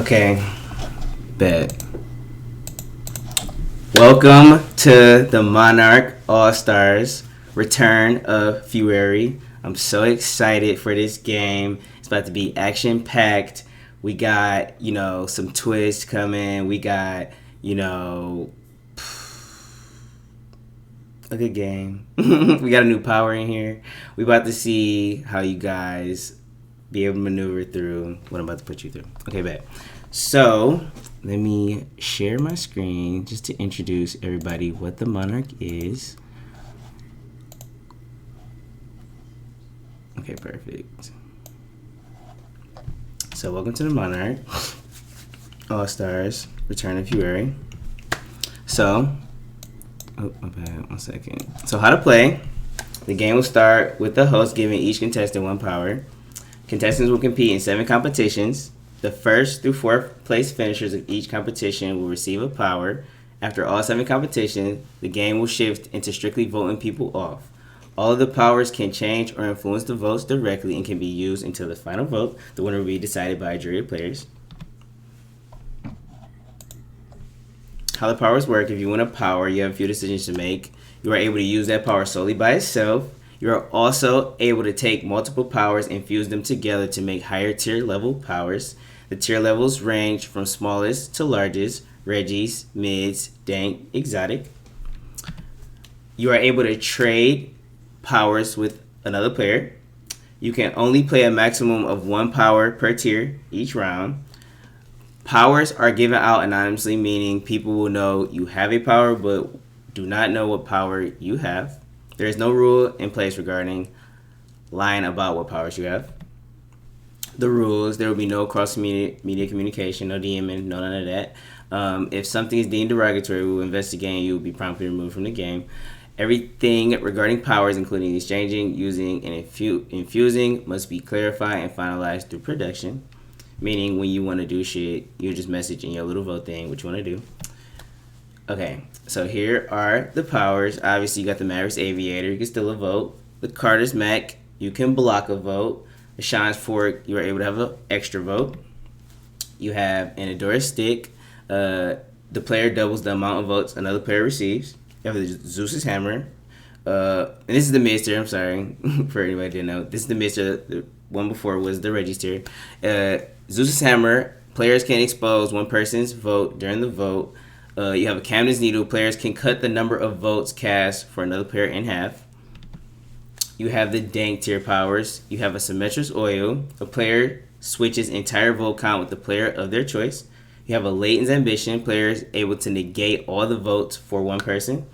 Okay, bet. Welcome to the Monarch All-Stars return of Fueri. I'm so excited for this game. It's about to be action-packed. We got, some twists coming. We got, a good game. We got a new power in here. We about to see how you guys be able to maneuver through what I'm about to put you through. Okay, bet. So let me share my screen just to introduce everybody what the Monarch is. Okay, perfect. So welcome to the Monarch All-Stars Return of Fueri. So, oh, my bad, 1 second. So how to play. The game will start with the host giving each contestant 1 power. Contestants will compete in 7 competitions. The first through 4th place finishers of each competition will receive a power. After all 7 competitions, the game will shift into strictly voting people off. All of the powers can change or influence the votes directly and can be used until the final vote. The winner will be decided by a jury of players. How the powers work: if you win a power, you have a few decisions to make. You are able to use that power solely by itself. You are also able to take multiple powers and fuse them together to make higher tier level powers. The tier levels range from smallest to largest: Reggies, Mids, Dank, Exotic. You are able to trade powers with another player. You can only play a maximum of 1 power per tier each round. Powers are given out anonymously, meaning people will know you have a power but do not know what power you have. There is no rule in place regarding lying about what powers you have. The rules: there will be no cross-media communication, no DMing, no none of that. If something is deemed derogatory, we will investigate and you will be promptly removed from the game. Everything regarding powers, including exchanging, using, and infusing, must be clarified and finalized through production. Meaning, when you want to do shit, you just message in your little vote thing what you want to do. Okay, so here are the powers. Obviously, you got the Mavericks Aviator. You can still vote. The Carter's Mech. You can block a vote. The Shine's Fork. You are able to have an extra vote. You have an Adora Stick. The player doubles the amount of votes another player receives. You have the Zeus's Hammer. And this is the mid tier. I'm sorry for anybody who didn't know. This is the mid tier. The one before was the Reggie's tier. Zeus's Hammer. Players can expose one person's vote during the vote. You have a Camden's Needle. Players can cut the number of votes cast for another player in half. You have the Dank tier powers. You have a Symmetra's Oil. A player switches entire vote count with the player of their choice. You have a Layton's Ambition. Players able to negate all the votes for one person.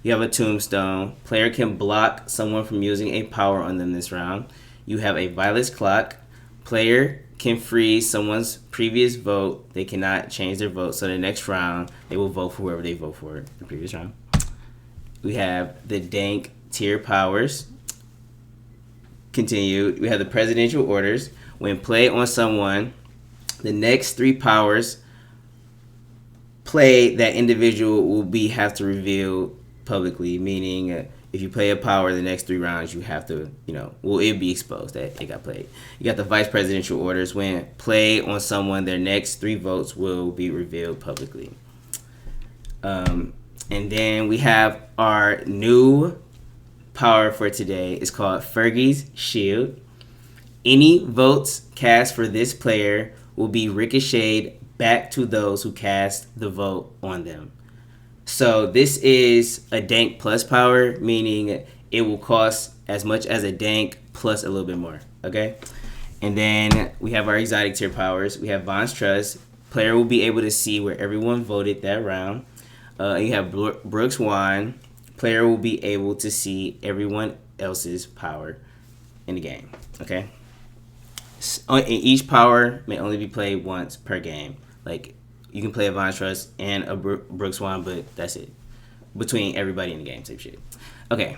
You have a Tombstone. Player can block someone from using a power on them this round. You have a Violet's Clock. Player can freeze someone's previous vote. They cannot change their vote, so the next round they will vote for whoever they vote for the previous round. We have the Dank tier powers. Continue. We have the Presidential Orders. When played on someone, the next 3 powers play that individual will have to reveal publicly, meaning if you play a power the next 3 rounds, you have to, it'll be exposed that it got played. You got the Vice Presidential Orders. When played on someone, their next 3 votes will be revealed publicly. And then we have our new power for today. It's called Fergie's Shield. Any votes cast for this player will be ricocheted back to those who cast the vote on them. So this is a Dank plus power, meaning it will cost as much as a Dank plus a little bit more, okay? And then we have our exotic tier powers. We have Von's Trust. Player will be able to see where everyone voted that round. You have Brooks Wand. Player will be able to see everyone else's power in the game, okay? And each power may only be played once per game. Like, you can play a Von Trust and a Brooks Wand, but that's it. Between everybody in the game type shit. Okay,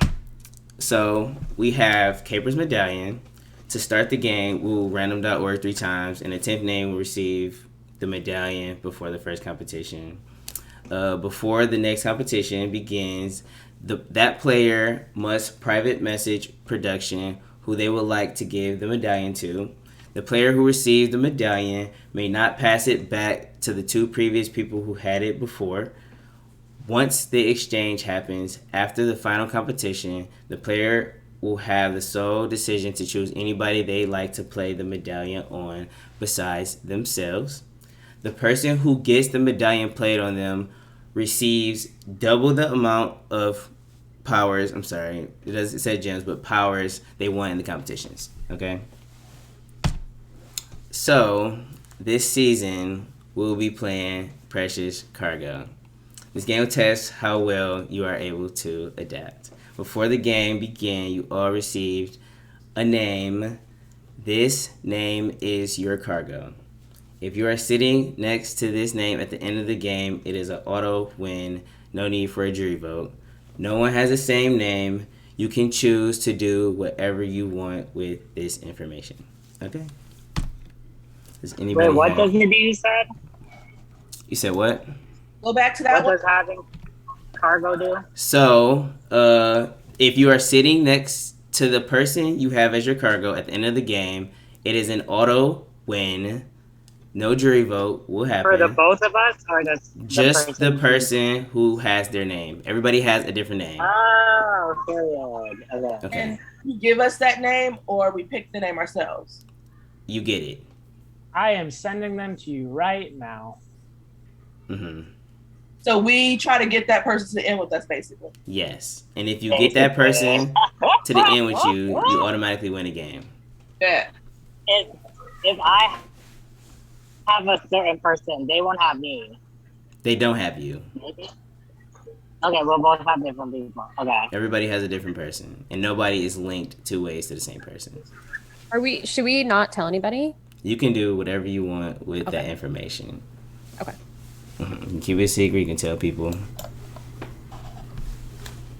so we have Caper's Medallion. To start the game, we'll random.org 3 times, and the 10th name will receive the medallion before the first competition. Before the next competition begins, that player must private message production who they would like to give the medallion to. The player who receives the medallion may not pass it back to the two previous people who had it before. Once the exchange happens after the final competition, the player will have the sole decision to choose anybody they like to play the medallion on besides themselves. The person who gets the medallion played on them receives double the amount of powers. I'm sorry, it said gems, but powers they won in the competitions. Okay. So this season we'll be playing Precious Cargo. This game will test how well you are able to adapt. Before the game began, you all received a name. This name is your cargo. If you are sitting next to this name at the end of the game, it is an auto win. No need for a jury vote. No one has the same name. You can choose to do whatever you want with this information. Okay? Does anybody Wait, what have... does it do, you said? You said what? Go back to that What does having cargo do? So, if you are sitting next to the person you have as your cargo at the end of the game, it is an auto win. No jury vote will happen. For the both of us, or just the person who has their name. Everybody has a different name. Oh, period. Okay. And you give us that name, or we pick the name ourselves. You get it. I am sending them to you right now. Mm-hmm. So we try to get that person to end with us, basically. Yes. And if you get that person to the end with you, you automatically win a game. Yeah. If I have a certain person, they won't have me. They don't have you. Maybe? Okay, we'll both have different people. Okay. Everybody has a different person, and nobody is linked two ways to the same person. Should we not tell anybody? You can do whatever you want with that information. Okay. Mm-hmm. You can keep it a secret. You can tell people.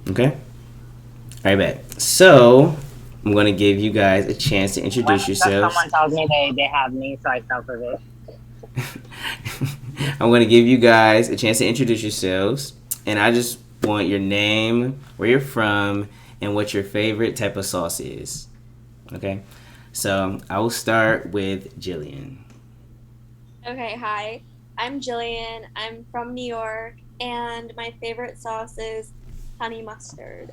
Okay? All right, bet. So, I'm going to give you guys a chance to introduce yourselves. Someone tells me they have me, so I fell for this. I'm going to give you guys a chance to introduce yourselves. And I just want your name, where you're from, and what your favorite type of sauce is. Okay? So, I will start with Jillian. Okay, hi. I'm Jillian. I'm from New York, and my favorite sauce is honey mustard.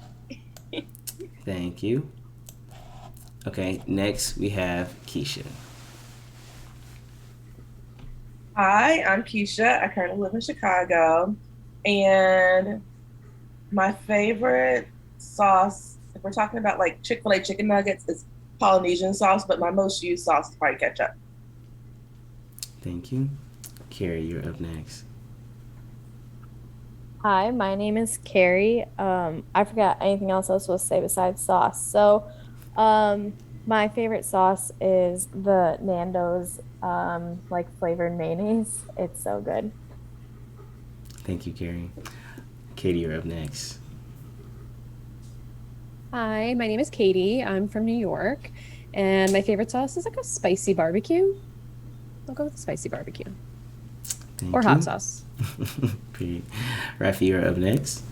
Thank you. Okay, next we have Keisha. Hi, I'm Keisha. I currently live in Chicago. And my favorite sauce, if we're talking about like Chick-fil-A chicken nuggets, is Polynesian sauce, but my most used sauce is probably ketchup. Thank you. Carrie, you're up next. Hi, my name is Carrie. I forgot anything else I was supposed to say besides sauce. So, my favorite sauce is the Nando's like flavored mayonnaise. It's so good. Thank you, Carrie. Katie, you're up next. Hi, my name is Katie. I'm from New York, and my favorite sauce is like a spicy barbecue. I'll go with spicy barbecue. Thank Or you. hot sauce. Rafi, you're up next.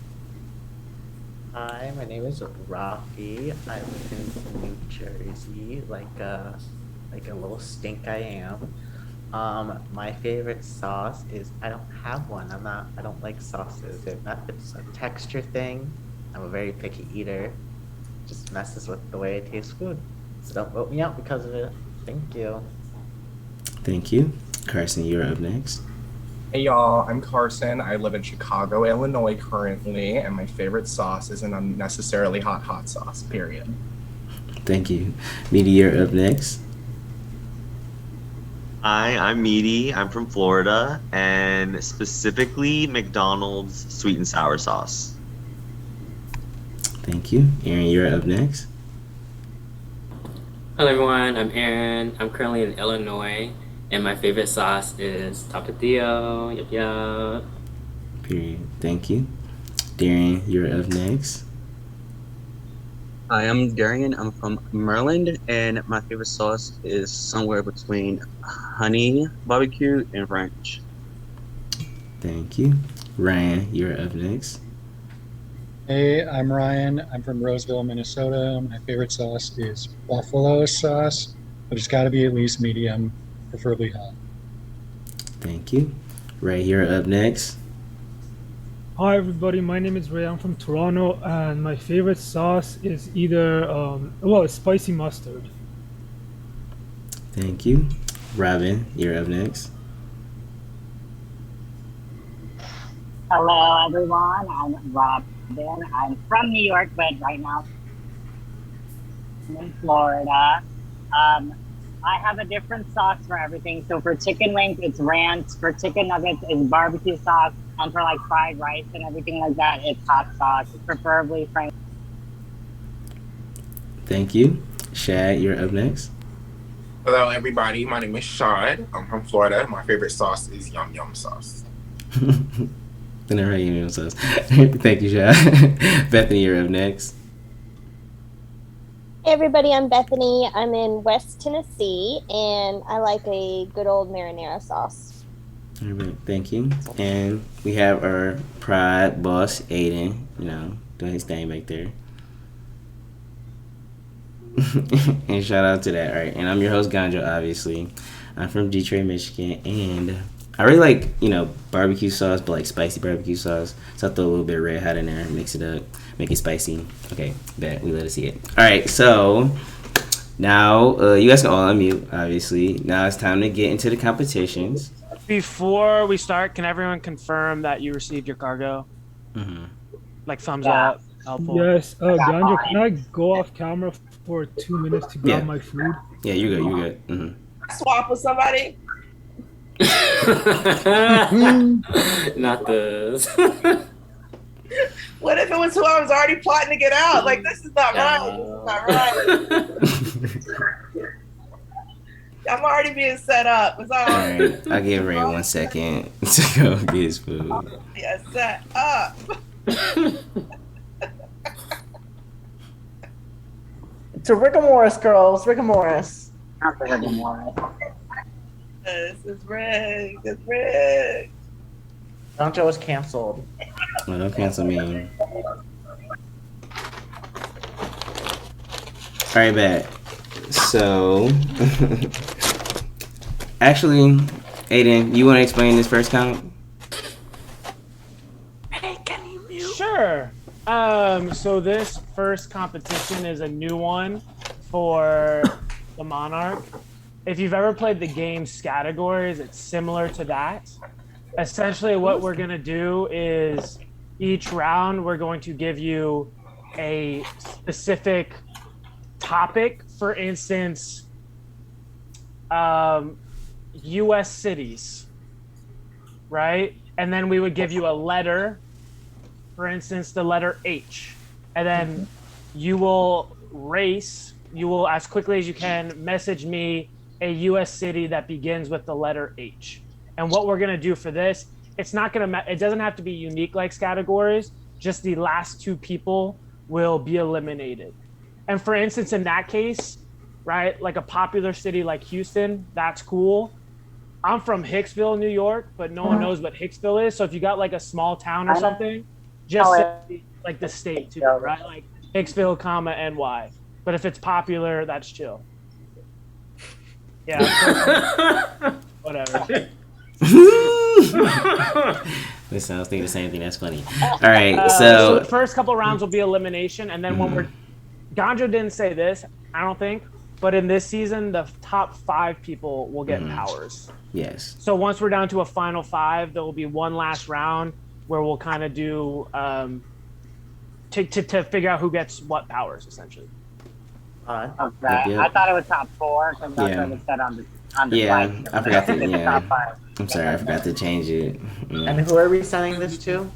Hi, my name is Rafi. I live in New Jersey, like a little stink I am. My favorite sauce is I don't have one. I don't like sauces. It's a texture thing. I'm a very picky eater. It just messes with the way I taste food. So don't vote me out because of it. Thank you. Thank you. Carson, you're up next. Hey y'all, I'm Carson. I live in Chicago, Illinois currently, and my favorite sauce is an unnecessarily hot sauce, period. Thank you. Meaty, you're up next. Hi, I'm Meaty. I'm from Florida, and specifically McDonald's sweet and sour sauce. Thank you. Aaron, you're up next. Hello everyone, I'm Aaron. I'm currently in Illinois, and my favorite sauce is Tapatio. Yup, yup. Period. Thank you. Darian, you're up next. Hi, I'm Darian. I'm from Maryland, and my favorite sauce is somewhere between honey barbecue and ranch. Thank you. Ryan, you're up next. Hey, I'm Ryan. I'm from Roseville, Minnesota. My favorite sauce is buffalo sauce, but it's got to be at least medium, preferably hot. Thank you. Ray, you're up next. Hi everybody, my name is Ray. I'm from Toronto, and my favorite sauce is either it's spicy mustard. Thank you. Robin, you're up next. Hello, everyone. I'm Robin. I'm from New York, but right now I'm in Florida. I have a different sauce for everything. So for chicken wings, it's ranch. For chicken nuggets, it's barbecue sauce. And for like fried rice and everything like that, it's hot sauce, preferably Frank. Thank you. Shad, you're up next. Hello, everybody. My name is Shad. I'm from Florida. My favorite sauce is yum yum sauce. I never had yum sauce. Thank you, Shad. Bethany, you're up next. Hey everybody, I'm Bethany. I'm in West Tennessee, and I like a good old marinara sauce. All right, thank you. And we have our pride boss, Aiden, doing his thing back there. And shout out to that. All right, and I'm your host, Ganjo, obviously. I'm from Detroit, Michigan, and I really like, barbecue sauce, but like spicy barbecue sauce. So I throw a little bit of red hot in there, mix it up, make it spicy. Okay, bet we let it see it. All right, so now you guys can all unmute, obviously. Now it's time to get into the competitions. Before we start, can everyone confirm that you received your cargo? Mm-hmm. Like thumbs up, helpful. Yes, Ganjo, can I go off camera for 2 minutes to grab my food? Yeah, you're good. You're good. Mm-hmm. Swap with somebody. Not this. What if it was who I was already plotting to get out? Like, this is not right. This is not right. I'm already being set up. It's all right. All right, I'll give Ray 1 second to go get his food. Yeah, set up. To Rick and Morris, girls. Rick and Morris. Not the Rick and Morris. This is Rick. It's Rick. Donjo was canceled. Well, don't cancel me. All right, bet. So, actually, Aiden, you want to explain this first count? Hey, can you mute? Sure. So this first competition is a new one for the Monarch. If you've ever played the game Categories, it's similar to that. Essentially, what we're going to do is each round, we're going to give you a specific topic. For instance, U.S. cities, right? And then we would give you a letter, for instance, the letter H. And then you will as quickly as you can, message me a U.S. city that begins with the letter H. And what we're gonna do for this, it doesn't have to be unique like Categories. Just the last two people will be eliminated. And for instance, in that case, right, like a popular city like Houston, that's cool. I'm from Hicksville, New York, but no one knows what Hicksville is. So if you got like a small town or something, just say, like the state too, right? Like Hicksville, NY. But if it's popular, that's chill. Yeah. Whatever. Listen, I was thinking the same thing. That's funny. All right, so the first couple rounds will be elimination, and then when Ganjo didn't say this, I don't think, but in this season, the top 5 people will get powers. Yes. So once we're down to a final 5, there will be one last round where we'll kind of do to figure out who gets what powers, essentially. Okay. I thought it was top 4 because that's what it said on the slide. I forgot to. It's Yeah, top 5. I'm sorry, I forgot to change it. And who are we sending this to?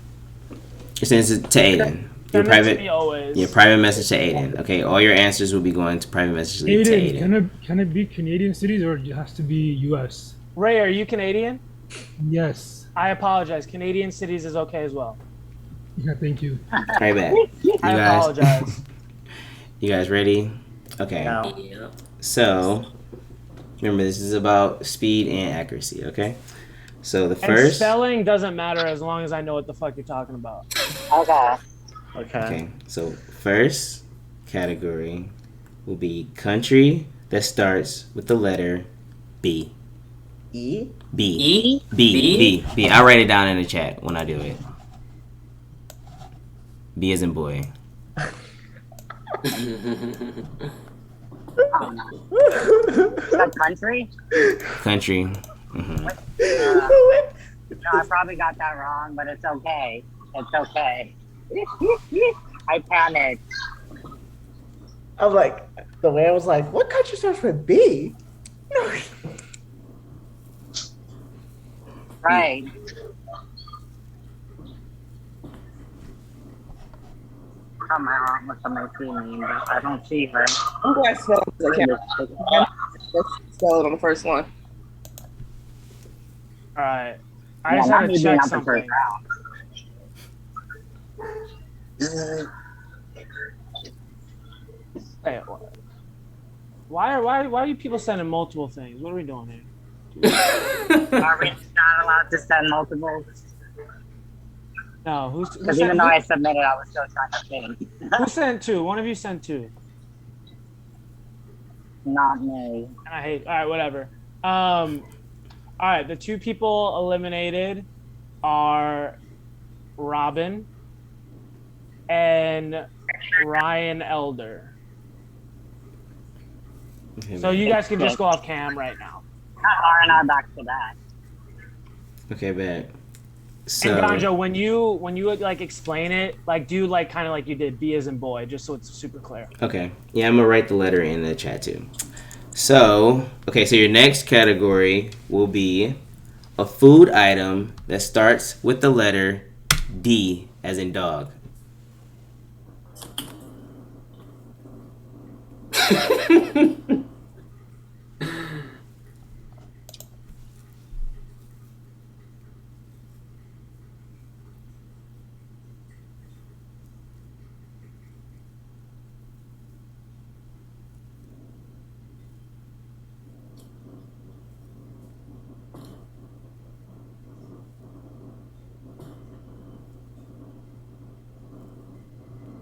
It sends it to Aiden. Your private message to Aiden. Okay, all your answers will be going to private message to Aiden. Can it be Canadian cities or it has to be U.S.? Ray, are you Canadian? Yes. I apologize. Canadian cities is okay as well. Yeah, thank you. Right back. I apologize. You guys ready? Okay. Yeah. So, remember, this is about speed and accuracy, okay? So, the And first... spelling doesn't matter as long as I know what the fuck you're talking about. Okay. So, first category will be country that starts with the letter B. E? B. E? B. B. I'll write it down in the chat when I do it. B as in boy. Oh, no. Is that country? Country. Mm-hmm. No, I probably got that wrong, but it's okay. It's okay. I panicked. I was like, the way I was like, what country starts with B? Right. Somehow, with the Mercury name, but I don't see her. I'm going to spell it because I can't. Let's spell it on the first one. All right. I just had to check something. Hey, why are you people sending multiple things? What are we doing here? Are we not allowed to send multiples? No, because even though I submitted, I was still trying to think. Who sent two? One of you sent two. Not me. And I hate. All right, whatever. All right, the two people eliminated are Robin and Ryan Elder. So you guys can just go off cam right now. R&R back to that. Okay, bet. So, and Ganjo, when you like explain it, like do like kind of like you did B as in boy, just so it's super clear. Okay. Yeah, I'm gonna write the letter in the chat too. So, okay, so your next category will be a food item that starts with the letter D as in dog.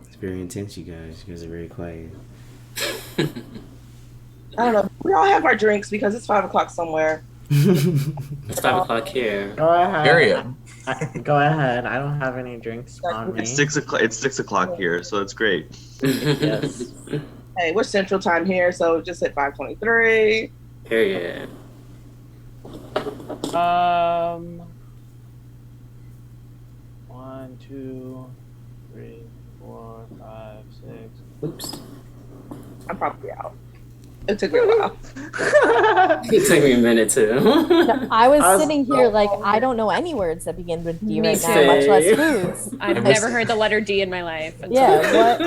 It's very intense, you guys. You guys are very quiet. I don't know. We all have our drinks because it's 5 o'clock somewhere. It's 5 o'clock here. Go ahead. Period. Go ahead. I don't have any drinks on me. It's 6 o'clock. It's 6 o'clock here, so it's great. Yes. Hey, we're Central Time here, so just hit 5:23. Period. 1, 2, 3, 4, 5, 6. Oops. I'm probably out. It took me a while. It took me a minute too. No, I was sitting here like I don't know any words that begin with D right now, much less foods. I've never heard the letter D in my life. Yeah, what?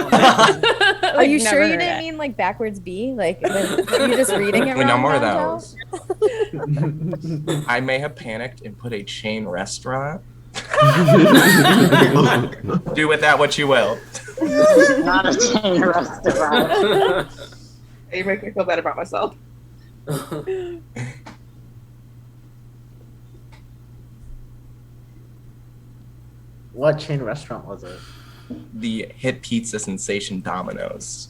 Are you never sure you heard didn't it. mean like backwards B? Like you're just reading it We know wrong, more of Ganjo? those. I may have panicked and put a chain restaurant. Do with that what you will. Not a chain restaurant. You make me feel better about myself. What chain restaurant was it? The hit pizza sensation Domino's.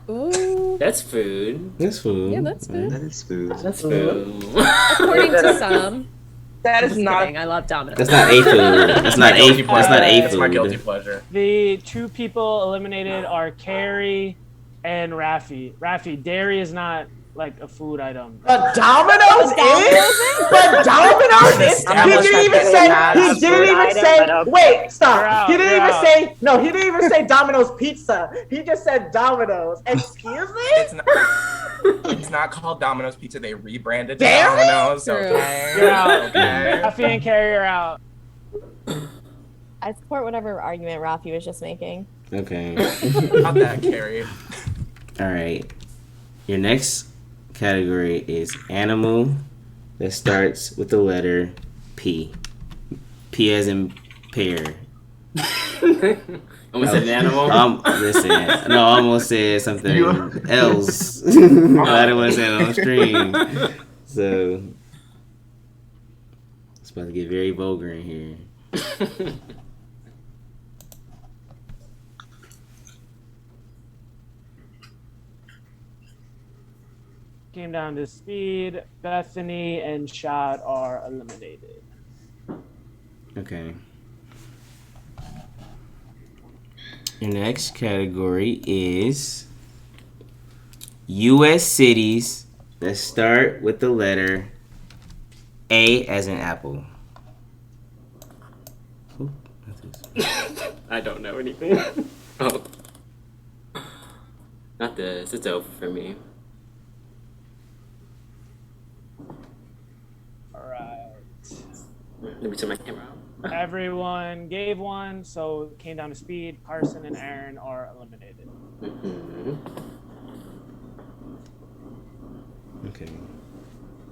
Ooh. That's food. That's food. Yeah, that's food. That is food. That's food. According to some. That is Just not. kidding. I love Domino's. That's not a food. That's not a. That's not a It's my guilty food. pleasure. The two people eliminated are Carrie and Rafi. Rafi, dairy is not like a food item. But Domino's is? But Domino's is? He didn't even say, he didn't even say, wait, stop. He didn't even say, no, he didn't even say Domino's Pizza. He just said Domino's. Excuse me? It's not called Domino's Pizza. They rebranded to Dairy? Domino's. True. Okay. You're out. Okay. Rafi and Carrie are out. I support whatever argument Rafi was just making. Okay. Not that, Carrie. All right. Your next category is animal that starts with the letter P. P as in pear. Almost said an animal. Listen, no, I almost said something else. I didn't want to say it on stream. So it's about to get very vulgar in here. came down to speed. Bethany and Shad are eliminated. Okay. Your next category is U.S. cities that start with the letter A as in apple. Ooh, I don't know anything. Oh. Not this. It's over for me. All right. Let me turn my camera on. Everyone gave one, so it came down to speed. Carson and Aaron are eliminated. Okay.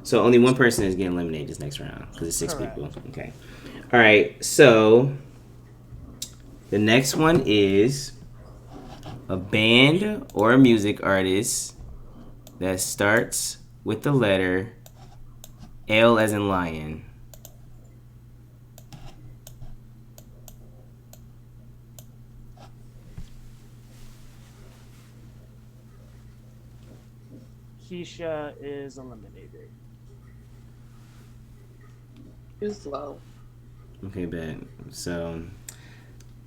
So only one person is getting eliminated this next round because it's 6 people. Okay. All right. So the next one is a band or a music artist that starts with the letter L as in lion. Keisha is eliminated. Too slow. Okay, bet. So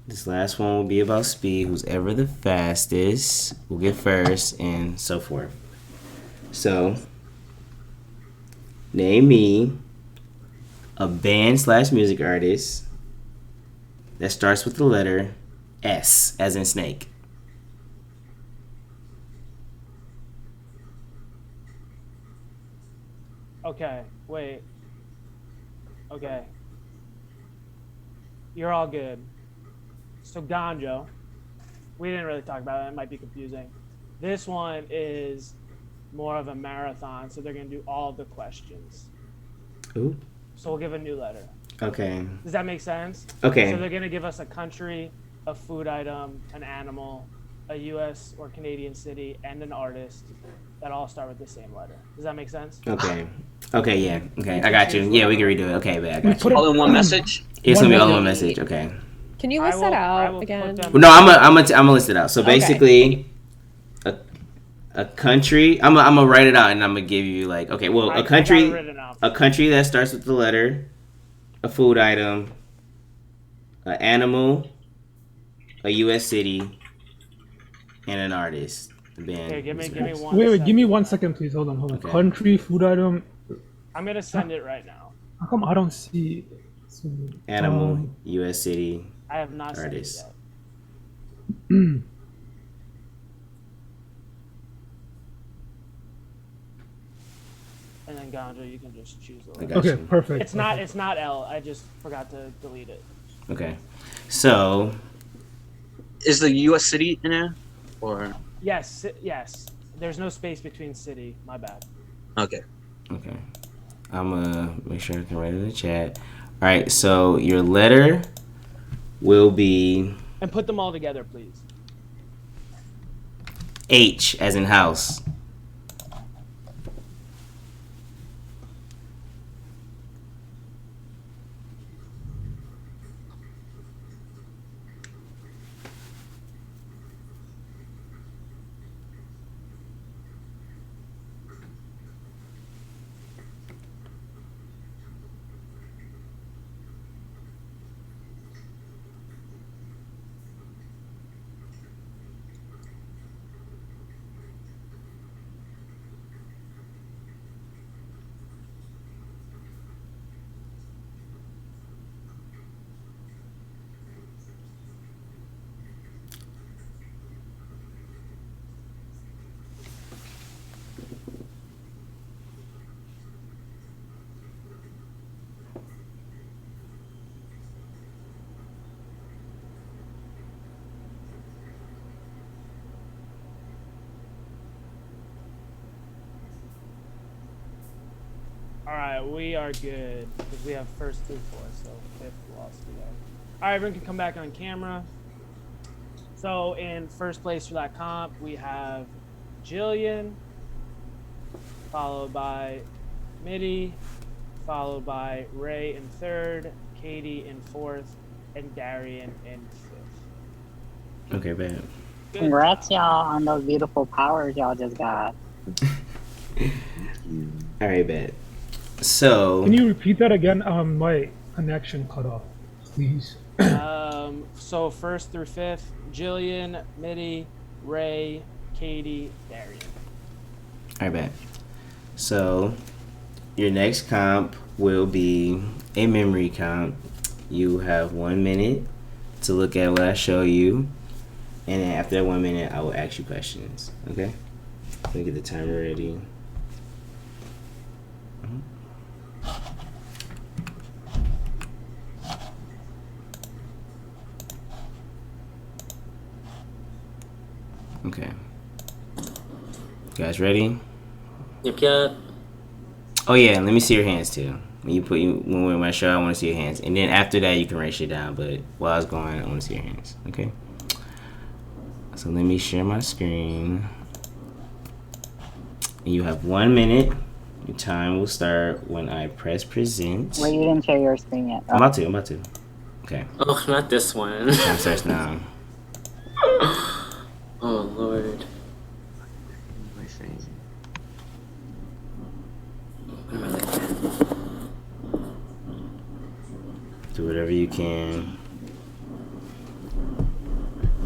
this last one will be about speed. Who's ever the fastest will get first, and so forth. So, name me a band / music artist that starts with the letter S, as in snake. Okay, wait. Okay. You're all good. So Ganjo, we didn't really talk about it. It might be confusing. This one is more of a marathon, so they're going to do all the questions. Ooh. So we'll give a new letter. Okay. Does that make sense? Okay. So they're going to give us a country, a food item, an animal, a U.S. or Canadian city, and an artist that all start with the same letter. Does that make sense? Okay. Okay, yeah. Okay, I got you. Yeah, we can redo it. Okay, bet, I got you. All in one message? It's going to be all in one message. Okay. Can you list that out again? No, I'm gonna list it out. So basically, a country. I'm gonna write it out, and I'm gonna give you like, okay, well, a country that starts with the letter, a food item, an animal, a U.S. city, and an artist. The band. Okay, give me one. Wait, give me 1 second, please. Hold on. Okay. Country, food item. I'm gonna send it right now. How come I don't see Animal, U.S. city, I have not artist. sent it yet. And then Ganjo, you can just choose the letter. Okay, perfect. It's not L. I just forgot to delete it. Okay. So is the U.S. city in there, or? Yes. There's no space between city. My bad. Okay. Okay. I'm gonna make sure I can write it in the chat. All right. So your letter will be And put them all together, please. H as in house. All right, we are good because we have first through fourth, so fifth lost today. All right, everyone can come back on camera. So in first place for that comp, we have Jillian, followed by Mitty, followed by Ray in third, Katie in fourth, and Darian in fifth. Okay, bad. Congrats, y'all, on those beautiful powers y'all just got. All right, bet. So Can you repeat that again? My connection cut off, please. So first through fifth, Jillian, Mitty, Ray, Katie, Darian. All right, bet. So your next comp will be a memory comp. You have 1 minute to look at what I show you, and then after that 1 minute, I will ask you questions. Okay? Let me get the timer ready. Okay. You guys ready? Yep. Oh yeah, let me see your hands too. When I show, I want to see your hands, and then after that you can raise it down. But while I was going, I want to see your hands. Okay. So let me share my screen. And you have 1 minute. Your time will start when I press present. Wait, you didn't share your screen yet. I'm about to. Okay. Oh, not this one. Time starts now. Oh Lord. What am I looking at? Do whatever you can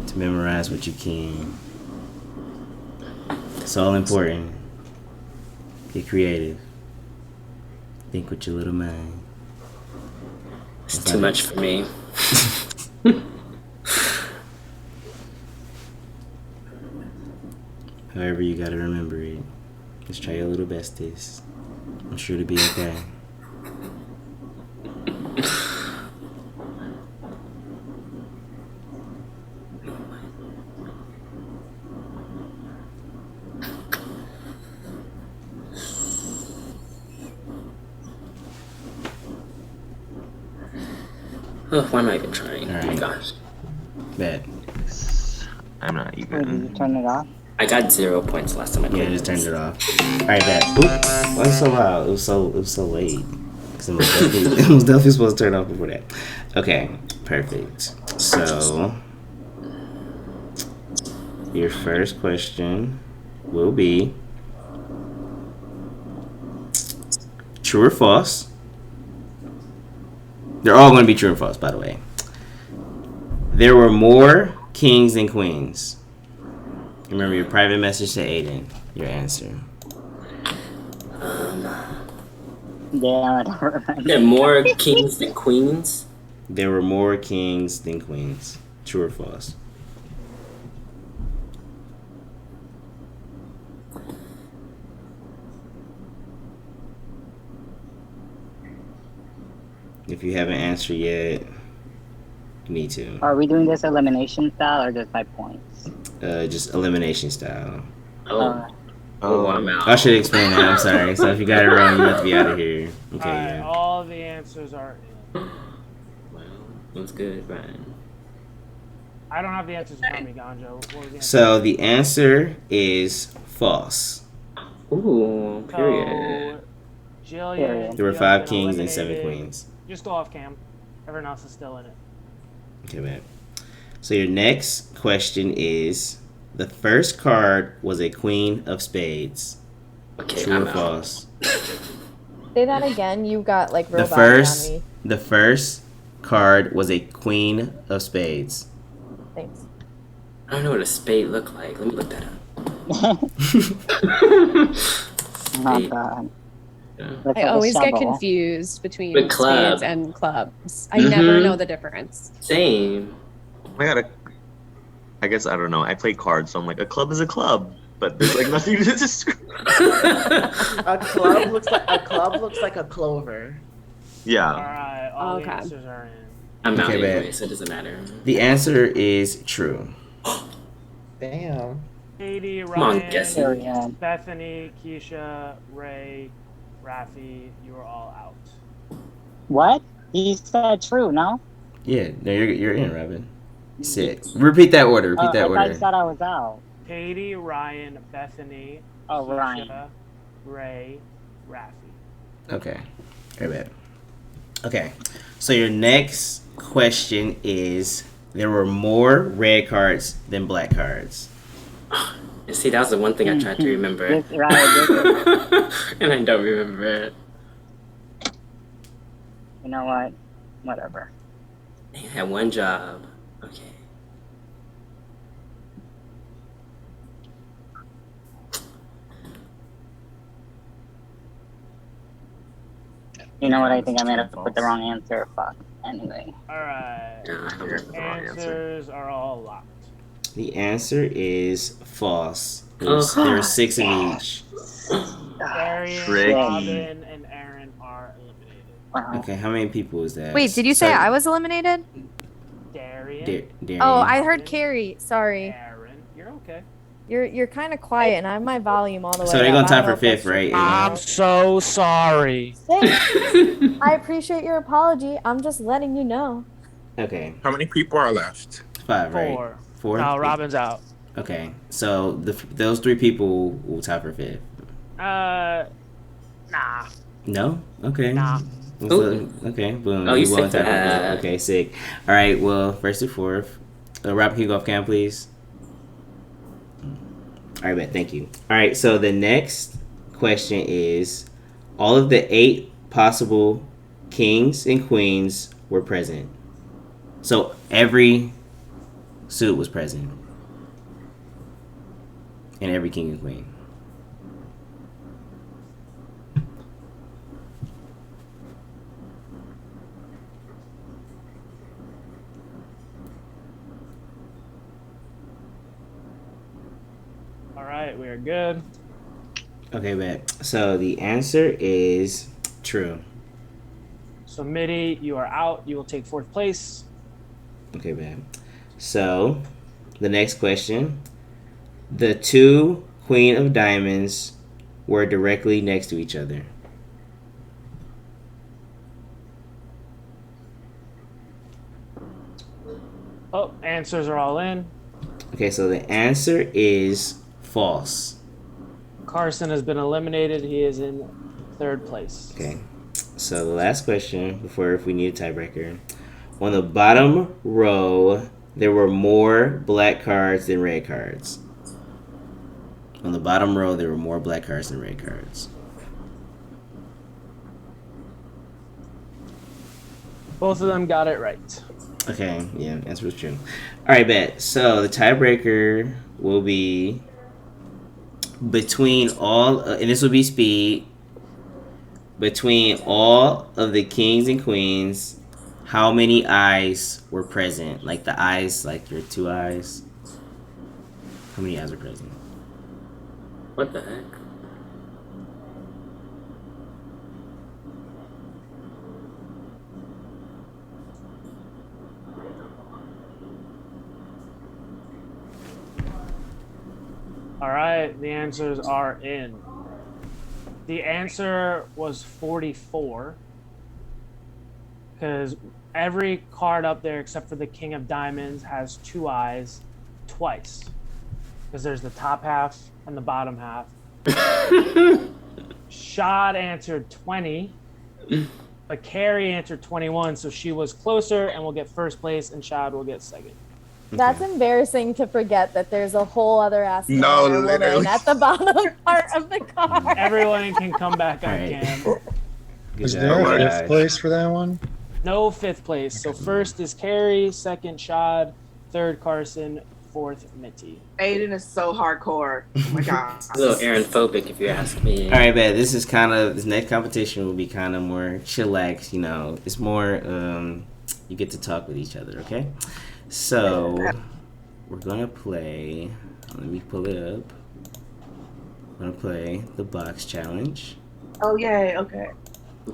to memorize what you can. It's all important. Get creative. Think with your little mind. It's too much for me. However, you gotta remember it. Just try your little bestest. I'm sure to be okay. Oh, why am I even trying? All right. Oh my gosh. Bet. I'm not Wait, even. did you turn it off? I got 0 points last time I played. Yeah, just turned it off. All right, bet. Oop. Why was it so loud? It was so late. Because it was definitely supposed to turn off before that. Okay, perfect. So your first question will be true or false. They're all going to be true or false, by the way. There were more kings than queens. Remember your private message to Aiden. Your answer. Yeah, I don't remember. There are more kings than queens. There were more kings than queens. True or false? If you haven't answered yet, you need to. Are we doing this elimination style or just by points? Just elimination style. Oh, I'm out. I should explain that. I'm sorry. So if you got it wrong, you have to be out of here. Okay, Alright, yeah. all the answers are in. Well, that's good, Brian. I don't have the answers in front of me, Ganjo. What was the answer? So the answer is false. Ooh, period. So, Jillian, There were you 5 have been kings and 7 eliminated. queens. Just go off cam. Everyone else is still in it. Okay, man. So your next question is: the first card was a queen of spades. Okay, True I'm or out. false? Say that again. You got like The robot on first, me. the first card was a queen of spades. Thanks. I don't know what a spade looked like. Let me look that up. Oh god. Yeah. Looks I like a always get shovel. confused between With club. spades and clubs. I never know the difference. Same. I got I guess I don't know. I play cards, so I'm like, a club is a club, but there's like nothing to describe. A club looks like a clover. Yeah. Alright, all Okay. the answers are in. I'm out Okay, anyway, babe. so it doesn't matter. The answer is true. Damn. Katie, Come on, Ryan, guess There it. we go. Bethany, Keisha, Ray, Rafi, you are all out. What? He said true, no? Yeah, no, you're in, Robin. Sit. Repeat that order. Repeat that I thought you order. said I was out. Katie, Ryan, Bethany, Oh, Keisha, Ryan. Ray, Rafi. Okay. Very bad. Okay. So your next question is: there were more red cards than black cards. It's See, that was the one thing I tried to remember. This, right, And I don't remember it. you know what? Whatever. I had one job. Okay. You know what? I think I made up with the wrong answer. Fuck. Anyway. All right. Answers are all locked. The answer is false. Oh. There are 6 of each. Darian, Tricky. Robin, and Aaron are eliminated. Okay, how many people is that? Wait, did you say Sorry, I was eliminated? Darian, Darian. Oh, I heard Carrie. Sorry. Aaron, you're okay. You're kind of quiet, and I have my volume all the way So they're up. gonna I tie don't know for if that's 5th, right? I'm so sorry. Thanks. I appreciate your apology. I'm just letting you know. Okay, How many people are left? 5, right? 4. 4? No, Robin's out. Okay, so those 3 people will tie for 5th. Nah. No? Okay. Nah. So, okay, boom. Oh, you won't said tie for that. 5th. Okay, sick. All right, well, first to 4th. Robin, can you go off cam, please? All right, bet. Thank you. All right, so the next question is, all of the 8 possible kings and queens were present. So every suit was present. And every king and queen. All right, we are good. Okay, bet. So the answer is true. So Mitty, you are out. You will take 4th place. Okay, bet. So the next question. The 2 Queen of Diamonds were directly next to each other. Oh, answers are all in. Okay, so the answer is false. Carson has been eliminated. He is in 3rd place. Okay, so the last question before if we need a tiebreaker. On the bottom row, there were more black cards than red cards. On the bottom row, there were more black cards than red cards. Both of them got it right. Okay, yeah, answer was true. All right, bet. So the tiebreaker will be between all, and this will be speed. Between all of the kings and queens, how many eyes were present? Like the eyes, like your 2 eyes. How many eyes are present? What the heck? All right, the answers are in. The answer was 44. Because every card up there except for the King of Diamonds has 2 eyes twice. Because there's the top half and the bottom half. Shad answered 20. But Carrie answered 21, so she was closer and will get 1st place, and Shad will get 2nd. That's embarrassing to forget that there's a whole other ass man No, or woman literally. at the bottom part of the card. Everyone can come back on Alright. cam. Good Is job, there a guys. 5th place for that one? No 5th place. So 1st is Carrie, 2nd Shad, 3rd Carson, 4th Mitty. Aiden is so hardcore. Oh my god. A little Aaron phobic, if you ask me. All right, bet. This next competition will be kind of more chillax. You know, it's more you get to talk with each other. Okay, so we're gonna play. Let me pull it up. We're gonna play the box challenge. Oh yay, okay.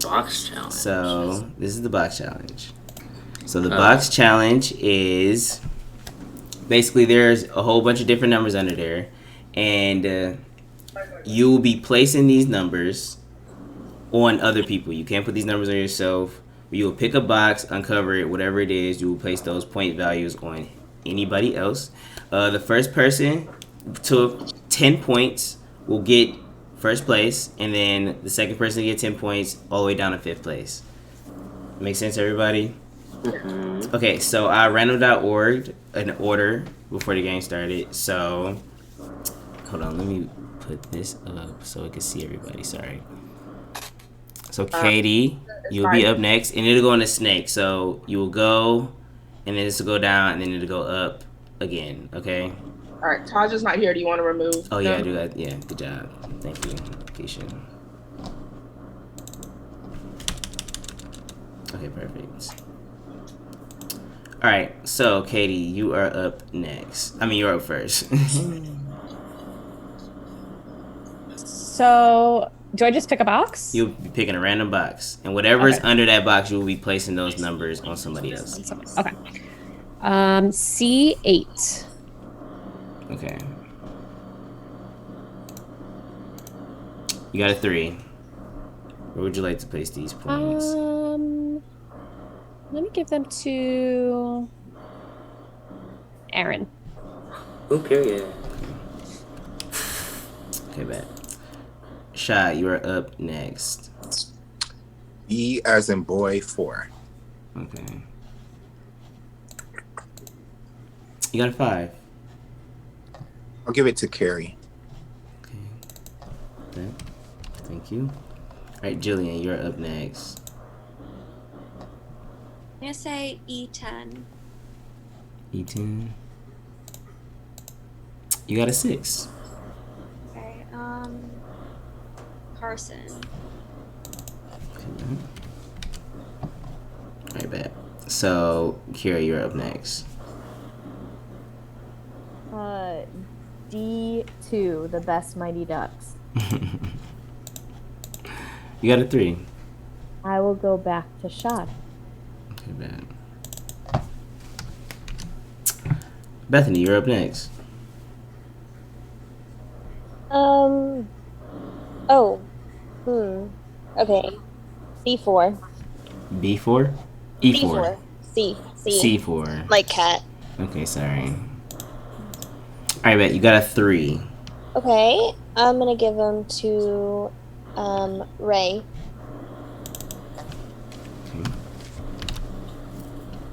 Box challenge. So this is the box challenge. So the box challenge is basically there's a whole bunch of different numbers under there, and you will be placing these numbers on other people. You can't put these numbers on yourself. You will pick a box, uncover it, whatever it is. You will place those point values on anybody else. The first person to 10 points will get 1st place, and then the second person to get 10 points all the way down to 5th place. Make sense, everybody? Mm-hmm. Okay, so I random.org an order before the game started. So hold on. Let me put this up so I can see everybody. Sorry. So Katie, you'll be up next, and it'll go in a snake. So you will go, and then this will go down, and then it'll go up again. Okay. All right, Taja's not here. Do you want to remove? Oh yeah, I them? do that. Yeah, good job. Thank you, Keisha. Okay, perfect. All right, so Katie, you are up next. I mean, you're up first. So, do I just pick a box? You'll be picking a random box, and whatever is under that box, you will be placing those numbers on somebody else. Okay. C8. Okay. You got a 3. Where would you like to place these points? Let me give them to Aaron. Ooh, period. Okay, bet. Shy, you are up next. B as in boy 4. Okay. You got a 5. I'll give it to Carrie. Okay. Thank you. Alright, Jillian, you're up next. I'm gonna say E10. E10. You got a 6. Okay. Carson. Alright, bet. So, Kira, you're up next. D2, the best Mighty Ducks. You got a 3. I will go back to Shad. Okay, bad. Bethany, you're up next. Okay. C4. B4? E4. C. C4. Like cat. Okay, sorry. Alright, bet. You got a 3. Okay. I'm gonna give them to Ray.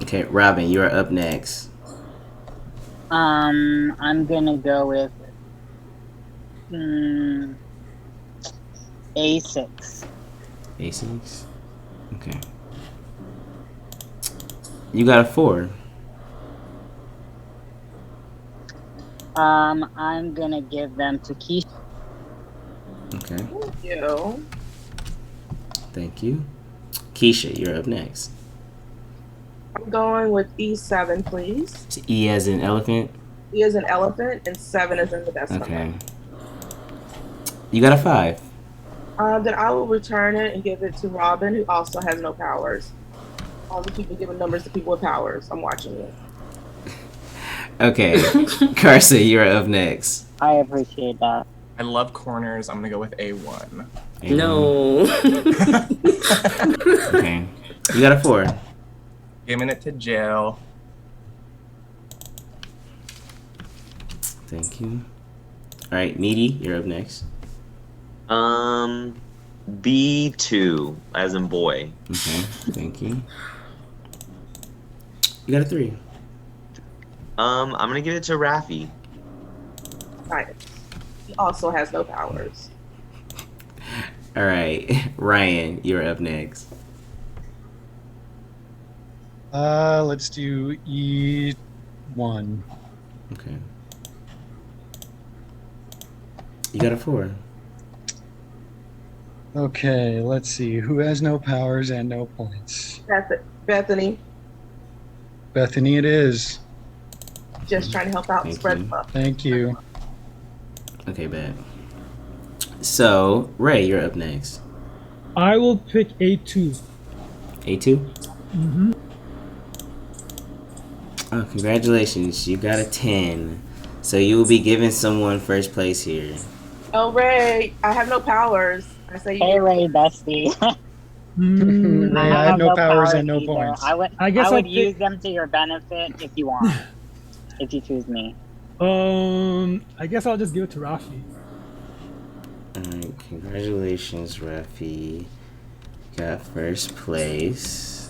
Okay, Robin, you're up next. I'm gonna go with A6. A6? Okay. You got a 4. I'm gonna give them to Keisha. Okay. Thank you. Thank you. Keisha, you're up next. I'm going with E7, please. So E as in elephant? E is an elephant, and 7 is in the best Okay. number. You got a 5. Then I will return it and give it to Robin, who also has no powers. All the people giving numbers to people with powers. I'm watching it. Okay. Carson, you're up next. I appreciate that. I love corners. I'm gonna go with A1. No. Okay. You got a 4. Giving it to Jill. Thank you. Alright, Meaty, you're up next. B2 as in boy. Okay, thank you. You got a 3. I'm gonna give it to Raffi. Right. He also has no powers. Alright, Ryan, you're up next. Let's do E1. Okay. You got a 4. Okay, let's see. Who has no powers and no points? Bethany, Bethany it is. just trying to help out Thank spread you. love. Thank you. Okay, bad. So, Ray, you're up next. I will pick A2. A2? Mm-hmm. Oh, congratulations. You got a 10. So you will be giving someone first place here. Oh, Ray, I have no powers. I say you. Hey, Ray, bestie. Ray, I have no powers and no either. points. I would I guess I'll use pick- them to your benefit if you want. If you choose me. I guess I'll just give it to Rafi. Alright, congratulations, Rafi. Got first place.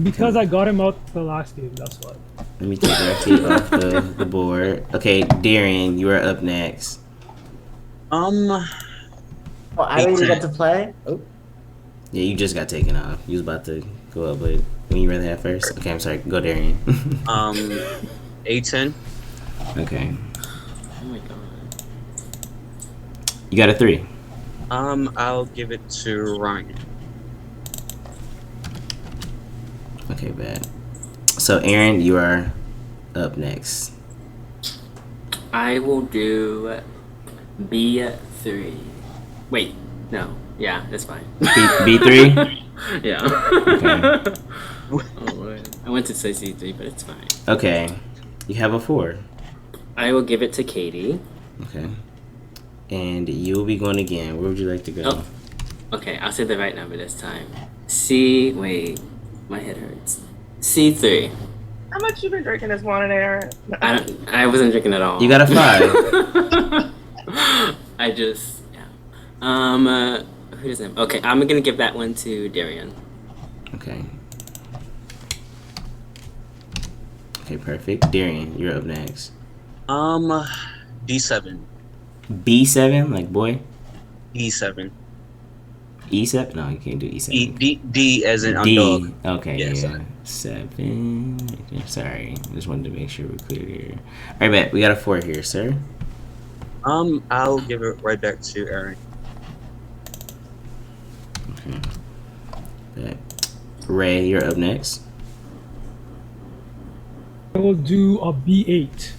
Because I got him out the last game, that's what. Let me take Rocky off the board. Okay, Darian, you are up next. Oh, I don't even get to play? Oh. Yeah, you just got taken off. You was about to go up, but when you rather have first? Okay, I'm sorry. Go, Darian. A10. Okay. Oh my god. You got a 3. I'll give it to Ryan. Okay, bad. So, Aaron, you are up next. I will do B3. Wait, no. Yeah, that's fine. B3? Yeah. Okay. Oh, I went to say C3, but it's fine. Okay. You have a 4. I will give it to Katie. Okay. And you'll be going again. Where would you like to go? Oh. Okay, I'll say the right number this time. Wait, my head hurts. C3. How much you been drinking this morning, Aaron? I wasn't drinking at all. You got a 5. I just, yeah. Who doesn't? Okay, I'm gonna give that one to Darian. Okay. Okay, perfect. Darian, you're up next. D7. B7, like boy? E7. E7? No, you can't do E7. D as in D. dog. Okay, yeah. Sorry. 7. Okay, sorry. Just wanted to make sure we're clear here. Alright, bet. We got a 4 here, sir. I'll give it right back to Aaron. Okay. Bet. Ray, you're up next. I will do a B8.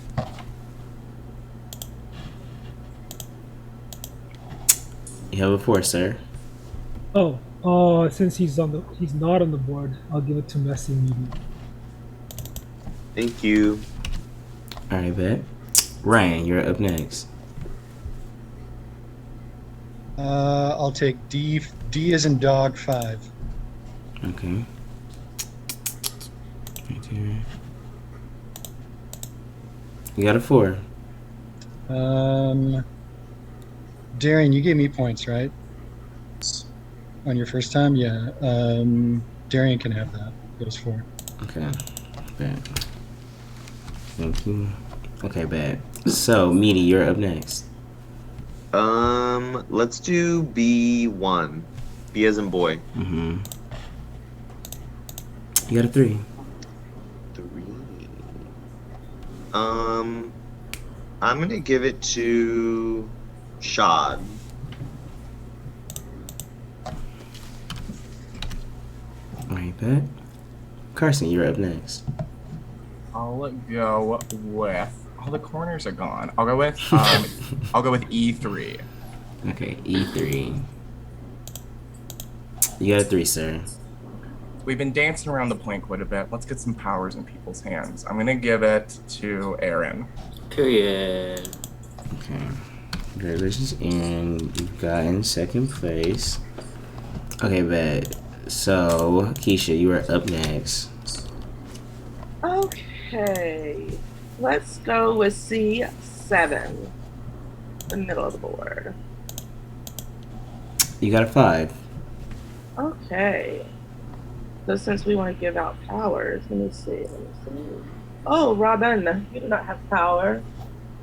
You have a 4, sir. Since he's not on the board, I'll give it to Messi Media. Thank you. Alright, bet. Ryan, you're up next. I'll take D. D as in dog 5. Okay. Right here. You got a 4. Darian, you gave me points, right? On your first time? Yeah. Darian can have that. It was 4. Okay. Bad. Thank you. Okay, bad. So, Meaty, you're up next. Let's do B1. B as in boy. Mm-hmm. You got a 3. 3. I'm gonna give it to Shad. Alright, bet. Carson, you're up next. I'll go with. All the corners are gone. I'll go with. I'll go with E3. Okay, E3. You got a 3, sir. We've been dancing around the point quite a bit. Let's get some powers in people's hands. I'm gonna give it to Aaron. Period. Okay. Congratulations, Aaron. You've gotten 2nd place. Okay, bet. So, Keisha, you are up next. Okay. Let's go with C7. The middle of the board. You got a 5. Okay. So since we want to give out powers, let me see. Oh, Robin, you do not have power.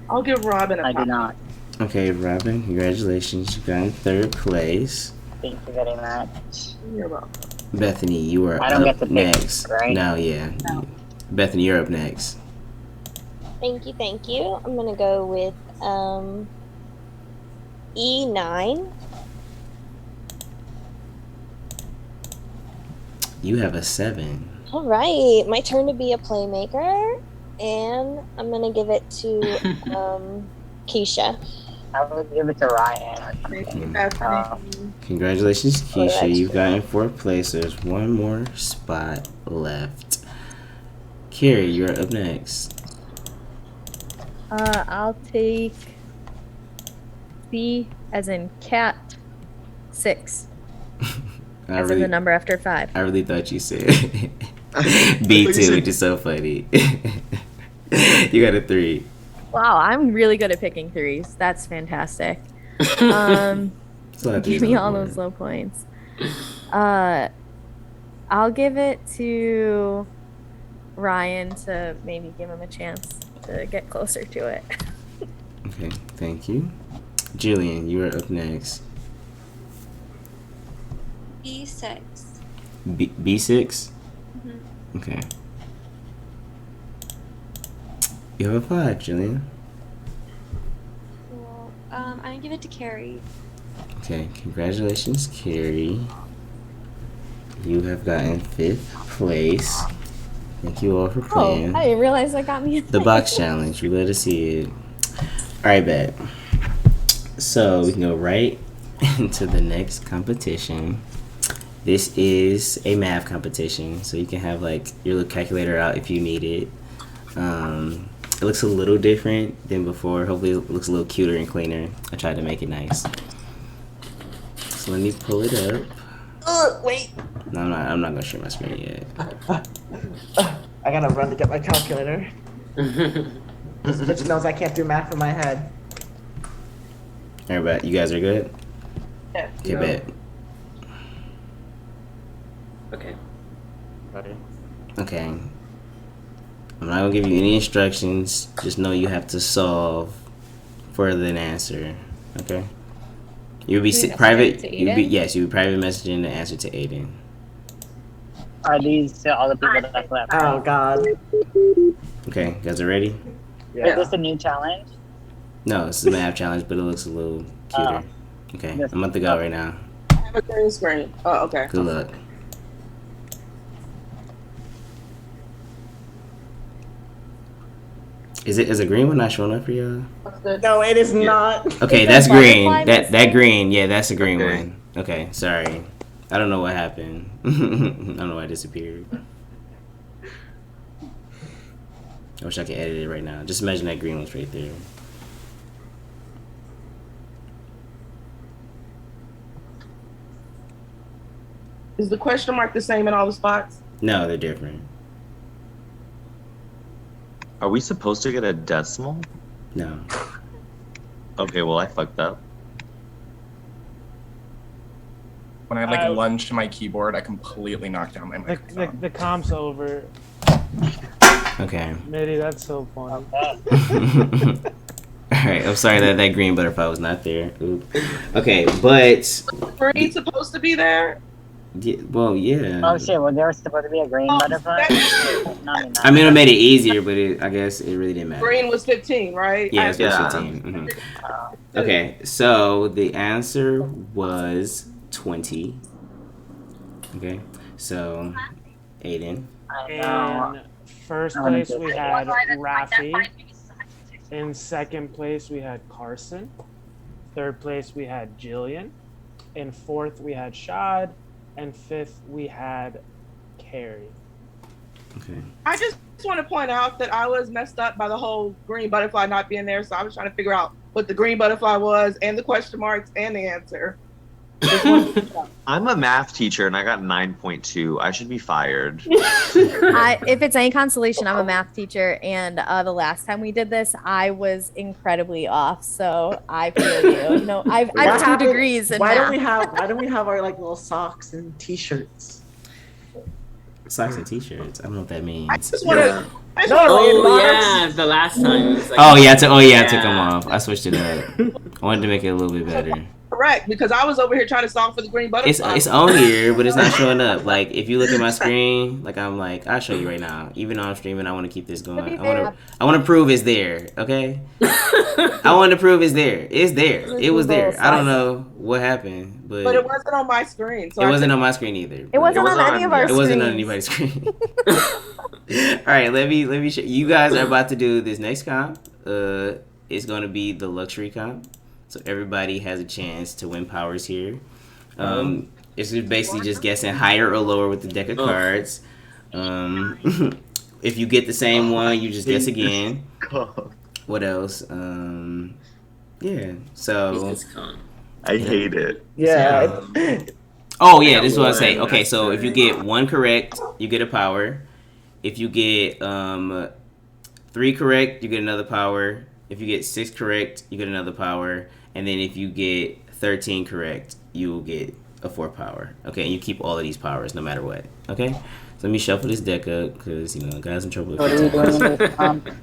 I'll give Robin a power. I do not. Okay, Robin, congratulations. You got in 3rd place. Thank you very much. You're welcome. Bethany, you are I don't up get to pick, next. right? No, yeah. No. Bethany, you're up next. Thank you, thank you. I'm gonna go with E9. You have a 7. All right, my turn to be a playmaker, and I'm gonna give it to Keisha. I would give it to Ryan. Congratulations, Oh, Keisha. that's You've gotten 4th place. There's one more spot left. Carrie, you're up next. I'll take C as in cat 6. As in the number after 5. I really thought you said B2, which is so funny. You got a 3. Wow, I'm really good at picking 3s. That's fantastic. Give me all those low points. I'll give it to Ryan to maybe give him a chance to get closer to it. Okay, thank you. Jillian, you are up next. B6. B6? Okay. You have a 5, Jillian. Cool. I'm gonna give it to Carrie. Okay, congratulations, Carrie. You have gotten 5th place. Thank you all for playing. I didn't realize that got me. The box challenge. You let us see it. Alright, bet. So we can go right into the next competition. This is a math competition, so you can have like your little calculator out if you need it. It looks a little different than before. Hopefully it looks a little cuter and cleaner. I tried to make it nice. So let me pull it up. Wait. No, I'm not gonna share my screen yet. I gotta run to get my calculator. This bitch knows I can't do math in my head. Everybody, you guys are good? Yeah. Okay, bet. Okay. Ready? Okay. I'm not gonna give you any instructions. Just know you have to solve further than answer. Okay. You'll be private. You'll be private messaging the answer to Aiden. Are these all the people that left? Oh God. Okay, you guys are ready? Is this a new challenge? No, this is a math challenge, but it looks a little cuter. Okay, I'm about to go right now. I have a green screen. Oh, okay. Good luck. Is a green one not showing up for y'all? No, it is not. Okay, that's green. That green. Yeah, that's a green one. Okay, sorry. I don't know what happened. I don't know why it disappeared. I wish I could edit it right now. Just imagine that green one's right there. Is the question mark the same in all the spots? No, they're different. Are we supposed to get a decimal? No. Okay, well I fucked up. When I like lunge to my keyboard, I completely knock down my microphone. The comp's over. Okay. Mitty, that's so funny. Alright, I'm sorry that green butterfly was not there. Oop. Okay, but... Green supposed to be there? Yeah, well, yeah. Oh shit, well there was supposed to be a green butterfly? I mean, it made it easier, but I guess it really didn't matter. Green was 15, right? Yeah, it was 15. Mm-hmm. Okay, so the answer was 20. Okay, so Aiden. In first place we had Rafi. In second place we had Carson. Third place we had Jillian. In fourth we had Shad. And fifth we had Carrie. Okay. I just want to point out that I was messed up by the whole green butterfly not being there, so I was trying to figure out what the green butterfly was and the question marks and the answer. I'm a math teacher and I got 9.2. I should be fired. If it's any consolation, I'm a math teacher, and the last time we did this, I was incredibly off. So I feel you. You know, I've 2 degrees in Why math. don't we have our like little socks and t-shirts? Socks and t-shirts. I don't know what that means. I just want to. Yeah, the last time. It was like I took them off. I switched it up. I wanted to make it a little bit better. Correct, because I was over here trying to solve for the green butterfly. It's on here, but it's not showing up. Like if you look at my screen, like I'll show you right now. Even though I'm streaming, I want to keep this going. I want to prove it's there. Okay. I want to prove it's there. It's there. It was there. I don't know what happened, but it wasn't on my screen. So it wasn't on my screen either. It wasn't on any of our screens. It wasn't on anybody's screen. All right, let me show you guys are about to do this next comp. It's going to be the luxury comp. So everybody has a chance to win powers here. It's basically just guessing higher or lower with the deck of cards. If you get the same one, you just guess again. What else? Yeah. So I hate it. Yeah. Oh yeah, this is what I say. Okay, so if you get 1 correct, you get a power. If you get 3 correct, you get another power. If you get 6 correct, you get another power. And then if you get 13 correct, you will get a 4 power. Okay, and you keep all of these powers no matter what. Okay, so let me shuffle this deck up because I got us in trouble. What are we doing in this?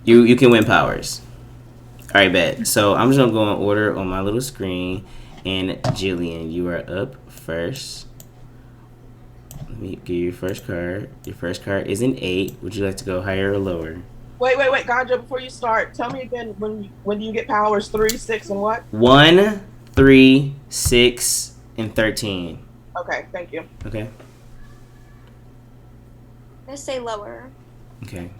You can win powers. All right, bet. So I'm just gonna go in order on my little screen, and Jillian, you are up first. Let me give you your first card. Your first card is an 8. Would you like to go higher or lower? Wait, Ganja, before you start, tell me again when do you get powers? 3, 6, and what? 1, 3, 6, and 13. Okay, thank you. Okay. I say lower. Okay.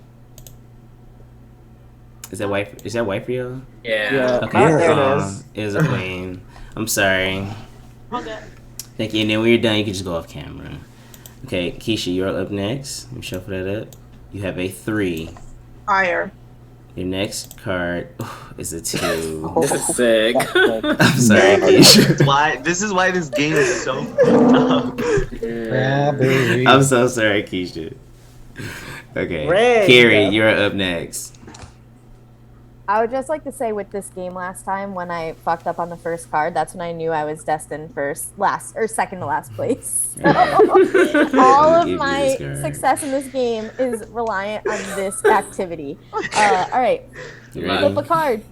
Is that white? Is that white for you? Yeah. Okay. There it is. It is a queen. I'm sorry. All good. Thank you. And then when you're done, you can just go off camera. Okay, Keisha, you're up next. Let me shuffle that up. You have a 3. Higher. Your next card is a 2. This is sick. I'm sorry, Keisha. This is why this game is so fucked up. Robbery. I'm so sorry, Keisha. Okay, Ray. Carrie, you're up next. I would just like to say with this game last time, when I fucked up on the first card, that's when I knew I was destined for second to last place. So, all of my success in this game is reliant on this activity. All right, flip a card.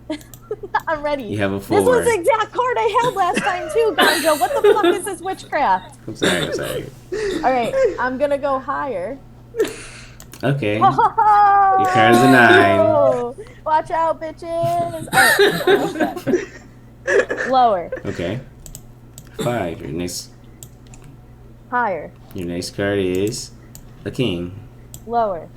I'm ready. You have a 4. This was the exact card I held last time too, Gonjo. What the fuck is this witchcraft? I'm sorry. All right, I'm gonna go higher. Okay. Your Your card is a 9. Watch out, bitches. All right. Lower. Okay. 5. Your next Higher. card is a king. Lower.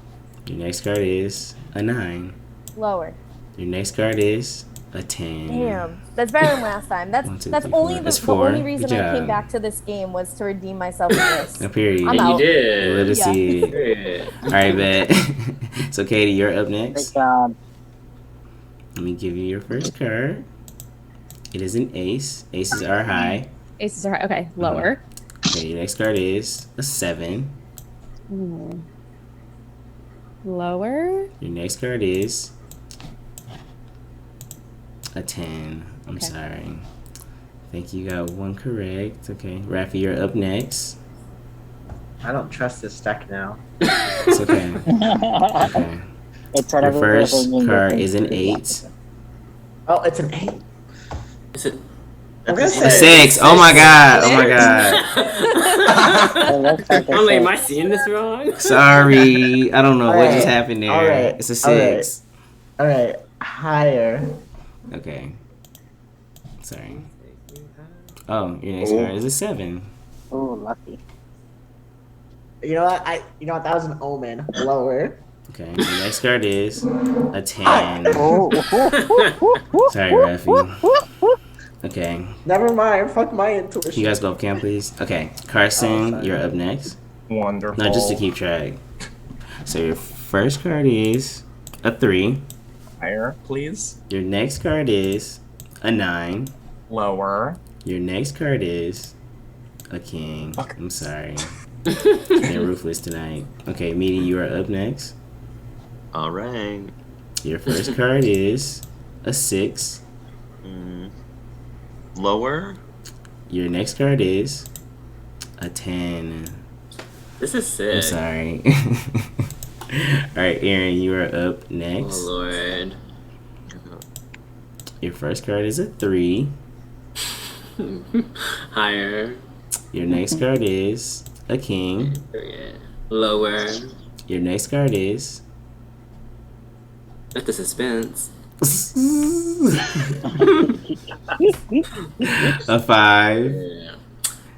Your next card is a 9. Lower. Your next card is a 10. Damn, that's better than last time. That's 1, 2, that's 3, only 4. the That's 4. only reason Good I came job. back to this game was to redeem myself from this. A period. I'm out. You did. Let us Yeah. see it. All right, bet. So, Katie, you're up next. Great job. Let me give you your first card. It is an ace. Aces are high. Aces are okay. Lower. Okay, your next card is a 7. Lower. Your next card is a 10. I'm Okay. sorry. I think you got 1 correct. Okay, Rafi, you're up next. I don't trust this deck now. It's okay. Okay. It's Your whatever first we're card doing. is an 8. Oh, it's an 8. Is it? I'm gonna A say 6. Oh my god. Oh my god. I'm like, am I seeing this wrong? Sorry. I don't know what just Alright, happened there. alright, It's a 6. Alright, higher. Okay. Sorry. Oh, your next card is a 7. Oh, lucky. You know what? That was an omen. Lower. Okay. Your next card is a 10. Oh. Sorry, Rafi. Okay. Never mind. Fuck my intuition. Can you guys go up cam, please? Okay. Carson, you're up next. Wonderful. No, just to keep track. So your first card is a 3. Higher, please. Your next card is a 9. Lower. Your next card is a king. I'm sorry. Being ruthless tonight. Okay, Meaty, you are up next. All right. Your first card is a 6. Lower. Your next card is a 10. This is sick. I'm sorry. Alright, Aaron, you are up next. Oh lord. Your first card is a 3. Higher. Your next card is a king. Yeah. Lower. Your next card is That's the suspense. a 5. Yeah.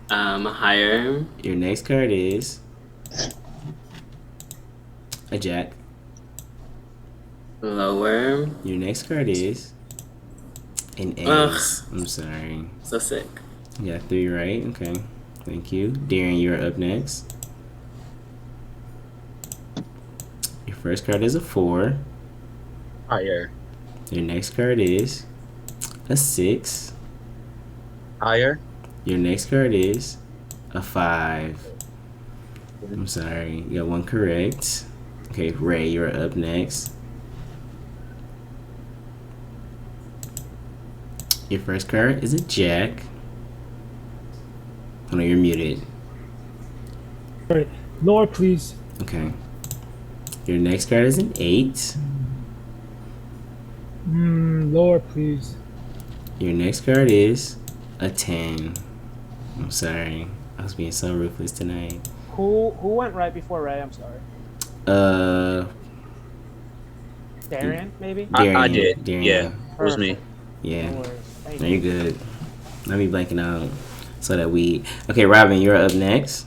Higher. Your next card is a jack. Lower. Your next card is an ace. Ugh. I'm sorry. So sick. You got 3 right. Okay. Thank you. Darren, you're up next. Your first card is a 4. Higher. Your next card is a 6. Higher. Your next card is a 5. I'm sorry. You got 1 correct. Okay, Ray, you're up next. Your first card is a jack. Oh, no, you're muted. Sorry. Lower, please. Okay. Your next card is an 8. Lower, please. Your next card is a 10. I'm sorry. I was being so ruthless tonight. Who went right before Ray? I'm sorry. Darian, maybe? I did. Darian. Yeah, it was me. Yeah. No worries. Thank No, you're good. Let me blanking out so that we. Okay, Robin, you're up next.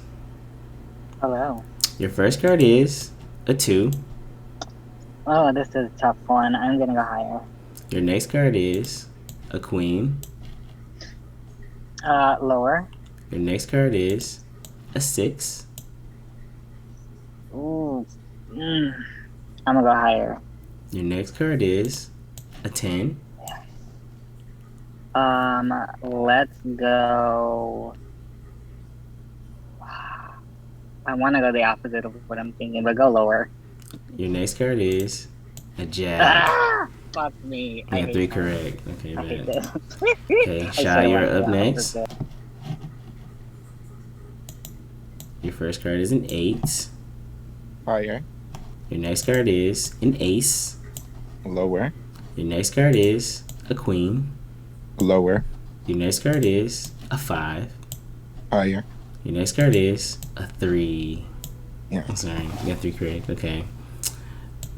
Hello. Your first card is a 2. Oh, this is a tough one. I'm gonna go higher. Your next card is a queen. Lower. Your next card is a 6. Ooh. I'm gonna go higher. Your next card is a 10. Let's go. I want to go the opposite of what I'm thinking, but go lower. Your next card is a jack. Ah! Fuck me. You got 3 correct. Okay, bad. Okay, Shy, you're up next. Your first card is an 8. Higher. Your next card is an ace. Lower. Your next card is a queen. Lower. Your next card is a 5. Higher. Your next card is a 3. Yeah. I'm sorry, you got 3 correct. Okay.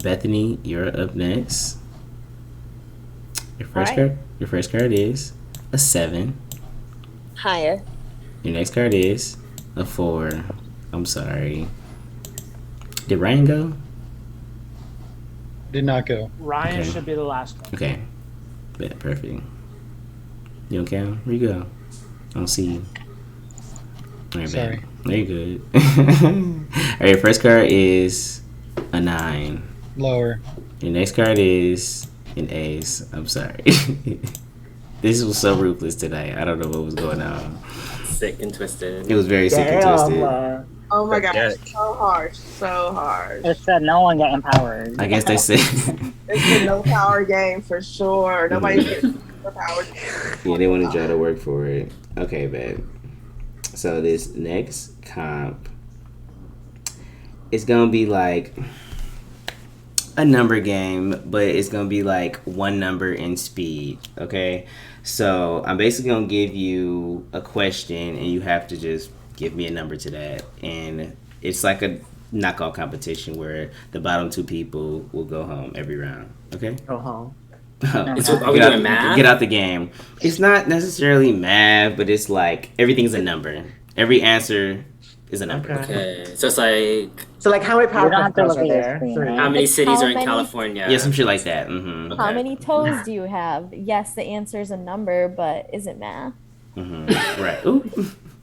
Bethany, you're up next. Your first card is a 7. Higher. Your next card is a 4. I'm sorry. Did Ryan go? Did not go. Ryan Okay. should be the last one. Okay. Yeah, perfect. You don't count? Where you go? I don't see you. All right, Sorry. No, you're good. All right, your first card is a 9. Lower. Your next card is an ace. I'm sorry. This was so ruthless tonight. I don't know what was going on. Sick and twisted. It was very sick and twisted. Oh my gosh, so harsh, so harsh. It said no one got empowered. I guess they said. It's a no power game for sure. Nobody's getting superpowers. Yeah, they wanted y'all to work for it. Okay, babe. So this next comp, it's gonna be like a number game, but it's gonna be like one number in speed. Okay, so I'm basically gonna give you a question, and you have to just give me a number to that, and it's like a knockout competition where the bottom 2 people will go home every round. Okay. Go home. Are we doing math? Get out the game. It's not necessarily math, but it's like everything's a number. Every answer is a number. Okay, so it's like. So like how many You don't have Powerpuff to Girls look are at your there? screen, 3. How many cities How are in many- California? Yeah, some shit like that. Mm-hmm. How many toes do you have? Yes, the answer is a number, but is it math? Mm-hmm. Right. Ooh.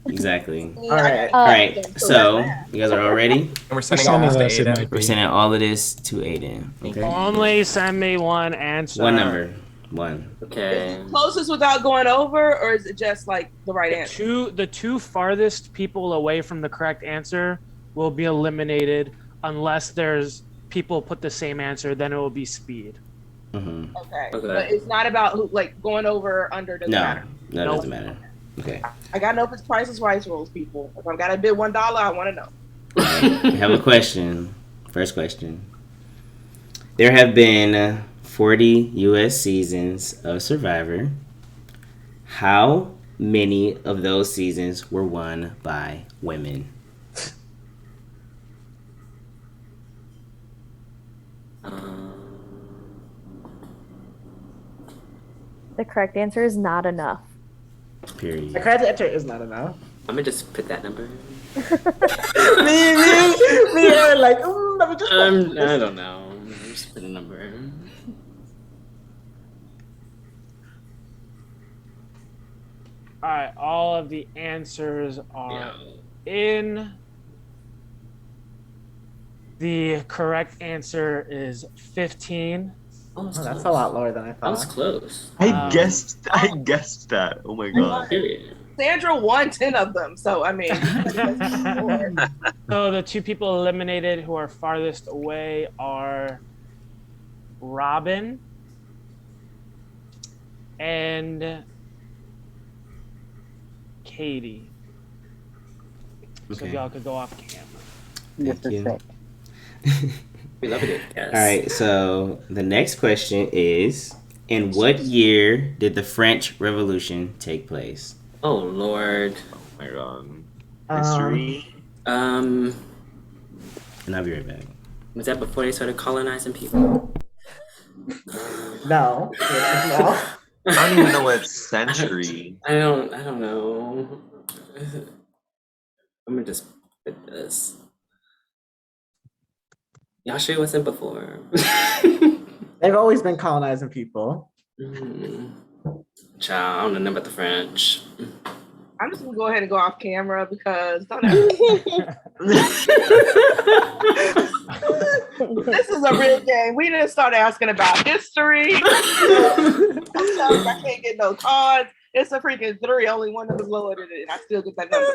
Exactly. All right. All right. So you guys are all ready? And we're For sending some all of this us, to it Aiden. might We're be. sending all of this to Aiden. Okay. Only send me one answer. One number. 1. Okay. Closest without going over, or is it just like the right answer? The two farthest people away from the correct answer will be eliminated unless there's people put the same answer. Then it will be speed. Mm-hmm. Okay. Okay. But it's not about who, like going over or under doesn't No, matter. no, it Nope. doesn't matter. Okay. I gotta know if it's Price is Right rules, people. If I've got to bid $1, I want to know. I have a question. First question. There have been 40 U.S. seasons of Survivor. How many of those seasons were won by women? The correct answer is not enough. Period. The correct answer is not enough. I'm gonna just put that number. me, Aaron, like, let me just. I don't know. Just put a number. All right, all of the answers are in. The correct answer is 15. Oh, that's a lot lower than I That was thought. close. I guessed that. Oh my god. Sandra won 10 of them, so I mean. So the 2 people eliminated who are farthest away are Robin and Katie. So Okay. y'all could go off camera. Thank This is you. sick. We love it. Yes. All right, so the next question is: in what year did the French Revolution take place? Oh Lord. Oh my god. Um, History. And I'll be right back. Was that before they started colonizing people? No. The answer is no. I don't even know what century. I don't know. I'm gonna just put this. Y'all sure it wasn't before? They've always been colonizing people. Child, I don't know nothing about the French. I'm just gonna go ahead and go off camera because don't ask. This is a real game. We didn't start asking about history. I'm telling you, I can't get no cards. It's a freaking 3. Only one of them lower than it, and I still get that number.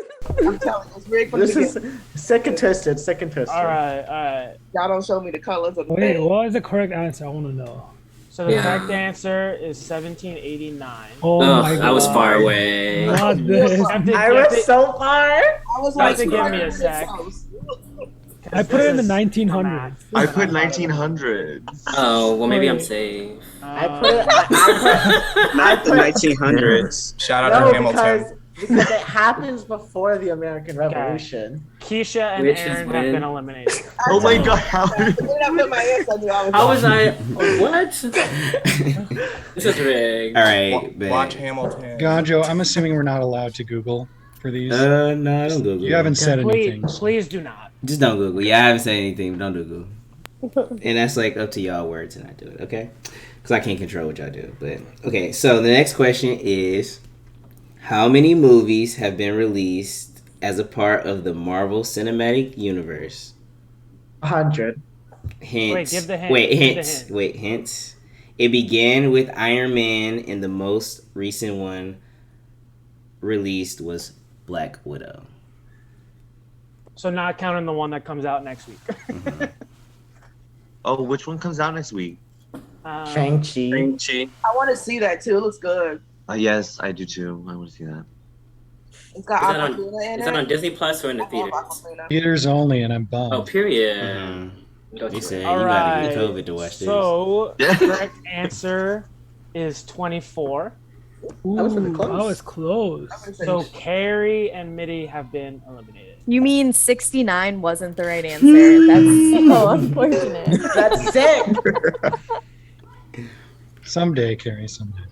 I'm telling you, it's rigged from the This is beginning. second twisted. Second twisted. All right. Y'all don't show me the colors of the Wait, thing. what is the correct answer? I want to know. So the Yeah. correct answer is 1789. Oh my god. I was far away. What this? I was so far. I was You have like, to give me a 200 sec. close. I put it in the 1900s. I put 1900s. Oh, well, maybe I'm safe. I put it. Not the 1900s. Shout out No, to Hamilton. because it happens before the American Revolution. Keisha and Which is Aaron have when- been eliminated. Oh my god, how When I put my answer, I knew I was How wrong. was I? What? This is rigged. All right, bet. Watch Hamilton. Gonjo, I'm assuming we're not allowed to Google for these. No, don't Google. You haven't said anything. Please do not. Just don't Google. Yeah, I haven't said anything. Don't Google. And that's like up to y'all where to not do it, okay? Because I can't control what y'all do. But okay, so the next question is: how many movies have been released as a part of the Marvel Cinematic Universe? 100. Hints. Wait, give the hint. Wait, Give the hints. hint. Wait, hints. It began with Iron Man, and the most recent one released was Black Widow. So not counting the one that comes out next week. Oh, which one comes out next week? Shang-Chi. Shang-Chi. I want to see that too. It looks good. Yes, I do too. I want to see that. It's got Is that on- Aquafina in Is it. that on Disney Plus or in the I love theaters? Aquafina. Theaters only, and I'm bummed. Oh, period. Go You to said it. All you gotta get right. COVID to watch this. So the correct answer is 24. Ooh, That was really close. I was close. So Carrie and Mitty have been eliminated. You mean 69 wasn't the right answer? That's so unfortunate. That's sick. Someday, Carrie, someday.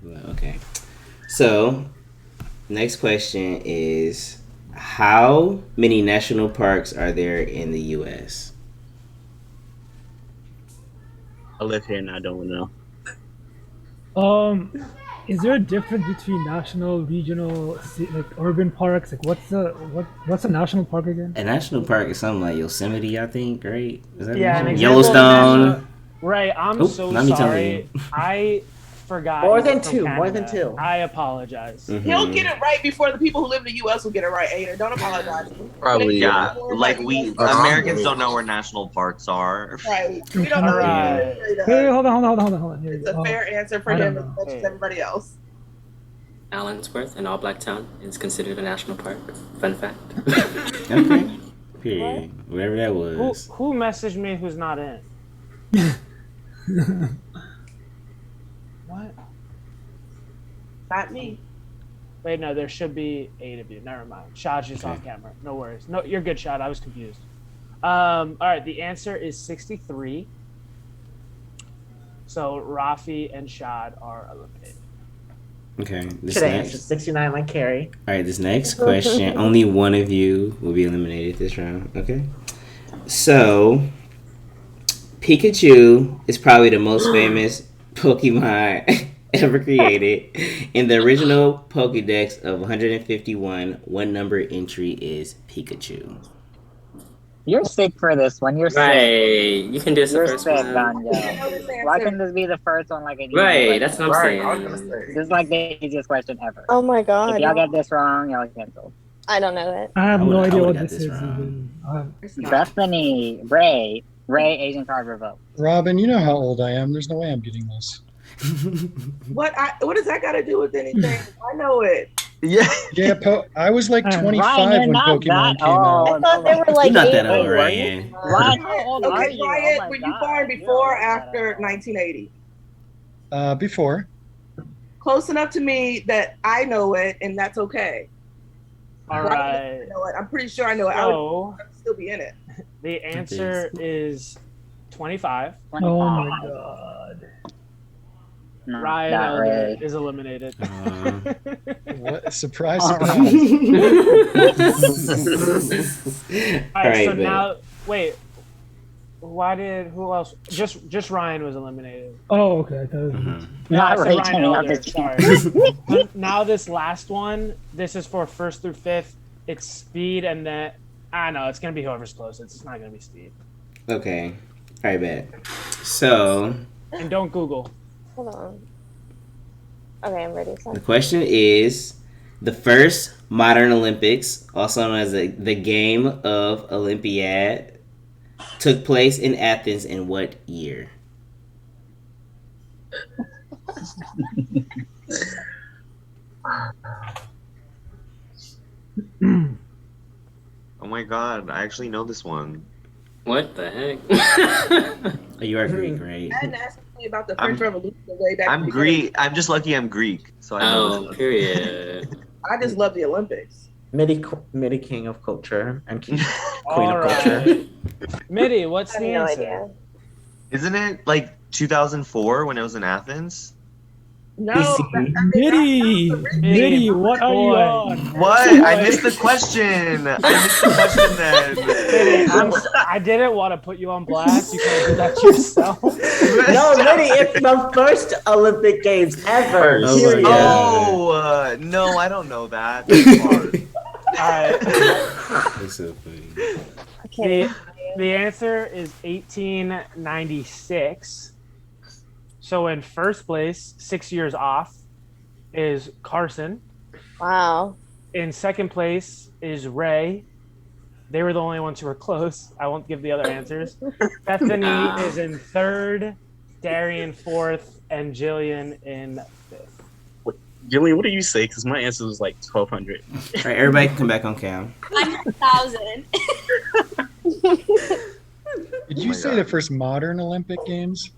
Well, okay. So, next question is: how many national parks are there in the U.S.? I live here and I don't know. Is there a difference between national, regional, like urban parks? Like, what's a national park again? A national park is something like Yosemite, I think, right? Is that Yeah, an right? example of Yellowstone. national- Right, I'm Oop, so not me telling sorry. you. I forgot. More you than were from two, more Canada. than two. I apologize. He'll get it right before the people who live in the U.S. will get it right. Aiden, don't apologize. Probably. Yeah, like we Uh-huh. Americans don't know where national parks are. Right. We don't know. All right. Wait, hold on. Here you It's a go. fair answer for I him don't as know. much as everybody else. Allensworth in All Black Town is considered a national park. Fun fact. Okay. Period. Whatever that Who, was. who messaged me who's not in? What? Not me. Wait, no, there should be 8 of you. Never mind. Shad's just off camera. No worries. No, you're good, Shad. I was confused. All right, the answer is 63. So Rafi and Shad are eliminated. Okay. This Should have next. answered 69 like Carrie. All right. This next question. Only one of you will be eliminated this round. Okay. So, Pikachu is probably the most famous Pokemon ever created. In the original Pokédex of 151, what number entry is Pikachu? You're sick for this one. You're sick. Right. You can do this the You're first sick, one. Ganja. Why couldn't this be the first one like an easy Right, question? that's what I'm Right, I was saying. gonna say. This is like the easiest question ever. Oh my god. If y'all get this wrong, y'all canceled. I don't know that. I have I no would've- idea I what would've got this this is. wrong. Even. Bethany, Ray, Asian card revoked. Robin, you know how old I am. There's no way I'm getting this. What does that got to do with anything? I know it. Yeah. Yeah, I was like Ryan, 25 you're when not that Pokemon came out. I thought they were like You're not that 8 old, years. Ryan. Ryan, how old are Okay, you? Oh Ryan, my were you god. born You're before or not that after old. 1980? Before. Close enough to me that I know it, and that's okay. All Well, I don't know if right. I know it. I'm pretty sure I know it. I So would still be in it. the answer is 25. Oh my god. Not Ryan that Elder right. is eliminated. What? Surprise, All surprise. All right, so man. now wait. Who else? Just Ryan was eliminated. Oh, okay. I thought it was No, I Not said right, Ryan Jenny, Elder. I'm just Sorry. So now this last one, this is for first through fifth. It's speed, and then I know it's gonna be whoever's closest. It's not gonna be speed. Okay. All right, bet. So And don't Google. Hold on. Okay, I'm ready. the question is, the first modern Olympics, also known as the Game of Olympiad, took place in Athens in what year? Oh my god, I actually know this one. What the heck? Oh, you are Greek, right? I hadn't asked me about the French Revolution way back. I'm Greek. I'm just lucky I'm Greek, so I know this Oh, one. period. I just love the Olympics. Midi king of culture and queen All of right. culture. Mitty, what's I the have no answer? idea. Isn't it like 2004 when it was in Athens? No, Mitty, what are you on? What? I missed the question. I missed the question then. Mitty, I didn't want to put you on blast. You can do that to yourself. No, Liddy, it's the first Olympic Games ever. Oh my Period. God. Oh, no, I don't know that. That's hard. That's so funny. The answer is 1896. So in first place, 6 years off, is Carson. Wow. In second place is Ray. They were the only ones who were close. I won't give the other answers. Bethany is in third, Darian fourth, and Jillian in fifth. Jillian, what do you say? Because my answer was like 1,200. All right, everybody can come back on cam. I'm 1,000. Did you say the first modern Olympic Games?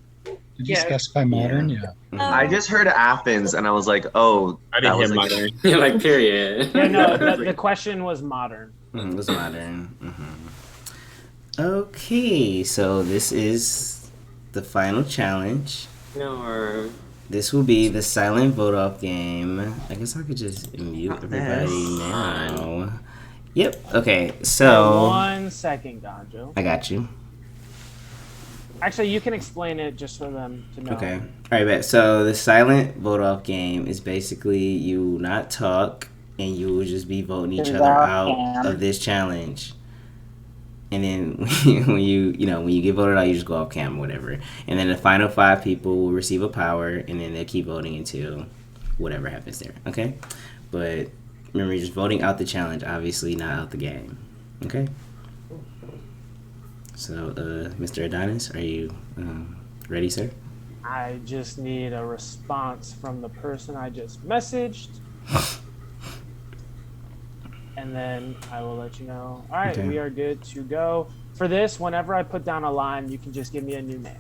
Did you specify modern? Yeah. I just heard Athens and I was like, oh, I didn't hear like, modern. You're like, period. Yeah, no, the question was modern. It was modern. Okay, so this is the final challenge. No. This will be the silent vote off game. I guess I could just mute everybody now. Yep. Okay. So 1 second, Gonjo. I got you. Actually, you can explain it just for them to know. Okay. All right, bet. So the silent vote off game is basically you not talk and you will just be voting each other out of this challenge. And then when you get voted out, you just go off cam or whatever. And then the final 5 people will receive a power, and then they'll keep voting until whatever happens there. Okay. But remember, you're just voting out the challenge, obviously not out the game. Okay. So, Mr. Adonis, are you ready, sir? I just need a response from the person I just messaged. And then I will let you know. All right, Okay. We are good to go. For this, whenever I put down a line, you can just give me a new name.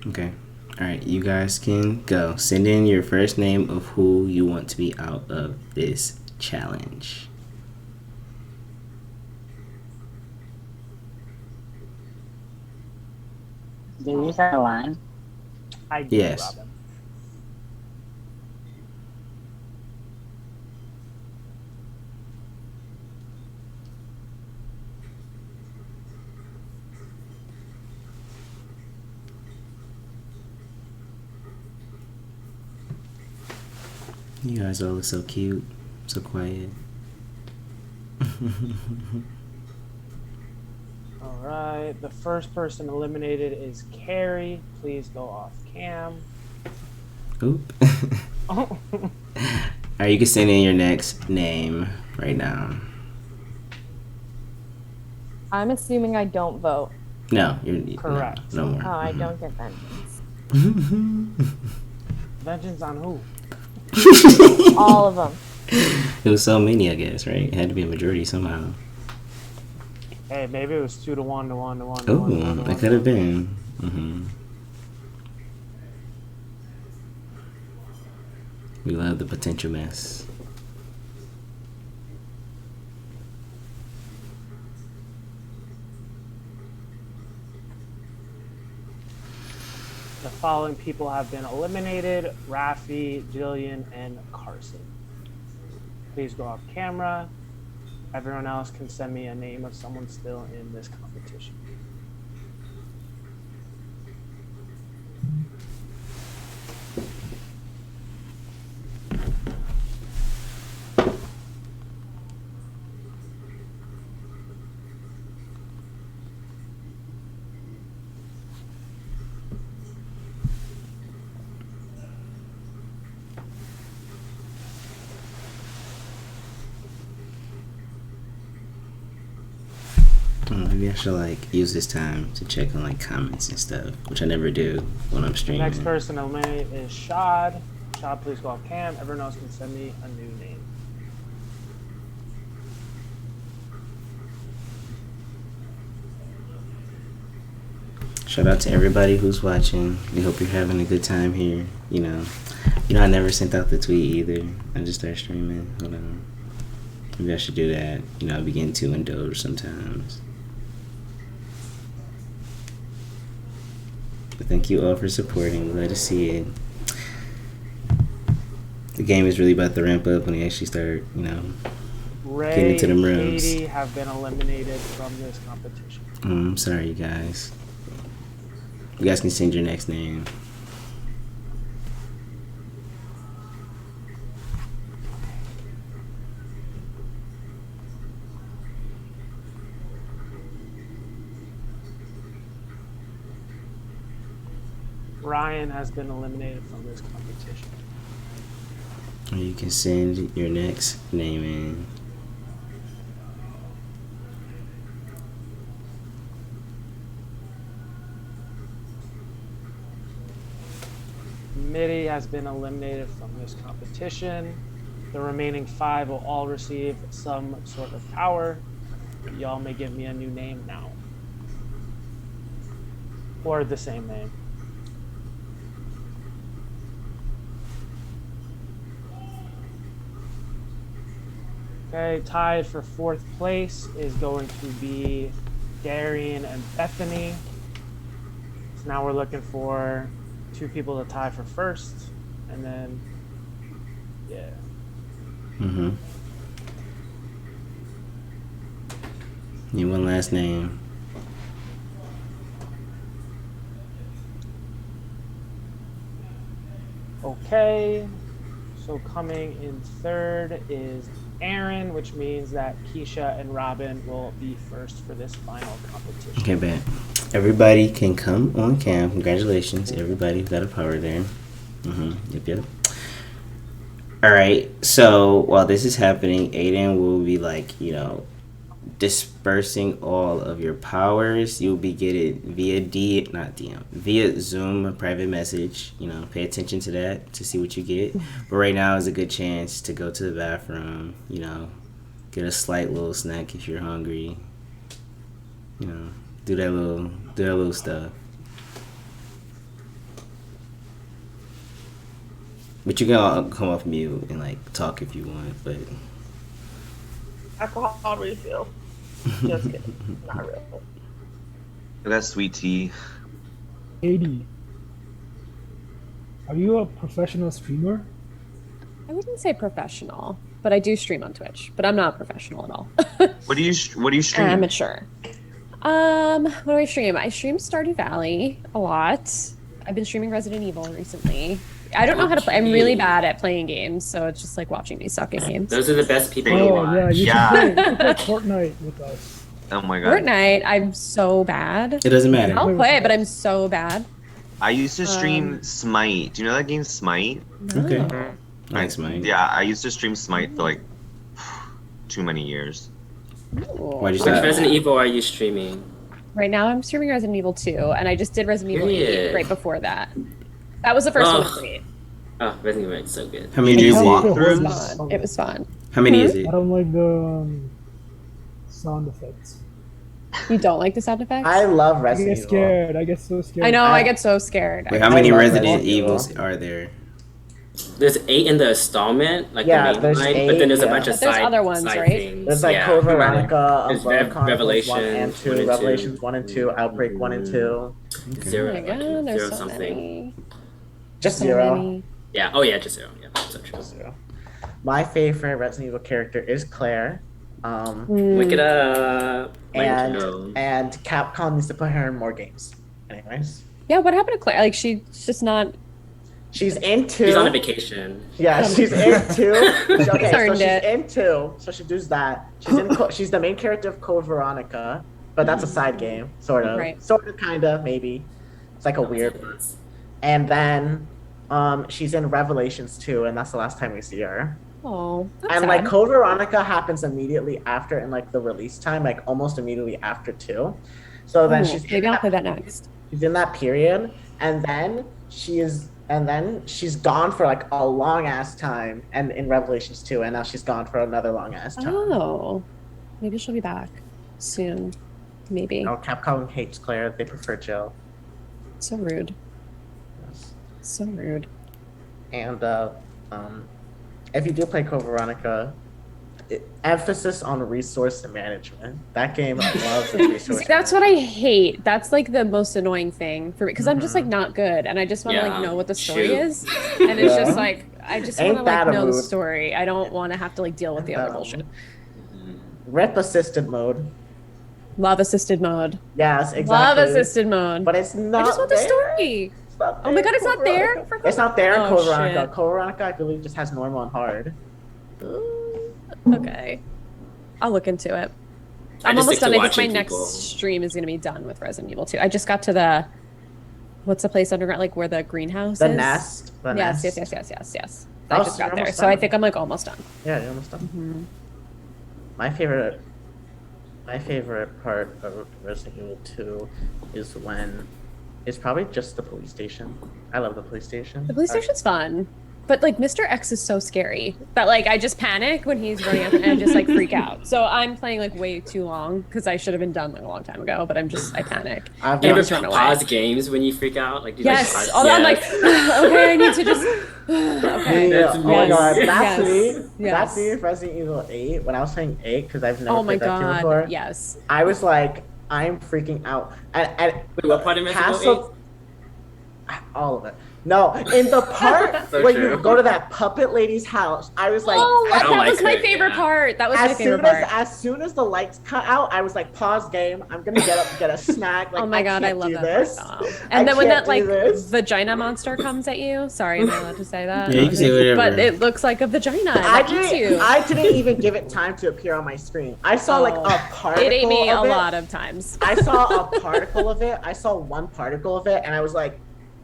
Okay. All right, you guys can go. Send in your first name of who you want to be out of this challenge. Do you send a line? I do, Yes. Robin. You guys all look so cute, so quiet. All right. The first person eliminated is Carrie. Please go off cam. Oop. Oh. All right, you can send in your next name right now. I'm assuming I don't vote. No, you're Correct. No more. Oh, I don't get vengeance. Vengeance on who? All of them. It was so many, I guess, right? It had to be a majority somehow. Hey, maybe it was 2 to 1 to 1 to 1 to 1 to 1 Oh, to that 1 could to have 1. been. Mm-hmm. We love the potential mess. The following people have been eliminated: Rafi, Jillian, and Carson. Please go off camera. Everyone else can send me a name of someone still in this competition. Maybe I should like use this time to check on like comments and stuff, which I never do when I'm The streaming. next person eliminated is Shad. Shad, please go off cam. Everyone else can send me a new name. Shout out to everybody who's watching. We hope you're having a good time here. You know, I never sent out the tweet either. I just started streaming. Hold on. Maybe I should do that. You know, I be getting too indulged sometimes. But thank you all for supporting. Glad to see it. The game is really about to ramp up when they actually start, you know, Ray getting into them and rooms. Katie have been eliminated from this competition. I'm sorry, you guys. You guys can send your next name. Ryan has been eliminated from this competition. Or you can send your next name in. Mitty has been eliminated from this competition. The remaining 5 will all receive some sort of power. Y'all may give me a new name now. Or the same name. Okay, tied for 4th place is going to be Darian and Bethany. So now we're looking for 2 people to tie for 1st, and then, yeah. Mm-hmm. Need one last name. Okay, so coming in 3rd is Aaron, which means that Keisha and Robin will be first for this final competition. Okay, bet. Everybody can come on cam. Congratulations, everybody who got a power there. Yep. All right. So while this is happening, Aiden will be like, you know, dispersing all of your powers. You'll be getting via Zoom, a private message. You know, pay attention to that to see what you get. But right now is a good chance to go to the bathroom. You know, get a slight little snack if you're hungry. You know, do that little stuff. But you can all come off mute and like talk if you want. But Alcohol refill. Just kidding. Not really. That's sweet tea. Katie, are you a professional streamer? I wouldn't say professional, but I do stream on Twitch. But I'm not professional at all. What do you stream? Amateur. What do I stream? I stream Stardew Valley a lot. I've been streaming Resident Evil recently. I don't know how to play. I'm really bad at playing games, so it's just like watching me suck at games. Those are the best people to Oh watch. yeah, you should play Fortnite with us. Oh my god. Fortnite, I'm so bad. it doesn't matter. I'll play, but I'm so bad. I used to stream Smite. Do you know that game Smite? Okay. Thanks, Mike. Yeah, I used to stream Smite for like too many years. Why'd you Which stop? Resident Evil are you streaming? Right now, I'm streaming Resident Evil 2, and I just did Resident Evil 8 Period. right before that. That was the first one Ugh. for me. Oh, Resident Evil is so good. How many is It it? was fun. It was fun. How many is I it? don't like the sound effects. You don't like the sound effects? I love I Resident get Evil. scared. I get so scared. I know. I get so scared. Wait, how I many love Resident Resident Evil. Evils are there? There's 8 in the installment, like Yeah, the main there's line, 8, but then there's a yeah. bunch of But there's side, other ones, side right? things. There's like yeah. Code Veronica, There's Umbrella Chronicles 1 and 2, 1 and 2. Revelations 1 and 2, Outbreak 1 and 2. Zero, Oh my like, god, there's zero so something. many. Just So 0. many. Yeah. Oh yeah, just 0. Yeah, so true. Just 0. My favorite Resident Evil character is Claire. Look it up. And Like, and Capcom needs to put her in more games. Anyways, Yeah, what happened to Claire? Like she's just not. she's in 2. She's on a vacation. Yeah, she's in 2. Okay, so Earned she's it. in 2. So she does that. She's the main character of Code Veronica, but that's a side game, sort of, Right. sort of, kinda, maybe. It's like a weird. And then, she's in Revelations 2, and that's the last time we see her. Oh. And like Code Veronica happens immediately after, in like the release time, like almost immediately after 2. So then maybe I'll play that next. she's in that period, and then she's gone for like a long ass time, and in Revelations 2, and now she's gone for another long ass time. Oh, maybe she'll be back soon. Maybe. No, Capcom hates Claire. They prefer Jill. So rude. Yes. So rude. And if you do play Code Veronica, emphasis on resource management. That game loves its resource. See, that's what I hate. That's like the most annoying thing for me because I'm just Mm-hmm. like not good, and I just want to Yeah. like know what the story Shoot. is, and it's Yeah. just like I just Ain't want to like that a know the mood? story. I don't want to have to like deal with the other bullshit. Rep assisted mode. Love assisted mode. Yes, exactly. Love assisted mode. But it's not. I just want the there. story. It's not Oh my there god, in it's not Code there. Veronica. It's not there in Oh, Code Veronica. shit. Code Veronica, I believe, just has normal and hard. Okay, I'll look into it. I I'm just almost stick to done. I think my watching next people. stream is gonna be done with Resident Evil 2. I just got to the what's the place underground, like where the greenhouse The is? nest. The Yes, nest. yes. Oh, I just so you're got there, almost so I done. think I'm like almost done. Yeah, you're almost done. Mhm. My favorite part of Resident Evil 2 is when it's probably just the police station. I love the police station. The police station's fun, but like Mr. X is so scary that like I just panic when he's running up and I just like freak out. So I'm playing like way too long because I should have been done like a long time ago. But I panic. I've Do you done- ever just run away. pause games when you freak out? Like, do you Yes. like, pause? Although I'm like, Yes. okay, I need to just. Okay. Yeah, oh my Yes. god, that's Yes. me. Yes. That's me with Resident Evil 8. When I was playing 8, because I've never Oh my played that game god. before, Yes. I was like, I'm freaking out. And Wait, what part of Resident Evil all of it. No, in the part So where true. you go to that puppet lady's house, I was like, Oh, I that don't was like my it, favorite yeah. part. That was my favorite part. as soon as the lights cut out, I was like, pause game. I'm gonna get up, get a snack. Like, Oh my god, I can't love do that this. part. Though. And then when can't that like do this. vagina monster comes at you, sorry, am I allowed to say that? Yeah, you can say whatever. But it looks like a vagina. That eats you. I didn't even give it time to appear on my screen. I saw like Oh. a particle. It ate me a of it. lot of times. I saw a particle of it. I saw one particle of it, and I was like,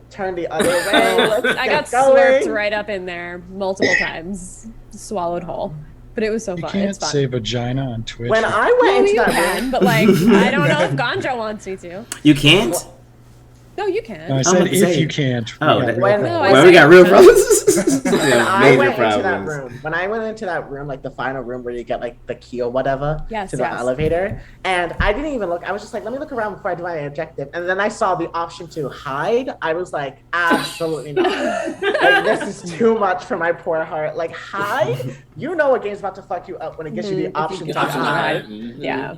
turn the other way. Let's I get got going. slurped right up in there multiple times, swallowed whole. But it was so You fun. can't It's fun. say vagina on Twitch. When I went No, into you that can, room, but like I don't know if Ganja wants me to. You can't? No, you can. No, I I'm said about to if say- you can't. we Oh, got that- real when- problems. No, I Well, we said got real you problems. when Yeah, I major went into that problems. room, when I went into that room, like the final room where you get like the key or whatever Yes, to the yes. elevator, and I didn't even look. I was just like, let me look around before I do my objective, and then I saw the option to hide. I was like, absolutely not. Like, this is too much for my poor heart. Like, hide? You know a game's about to fuck you up when it gives you Mhm, the if you option get to the option to hide. hide. Mhm. Yeah.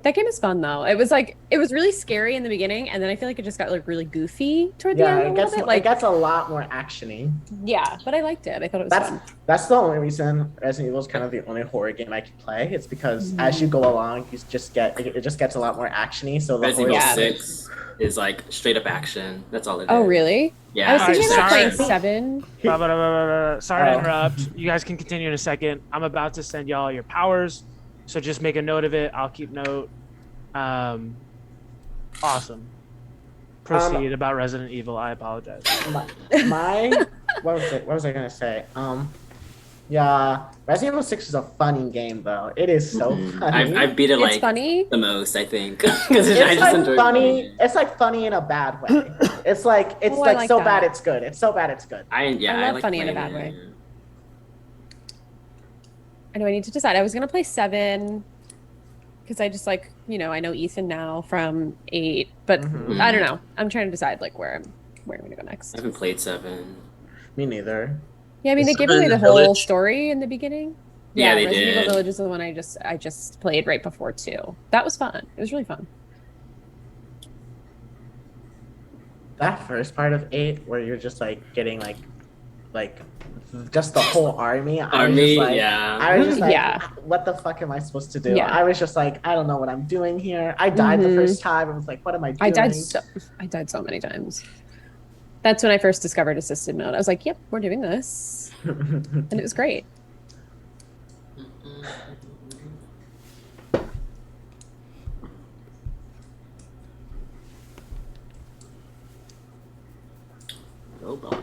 That game is fun though. It was like it was really scary in the beginning, and then I feel like it just got like really goofy toward the Yeah, end a it little gets bit. it Like gets a lot more actiony. yeah, but I liked it. I thought it was That's fun. that's the only reason Resident Evil is kind of the only horror game I can play. It's because as you go along, you just get it just gets a lot more actiony. So the Resident Evil horror- 6 is like straight up action. That's all it is. Oh really? Yeah. I was Alright, thinking about sorry. playing 7. Sorry to Oh. interrupt. You guys can continue in a second. I'm about to send y'all your powers, so just make a note of it. I'll keep note. Awesome. Proceed about Resident Evil. I apologize. my what was I gonna say? Yeah, Resident Evil 6 is a funny game though. It is so funny. I've beat it It's like funny. the most, I think, because I It's just like enjoy funny. playing it. It's like funny in a bad way. It's like Oh, I like so that. bad it's good. It's so bad it's good. I love like funny in a playing bad it. way. I know I need to decide. I was gonna play 7 because I just like, I know Ethan now from 8, but I don't know. I'm trying to decide like where I'm gonna go next. I haven't played 7. Me neither. Yeah, I mean they Is give 7 away in the the whole village? story in the beginning. Yeah, they Resident did. Evil Village is the one I just played right before 2. That was fun. It was really fun. That first part of 8 where you're just like getting like just the whole army. I was just like, Yeah. what the fuck am I supposed to do? Yeah. I was just like, I don't know what I'm doing here. I died the first time. I was like, what am I doing? I died so many times. That's when I first discovered assisted mode. I was like, yep, we're doing this. And it was great. Robot.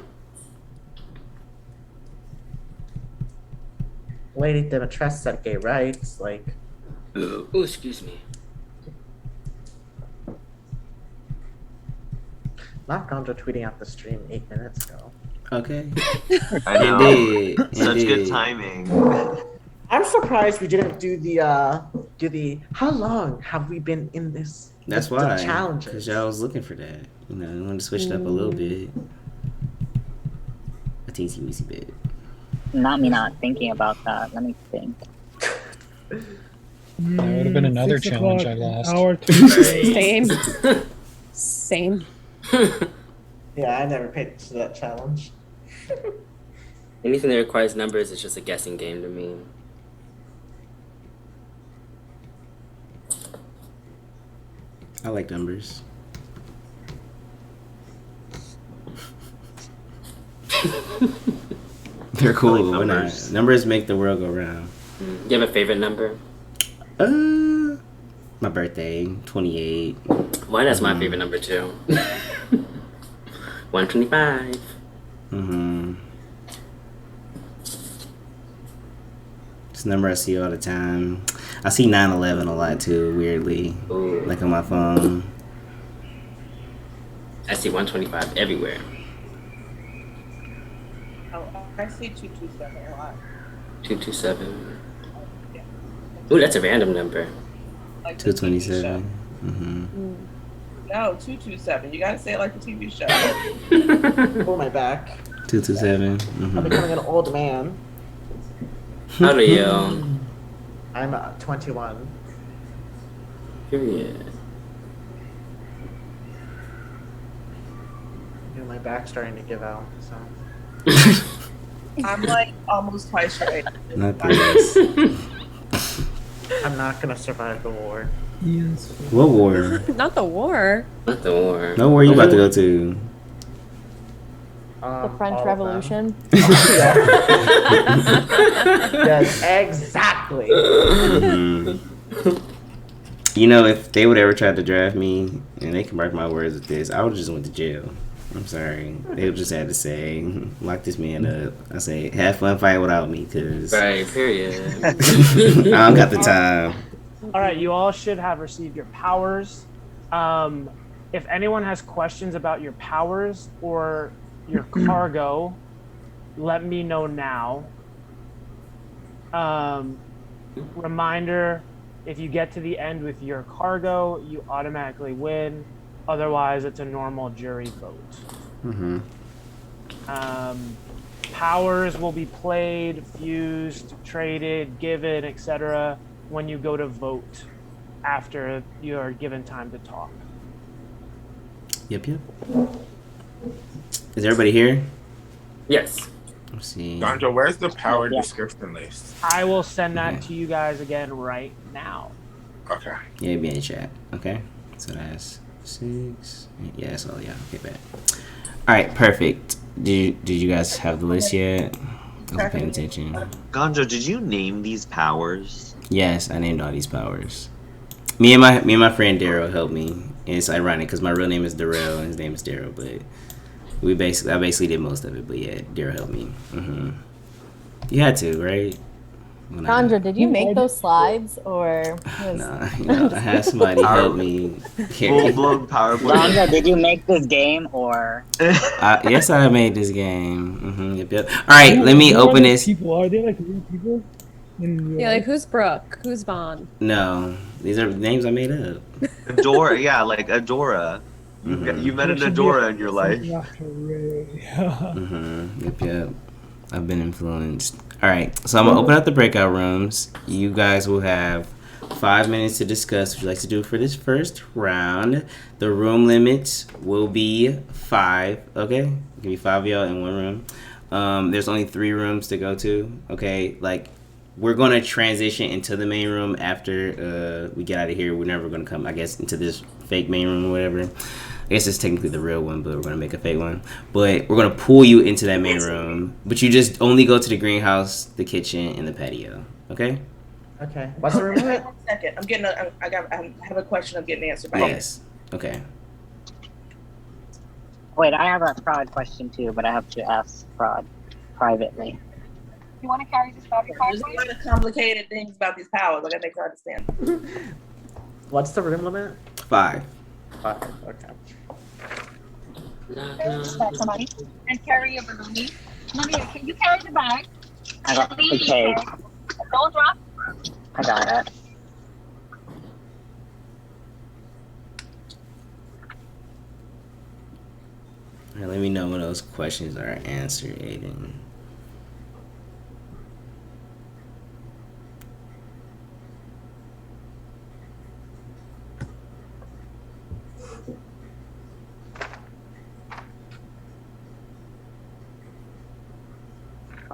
Lady Dimitrescu gay rights, like. Oh, excuse me. Not Gonjo tweeting out the stream 8 minutes ago. Okay. I know. Indeed. Such good Indeed. timing. I'm surprised we didn't do the how long have we been in this? That's the why. challenges. Because y'all was looking for that. You know, you wanted to switch it up a little bit. A teensy weensy bit. Not me not thinking about that. Let me think. That would have been another 6 challenge o'clock, I lost. Hour 2. Same. Same. Yeah, I never paid to that challenge. Anything that requires numbers is just a guessing game to me. I like numbers. They're cool. I like Why not? numbers. Numbers make the world go round. Do you have a favorite number? My birthday, 28. Well, that's my favorite number too. 125. Mm-hmm. It's a number I see all the time. I see 9/11 a lot too, weirdly. Ooh. Like on my phone. I see 125 everywhere. Oh, I see 227 a lot. 227. Ooh, that's a random number. Like the TV show. 227. Mm-hmm. No, 227. You gotta say it like the TV show. Pull my back. 227. I'm Mm-hmm. becoming an old man. How do you? I'm 21. Period. My back's starting to give out. So. I'm like almost twice your age. Not this. I'm not gonna survive the war. Yes. What war? Not the war. Not the war. No war you about to go to? The French all of Revolution. Yes, exactly. Mhm. You know, if they would ever try to draft me, and they can mark my words with this, I would have just went to jail. I'm sorry. They would just had to say, lock this man up. I say, have fun fighting without me, because Right, period. I don't got the time. All right, you all should have received your powers. If anyone has questions about your powers or your cargo, let me know now. Reminder, if you get to the end with your cargo, you automatically win. Otherwise, it's a normal jury vote. Mm-hmm. Powers will be played, fused, traded, given, etc. when you go to vote after you are given time to talk. Yep. Is everybody here? Yes. Let's see. Gonjo, where's the power Yeah. description list? I will send that Okay. to you guys again right now. Okay. Yeah, it'd be in the chat. Okay. So that's 6. Yeah, that's all. Yeah. Okay, bad. All right. Perfect. Did you guys have the list yet? I was paying attention. Gonjo, did you name these powers? Yes, I named all these powers. Me and my friend Daryl helped me. And it's ironic because my real name is Darrell and his name is Daryl, but I basically did most of it. But yeah, Daryl helped me. Mm-hmm. You had to, right? When I Chandra, did you make those slides or was no, I had somebody help me Full carry. blown PowerPoint. Sandra, did you make this game or? Yes, I made this game. Yep. All right, let me Who are open those this. people? Are they like real people in real Yeah, like life? who's Brooke? Who's Vaughn? No, these are names I made up. Adora, yeah, like Adora. You met There an should be Adora in your life. something after Ray. Yep. I've been influenced. All right, so I'm gonna open up the breakout rooms. You guys will have 5 minutes to discuss what you'd like to do for this first round. The room limits will be 5. Okay, give me 5 of y'all in one room. There's only 3 rooms to go to. Okay, like we're gonna transition into the main room after we get out of here. We're never gonna come, I guess, into this fake main room or whatever. I guess it's technically the real one, but we're gonna make a fake one. But we're gonna pull you into that main room. But you just only go to the greenhouse, the kitchen, and the patio. Okay? Okay. What's the room limit? 1 second. I have a question I'm getting answered by Yes. Okay. Wait, I have a fraud question too, but I have to ask fraud privately. You want to carry this Bobby card? There's a lot of complicated things about these powers. I gotta make sure I understand. What's the room limit? 5. 5. Okay. Start somebody and carry a balloon. Maria, can you carry the bag? I got the cake. Don't drop. I got it. All right, let me know when those questions are answered, Aiden.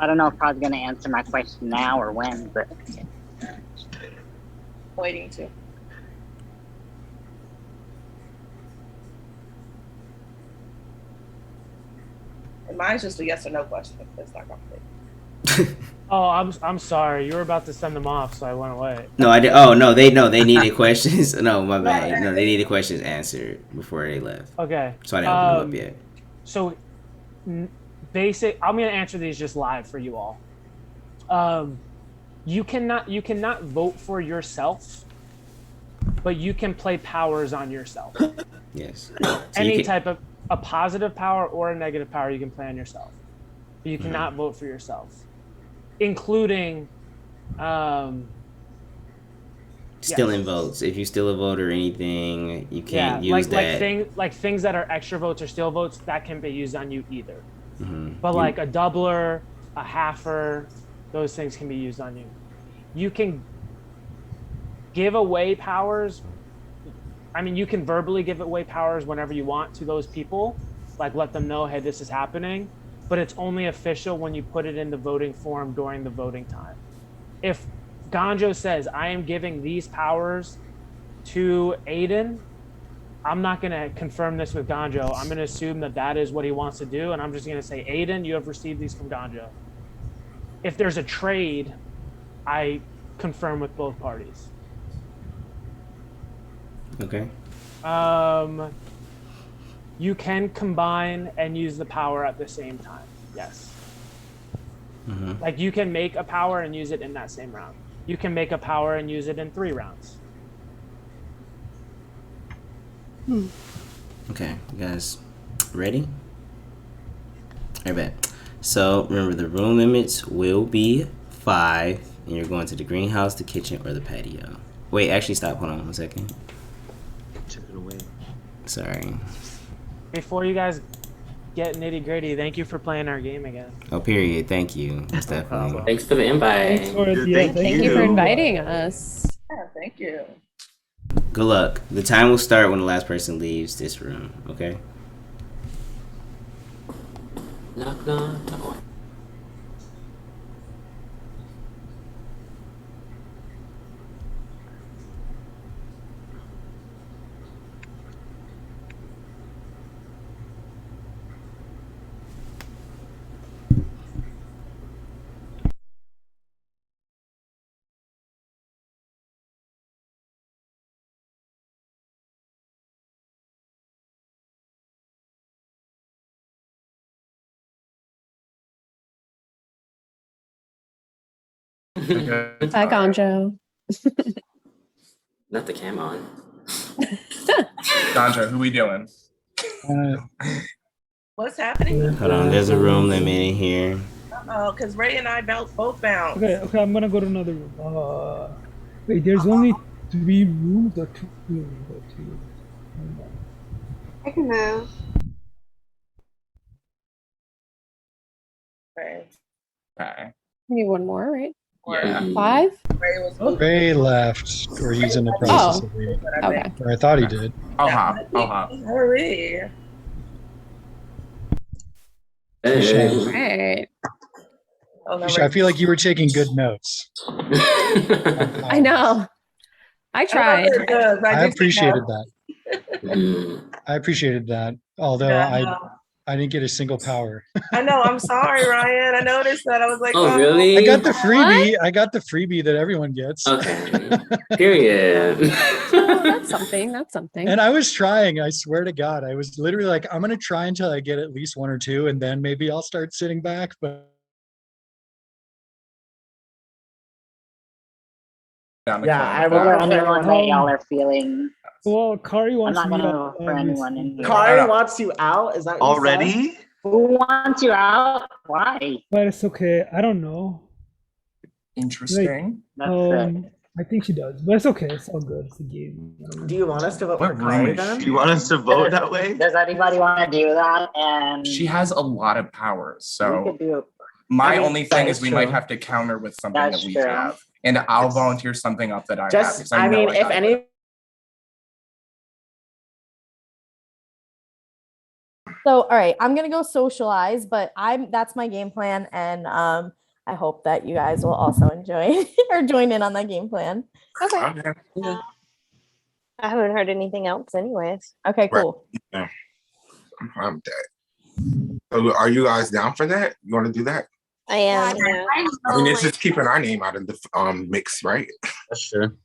I don't know if Fraud's gonna answer my question now or when, but Waiting to. And mine's just a yes or no question. It's not complicated. Oh, I'm sorry. You were about to send them off, so I went away. No, I did. Oh no, they needed questions. No, my bad. No, they needed questions answered before they left. Okay. So I didn't open them up yet. So, basic. I'm gonna answer these just live for you all. You cannot vote for yourself, but you can play powers on yourself. Yes. Any type of a positive power or a negative power you can play on yourself. But you cannot vote for yourself, including. Still in votes. If you steal a vote or anything, you can't use that. Like things that are extra votes or steal votes that can be used on you either. Mm-hmm. But like a doubler, a halfer, those things can be used on you. You can give away powers. I mean, you can verbally give away powers whenever you want to those people, like let them know, hey, this is happening. But it's only official when you put it in the voting form during the voting time. If Ganjo says, I am giving these powers to Aiden, I'm not going to confirm this with Ganjo. I'm going to assume that that is what he wants to do. And I'm just going to say, Aiden, you have received these from Ganjo. If there's a trade, I confirm with both parties. Okay. You can combine and use the power at the same time. Yes. Mm-hmm. Like you can make a power and use it in that same round. You can make a power and use it in 3 rounds. Okay, you guys ready? I bet. So remember, the room limits will be 5, and you're going to the greenhouse, the kitchen, or the patio. Wait, actually, stop. Hold on 1 second. Took it away. Sorry. Before you guys get nitty gritty, thank you for playing our game again. Oh, period. Thank you. Most definitely. Thanks for the invite. Thank you for inviting us. Yeah, thank you. Good luck. The time will start when the last person leaves this room. Okay. Knock, knock. Hi, Gonjo. Not the cam on. Ganja, who we doing? What's happening? Hold on, there's a room limit in here. Oh, because Ray and I both bounced. Okay, I'm gonna go to another room. Wait, there's only 3 rooms or 2 rooms or 2 rooms. I can move. Ray. Okay. We need one more, right? Yeah. 5? Ray left, or he's in the process of leaving. Okay. Or I thought he did. I'll hop. Hurry. Right. Keisha, I feel like you were taking good notes. I know. I tried. I appreciated that. I appreciated that. Although I didn't get a single power. I know. I'm sorry, Ryan. I noticed that. I was like, Oh, really? I got the freebie. I got the freebie that everyone gets. Okay. Period. That's something. That's something. And I was trying. I swear to God, I was literally like, I'm gonna try until I get at least 1 or 2, and then maybe I'll start sitting back. But I Is there will. anyone that y'all are feeling? Well, Kari I'm wants not me gonna out, vote for anyone in here. Kari wants you out. Is that what you said? Already? Who wants you out? Why? But it's okay. I don't know. Interesting. I think she does, but it's okay. It's all good. It's a game. Do you want us to vote What for room Kari is then? Do you want us to vote that way? Does anybody want to do that? And She has a lot of powers, we so could do. my I mean, only thing that is is we true. might have to counter with something That's that we true. have, and I'll volunteer something up that I have. Just, because I know mean, if got it. any. So, all right, I'm gonna go socialize, but that's my game plan, and I hope that you guys will also enjoy or join in on that game plan. Okay. I haven't heard anything else, anyways. Okay, cool. Yeah. I'm dead. So are you guys down for that? You want to do that? I am. Yeah. I mean, it's just keeping our name out of the mix, right? That's true.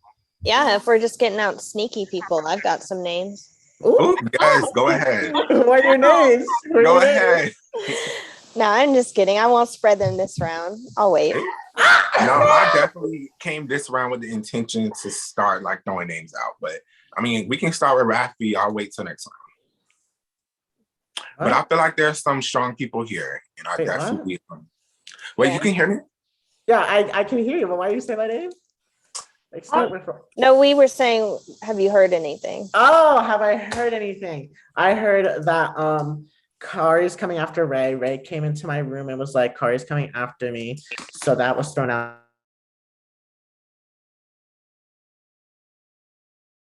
Yeah, if we're just getting out sneaky people, I've got some names. Ooh, guys, go ahead. What are your names? Go ahead. No, I'm just kidding. I won't spread them this round. I'll wait. No, I definitely came this round with the intention to start like throwing names out. But I mean, we can start with Rafi. I'll wait till next time. But I feel like there's some strong people here, and I Wait, definitely. Wait, you can hear me? Yeah, I can hear you, but why do you say my name? Like, start with. No, we were saying, have you heard anything? Oh, have I heard anything? I heard that Kari's coming after Ray. Ray came into my room and was like, Kari's coming after me. So that was thrown out.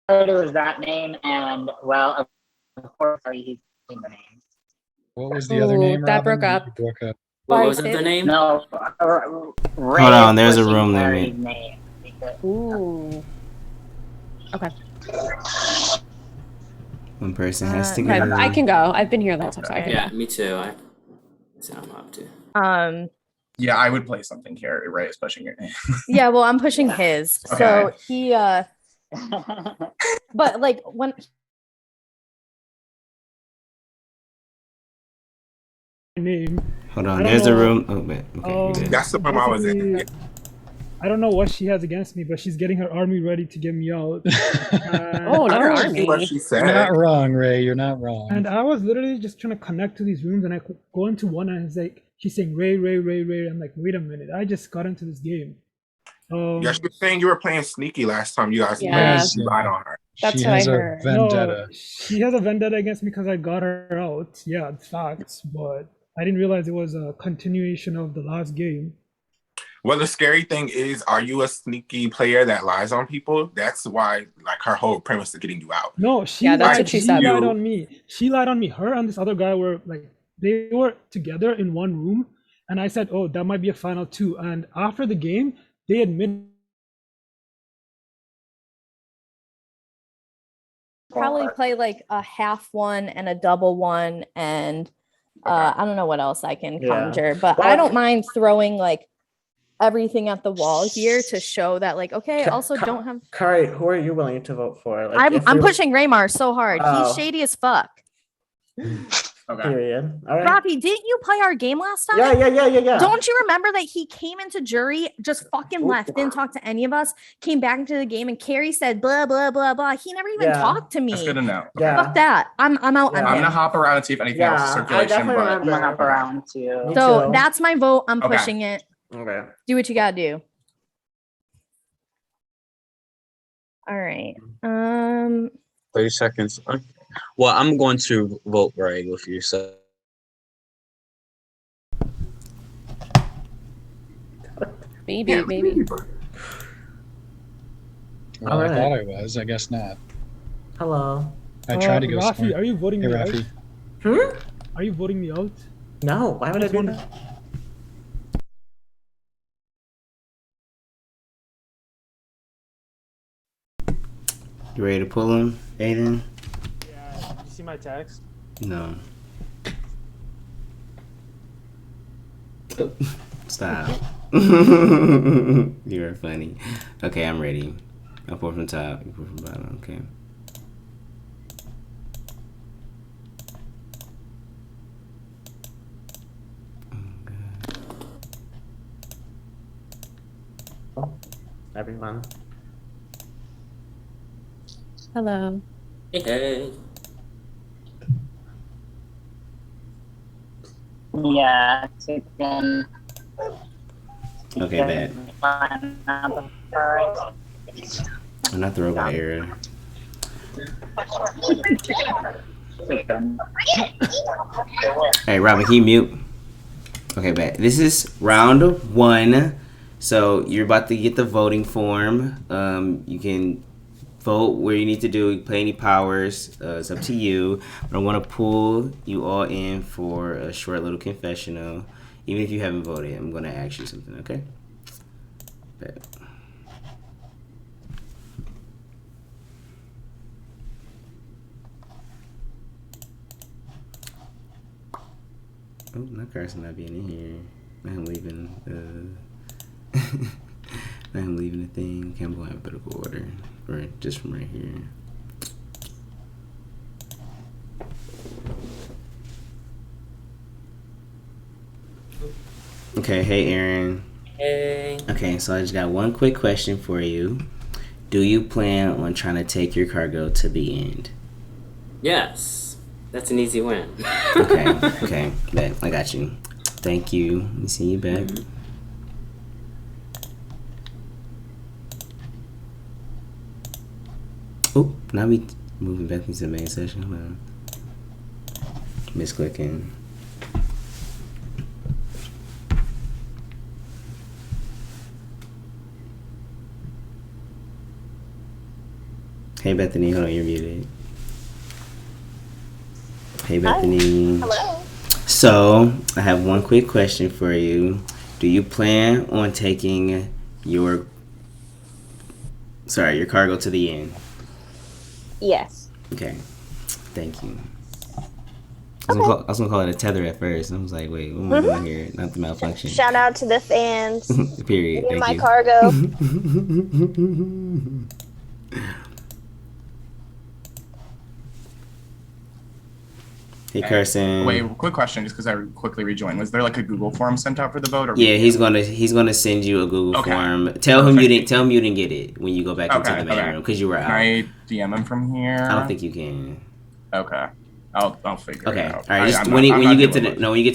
I heard it was that name, and well, of course, he's in the name. what was the other name? That Robin? broke up. You broke up. What was the name? No, Ray. Hold on, there's a pushing room Kari's limit. name because- Ooh. Okay. One person has to go. Okay, I can go. I've been here the whole time, so I can Yeah, go. me too. I'm up too. Yeah, I would play something here. Ray is pushing your name. Yeah, well, I'm pushing his. So Okay. he but like when Name. Hold I on, don't there's a know. room. Oh, wait. Okay, you good. That's the room I was in. Basically, I don't know what she has against me, but she's getting her army ready to get me out. Oh, I not don't army. see what she You're said. not wrong, Ray. You're not wrong. And I was literally just trying to connect to these rooms, and I could go into one, and it's like she's saying Ray, Ray, Ray, Ray. I'm like, wait a minute, I just got into this game. Yeah, she was saying you were playing sneaky last time you guys Yeah. played. You lied on her. That's she what has I a heard. vendetta. No, she has a vendetta against me because I got her out. Yeah, it's facts, but I didn't realize it was a continuation of the last game. Well, the scary thing is, are you a sneaky player that lies on people? That's why, like, her whole premise of getting you out. No, she Yeah, that's lied. what she She said. lied on me. She lied on me. Her and this other guy were like, they were together in one room, and I said, "Oh, that might be a final 2." And after the game, they admitted. probably play like a half one and a double one, and I don't know what else I can Yeah. conjure, but Well, I don't mind throwing like everything at the wall here to show that like, okay, I also don't have. Kari, who are you willing to vote for? Like, if I'm we- pushing Raymar so hard. Oh. He's shady as fuck. Okay. Period. All right. Rafi, didn't you play our game last time? Yeah. Don't you remember that he came into jury, just fucking left, didn't talk to any of us, came back into the game, and Carrie said blah blah blah blah. He never even talked to me. That's good to know. Yeah. Fuck that. I'm out. I'm gonna hop around and see if anything else is circulation. But I'm gonna hop around too. So that's my vote. I'm Okay. pushing it. Okay. Do what you gotta do. All right. 30 seconds. Okay. Well, I'm going to vote right with you. So. Maybe. Well, All right. I thought I was. I guess not. Hello. I tried to go Rafi, smart. are you voting Hey, me out? Rafi. Are you voting me out? No. Why would I do that? You ready to pull him, Aiden? Yeah. Did you see my text? No. Stop. You're funny. Okay, I'm ready. I'll pull from top. You pull from bottom. Okay. Everyone. Hello. Hey. Yeah, chicken. Okay, bad. I'm not the robot era. Hey, Robin, can you mute? Okay, bad. This is round 1. So you're about to get the voting form. You can vote where you need to do, play any powers. It's up to you. But I want to pull you all in for a short little confessional. Even if you haven't voted, I'm going to ask you something, okay? Bet. Oh, not Carson not being in here. Not him leaving. Not him leaving the thing. Okay, I'm going alphabetical order. Or just from right here. Okay, hey Aaron. Hey. Okay, so I just got one quick question for you. Do you plan on trying to take your cargo to the end? Yes. That's an easy win. Okay, bet. I got you. Thank you. Let me see you back. Oh, now we moving back into the main session. Hold on. Misclicking. Hey Bethany, hold on, you're muted. Hey Bethany. Hello. So, I have one quick question for you. Do you plan on taking your cargo to the end? Yes. Okay. Thank you. I was gonna call it a tether at first. I was like, wait, what am I doing here? Not the malfunction. Shout out to the fans. Period. Give me Thank my you. cargo. Hey Carson. Wait, quick question, just because I quickly rejoined. Was there like a Google form sent out for the vote? Or Yeah, he's gonna send you a Google form. Tell him you didn't get it when you go back into the main room because you were out. Can I DM him from here? I don't think you can. Okay, I'll figure it out. All right. Just when you get to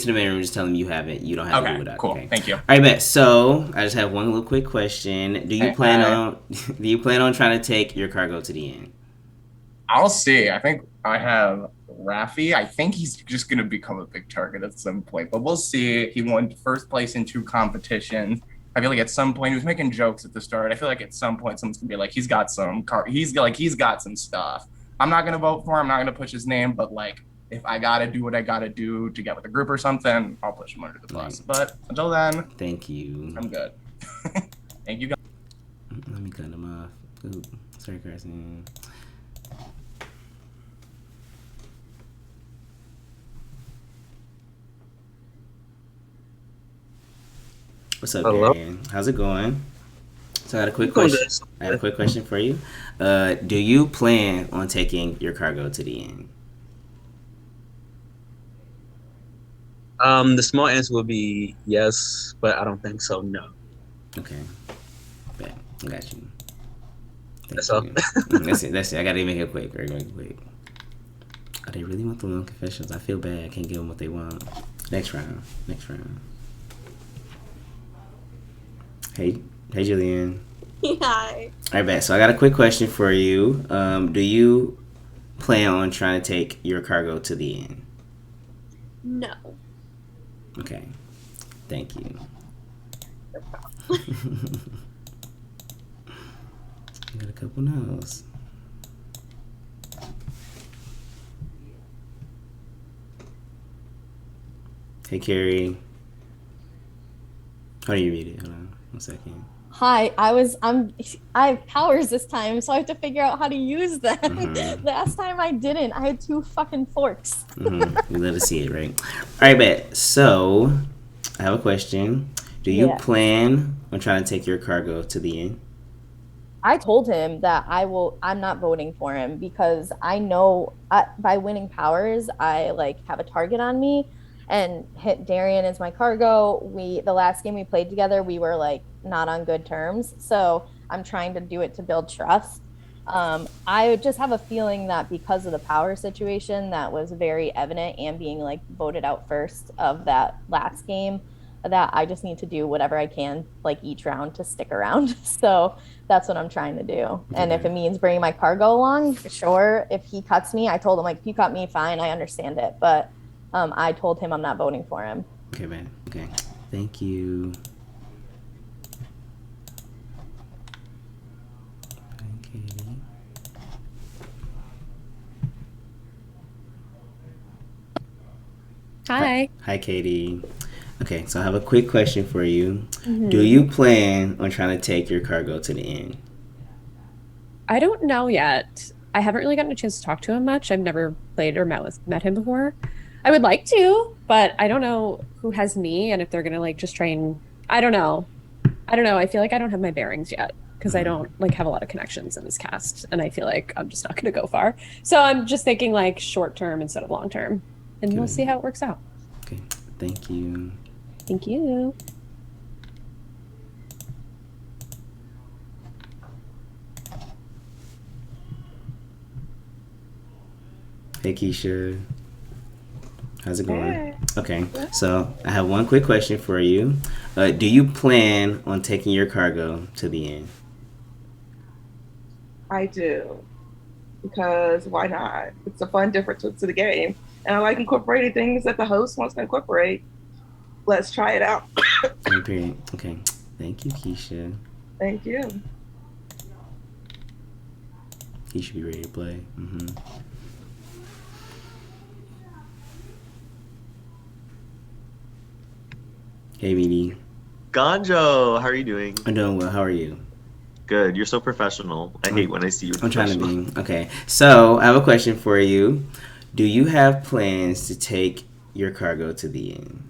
the main room, just tell him you don't have a Google Doc. Cool. Okay. Thank you. All right, bet. So I just have one little quick question. Do you plan on trying to take your cargo to the end? I'll see. I think I have Rafi. I think he's just going to become a big target at some point, but we'll see. He won first place in 2 competitions. I feel like at some point he was making jokes at the start. I feel like at some point someone's gonna be like, he's got some stuff. I'm not gonna vote for him. I'm not gonna push his name, but like if I gotta do what I gotta do to get with the group or something, I'll push him under the bus. But until then, thank you. I'm good. Thank you guys. Let me cut him off. Ooh, sorry, Carson. What's up, Hello? Darian? How's it going? So I had a quick question for you. Do you plan on taking your cargo to the end? The small answer would be yes, but I don't think so. No. Okay. Bet. I got you. That's all. That's it. That's it. I gotta make it quick. Make it quick. Oh, they really want the long confessions. I feel bad. I can't give them what they want. Next round. Hey, Julian. Hi. All right, bet. So I got a quick question for you. Do you plan on trying to take your cargo to the end? No. Okay. Thank you. Got a couple no's. Hey, Carrie. How do you read it? Hold on 1 second. Hi, I have powers this time, so I have to figure out how to use them. Last time I didn't. I had 2 fucking forks. We let us see it, right? All right, bet. So, I have a question. Do you plan on trying to take your cargo to the end? I told him that I'm not voting for him because I know by winning powers, I like have a target on me, and hit Darian as my cargo. The last game we played together, we were like not on good terms. So I'm trying to do it to build trust. I just have a feeling that because of the power situation that was very evident and being like voted out first of that last game, that I just need to do whatever I can like each round to stick around. So that's what I'm trying to do. And if it means bringing my cargo along, sure. If he cuts me, I told him like, if you cut me, fine, I understand it. But I told him I'm not voting for him. Okay, man. Okay. Thank you. Hi. Hi, Katie. Okay, so I have a quick question for you. Do you plan on trying to take your cargo to the end? I don't know yet. I haven't really gotten a chance to talk to him much. I've never played or met him before. I would like to, but I don't know who has me and if they're gonna like just try and I don't know. I feel like I don't have my bearings yet because I don't like have a lot of connections in this cast, and I feel like I'm just not gonna go far. So I'm just thinking like short term instead of long term, and we'll see how it works out. Okay, thank you. Thank you. Hey, Keisha. How's it going? Hey. Okay, so I have one quick question for you. Do you plan on taking your cargo to the end? I do. Because why not? It's a fun difference to the game. And I like incorporating things that the host wants to incorporate. Let's try it out. Period. Okay. Thank you, Keisha. Thank you. He should be ready to play. Hey, Meanie. Ganjo, how are you doing? I'm doing well. How are you? Good. You're so professional. I hate when I see you. I'm trying to be. Okay. So, I have a question for you. Do you have plans to take your cargo to the end?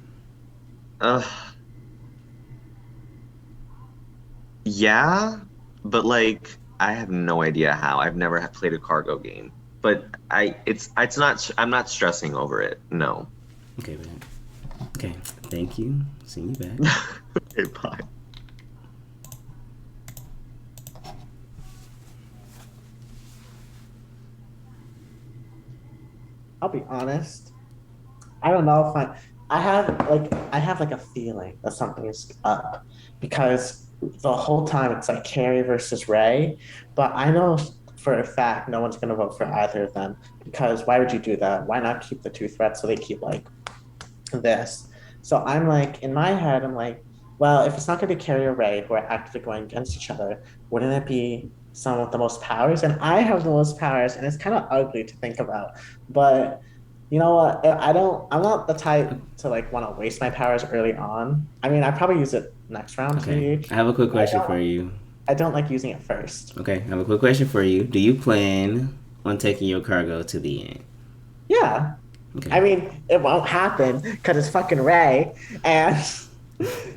Yeah, but like I have no idea how. I've never played a cargo game. But it's not I'm not stressing over it. No. Okay, man. Okay. Thank you. See you back. Okay, bye. I'll be honest. I don't know if I have like a feeling that something is up because the whole time it's like Carrie versus Ray, but I know for a fact no one's gonna vote for either of them because why would you do that? Why not keep the 2 threats so they keep like this? So I'm like in my head I'm like, well, if it's not gonna be Carrie or Ray who are actively going against each other, wouldn't it be someone with the most powers? And I have the most powers, and it's kind of ugly to think about, but you know what? I'm not the type to like want to waste my powers early on. I mean, I probably use it next round. Okay. I have a quick question for you. I don't like using it first. Okay. I have a quick question for you. Do you plan on taking your cargo to the end? Yeah. Okay. I mean, it won't happen because it's fucking Ray, and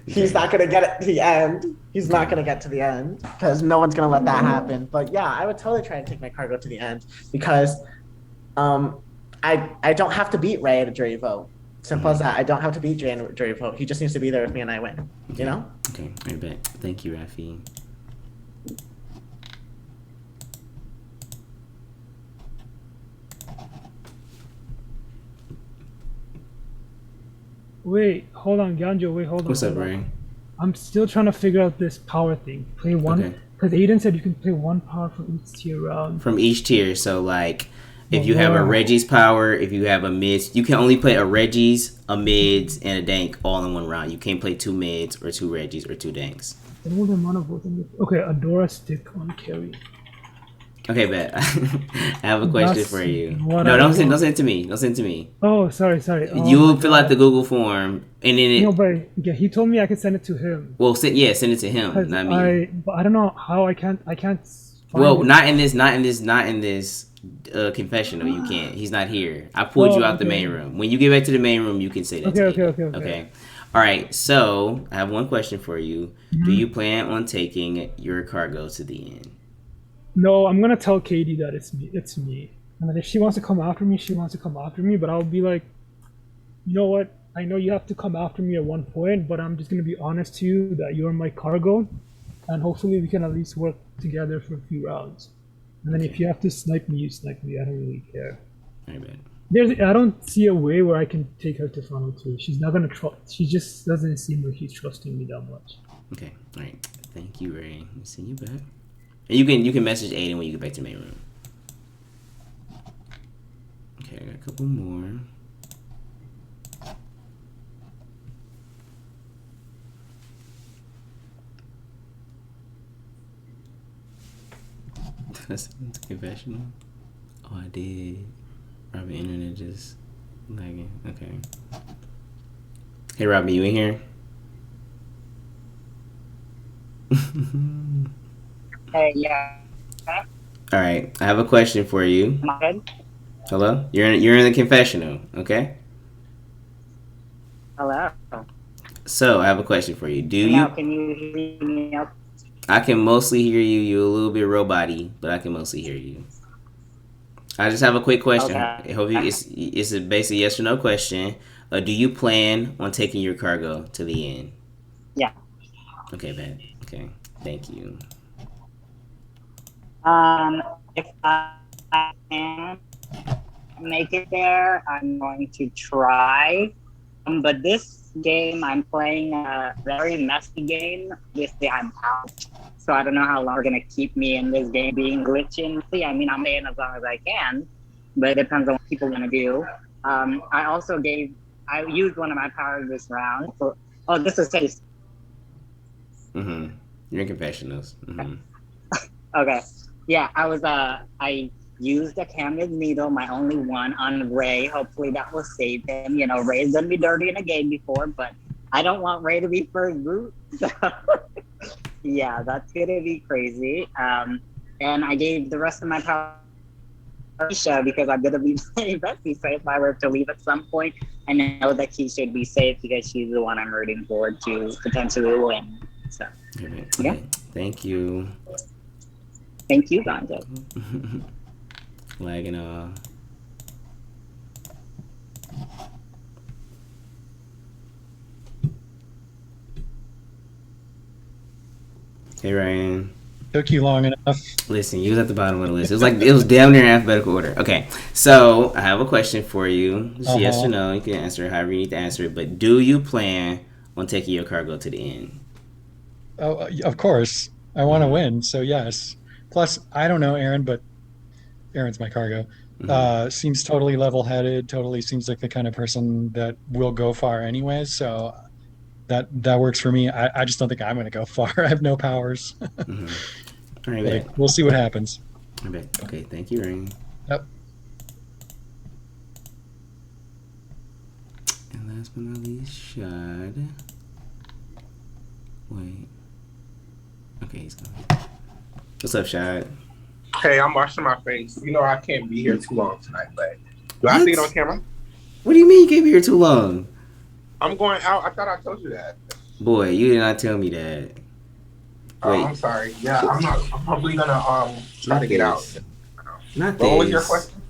he's not gonna get it to the end. He's not gonna get to the end because no one's gonna let that happen. But yeah, I would totally try to take my cargo to the end because, I don't have to beat Ray at a jury vote Simple as that. I don't have to beat Jury Vote. He just needs to be there with me and I win. You know? Okay, I bet. Thank you, Rafi. Wait, hold on, Ganjo. Wait, hold on. What's up, hold on. Ray? I'm still trying to figure out this power thing. Play one, Okay. because Aiden said you can play one power from each tier round. From each tier, so like, if Oh, you have a wow. Reggie's power, if you have a mids, you can only play a Reggie's, a mids, and a dank all in one round. You can't play 2 mids or 2 Reggies or 2 danks. Double the amount of voting. Okay, Adora stick on carry. Okay, bet. I have a question That's for you. what No, I don't send want. it to me. Don't send it to me. Oh, sorry. You will my fill out God. the Google form, and then it. No, but yeah, he told me I could send it to him. Well, send it to him, 'Cause not me. But I don't know how I can't. Find Well, it. not in this confessional. You can't. He's not here. I pulled you Oh, out the okay. main room. When you get back to the main room, you can say that. Okay, to me. okay. All right. So I have one question for you. Do Mhm. you plan on taking your cargo to the end? No, I'm gonna tell Katie that it's me. It's me. And then if she wants to come after me, she wants to come after me. But I'll be like, you know what? I know you have to come after me at one point, but I'm just gonna be honest to you that you're my cargo, and hopefully we can at least work together for a few rounds. And then if you have to snipe me, you snipe me. I don't really care. I bet. I don't see a way where I can take her to final two. She's not gonna trust. She just doesn't seem like she's trusting me that much. Okay. All right. Thank you, Ray. I'll see you back. And you can message Aiden when you get back to the main room. Okay, I got a couple more. That's confessional. Oh, I did. Robin, internet just lagging. Okay. Hey, Robin, you in here? Hey, yeah. All right, I have a question for you. Am I good? Hello, you're in the confessional, okay? Hello. So I have a question for you. Do Now, you? can you hear me up? I can mostly hear you. You're a little bit robot-y, but I can mostly hear you. I just have a quick question. Okay. I hope it's a basic yes or no question. Do you plan on taking your cargo to the end? Yeah. Okay, Ben. Okay, thank you. If I can make it there, I'm going to try. But this game, I'm playing a very messy game. Obviously, I'm out. So I don't know how long they're going to keep me in this game being glitchy. I mean, I'm playing as long as I can, but it depends on what people want to do. I used one of my powers this round. This is safe. Mm-hmm. You're in confessionals. Mm-hmm. Okay. Yeah, I used a Camden's needle, my only one, on Ray. Hopefully that will save him. You know, Ray's gonna be dirty in a game before, but I don't want Ray to be first root. So yeah, that's gonna be crazy. And I gave the rest of my power to Keisha because I'm gonna be playing Betsy. So if I were to leave at some point, I know that Keisha would be safe because she's the one I'm rooting for to potentially win. So yeah. Thank you. Thank you, Ganja. Lagging Hey Ryan. Took you long enough. Listen, you was at the bottom of the list. It was damn near in alphabetical order. Okay, so I have a question for you. Just yes or no. You can answer it however you need to answer it. But do you plan on taking your cargo to the end? Oh, of course. I want to win, so yes. Plus, I don't know Aaron, but Aaron's my cargo. Seems totally level-headed. Totally seems like the kind of person that will go far anyways. So that works for me. I just don't think I'm going to go far. I have no powers. All right, like, we'll see what happens. I bet. Okay, thank you, Ring. Yep. And last but not least, Shad. Wait. Okay, he's coming. What's up, Shad? Hey, I'm washing my face. You know I can't be here too long tonight, but do I see it on camera? What do you mean you can't be here too long? I'm going out. I thought I told you that. Boy, you did not tell me that. Oh, I'm sorry. Yeah, I'm probably gonna try to get out. Not What was this. your question?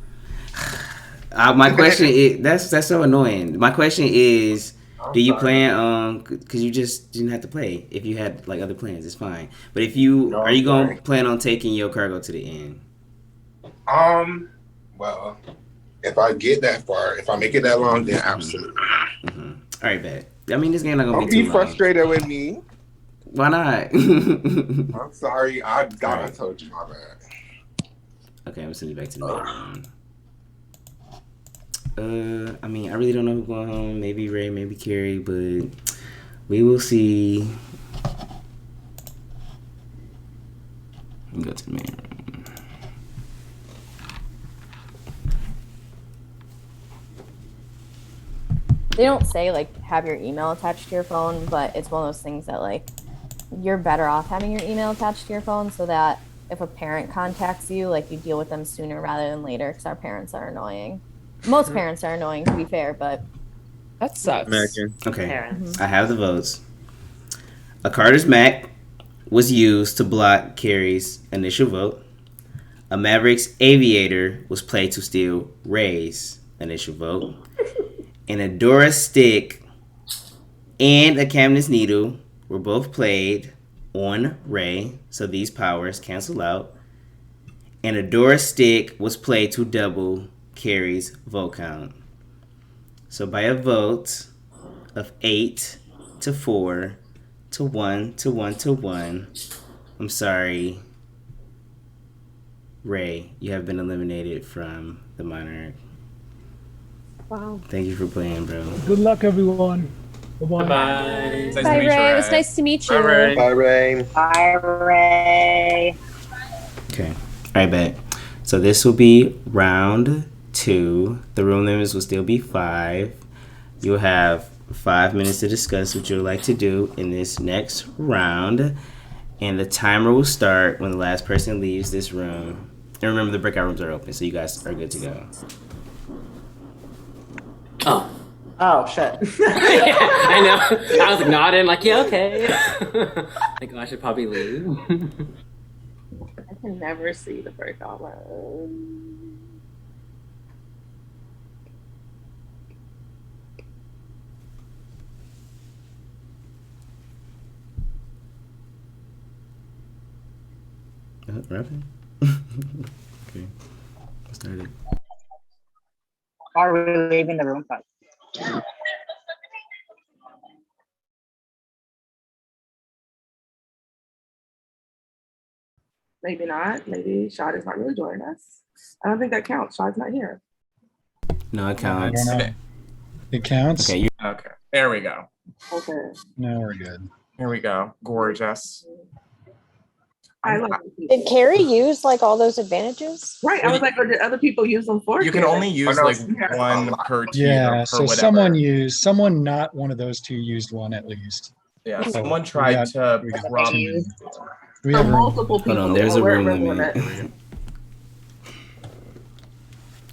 My question is that's so annoying. My question is, do you plan because you just didn't have to play. If you had like other plans, it's fine. But if you No, are you gonna sorry. plan on taking your cargo to the end? Well, if I get that far, if I make it that long, then absolutely. All right, bet. I mean, this game not gonna Don't be too be long. frustrated with me. Why not? I'm sorry. I Alright. told you my bad. Okay, I'm sending you back to the main room. I mean, I really don't know who's going home. Maybe Ray, maybe Carrie, but we will see. Let me go to the main room. They don't say like have your email attached to your phone, but it's one of those things that like you're better off having your email attached to your phone so that if a parent contacts you, like you deal with them sooner rather than later, because our parents are annoying. Most parents are annoying, to be fair, but that sucks. Imagine. Okay, Parents. I have the votes. A Carter's Mac was used to block Carrie's initial vote. A Mavericks Aviator was played to steal Ray's initial vote. And a Dora Stick and a Cabinet Needle were both played on Ray, so these powers cancel out. And a Dora Stick was played to double Carrie's vote count. So by a vote of 8 to 4 to 1 to 1 to 1, I'm sorry, Ray, you have been eliminated from the Monarch. Wow. Thank you for playing, bro. Good luck, everyone. Bye-bye. Bye. Bye, Ray. It was nice to meet you. Bye, Ray. Bye, Ray. Bye, Ray. Okay. All right, bet. So this will be round 2. The room limits will still be 5. You'll have 5 minutes to discuss what you would like to do in this next round. And the timer will start when the last person leaves this room. And remember, the breakout rooms are open, so you guys are good to go. Oh. Oh shit. Yeah, I know. I was like nodding, like, yeah, okay. Like, oh, I should probably leave. I can never see the breakout room. Rapping? Okay. Started. Are we leaving the room first? Maybe not. Maybe Shad is not really joining us. I don't think that counts. Shad's not here. No, it counts. I don't know. It counts? Okay. Okay. There we go. Okay. No, we're good. Here we go. Gorgeous. Did Carrie use like all those advantages? Right. I was like, or did other people use them for You can Carrie? only use like one per tier Yeah, per so whatever. someone not one of those two used one at least. Yeah, So someone we tried got- to we got rob two. me. We have room. multiple people. Hold on, there's a We're room at limit.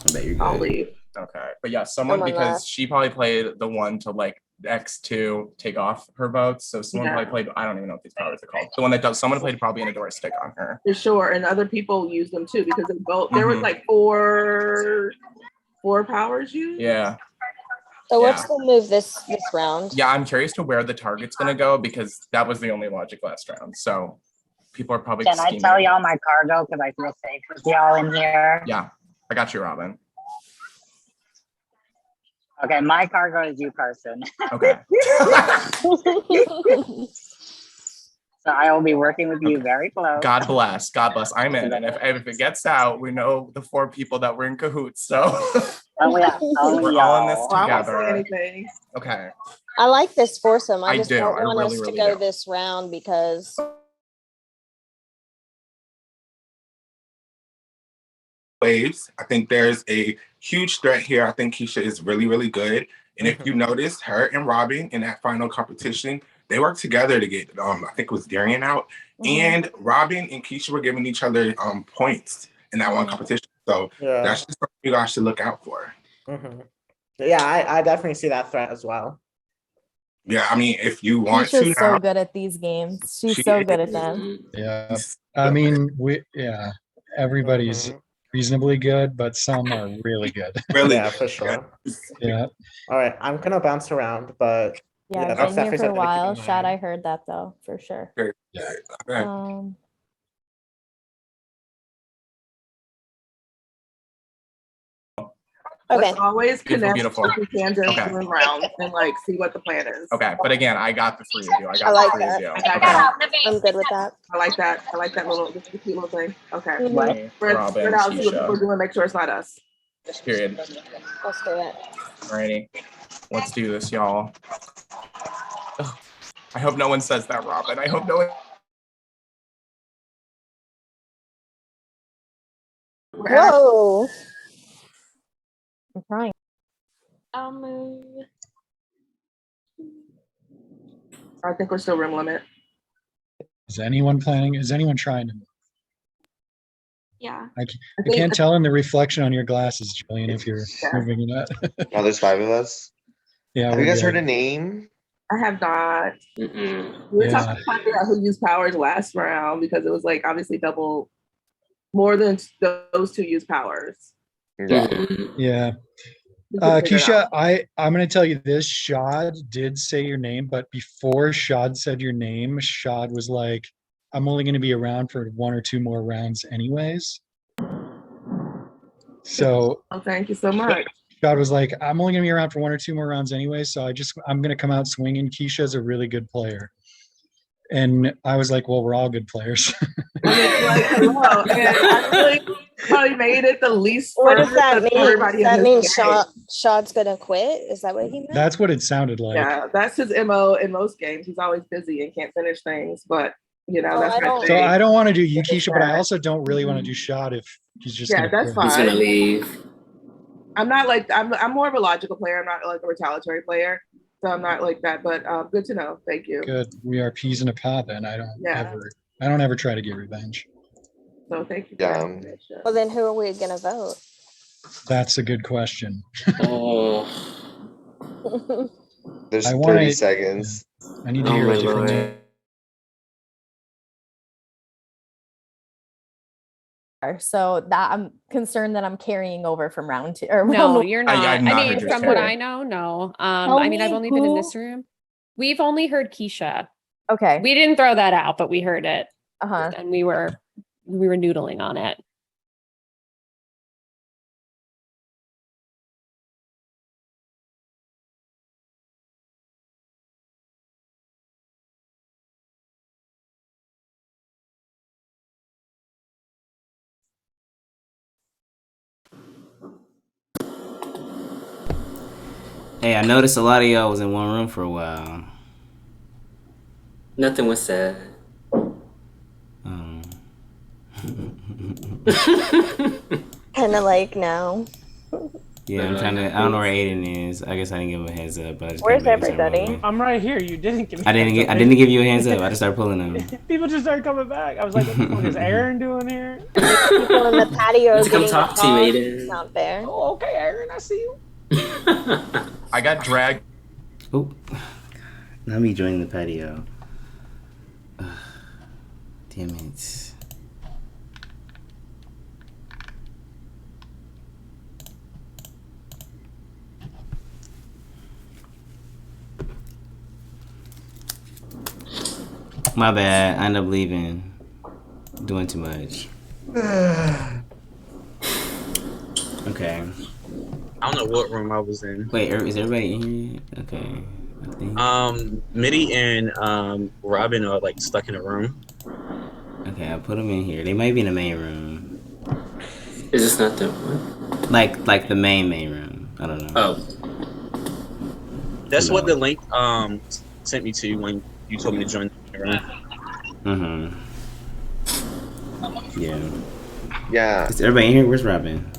I bet you're I'll good. leave. Okay, but yeah, someone Someone because left. she probably played the one to like X2 take off her votes. So someone Yeah. probably played. I don't even know what these powers are called. The one that does. Someone played probably an Adora stick on her. For sure. And other people use them too because they both there was Mhm. like four powers used. Yeah, So what's Yeah. the move this round? yeah. I'm curious to where the target's gonna go because that was the only logic last round. So people are probably. Can I scheming. tell y'all my cargo because I feel safe with y'all in here? Yeah, I got you, Robin. Okay, my cargo is you, Carson. Okay. So I will be working with you very close. God bless. God bless. I'm in. And if it gets out, we know the 4 people that were in cahoots. So Oh yeah. Oh, we're all in this Well, I won't say together. anything. Okay. I like this foursome. I I just do. don't I want really, us to really go do. this round because Waves. I think there's a huge threat here. I think Keisha is really, really good. And if you notice, her and Robin in that final competition, they worked together to get I think it was Darian out. And Robin and Keisha were giving each other points in that one competition. So Yeah. that's just something you guys should look out for. Yeah, I definitely see that threat as well. Yeah, I mean, if you want to Keisha's so now, good at these games. She's She so good at is. them. Yeah. I mean, everybody's reasonably good, but some are really good. Really? Yeah, for sure. Yeah. All right, I'm gonna bounce around, but Yeah, yeah, I've that's been here definitely for a something to keep while. in Shad, mind. I heard that though, for sure. Yeah. Um, Let's always Beautiful, connect beautiful. if we can during Okay. doing rounds and like see what the plan is. Okay, but again, I got the three of you. I I got like the three that. of you. I got Okay. that. I'm good with that. I like that. I like that little, this is a cute little thing. Okay. What? Me, Spread Robin, out, see what Keisha. people are doing, make sure it's not us. Period. Let's do it. Alrighty. Let's do this, y'all. Ugh. I hope no one says that, Robin. I hope no one. Whoa. I'm trying. I'll move. I think we're still room limit. Is anyone planning? Is anyone trying to? Yeah. I can't tell in the reflection on your glasses, Julian, if you're moving or not. Oh, there's 5 of us. Yeah, Have we're you guys good. heard a name? I have not. Mm-mm. We were Yeah. talking about finding out who used powers last round because it was like obviously double, more than those two use powers. Yeah. Yeah. We can figure it Keisha, out. I'm going to tell you this. Shad did say your name, but before Shad said your name, Shad was like, I'm only going to be around for 1 or 2 more rounds anyways. So Oh, thank you so much. Shad was like, I'm only going to be around for 1 or 2 more rounds anyways. So I'm going to come out swinging. Keisha's a really good player. And I was like, well, we're all good players. Hello. And I really probably made it the least. What does that furthest mean? of everybody Does that in mean this game. Shad's gonna quit? Is that what he meant? That's what it sounded like. Yeah, that's his MO in most games. He's always busy and can't finish things, but you know, Oh, that's I my don't- So I don't want to do you, It's Keisha, but I bad. also don't really want to do Shad if he's just Yeah, gonna that's quit. He's gonna fine. leave. I'm not like I'm more of a logical player. I'm not like a retaliatory player, so I'm not like that. But good to know. Thank you. Good. We are peas in a pod then. I Yeah. don't ever try to get revenge. So thank you. For Yeah. that information. Well, then who are we gonna vote? That's a good question. Oh, There's I 30 wanna- seconds. I need to oh hear my a different name. lord. So that I'm concerned that I'm carrying over from round 2 or No, round 1. you're not. I've not I heard mean, your from story. what I know, no. Tell I mean, I've me only been in who- this room. We've only heard Keisha. Okay. We didn't throw that out, but we heard it, Uh-huh. and we were noodling on it. Hey, I noticed a lot of y'all was in one room for a while. Nothing was said. Kind of like no. Yeah, I'm trying to. I don't know where Aiden is. I guess I didn't give him a heads up. But I just Where's came back and started everybody? rolling. I'm right here. You didn't give me. I didn't give you a hands up. I just started pulling them. People just started coming back. I was like, what the fuck is Aaron doing here? People in the patio Let's come getting talk the to you, calls. Aiden. It's not fair. Oh, okay, Aaron, I see you. I got dragged. Oh, not me joining the patio. Ugh, damn it. My bad. I ended up leaving. Doing too much. Okay. I don't know what room I was in. Wait, is everybody in here? Okay. I think. Mitty and Robin are like stuck in a room. Okay, I'll put them in here. They might be in the main room. Is this not the what? Like the main room. I don't know. Oh. That's No. what the link sent me to when you told me to join the room. Mm-hmm. Yeah. Yeah. Is everybody in here? Where's Robin?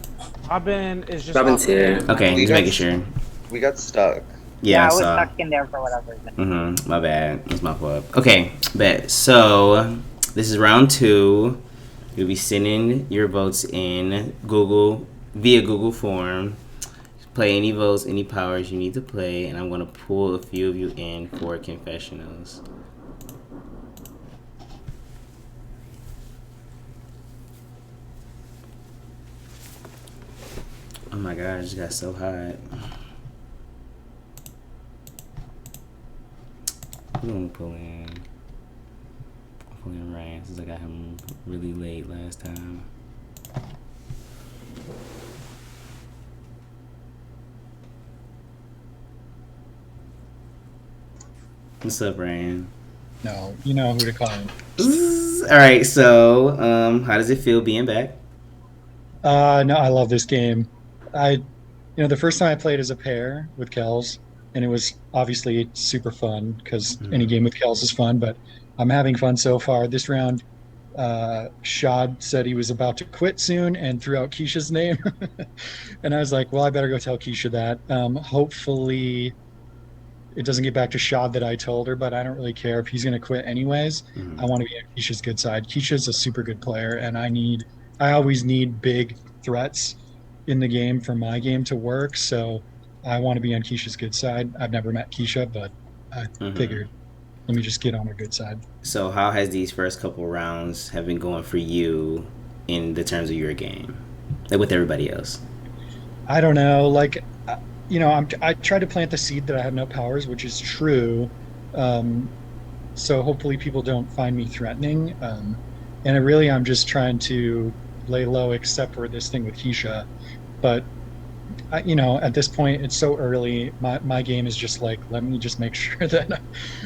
Robin is just. Robin's here. Okay, We just got- making sure. We got stuck. Yeah, I I was saw. stuck in there for whatever reason. Mm-hmm. My bad. That's my fault. Okay, bet. So this is round 2. You'll be sending your votes in Google via Google form. Play any votes, any powers you need to play, and I'm gonna pull a few of you in for confessionals. Oh my god, I just got so hot. I'm gonna pull in Ryan since I got him really late last time. What's up, Ryan? No, you know who to call. All right, so how does it feel being back? No, I love this game. The first time I played as a pair with Kels, and it was obviously super fun because any game with Kels is fun, but I'm having fun so far. This round, Shad said he was about to quit soon and threw out Keisha's name. And I was like, well, I better go tell Keisha that. Hopefully it doesn't get back to Shad that I told her, but I don't really care if he's going to quit anyways. I want to be on Keisha's good side. Keisha's a super good player, and I always need big threats in the game for my game to work. So I want to be on Keisha's good side. I've never met Keisha, but I figured let me just get on her good side. So how has these first couple rounds have been going for you in the terms of your game, like with everybody else? I don't know. I try to plant the seed that I have no powers, which is true. So hopefully people don't find me threatening. I'm just trying to lay low, except for this thing with Keisha. But at this point, it's so early. My game is just like, let me just make sure that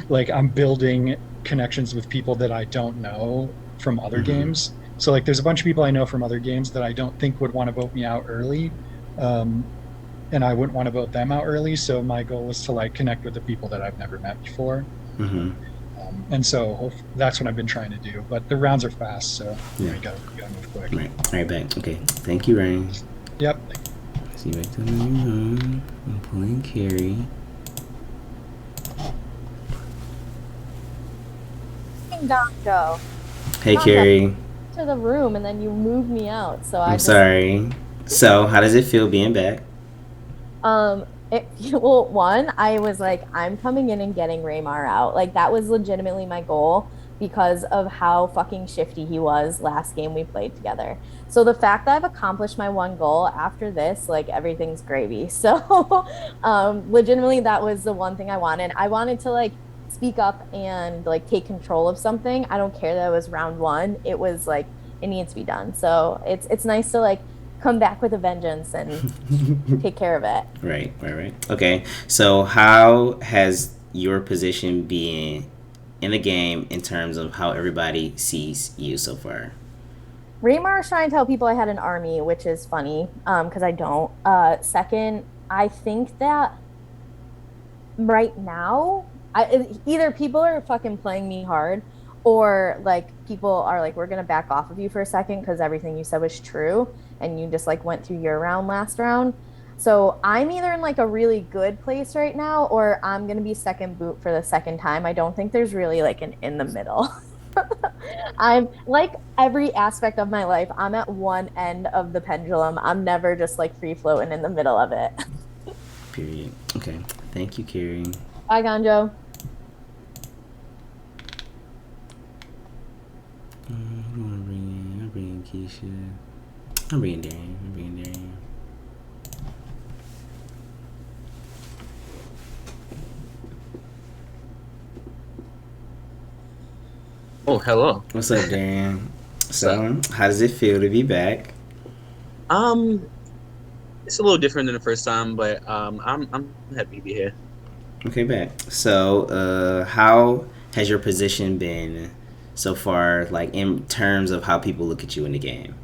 like I'm building connections with people that I don't know from other games. So like, there's a bunch of people I know from other games that I don't think would want to vote me out early. And I wouldn't want to vote them out early. So my goal is to like connect with the people that I've never met before. And so that's what I've been trying to do. But the rounds are fast, so you gotta move quick. Right back. Okay. Thank you, Ryan. Yep. See you back to the room. I'm pulling Carrie. Gonjo. Hey, Carrie. To the room, and then you moved me out. So I'm sorry. So, how does it feel being back? One, I was like, I'm coming in and getting Raymar out. Like that was legitimately my goal because of how fucking shifty he was last game we played together. So the fact that I've accomplished my one goal after this, like everything's gravy. So legitimately that was the one thing I wanted. I wanted to like speak up and like take control of something. I don't care that it was round one. It was like it needs to be done. So it's nice to like come back with a vengeance and take care of it. Right. Okay. So how has your position been in the game in terms of how everybody sees you so far? Raymar is trying to tell people I had an army, which is funny because I don't. Second, I think that right now, either people are fucking playing me hard or like people are like, we're going to back off of you for a second because everything you said was true and you just like went through your round last round. So I'm either in like a really good place right now or I'm going to be second boot for the second time. I don't think there's really like an in the middle. I'm like every aspect of my life, I'm at one end of the pendulum. I'm never just like free floating in the middle of it. Period. Okay. Thank you, Carrie. Bye, Gonjo. I'm bringing Keisha. I'm bringing Darian. Oh, hello. What's up, Darian? So, how does it feel to be back? It's a little different than the first time, but I'm happy to be here. Okay, back. So, how has your position been so far, like in terms of how people look at you in the game?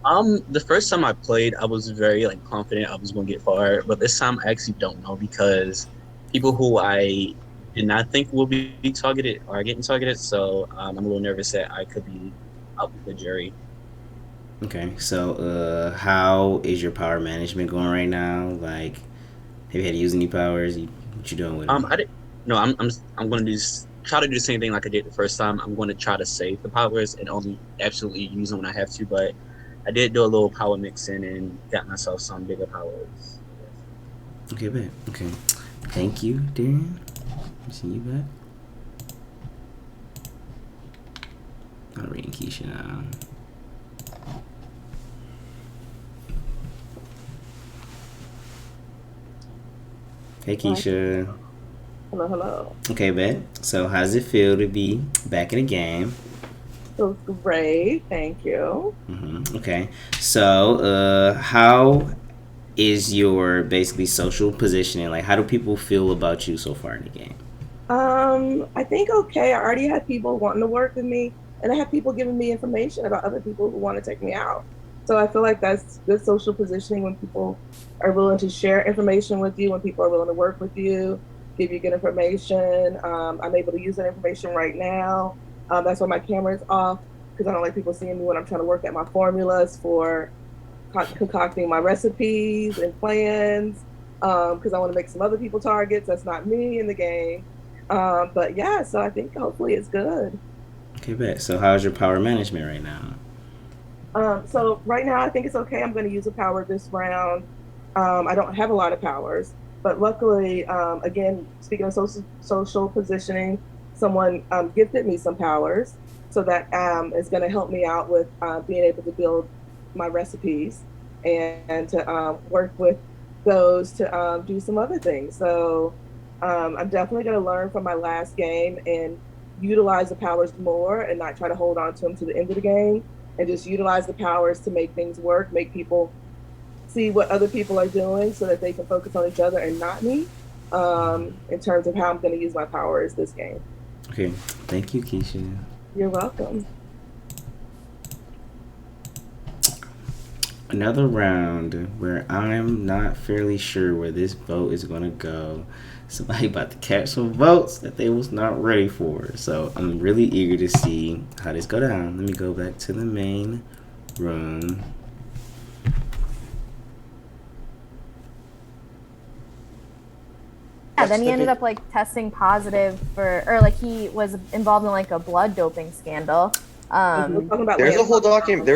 The first time I played, I was very like confident I was going to get far, but this time I actually don't know because people who I did not think will be targeted are getting targeted. So I'm a little nervous that I could be out with the jury. Okay, so how is your power management going right now? Like, have you had to use any powers? What you doing with them? I didn't. No, I'm going to try to do the same thing like I did the first time. I'm going to try to save the powers and only absolutely use them when I have to. But I did do a little power mixing and got myself some bigger powers. Okay, bet. Okay, thank you, Darren. See you back. I'm reading Keisha now. Hey, Keisha. Hello, hello. Okay, bet. So, how does it feel to be back in the game? Feels great. Thank you. Okay. So, how is your basically social positioning? Like, how do people feel about you so far in the game? I think okay. I already had people wanting to work with me, and I have people giving me information about other people who want to take me out. So I feel like that's good social positioning when people are willing to share information with you, when people are willing to work with you, give you good information. I'm able to use that information right now. That's why my camera is off because I don't like people seeing me when I'm trying to work at my formulas for concocting my recipes and plans because I want to make some other people targets. That's not me in the game. But yeah, so I think hopefully it's good. Okay, bet. So, how's your power management right now? So right now I think it's okay. I'm going to use a power this round. I don't have a lot of powers, but luckily, again, speaking of social positioning, someone gifted me some powers, so that is going to help me out with being able to build my recipes and to work with those to do some other things. So I'm definitely going to learn from my last game and utilize the powers more and not try to hold on to them to the end of the game and just utilize the powers to make things work, make people see what other people are doing so that they can focus on each other and not me in terms of how I'm going to use my powers this game. Okay. Thank you, Keisha. You're welcome. Another round where I'm not fairly sure where this vote is going to go. Somebody about to catch some votes that they was not ready for. So I'm really eager to see how this go down. Let me go back to the main room. Yeah, then he ended up like testing positive for, or like he was involved in like a blood doping scandal. There's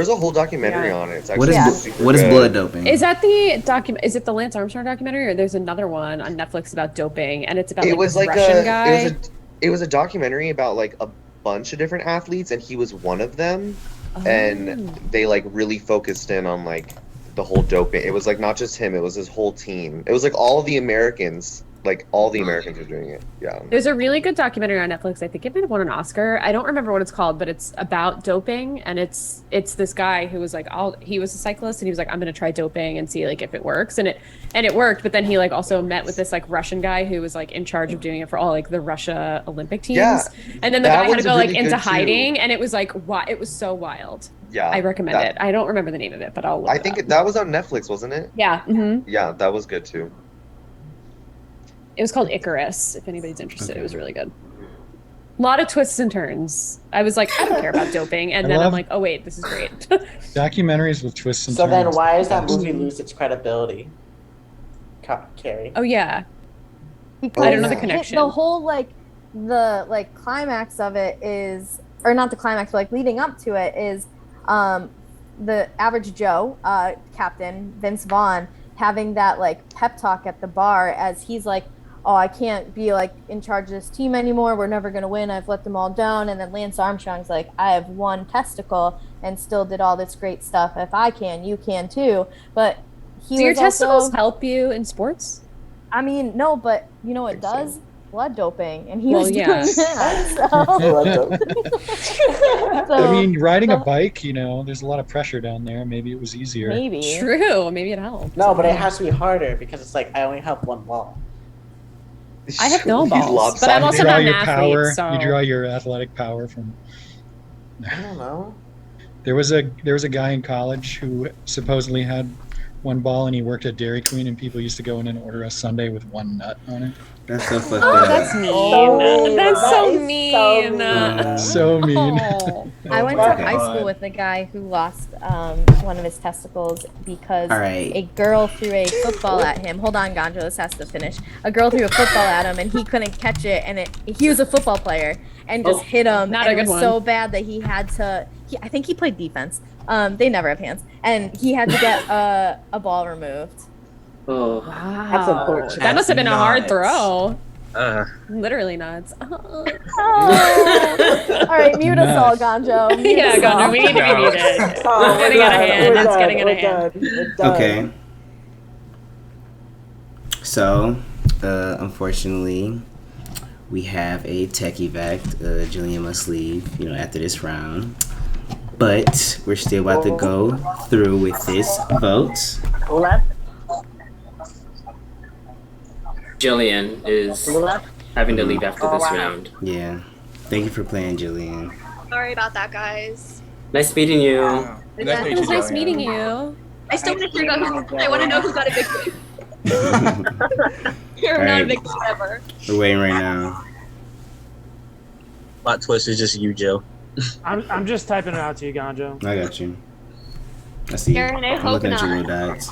a whole documentary on it. It's What actually is what is blood doping? Is that the document? Is it the Lance Armstrong documentary, or there's another one on Netflix about doping, and it's about It like was this like Russian guy? it was a documentary about like a bunch of different athletes, and he was one of them. And they like really focused in on like the whole doping. It was like not just him; it was his whole team. It was like all of the Americans. Like all the Americans are doing it. Yeah. There's a really good documentary on Netflix. I think it might have won an Oscar. I don't remember what it's called, but it's about doping, and it's this guy who was like, he was a cyclist, and he was like, I'm gonna try doping and see like if it works, and it worked. But then he like also met with this like Russian guy who was like in charge of doing it for all like the Russia Olympic teams. Yeah, and then the that guy had to was go like really into good, too. hiding, and it was like it was so wild. Yeah. I recommend it. I don't remember the name of it, but I'll look I it think up. that was on Netflix, wasn't it? Yeah. Yeah, that was good too. It was called Icarus, if anybody's interested. It was really good. A lot of twists and turns. I was like, I don't care about doping. And I then I'm love- like, oh, wait, this is great. Documentaries with twists and So turns. then why does that Yes. movie lose its credibility? Carrie. Oh, yeah. Because I don't know the connection. The whole the climax of it is, or not the climax, but like leading up to it is the average Joe, Captain Vince Vaughn, having that like pep talk at the bar as he's like, oh, I can't be like in charge of this team anymore. We're never going to win. I've let them all down. And then Lance Armstrong's like, I have one testicle and still did all this great stuff. If I can, you can too. But he Do your was testicles also, help you in sports? I mean, no, but you know what does? Blood doping. And he Well, was yeah. doing that. So, I mean, riding a bike, there's a lot of pressure down there. Maybe it was easier. maybe. True. Maybe it helps. No, but it has to be harder because it's like I only have one ball. I have no He's balls, but I'm lopsided. also You draw not an your athlete, power. so... You draw your athletic power from. I don't know. There was a guy in college who supposedly had one ball, and he worked at Dairy Queen, and people used to go in and order a sundae with one nut on it. That's so fucked Oh, up. that's mean. Oh, That's so that is mean. So mean. Oh. I went my to high God. school with a guy who lost one of his testicles because All right. a girl threw a football at him. Hold on, Gonjo, this has to finish. A girl threw a football at him and he couldn't catch it, and he was a football player and just hit him. not and a good it was one. so bad that he had to. I think he played defense. They never have hands, and he had to get a ball removed. Oh, Wow. That's unfortunate. That must have been a hard Nuts. throw. Uh, Literally nuts. Oh. All right, mute us all, Gonjo. Mute Yeah, us all. Gunnar, we need to be No. muted. Oh, It's getting out of hand. we're It's done, getting out we're of hand. done, we're done. Okay. So, Unfortunately, we have a tech evac. Jillian must leave, after this round. But we're still about to go through with this vote. Who left? Jillian is having to leave after this round. Yeah. Thank you for playing, Jillian. Sorry about that, guys. Nice meeting you. It was nice meeting you. I still want to hear about. I want to know who got evicted. You're not Alright. evicted ever. We're waiting right now. Plot twist is just you, Joe. I'm just typing it out to you, Ganjo. I got you. I see you. Aaron, I I'm hope looking at your not. little dots.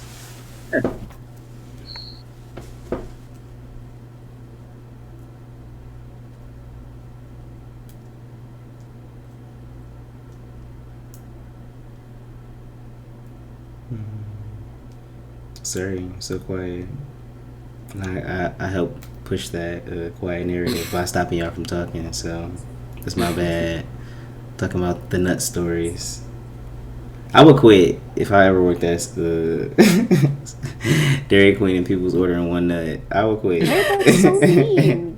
Sorry, so quiet. I help push that quiet narrative by stopping y'all from talking, so that's my bad. Talking about the nut stories. I would quit if I ever worked at Dairy Queen and people was ordering one nut. I would quit. That's so mean.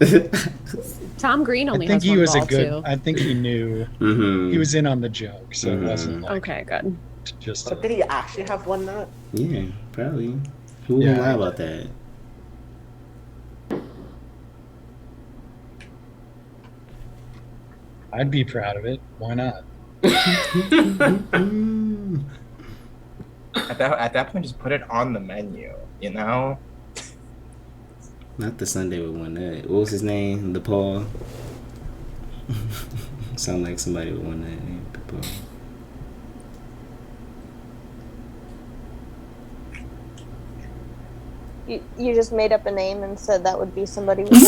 Tom Green only I think has he one was a ball, good. too. I think he knew. Mm-hmm. He was in on the joke, so it wasn't like Okay, good. just. But did he actually have one nut? Yeah, probably. Who would Yeah, lie I about that? I'd be proud of it. Why not? At that point, just put it on the menu. Not the Sunday with one nut. What was his name? The Paul. Sound like somebody with one nut named Paul. You just made up a name and said that would be somebody with one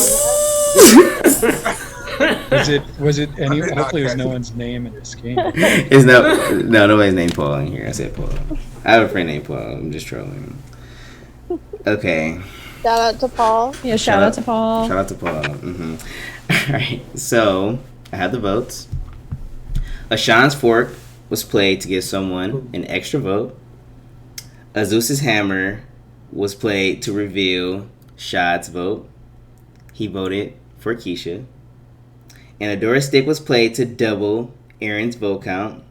Was it any? Hopefully, it was no one's name in this game. It's no, nobody's named Paul in here. I said Paul. I have a friend named Paul. I'm just trolling. Okay. Shout out to Paul. Yeah, shout out to Paul. Shout out to Paul. Mm-hmm. All right. So I have the votes. Ashan's fork was played to give someone an extra vote. Azuz's hammer was played to reveal Shad's vote. He voted for Keisha. And a Doris stick was played to double Aaron's vote count.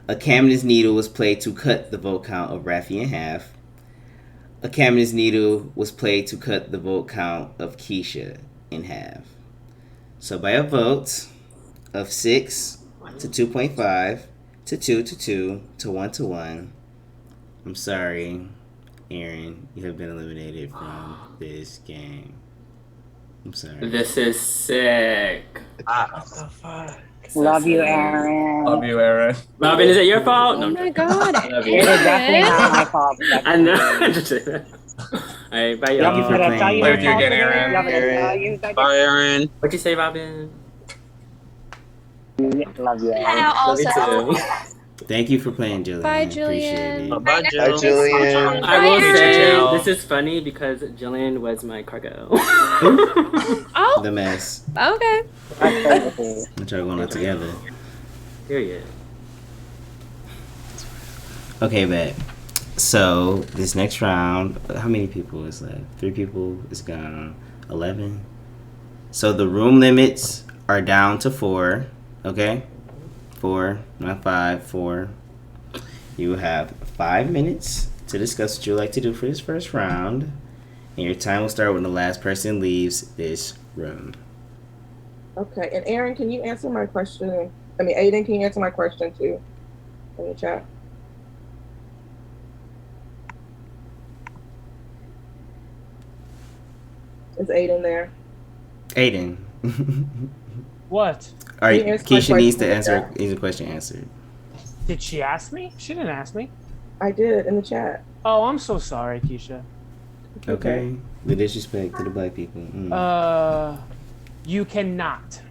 A Caminus needle was played to cut the vote count of Rafi in half. A Caminus needle was played to cut the vote count of Keisha in half. So by a vote of 6 to 2.5 to 2 to 2 to 1 to 1, I'm sorry, Aaron, you have been eliminated from this game. I'm sorry. This is sick. What the fuck? Love you, Aaron. Love you, Aaron. Robin, is it your fault? Oh my god. Love It is definitely not my fault. I know. Alright, bye y'all. Thank you for playing. Play with you again, Aaron. Bye, Aaron. What'd you say, Robin? Love you, Aaron. Yeah, Love you also. too. Thank you for playing, Jillian. Bye, Appreciate it. Jillian. Bye, Hi, Joe. Jillian. I will Bye, say Jill. this is funny because Jillian was my cargo. Oh, The mess. okay. Which are going on together. Period. Okay, bet. So this next round, how many people is left? 3 people is gone. 11. So the room limits are down to 4. Okay, 4, not 5. 4. You have 5 minutes to discuss what you would like to do for this first round, and your time will start when the last person leaves this room. Okay, and Aaron, can you answer my question? I mean, Aiden, can you answer my question too in the chat? Is Aiden there? Aiden. What? All right, Can you answer my Keisha needs to question? answer. Needs a question answered. Did she ask me? She didn't ask me. I did in the chat. Oh, I'm so sorry, Keisha. Okay. The disrespect to the black people. Mm. You cannot.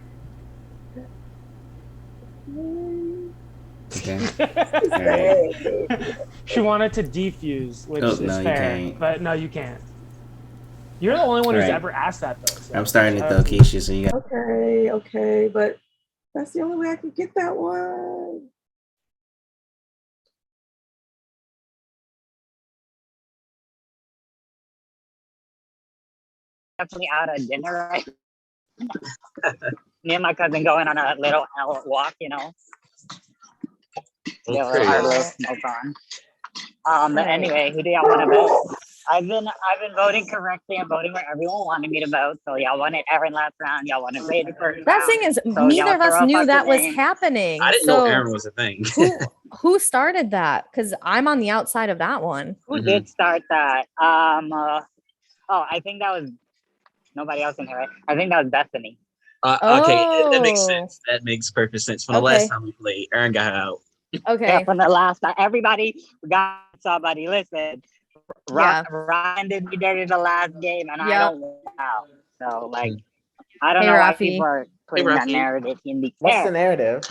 Okay. All right. She wanted to defuse, which is no, you fair, can't. but no, you can't. You're the only one who's Right. ever asked that, though. So. I'm starting it though, Keisha. So you got. Okay, but that's the only way I can get that one. definitely out at dinner, right? Me and my cousin going on a little walk, you know. Get a little smoke on. But anyway, who do y'all want to vote? I've been voting correctly. I'm voting where everyone wanted me to vote. So y'all wanted Aaron last round. Y'all wanted Ray the first That round. thing is, So neither y'all of us throw knew up that the was name. happening. I didn't so know Aaron was a thing. who started that? Because I'm on the outside of that one. Who did start that? I think that was nobody else in here, right? I think that was Bethany. Okay, that makes Oh. sense. That makes perfect sense. From the last time we played, Aaron got out. Okay. Yeah, from the last time, everybody got somebody. Listen, Ryan did me dirty the last game, and I don't want out. So like, I don't Hey, know why Rafi. people are putting Hey, that Rafi. narrative in the What's air. the narrative?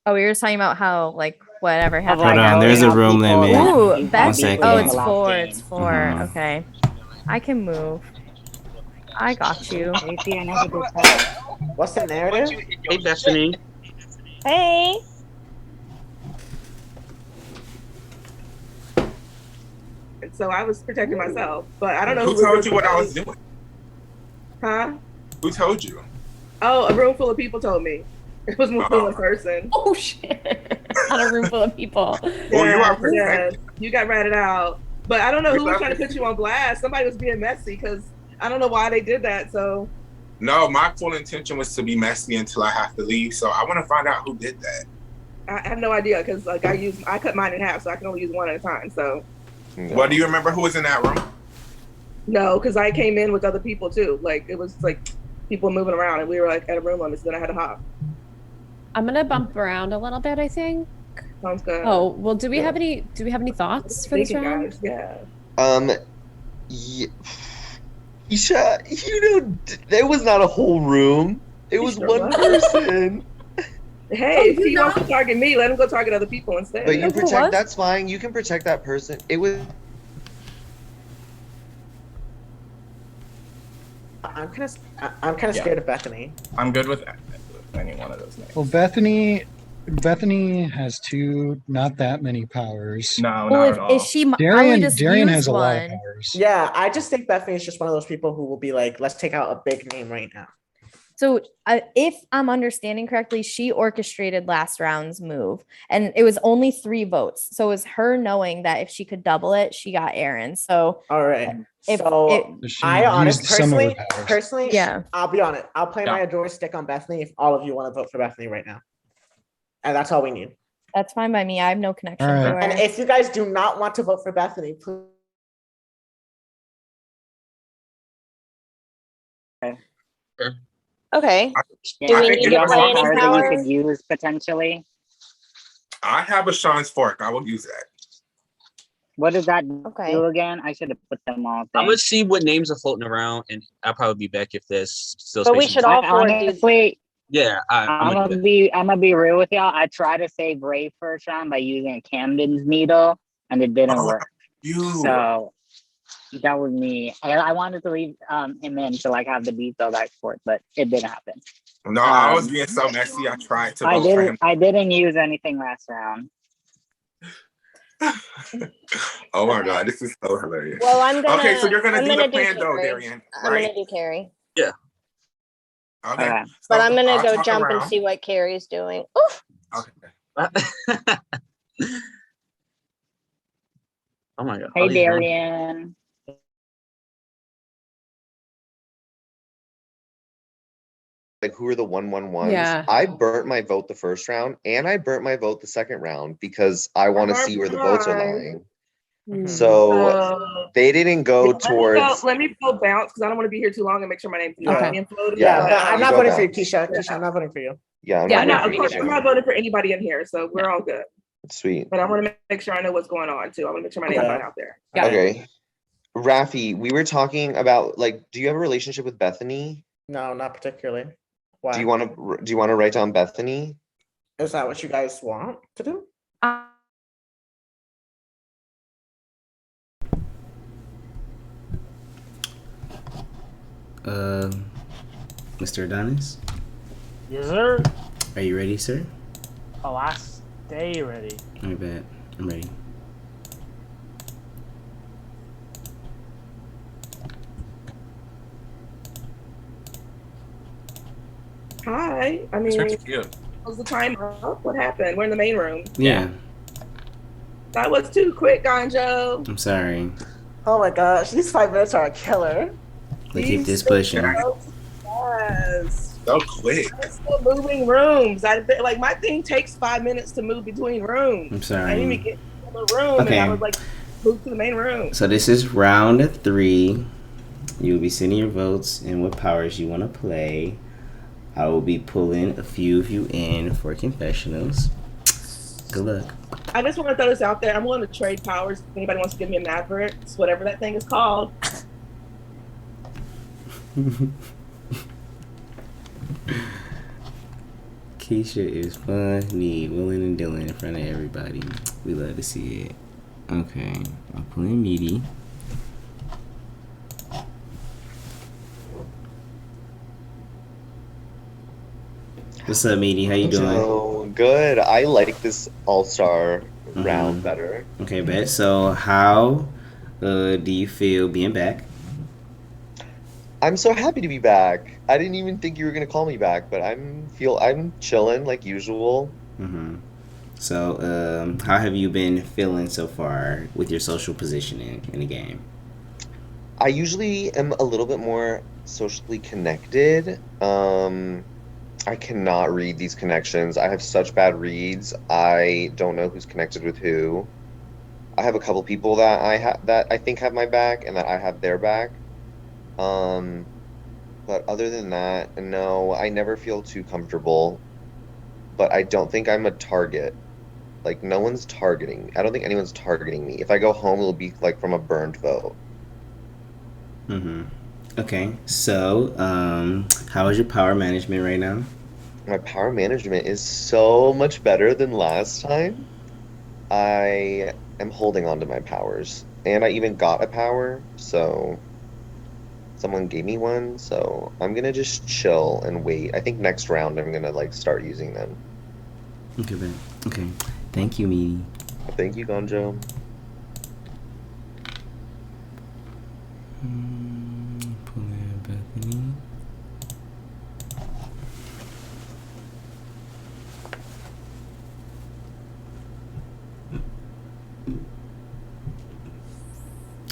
Oh, we were just talking about how like whatever happened. Hold on, there's a room limit. Ooh, 1 Beth. second. Oh, it's 4. It's 4. Mhm. Okay, I can move. I got you. What's the narrative? Hey, Bethany. Hey. And so I was protecting myself, but I don't know Who told you what I was doing? Huh? Who told you? Oh, a room full of people told me. It was more than one person. Oh shit! Not a room full of people. Well, you are Yeah, protected. you got ratted out. But I don't know You who was got trying to put you on blast. Somebody was being messy because I don't know why they did that. So No, my full intention was to be messy until I have to leave. So I want to find out who did that. I have no idea because like I cut mine in half, so I can only use one at a time. So Well, do you remember who was in that room? no, because I came in with other people too. Like it was like people moving around, and we were like at a room limit, so then I had to hop. I'm gonna bump around a little bit, I think. Sounds good. Oh well, do we have any thoughts for this Thinking, round? guys, yeah. Isha, you know, there was not a whole room. It was one person. Hey, if he wants to target me, let him go target other people instead. But you protect. That's fine. You can protect that person. It was. I'm kind of scared of Bethany. I'm good with any one of those names. Well, Bethany has not that many powers. No, Well, not if- at all. is she probably Darian, just Darian used has a lot of one. powers. Yeah, I just think Bethany is just one of those people who will be like, let's take out a big name right now. So if I'm understanding correctly, she orchestrated last round's move, and it was only 3 votes. So it was her knowing that if she could double it, she got Aaron. So all right. If So I honestly, personally, yeah. I'll be honest. I'll play my joystick on Bethany if all of you want to vote for Bethany right now, and that's all we need. That's fine by me. I have no connection All right. to her. And if you guys do not want to vote for Bethany, please. Okay. Yeah, Do we I need think to you play have any power that power? you could use potentially. I have a Sean's fork. I will use that. What does that Okay. do again? I should have put them all. I'm gonna see what names are floating around, and I'll probably be back if there's still But space. we in should the- all four do. Honestly, Yeah, I'm gonna do that. I'm gonna be real with y'all. I tried to save Ray first round by using Camden's needle, and it didn't work. So that was me. I wanted to leave him in to like have the beat of that sport, but it didn't happen. No, I was being so messy. I tried to vote for him. I didn't use anything last round. Oh my god, this is so hilarious. Well, I'm gonna. Okay, so you're gonna I'm do gonna the plan though, Carrie. Darian, I'm right? gonna do Carrie. Yeah. Okay. But So I'm gonna I'll go talk jump around. and see what Carrie's doing. Oof. Okay. Oh my god. Hey, all these rooms. Darian. Like, who are the 1-1-1s? Yeah. I burnt my vote the first round, and I burnt my vote the second round because I want to see where the votes are lying. So they didn't go towards. Let me go bounce because I don't want to be here too long and make sure my name's Yeah. being floated. Yeah. No, I'm You not go voting for you, bounce. Keisha. Keisha, I'm not voting for you. Yeah, I'm Yeah, not no, voting of for course, you, I'm Jay. not voting for anybody in here, so we're all good. Sweet. But I want to make sure I know what's going on too. I want to make sure my name's not out there. Okay. Rafi, we were talking about, like, do you have a relationship with Bethany? No, not particularly. Why? Do you want to write down Bethany? Is that what you guys want to do? Mr. Adonis, Yes, sir. are you ready, sir? Oh, I stay ready. I bet. I'm ready. Hi. I It's mean, really cute. was the time up? What happened? We're in the main room. Yeah. That was too quick, Gonjo. I'm sorry. Oh my gosh, these 5 minutes are a killer. They keep this These pushing. Yes. So quick. I'm still moving rooms. Like my thing takes 5 minutes to move between rooms. I'm sorry. I didn't even get to the room, Okay. and I was like, move to the main room. So this is round 3. You'll be sending your votes and what powers you want to play. I will be pulling a few of you in for confessionals. Good luck. I just want to throw this out there. I'm willing to trade powers. If anybody wants to give me a Maverick, whatever that thing is called. Keisha is funny, willing and dealing in front of everybody. We love to see it. Okay, I'm pulling Meaty. What's up, Meaty? How you doing? Oh, good. I like this all-star round better. Okay, bet. So how do you feel being back? I'm so happy to be back. I didn't even think you were gonna call me back, but I'm chilling like usual. So how have you been feeling so far with your social positioning in the game? I usually am a little bit more socially connected. I cannot read these connections. I have such bad reads. I don't know who's connected with who. I have a couple people that I think have my back and that I have their back. But other than that, no, I never feel too comfortable. But I don't think I'm a target. Like, no one's targeting. I don't think anyone's targeting me. If I go home, it'll be like from a burned vote. Okay, so how is your power management right now? My power management is so much better than last time. I am holding on to my powers. And I even got a power, so someone gave me one, so I'm gonna just chill and wait. I think next round I'm gonna like start using them. Okay, bet. Okay, thank you, Meaty. Thank you, Gonjo. Pulling Bethany.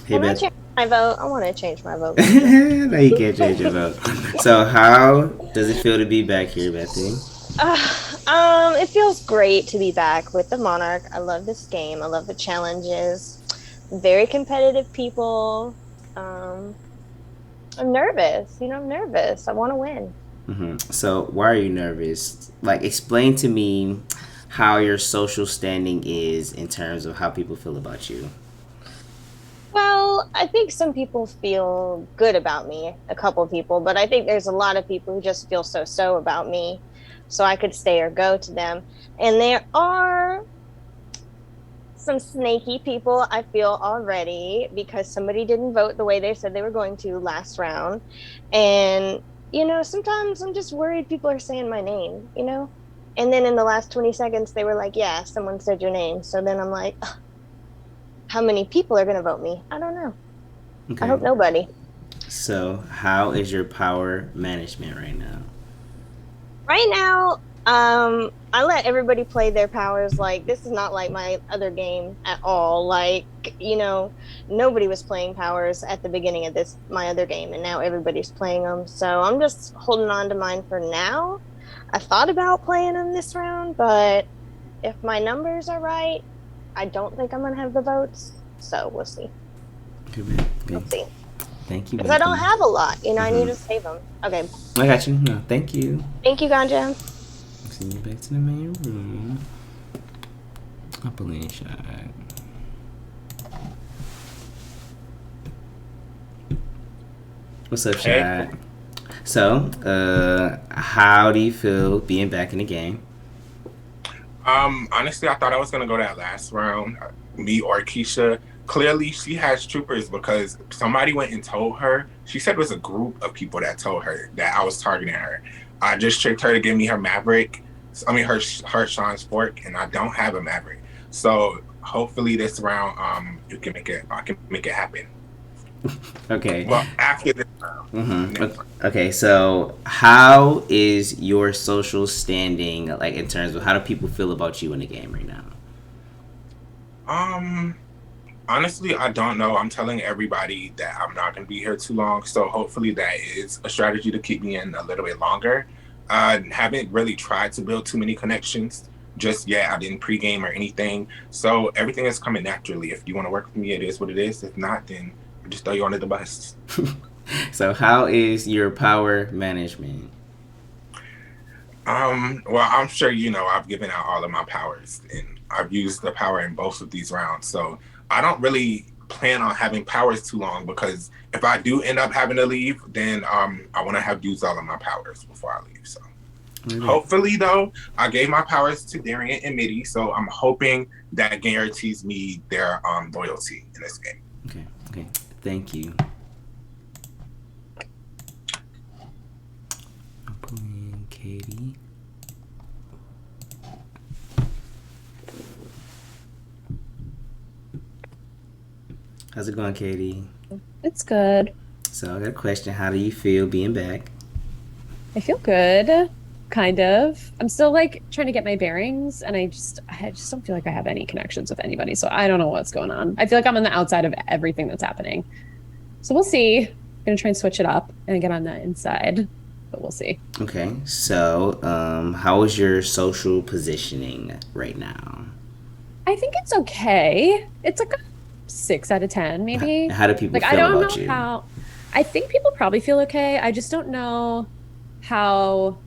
Hey, Can I Beth. change my vote? I want to change my vote. No, you can't change your vote. So how does it feel to be back here, Bethany? It feels great to be back with the Monarch. I love this game. I love the challenges. Very competitive people. I'm nervous. I'm nervous. I want to win. So why are you nervous? Like, explain to me how your social standing is in terms of how people feel about you. Well, I think some people feel good about me, a couple people, but I think there's a lot of people who just feel so about me. So I could stay or go to them. And there are some snaky people, I feel, already, because somebody didn't vote the way they said they were going to last round. And, sometimes I'm just worried people are saying my name, And then in the last 20 seconds, they were like, yeah, someone said your name. So then I'm like, ugh, how many people are going to vote me? I don't know. Okay. I hope nobody. So how is your power management right now? Right now, I let everybody play their powers. Like, this is not like my other game at all. Like, nobody was playing powers at the beginning of my other game, and now everybody's playing them. So I'm just holding on to mine for now. I thought about playing them this round, but if my numbers are right, I don't think I'm going to have the votes. So we'll see. Okay. We'll see. Thank you. Because I don't have a lot. I need to save them. Okay. I got you. No, thank you. Thank you, Ganja. Send you back to the main room. I'll believe shot. What's up, Hey. Shad? So, how do you feel being back in the game? Honestly, I thought I was gonna go that last round, me or Keisha. Clearly, she has troopers because somebody went and told her. She said it was a group of people that told her that I was targeting her. I just tricked her to give me her Maverick. Her Sean's fork, and I don't have a Maverick. So hopefully this round, I can make it happen. Okay. Well, after this round. Okay, so how is your social standing, like in terms of how do people feel about you in the game right now? Honestly, I don't know. I'm telling everybody that I'm not going to be here too long, so hopefully that is a strategy to keep me in a little bit longer. I haven't really tried to build too many connections just yet. I didn't pregame or anything, so everything is coming naturally. If you want to work with me, it is what it is. If not, then I'll just throw you under the bus. So how is your power management? Well, I'm sure you know I've given out all of my powers, and I've used the power in both of these rounds. So I don't really plan on having powers too long, because if I do end up having to leave, then I want to have used all of my powers before I leave. So hopefully, though, I gave my powers to Darian and Mitty, so I'm hoping that guarantees me their loyalty in this game. Okay. Thank you. I'm pulling Katie. How's it going, Katie? It's good. So I got a question. How do you feel being back? I feel good, kind of. I'm still like trying to get my bearings, and I just don't feel like I have any connections with anybody. So I don't know what's going on. I feel like I'm on the outside of everything that's happening. So we'll see. I'm gonna try and switch it up and get on the inside, but we'll see. Okay. So, how is your social positioning right now? I think it's okay. It's like a 6 out of 10, maybe. How do people like feel I don't about know you? how. I think people probably feel okay. I just don't know how,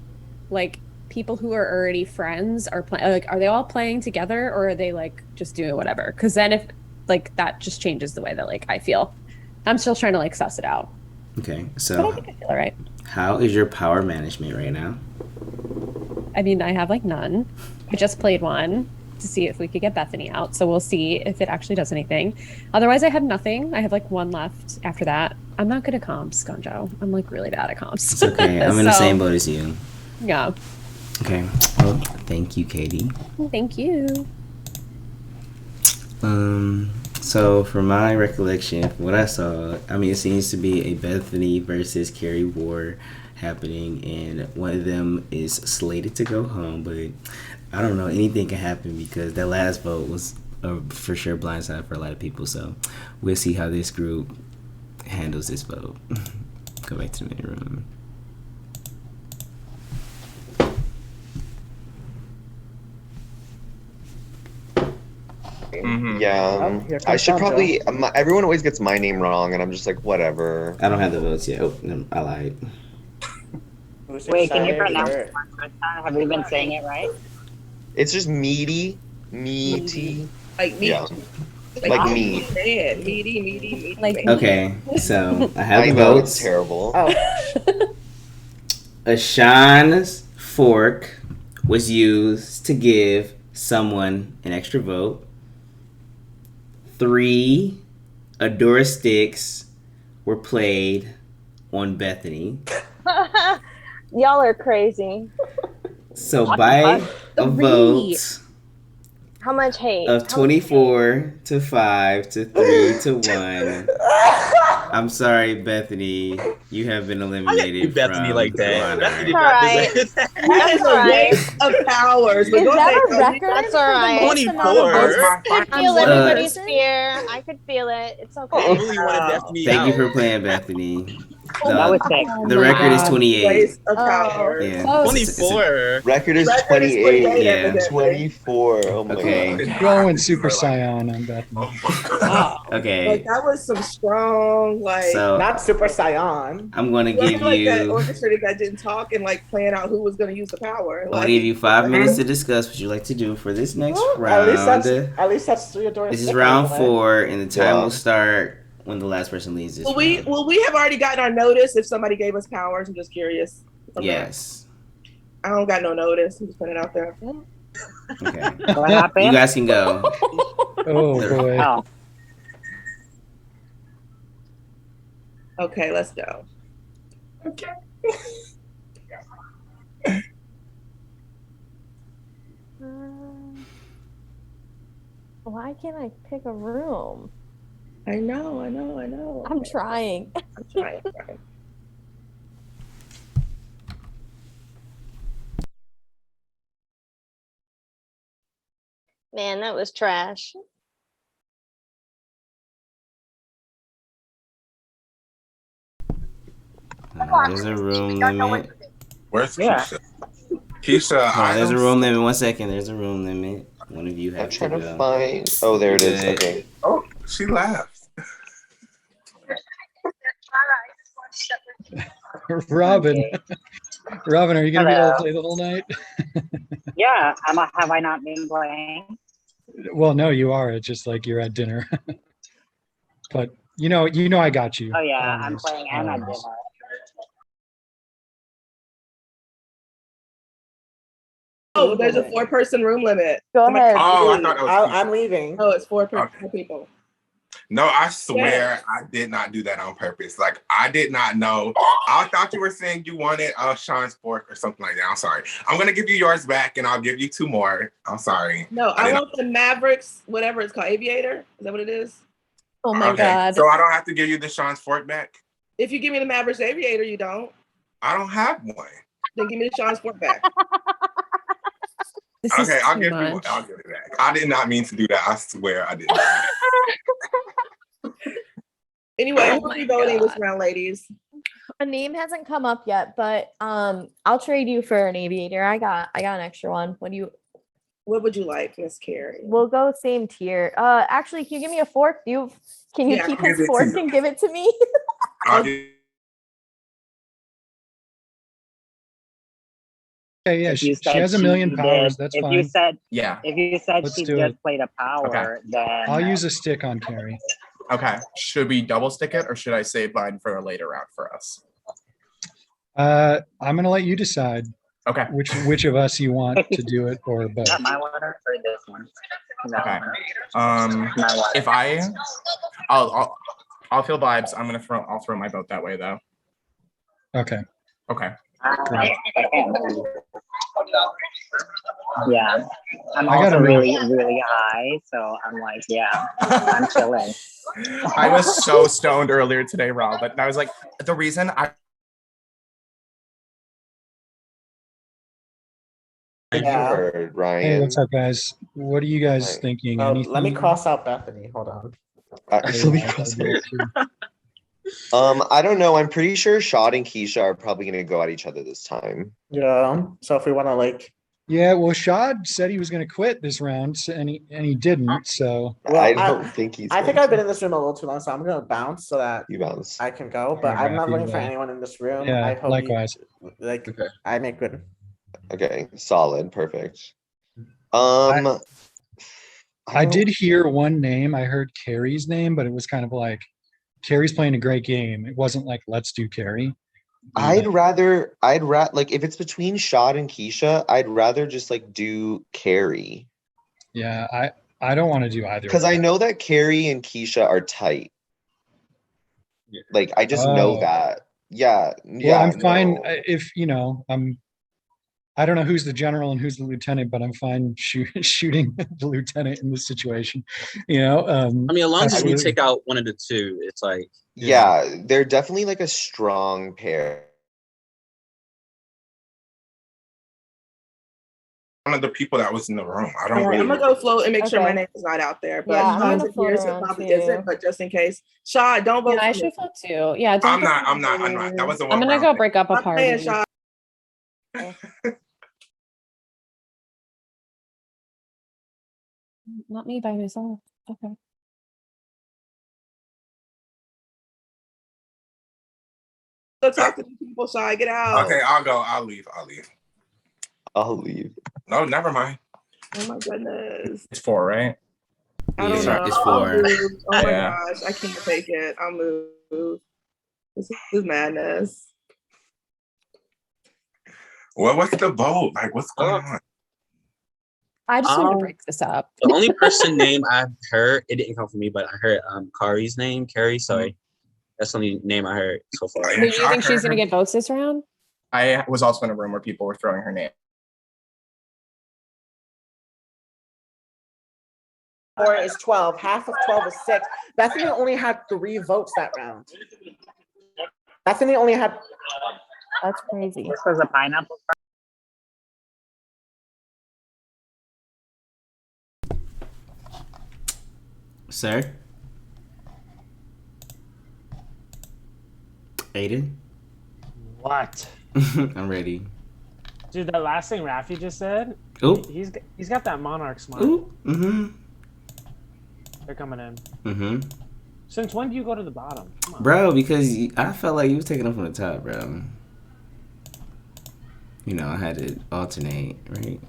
like, people who are already friends are playing. Like, are they all playing together, or are they like just doing whatever? Because then if like that just changes the way that like I feel. I'm still trying to like suss it out. Okay. But I So, think I feel all right. how is your power management right now? I mean, I have like none. I just played one to see if we could get Bethany out. So we'll see if it actually does anything. Otherwise, I have nothing. I have like one left after that. I'm not good at comps, Gonjo. I'm like really bad at comps. It's okay. I'm in the same boat as you. Yeah. Okay. Well, thank you, Katie. Thank you. So from my recollection, from what I saw, I mean, it seems to be a Bethany versus Carrie war happening, and one of them is slated to go home, but I don't know, anything can happen because that last vote was for sure blindside for a lot of people. So we'll see how this group handles this vote. Go back to the main room. Yeah, I should probably. Everyone always gets my name wrong, and I'm just like, whatever. I don't have the votes yet. Oh, no, I lied. Wait, can you pronounce it one more time? Have we been saying it right? It's just meaty. Like meat. Yeah. Like meat. Man, meaty. Like Okay, so I have I the know votes. it's terrible. Ashan's fork was used to give someone an extra vote. 3 Adora sticks were played on Bethany. Y'all are crazy. So by a vote How much hate? of 24 to 5 to 3 to 1, I'm sorry, Bethany. You have been eliminated Bethany from like the that. Monarch. Bethany All got right. this. That is a waste of powers. Is that a record? That's all right. 24. I feel everybody's fear. I could feel it. It's okay. Really wanted Bethany Thank you out. for playing, Bethany. That was sick. The record is 28. Waste of powers. Yeah. 24. Record is Record is 28. 28, Yeah. evidently. 24. Oh my Okay. god. Going Super Saiyan on Bethany. Okay. Like that was some strong, like So Not Super Saiyan. I'm gonna it wasn't give like that you. orchestrated that didn't talk and like plan out who was going to use the power. I'm Like, gonna give you 5 minutes to discuss what you like to do for this next round. At least that's 3 Adora This is stick round right away. 4, and the time Yeah. will start when the last person leaves this will we have already gotten our notice if somebody gave us powers? I'm just curious. Yes. I don't got no notice. I'm just putting it out there. Okay. What happened? You guys can go. Oh boy. Oh. Okay, let's go. Okay. Why can't I pick a room? I know. I'm trying. I'm trying. Man, that was trash. There's a room limit. Where's Yeah. Keisha? Keisha, Hold on, I there's a don't. room limit. 1 second. There's a room limit. One of you I'm have to trying to go. find. Oh, there You it is. good. Okay. Oh, she left. Robin. Robin, are you going to be able to Hello. play the whole night? Yeah, have I not been playing? Well, no, you are. It's just like you're at dinner. But you know, I got you. Oh yeah, I'm Always, playing and at always. dinner. Oh, there's a 4-person room limit. Go Somebody ahead. Oh, I leave. thought that was Keisha. I'm leaving. Oh, it's 4 Okay. people. No, I swear I did not do that on purpose. Like, I did not know. I thought you were saying you wanted Sean's fork or something like that. I'm sorry. I'm going to give you yours back, and I'll give you 2 more. I'm sorry. No, I want the Mavericks, whatever it's called, Aviator. Is that what it is? Oh my God. So I don't have to give you the Sean's fork back? If you give me the Mavericks Aviator, you don't. I don't have one. Then give me the Sean's fork back. This is I'll too give much. I'll give it back. I did not mean to do that. I swear I didn't. Anyway, Oh who are my we voting this God. round, ladies? A name hasn't come up yet, but I'll trade you for an aviator. I got an extra one. What would you like, Miss Carrie? We'll go same tier. Actually, can you give me a fork? Can you Yeah, keep I'll give his it to fork you. and give it to me? I'll give Okay, yeah, If you she said has a million powers. did, That's if fine. you said Yeah. if you said Let's she do just it. played a power, then I'll use a stick on Carrie. Okay. Should we double stick it, or should I save mine for a later round for us? I'm gonna let you decide. Okay. Which of us you want to do it, or both. Is that my water or this one? No. Okay. My water. If I'll feel vibes. I'll throw my vote that way though. Okay. Okay. Great. Yeah, I'm I gotta also move. really high, so I'm like, yeah, I'm chilling. I was so stoned earlier today, Rob, but I was like, the reason I You heard, Ryan. Hey, what's up, guys? What are you guys thinking? Oh, Anything? let me cross out Bethany. Hold on. Let me cross out. I don't know. I'm pretty sure Shad and Keisha are probably going to go at each other this time. Yeah. So if we want to like, Yeah, well, Shad said he was going to quit this round, and he didn't. So well, I don't think he's. I think going I've been to. in this room a little too long, so I'm gonna bounce so that You bounce. I can go. But All right, I'm not Rafi, voting for yeah. anyone in this room. Yeah, I hope likewise. I make good. Okay, solid, perfect. I don't- did hear one name. I heard Carrie's name, but it was kind of like Carrie's playing a great game. It wasn't like let's do Carrie. I'd rather like if it's between Shad and Keisha, I'd rather just like do Carrie. Yeah, I don't want to do either. Because I know that Carrie and Keisha are tight. Like I just know that. Yeah. Well, I'm fine no. if I don't know who's the general and who's the lieutenant, but I'm fine shooting the lieutenant in this situation. I mean, as long as we absolutely. take out one of the two, it's like Yeah, they're definitely like a strong pair. one of the people that was in the room. I don't All right, really. I'm gonna go float and make sure my Okay. name is not out there. But Yeah, I'm Shad's gonna in float here, so it around probably too. isn't. But just in case, Shad, don't vote. Yeah, I for should me. float too. Yeah, don't I'm not. That was the one. I'm gonna round go thing. break up a I'm playing party. Shad. Not me by myself. Okay. Go talk to the people, Shad. Get out. Okay, I'll go. I'll leave. I'll leave. No, never mind. Oh my goodness. It's 4, right? I don't know. It's I'll 4. move. Oh my Yeah. gosh, I can't take it. I'll move. This is madness. Well, what's the vote? Like, what's going on? I just want to break this up. the only person name I've heard. It didn't come from me, but I heard Kari's name. Carrie, sorry, that's the only name I heard so far. But you think she's gonna get votes this round? I was also in a room where people were throwing her name 4 is 12. Half of 12 is 6. Bethany only had 3 votes that round. Bethany only had. That's crazy. This was a pineapple. Sir? Aiden? What? I'm ready. Dude, that last thing Rafi just said. Ooh. He's got that Monarch smile. Ooh. Mm-hmm. They're coming in. Mm-hmm. Since when do you go to the bottom? Come on. Bro, because I felt like you was taking them from the top, bro. You know, I had to alternate, right?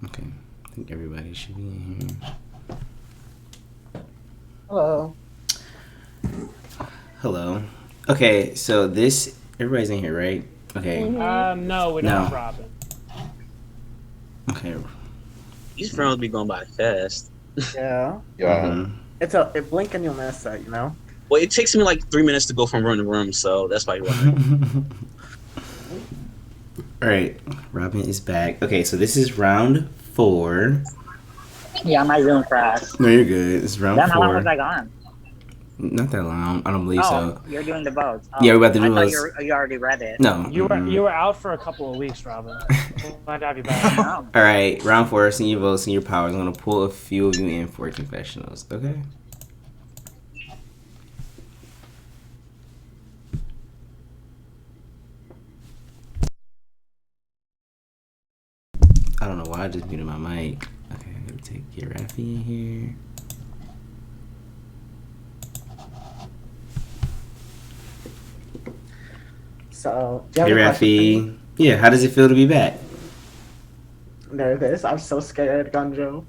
Okay. I think everybody should be in here. Hello. Hello. Okay, so this everybody's in here, right? Okay. No, we don't have Robin. Okay. These rounds be going by fast. Yeah. Mm-hmm. It's a blink and you'll miss it, you know? Well, it takes me like 3 minutes to go from room to room, so that's probably why. All right, Robin is back. Okay, so this is round 4. Yeah, my Zoom crashed. No, you're good. It's round Then 4. how long was I gone? Not that long. I don't believe Oh, so. you're doing the votes. Oh, Yeah, we're about to do I thought votes. you already read it. No. You were out for a couple of weeks, Robin. Glad to have you back. All right, round 4. Senior votes, senior powers. I'm gonna pull a few of you in for confessionals. Okay. I don't know why I just muted my mic. Okay, I gotta get Rafi in here. So, Hey, Rafi. Yeah, how does it feel to be back? Nervous. I'm so scared, Gunjo.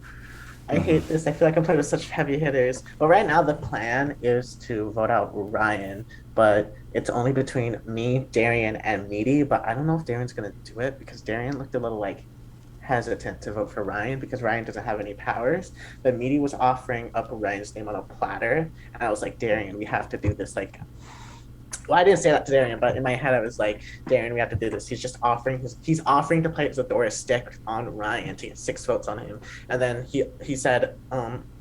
I hate this. I feel like I'm playing with such heavy hitters. But right now, the plan is to vote out Ryan, but it's only between me, Darian, and Meaty. But I don't know if Darian's gonna do it because Darian looked a little like hesitant to vote for Ryan because Ryan doesn't have any powers. But Meaty was offering up Ryan's name on a platter, and I was like, Darian, we have to do this. Like, well, I didn't say that to Darian, but in my head I was like, Darian, we have to do this. He's just offering to play Zadora stick on Ryan to get 6 votes on him. And then he said,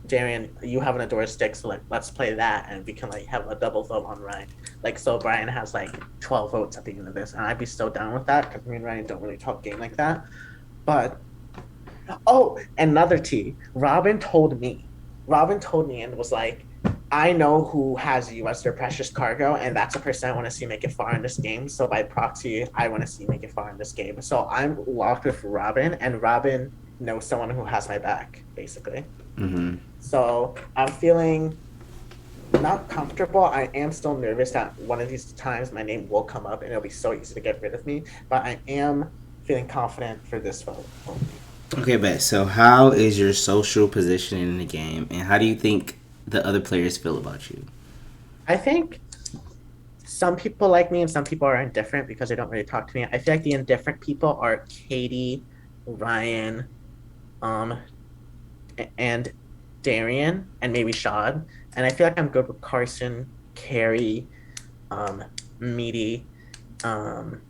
Darian, you have an Adora stick, so like let's play that and we can like have a double vote on Ryan. Like so Brian has like 12 votes at the end of this, and I'd be so down with that because me and Ryan don't really talk game like that. But another T. Robin told me and was like, I know who has you as their precious cargo, and that's a person I want to see make it far in this game. So by proxy, I want to see make it far in this game. So I'm locked with Robin, and Robin knows someone who has my back, basically. Mm-hmm. So I'm feeling not comfortable. I am still nervous that one of these times my name will come up, and it'll be so easy to get rid of me. But I am feeling confident for this vote. Okay, bet. So how is your social position in the game, and how do you think the other players feel about you? I think some people like me and some people are indifferent because they don't really talk to me. I feel like the indifferent people are Katie, Ryan, and Darian, and maybe Shad. And I feel like I'm good with Carson, Carrie, Meaty, and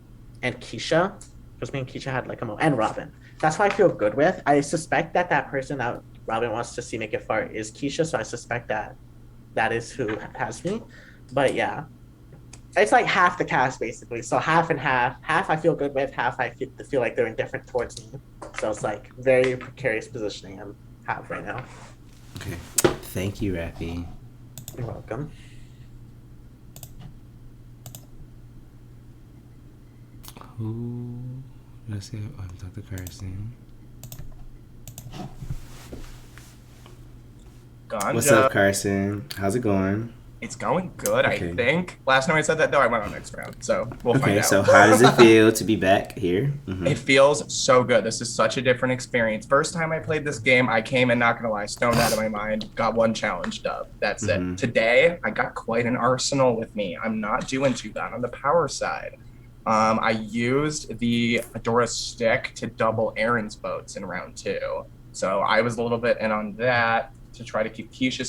Keisha. Because me and Keisha had like and Robin. That's who I feel good with. I suspect that person that Robin wants to see make it far is Keisha, so I suspect that is who has me. But yeah, it's like half the cast basically. So half and half. Half I feel good with, half I feel like they're indifferent towards me. So it's like very precarious positioning I have right now. Okay. Thank you, Rafi. You're welcome. Who? Let's see. I'm Dr. Carson. Ganja. What's up, Carson? How's it going? It's going good, Okay. I think. Last time I said that, though, I went on next round, so we'll find Okay, out. so how does it feel to be back here? Mm-hmm. It feels so good. This is such a different experience. First time I played this game, I came in, not gonna lie, stoned out of my mind, got one challenge dub. That's it. Today, I got quite an arsenal with me. I'm not doing too bad on the power side. I used the Adora stick to double Aaron's votes in round 2. So I was a little bit in on that to try to keep Keisha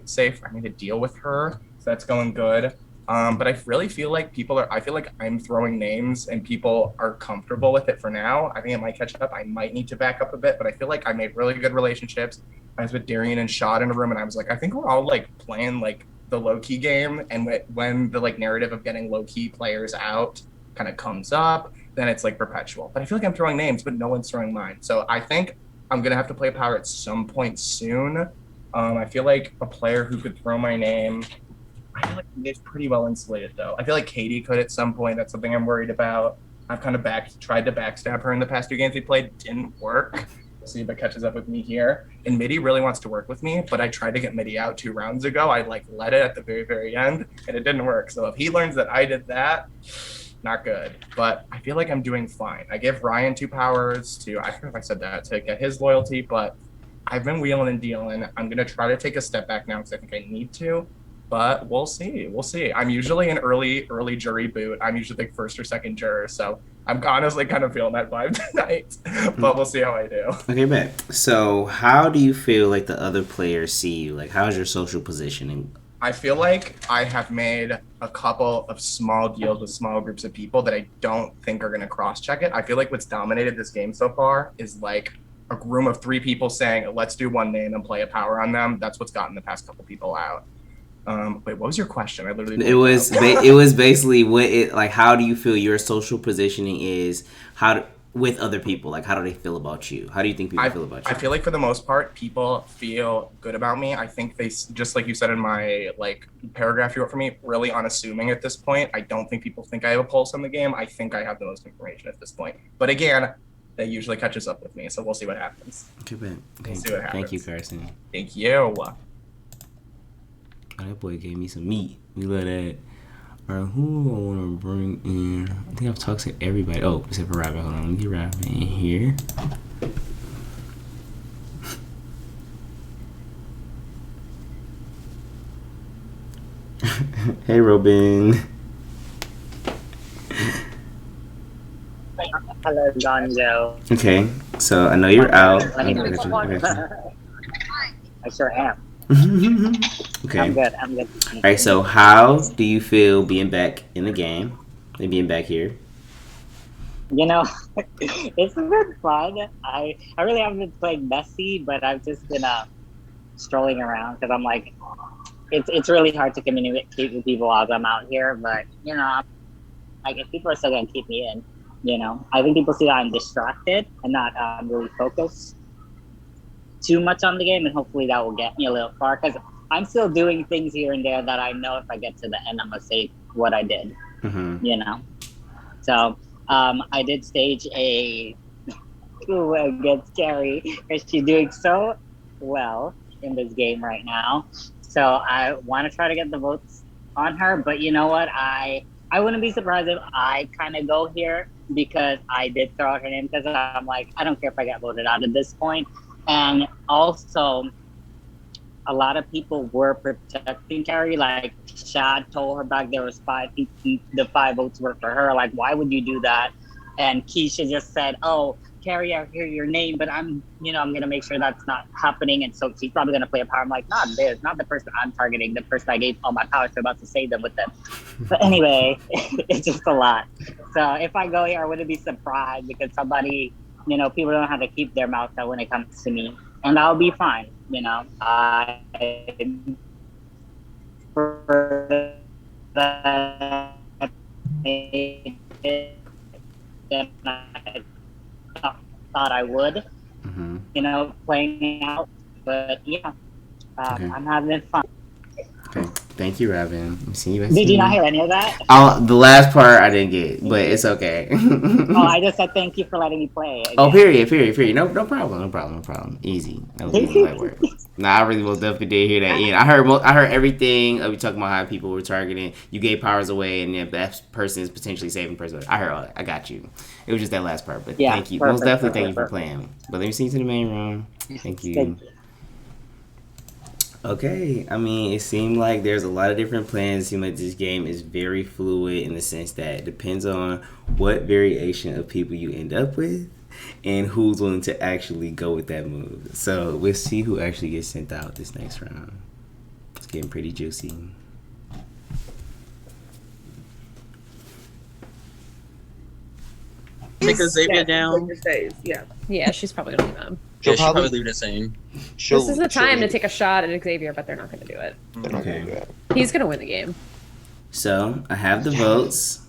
safe. I need to deal with her, so that's going good. But I really feel like I feel like I'm throwing names and people are comfortable with it for now. I think it might catch up. I might need to back up a bit, but I feel like I made really good relationships. I was with Darian and Shad in a room, and I was like, I think we're all like playing like the low key game. And when the like narrative of getting low key players out kind of comes up, then it's like perpetual. But I feel like I'm throwing names, but no one's throwing mine. So I think I'm gonna have to play power at some point soon. I feel like a player who could throw my name. I feel like it's pretty well insulated though. I feel like Katie could at some point. That's something I'm worried about. I've kind of tried to backstab her in the past 2 games we played. Didn't work. We'll see if it catches up with me here. And Midi really wants to work with me, but I tried to get Midi out 2 rounds ago. I like let it at the very, very end, and it didn't work. So if he learns that I did that, not good. But I feel like I'm doing fine. I give Ryan 2 powers to, I don't know if I said that, to get his loyalty, but I've been wheeling and dealing. I'm going to try to take a step back now because I think I need to. But we'll see. We'll see. I'm usually an early jury boot. I'm usually like first or second juror. So I'm honestly kind of feeling that vibe tonight. But we'll see how I do. Okay, bet. So how do you feel like the other players see you? Like, how's your social positioning? I feel like I have made a couple of small deals with small groups of people that I don't think are going to cross-check it. I feel like what's dominated this game so far is like a room of 3 people saying, let's do one name and play a power on them. That's what's gotten the past couple people out. Wait, what was your question? I literally. It was it was basically how do you feel your social positioning is with other people? Like, how do they feel about you? How do you think people feel about you? I feel like for the most part, people feel good about me. I think they, just like you said in my like paragraph you wrote for me, really unassuming at this point. I don't think people think I have a pulse on the game. I think I have the most information at this point. But again, that usually catches up with me, so we'll see what happens. Okay, Ben. Okay. We'll see what happens. Thank you, Carson. Thank you. Oh, that boy gave me some meat. We love that. Alright, who I want to bring in? I think I've talked to everybody. Oh, except for Rabbit. Hold on, let me get Rabbit in here. Hey, Robin. Hello, Gonzo. Okay, so I know you're out. I sure am. Okay. I'm good. All right. So, how do you feel being back in the game and being back here? You know, it's been fun. I really haven't been playing messy, but I've just been strolling around because I'm like, it's really hard to communicate with people as I'm out here. But you know, like if people are still gonna keep me in, you know, I think people see that I'm distracted and not really focused too much on the game, and hopefully that will get me a little far because I'm still doing things here and there that I know if I get to the end I'm gonna say what I did. You know, so I did stage a coup against Carrie because she's doing so well in this game right now, so I want to try to get the votes on her. But you know what, I wouldn't be surprised if I kind of go here because I did throw out her name because I'm like, I don't care if I get voted out at this point. And also, a lot of people were protecting Carrie. Like, Shad told her back there was 5 people, the 5 votes were for her. Like, why would you do that? And Keisha just said, oh, Carrie, I hear your name, but I'm going to make sure that's not happening. And so she's probably going to play a power. I'm like, not this, not the person I'm targeting, the person I gave all my powers to, about to save them with them. But anyway, it's just a lot. So if I go here, I wouldn't be surprised because somebody, you know, people don't have to keep their mouth shut when it comes to me, and I'll be fine. You know, I thought I would. You know, playing out, but yeah, I'm having fun. Okay, thank you, Robin. Did you not hear any of that? The last part I didn't get, but it's okay. Oh, I just said thank you for letting me play. Again. Oh, period. No problem. Easy. That was easy, light work. Nah, I really most definitely did hear that. I heard everything. We talking about how people were targeting. You gave powers away, and if that person is potentially saving the person. I heard all that. I got you. It was just that last part, but yeah, thank you. Most definitely thank you for playing. But let me see you to the main room. Thank you. Okay, I mean, it seemed like there's a lot of different plans. It seems like this game is very fluid in the sense that it depends on what variation of people you end up with and who's willing to actually go with that move. So we'll see who actually gets sent out this next round. It's getting pretty juicy. take Xavier Yeah, down. Xavier stays. Yeah. Yeah, she's probably gonna leave him. Yeah, she'll probably leave it the same. This is the time to take a shot at Xavier, but they're not gonna do it. They're not gonna do it. He's gonna win the game. So I have the votes.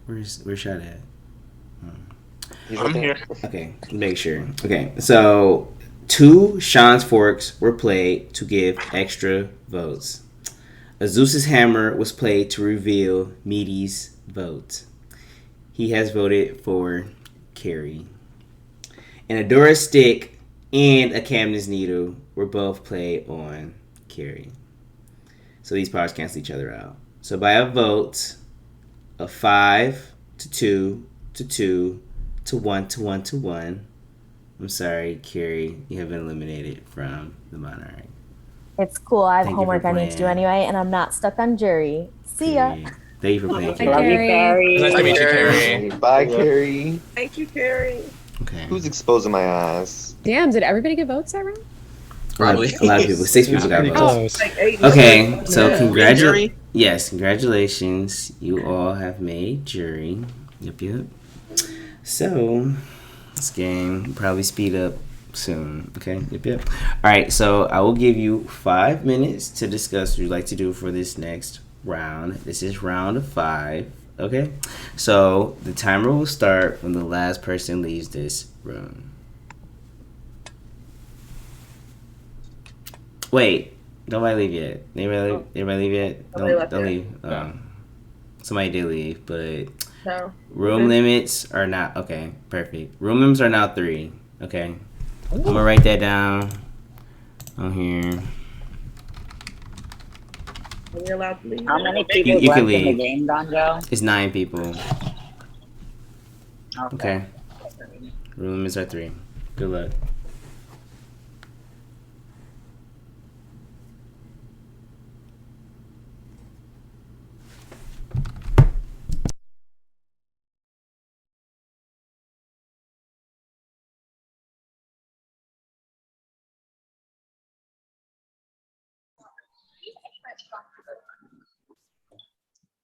Where's Shot at? I'm here. Okay, make sure. Okay, so 2 Sean's forks were played to give extra votes. Azusa's hammer was played to reveal Meaty's vote. He has voted for Carrie. And Adora's stick and a Camden's needle were both played on Carrie. So these powers cancel each other out. So by a vote of 5 to 2 to 2 to 1 to 1 to 1. I'm sorry, Carrie, you have been eliminated from the Monarch. It's cool. I have Thank you for homework I need to do playing. anyway, and I'm not stuck on jury. See ya. Thank you for playing, Love Carrie. you, Carrie. Nice to meet you, Carrie. Bye, Carrie. Thank you, Carrie. Okay. Who's exposing my ass? Damn, did everybody get votes that round? Probably. A lot of people. 6 people got Pretty votes. close. Like 8. Okay, so Yeah. congratulations. Jury? Yes, congratulations. You all have made jury. Yep. So, this game will probably speed up soon. Okay, yep. All right, so I will give you 5 minutes to discuss what you'd like to do for this next round. This is round 5. Okay, so the timer will start when the last person leaves this room. Wait, nobody leave yet. Anybody leave yet? Nobody left Don't yet. leave. Somebody did leave, but No. room Okay. limits are not okay. Perfect. Room limits are now 3. Okay, I'm gonna write that down on here. Are we allowed to leave? How many people You left can in the leave. game, Donjo? It's 9 people. Okay. Okay. Room limits are 3. Good luck.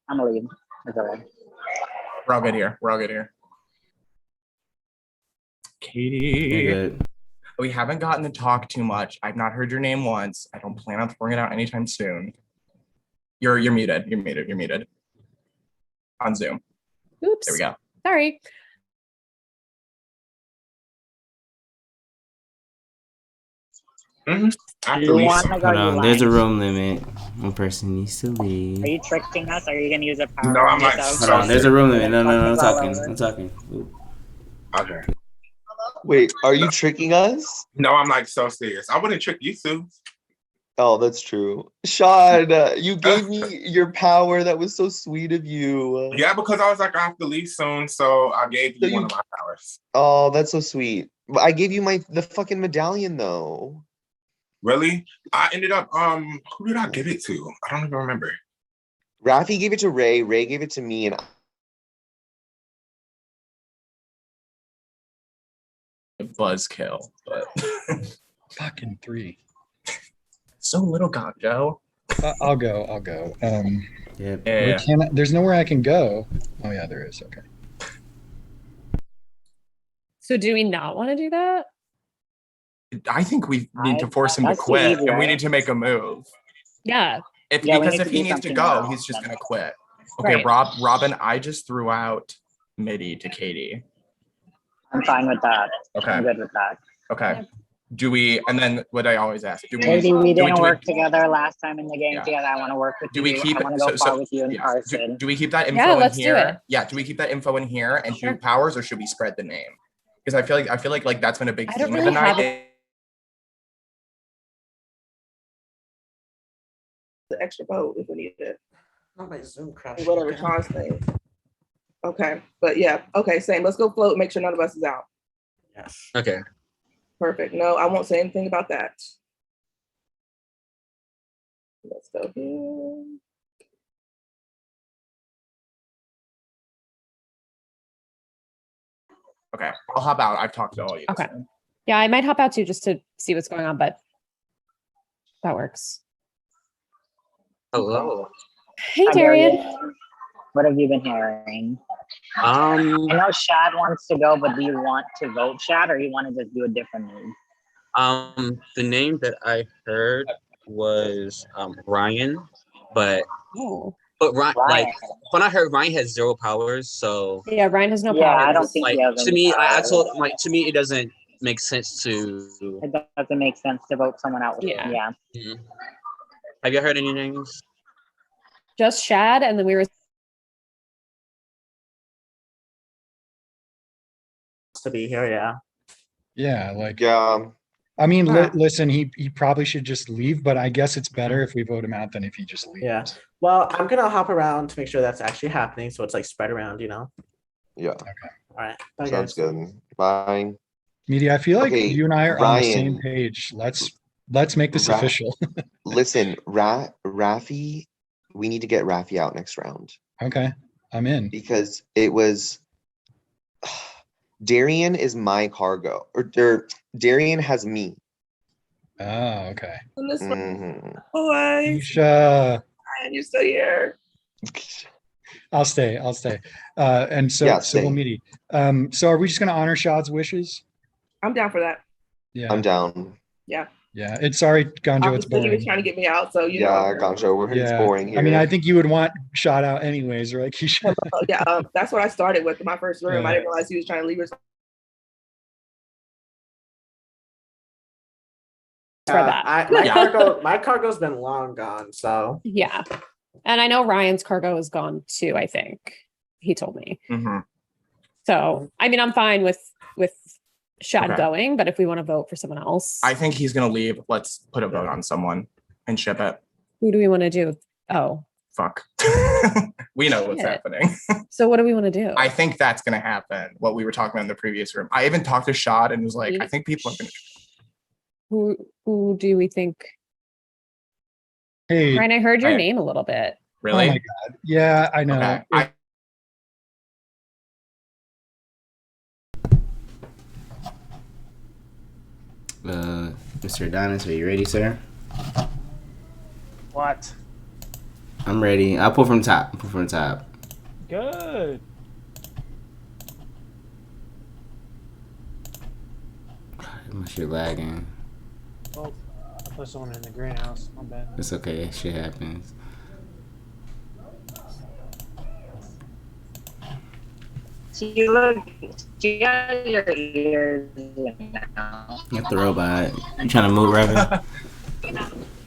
I'm gonna leave. It's alright. We're all good here. We're all good here. Katie. You're good. We haven't gotten to talk too much. I've not heard your name once. I don't plan on throwing it out anytime soon. You're muted. You're muted. You're muted. On Zoom. Oops. There we go. Sorry. After You Lisa. wanna go, Hold you on. There's a lying? room limit. One person needs to leave. Are you tricking us? Are you gonna use a power? No, I'm on like, yourself? Hold on. There's a room limit. No, I'm Fuck us all talking. over. I'm talking. Ooh. Okay. Wait, are you tricking us? No, I'm like so serious. I wouldn't trick you two. Oh, that's true. Sean, you gave me your power. That was so sweet of you. Yeah, because I was like, I have to leave soon, so I gave you So one you- of my powers. Oh, that's so sweet. But I gave you the fucking medallion though. Really? I ended up who did I give it to? I don't even remember. Rafi gave it to Ray. Ray gave it to me, and Buzzkill, but Fucking 3. so little Gonjo. I'll go. Yep. We can't, there's nowhere I can go. Oh yeah, there is. Okay. So do we not want to do that? I think we need to force him to that's too quit, easy, and we right? need to make a move. Yeah. Yeah, we Because need if to he do needs to something go, now. he's just gonna quit. Okay, Right. Robin, I just threw out Midi to Katie. I'm fine with that. Okay. I'm good with that. Okay. Do we? And then what I always ask: Do we? Katie, we do didn't do work together last time in the game Yeah. together. I want to work with Do you. we keep I want to it? go far with you in yeah. person. Do we keep that info Yeah, in let's do here? it. Yeah. Do we keep that info in here and Sure. do powers, or should we spread the name? Because I feel like that's been a big I don't theme of really the have night. The extra vote if we need it. Oh, my Zoom crashed. Whatever Sean's thing. Okay, but yeah, okay, same. Let's go float. Make sure none of us is out. Yes. Okay. Perfect. No, I won't say anything about that. Let's go here. Okay, I'll hop out. I've talked to all you. Okay. Yeah, I might hop out too just to see what's going on, but that works. Hello. Hey, Hi, Darian. Darian. What have you been hearing? Um, I know Shad wants to go, but do you want to vote Shad or you want to just do a different name? the name that I heard was Ryan, but Oh. but Ryan, like Ryan. when I heard Ryan has 0 powers, so Yeah, Ryan has no Yeah, powers. I don't think like he has to any me, I powers. told like to me it doesn't make sense to. It doesn't make sense to vote someone out. Yeah. Yeah. Mhm. Have you heard any names? Just Shad, and then we were To be here, yeah. Yeah, like Yeah. I mean, Huh. listen, he probably should just leave, but I guess it's better if we vote him out than if he just leaves. Yeah. Well, I'm gonna hop around to make sure that's actually happening, so it's like spread around, you know. Yeah. Okay. All right. Bye, Sounds guys. good. Bye. Media, I feel like Okay, you and I are on the same Ryan. page. Let's make this Ra- official. Listen, Rafi, we need to get Rafi out next round Okay, I'm in. because it was Darian is my cargo, or Darian has me. Oh, okay. Mhm. Boys, Isha, and you're still here. I'll stay. And so Yeah, so will stay. Meaty. So are we just gonna honor Shad's wishes? I'm down for that. Yeah. I'm down. Yeah. Yeah. It's sorry, Ganjo, it's Obviously, he was boring. trying to get me out, so you Yeah, know. Gancho, it's Yeah. boring here. I mean, I think you would want Shad out anyways, right, Keisha? Yeah, that's what I started with in my first room. I Yeah. didn't realize he was trying to leave us. for that. My cargo's been long gone, so Yeah. And I know Ryan's cargo is gone too, I think. He told me. Mhm. So, I mean, I'm fine with Shad Okay. going, but if we want to vote for someone else, I think he's gonna leave. Let's put a vote on someone and ship it. who do we want to do? Oh, Fuck. We know what's Shit. happening. so what do we want to do? I think that's gonna happen. What we were talking about in the previous room. I even talked to Shad and was like, I think people are gonna. Who do we think? Hey, Ryan, I heard your I- name a little bit. Really? Oh my god. Yeah, I know. Okay. Mr. Adonis, are you ready, sir? What? I'm ready. I'll pull from the top. Good. My shit lagging. Oh, I put someone in the greenhouse. My bad. It's okay. Shit happens. She has your ears now. Get the robot. You trying to move, Raven?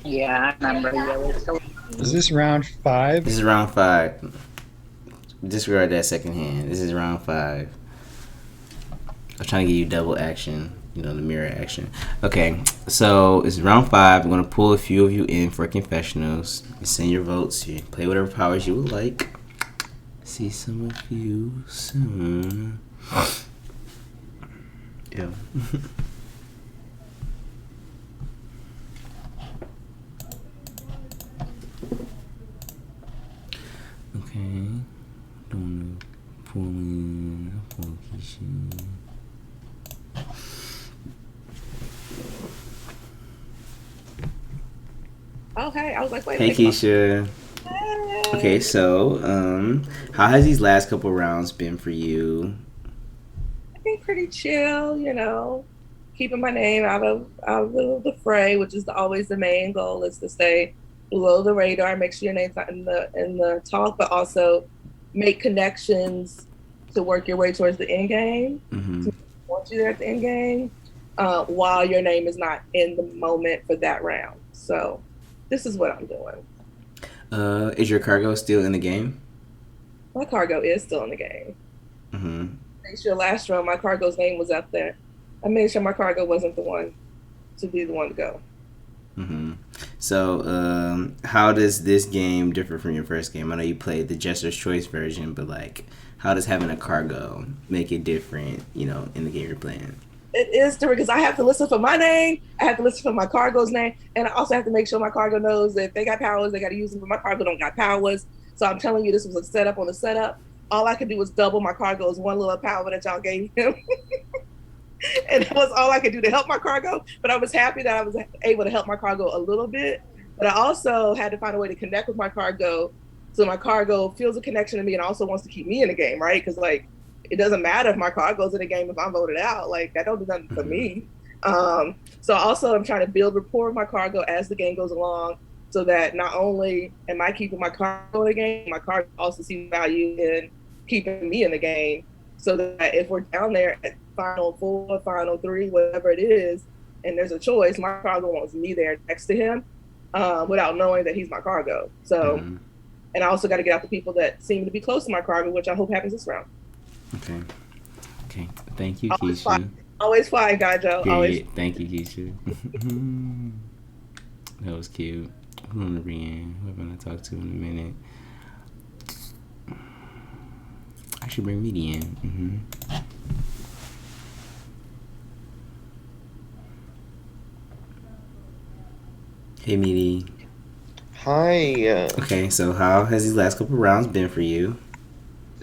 Yeah, I remember. Is this round 5? This is round 5. Disregard that second hand. This is round 5. I'm trying to give you double action. You know, the mirror action. Okay, so it's round 5. I'm going to pull a few of you in for confessionals. You send your votes. You play whatever powers you would like. See some of you soon. Yeah. Okay. Don't pull in. Pull Keisha. Oh, hey, I was like, wait. Hey, Keisha. Okay, so how has these last couple rounds been for you? I think pretty chill, you know, keeping my name out of the fray, which is always the main goal, is to stay below the radar, make sure your name's not in the talk, but also make connections to work your way towards the end game. Mm-hmm. Once you're there at the end game, while your name is not in the moment for that round. So this is what I'm doing. Is your cargo still in the game? My cargo is still in the game. Mm-hmm. Make sure last round my cargo's name was up there. I made sure my cargo wasn't the one to be the one to go. Mm-hmm. So, how does this game differ from your first game? I know you played the Jester's Choice version, but like, how does having a cargo make it different? You know, in the game you're playing. It is different because I have to listen for my name, I have to listen for my cargo's name, and I also have to make sure my cargo knows that if they got powers, they got to use them, but my cargo don't got powers. So I'm telling you, this was a setup on the setup. All I could do was double my cargo's one little power that y'all gave him. And that was all I could do to help my cargo. But I was happy that I was able to help my cargo a little bit. But I also had to find a way to connect with my cargo So my cargo feels a connection to me and also wants to keep me in the game, right? Because like it doesn't matter if my cargo's in the game if I'm voted out. Like that don't do nothing for me. So also I'm trying to build rapport with my cargo as the game goes along, so that not only am I keeping my cargo in the game, my cargo also sees value in keeping me in the game. So that if we're down there at final 4, final 3, whatever it is, and there's a choice, my cargo wants me there next to him, without knowing that he's my cargo. So, and I also got to get out the people that seem to be close to my cargo, which I hope happens this round. Okay. Okay. Thank you, Always Keisha. fine. Always fine, Gajo. Always. Thank you, Keisha. That was cute. I'm gonna bring in who I'm gonna talk to in a minute. I should bring Meaty in. Hey, Meaty. Hi. Okay, so how has these last couple rounds been for you?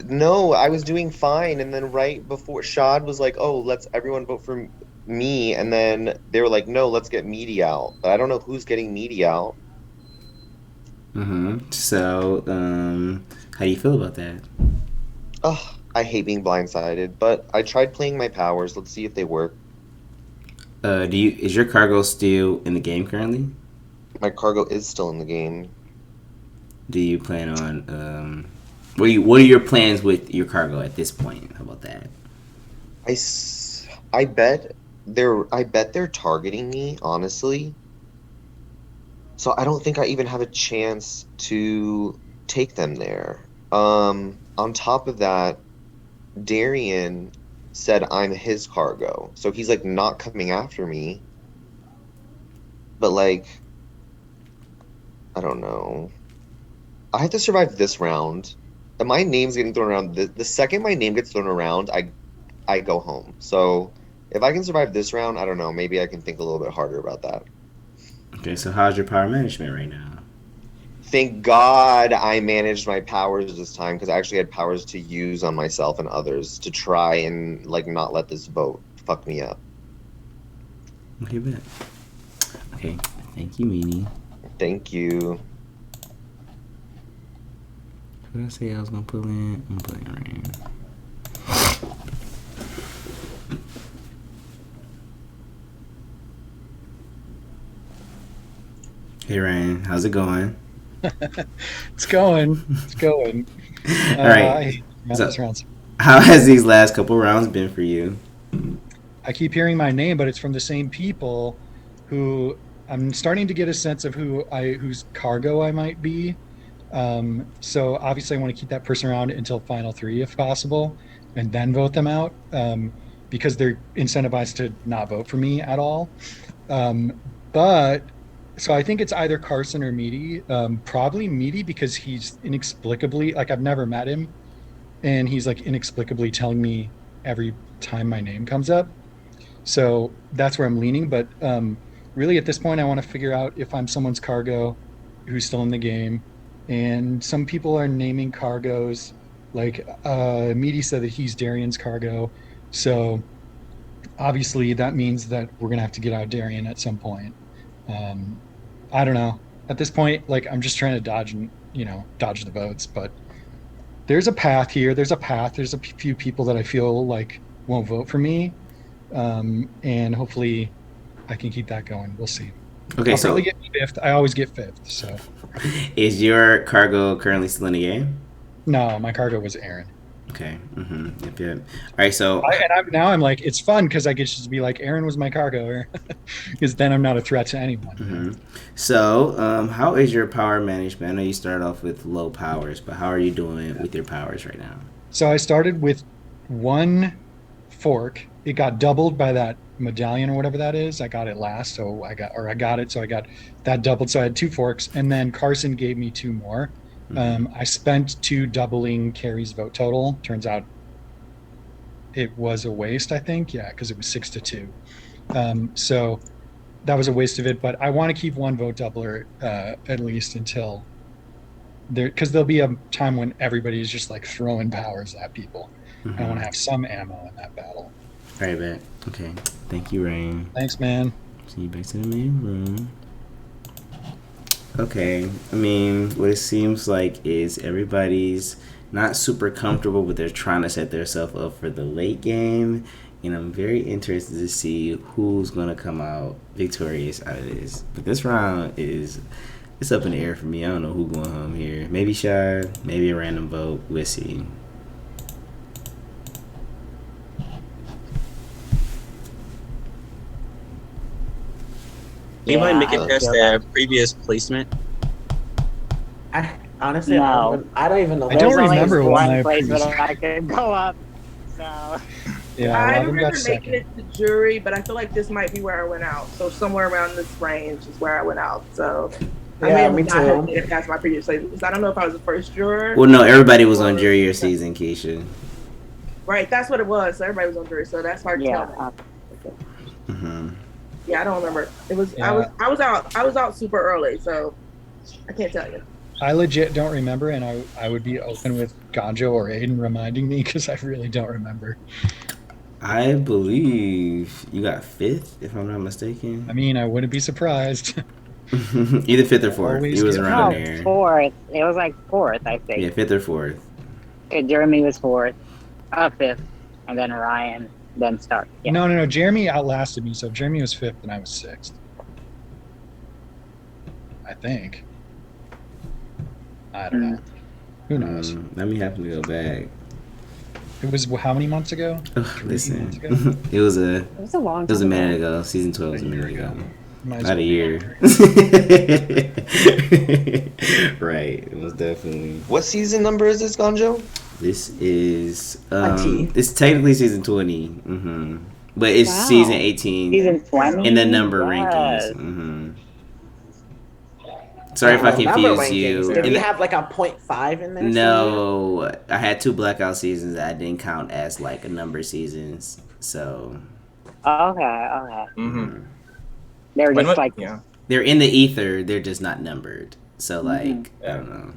No, I was doing fine, and then right before Shad was like, "Oh, let's everyone vote for me," and then they were like, "No, let's get Meaty out." But I don't know who's getting Meaty out. So, how do you feel about that? Oh, I hate being blindsided, but I tried playing my powers. Let's see if they work. Is your cargo still in the game currently? My cargo is still in the game. Do you plan on what are your plans with your cargo at this point? How about that? I bet they're targeting me, honestly. So I don't think I even have a chance to take them there. On top of that, Darian said I'm his cargo. So he's like not coming after me. But like I don't know. I have to survive this round. And my name's getting thrown around. The second my name gets thrown around, I go home. So if I can survive this round, I don't know. Maybe I can think a little bit harder about that. Okay, so how's your power management right now? Thank God I managed my powers this time because I actually had powers to use on myself and others to try and like not let this vote fuck me up. Okay, bet. Okay, thank you, Meanie. Thank you. Who did I say I was gonna pull in? I'm pulling Ryan. Hey Ryan, how's it going? It's going. It's going. All right. So, how has these last couple rounds been for you? I keep hearing my name, but it's from the same people who I'm starting to get a sense of whose cargo I might be. So obviously I want to keep that person around until final 3 if possible, and then vote them out, because they're incentivized to not vote for me at all. But so I think it's either Carson or Meaty. Probably Meaty because he's inexplicably, like I've never met him, and he's like inexplicably telling me every time my name comes up. So that's where I'm leaning. But really at this point I want to figure out if I'm someone's cargo who's still in the game. And some people are naming cargoes, like Meaty said that he's Darian's cargo. So obviously that means that we're going to have to get out Darian at some point. I don't know. At this point, like I'm just trying to dodge the votes, but there's a path here. There's a path. There's a few people that I feel like won't vote for me. And hopefully I can keep that going. We'll see. Okay, I'll so probably get 5th. I always get 5th. So is your cargo currently still in the game? No, my cargo was Aaron. Okay. Yep. All right. So I'm like, it's fun because I get to be like, Aaron was my cargo, because then I'm not a threat to anyone. So, how is your power management? I know you started off with low powers, but how are you doing with your powers right now? So I started with 1 fork. It got doubled by that medallion or whatever that is. I got it last, so I got it. So I got that doubled. So I had 2 forks, and then Carson gave me 2 more. I spent 2 doubling Carrie's vote total. Turns out it was a waste, I think. Yeah, because it was 6-2. So that was a waste of it. But I want to keep 1 vote doubler at least until there, because there'll be a time when everybody is just like throwing powers at people. I want to have some ammo in that battle. All right, bet. Okay. Thank you, Rain. Thanks, man. See you back to the main room. Okay. I mean, what it seems like is everybody's not super comfortable, but they're trying to set themselves up for the late game. And I'm very interested to see who's going to come out victorious out of this. But this round is it's up in the air for me. I don't know who's going home here. Maybe Shad, maybe a random vote. We'll see. Anybody make I it past feel their that. previous placement? I honestly, No. I don't even know. I don't There's only remember what one my place previous. that I could go up. So Yeah, I Robin got remember making second. it to jury, but I feel like this might be where I went out. So somewhere around this range is where I went out. So I may Yeah, have me not have too. made it past my previous placement. I don't know if I was the first juror. Well, no, everybody was on jury your season, Keisha. Right, that's what it was. So everybody was on jury, so that's hard to yeah, tell. Mm-hmm. Yeah, I don't remember. It was Yeah. I was out super early, so I can't tell you. I legit don't remember, and I would be open with Ganjo or Aiden reminding me because I really don't remember. I believe you got fifth, if I'm not mistaken. I mean, I wouldn't be surprised. Either fifth or fourth. Always It was get around no, there. fourth. It was like fourth, I think. Yeah, fifth or fourth. Okay, Jeremy was fourth, fifth, and then Ryan, then Stark. Yeah. No. Jeremy outlasted me, so Jeremy was fifth and I was sixth. I think. I don't know. Who knows? Let me have to go back. It was how many months ago? Ugh, 3 listen, months ago? it was a long it was a time minute ago. ago. Season 12 was a minute ago. Might as Not a well. year. Right. It was definitely. What season number is this, Ganjo? This is 20. it's technically season 20. Mm-hmm. But it's Wow. season 18 Season 20? in the number Yes. rankings. Mm-hmm. Sorry if I Number confused rankings. you. Did In we the- have like a 0.5 in there? No, I had 2 blackout seasons that I didn't count as like a number seasons. So Okay. Mm-hmm. They were just like, yeah. they're in the ether. They're just not numbered. So like I don't know.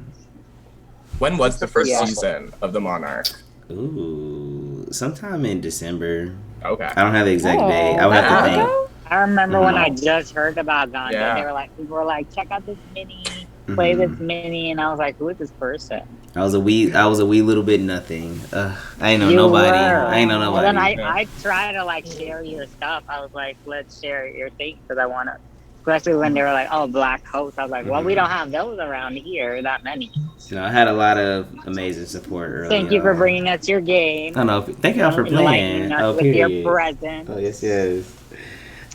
When was the first Yeah. season of the Monarch? Ooh, sometime in December. Okay. I don't have the exact Oh, date. I would have to that think. long ago? I remember when I just heard about Ganja. Yeah. They were like, people were like, check out this mini, play this mini, and I was like, who is this person? I was a wee little bit nothing. I ain't know You nobody. were. I ain't know Well, nobody. then I try to like share your stuff. I was like, let's share your thing because I want to. Especially when they were like, oh, black hosts. I was like, well, we don't have those around here, that many. You know, I had a lot of amazing support early Thank you for on. bringing us your game. I know. Thank y'all for Enlightening playing. us Oh, with your period. presence. Oh, yes.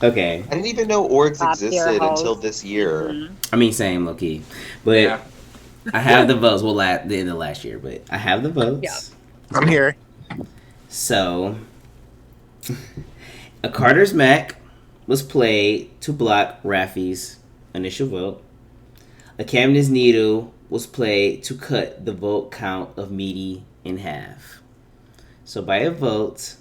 Okay. I didn't even know orgs Top tier existed host. until this year. Mhm. I mean, same, low key. But Yeah. I have the votes. Well, the end of last year, but I have the votes. Yeah. I'm here. So, a Carter's Mac was played to block Rafi's initial vote. A Cabinet Needle was played to cut the vote count of Meaty in half. So, by a vote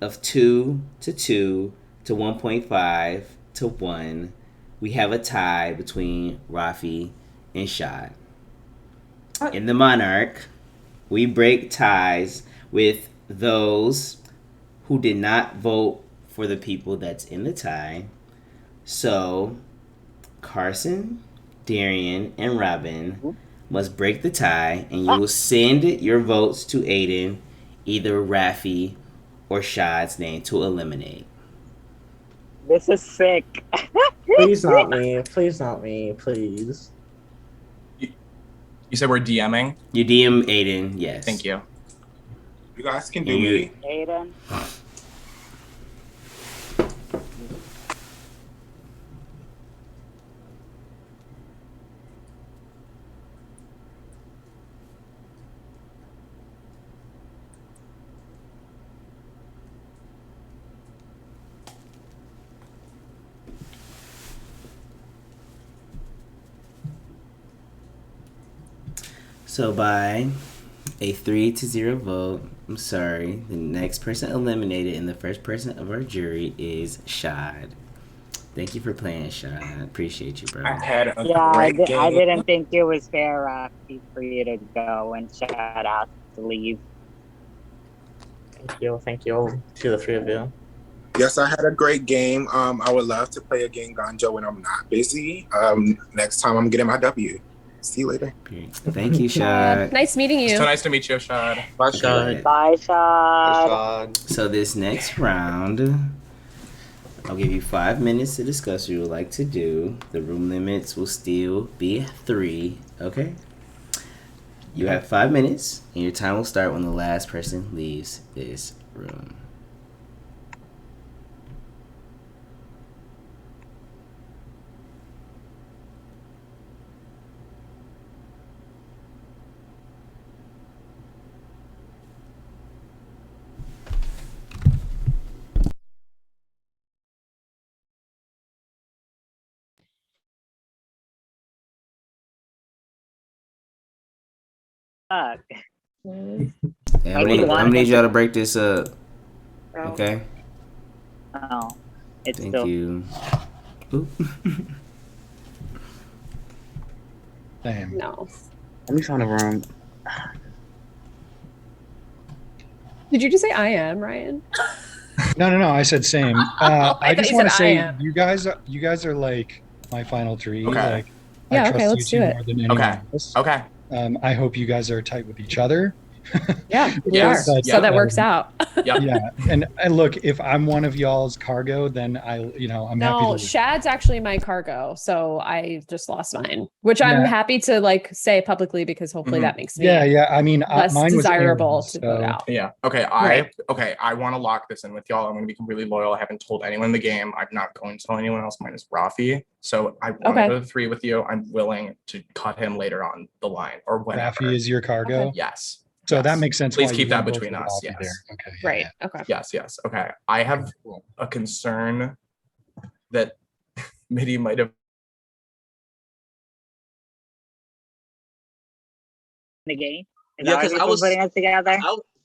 of 2 to 2 to 1.5 to 1, we have a tie between Rafi and Shad. In the Monarch, we break ties with those who did not vote for the people that's in the tie. So, Carson, Darian, and Robin must break the tie, and you will send your votes to Aiden, either Rafi or Shad's name to eliminate. This is sick. Please not me. Please not me. Please. You said we're DMing? You DM Aiden, yes. Thank you. You guys can do And you- me. Aiden. So by a 3-0 vote, I'm sorry, the next person eliminated and the first person of our jury is Shad. Thank you for playing, Shad. I appreciate you, bro. I had a Yeah, I great game. didn't think it was fair, Rocky, for you to go and shout out to leave. Thank you to the three of you. Yes, I had a great game. I would love to play again, Ganjo, when I'm not busy. Next time I'm getting my W. See you later. Thank you, Shad. Nice meeting you. So nice to meet you, Shad. Bye, Shad. Bye, Shad. Sean. So this next round, I'll give you 5 minutes to discuss what you would like to do. The room limits will still be 3, okay? You have 5 minutes, and your time will start when the last person leaves this room. Fuck. Yeah, I'm gonna need y'all to break this up. Okay? Oh, it's Thank still. you. Oop. Damn. No. Let me find a room. Did you just say I am, Ryan? No. I said same. I I thought just you want to said say I am. you guys are like my final three. Okay. Like Yeah, I okay, trust let's you do two it. more than anyone Okay. else. Okay. I hope you guys are tight with each other. Yeah, we Yes. are. But, So that works out. Yep. Yeah, and look, if I'm one of y'all's cargo, then I'm happy to No, leave. Shad's actually my cargo, so I just lost mine, which I'm Yeah. happy to like say publicly because hopefully that makes me Yeah. I mean, less mine was desirable Aaron's, to vote so- out. Yeah. Okay. Right. I want to lock this in with y'all. I'm going to be completely loyal. I haven't told anyone in the game. I'm not going to tell anyone else minus Rafi. So I want Okay. to go to 3 with you. I'm willing to cut him later on the line or whenever. Rafi is your cargo. Okay. Yes. So Yes. that makes sense. Please why keep you that wouldn't vote between for us. Rafi Yes. there. Okay. Right. Okay. Yes. Okay. I have a concern that Mitty might have. The game. Is Yeah, that because why I people was putting us together?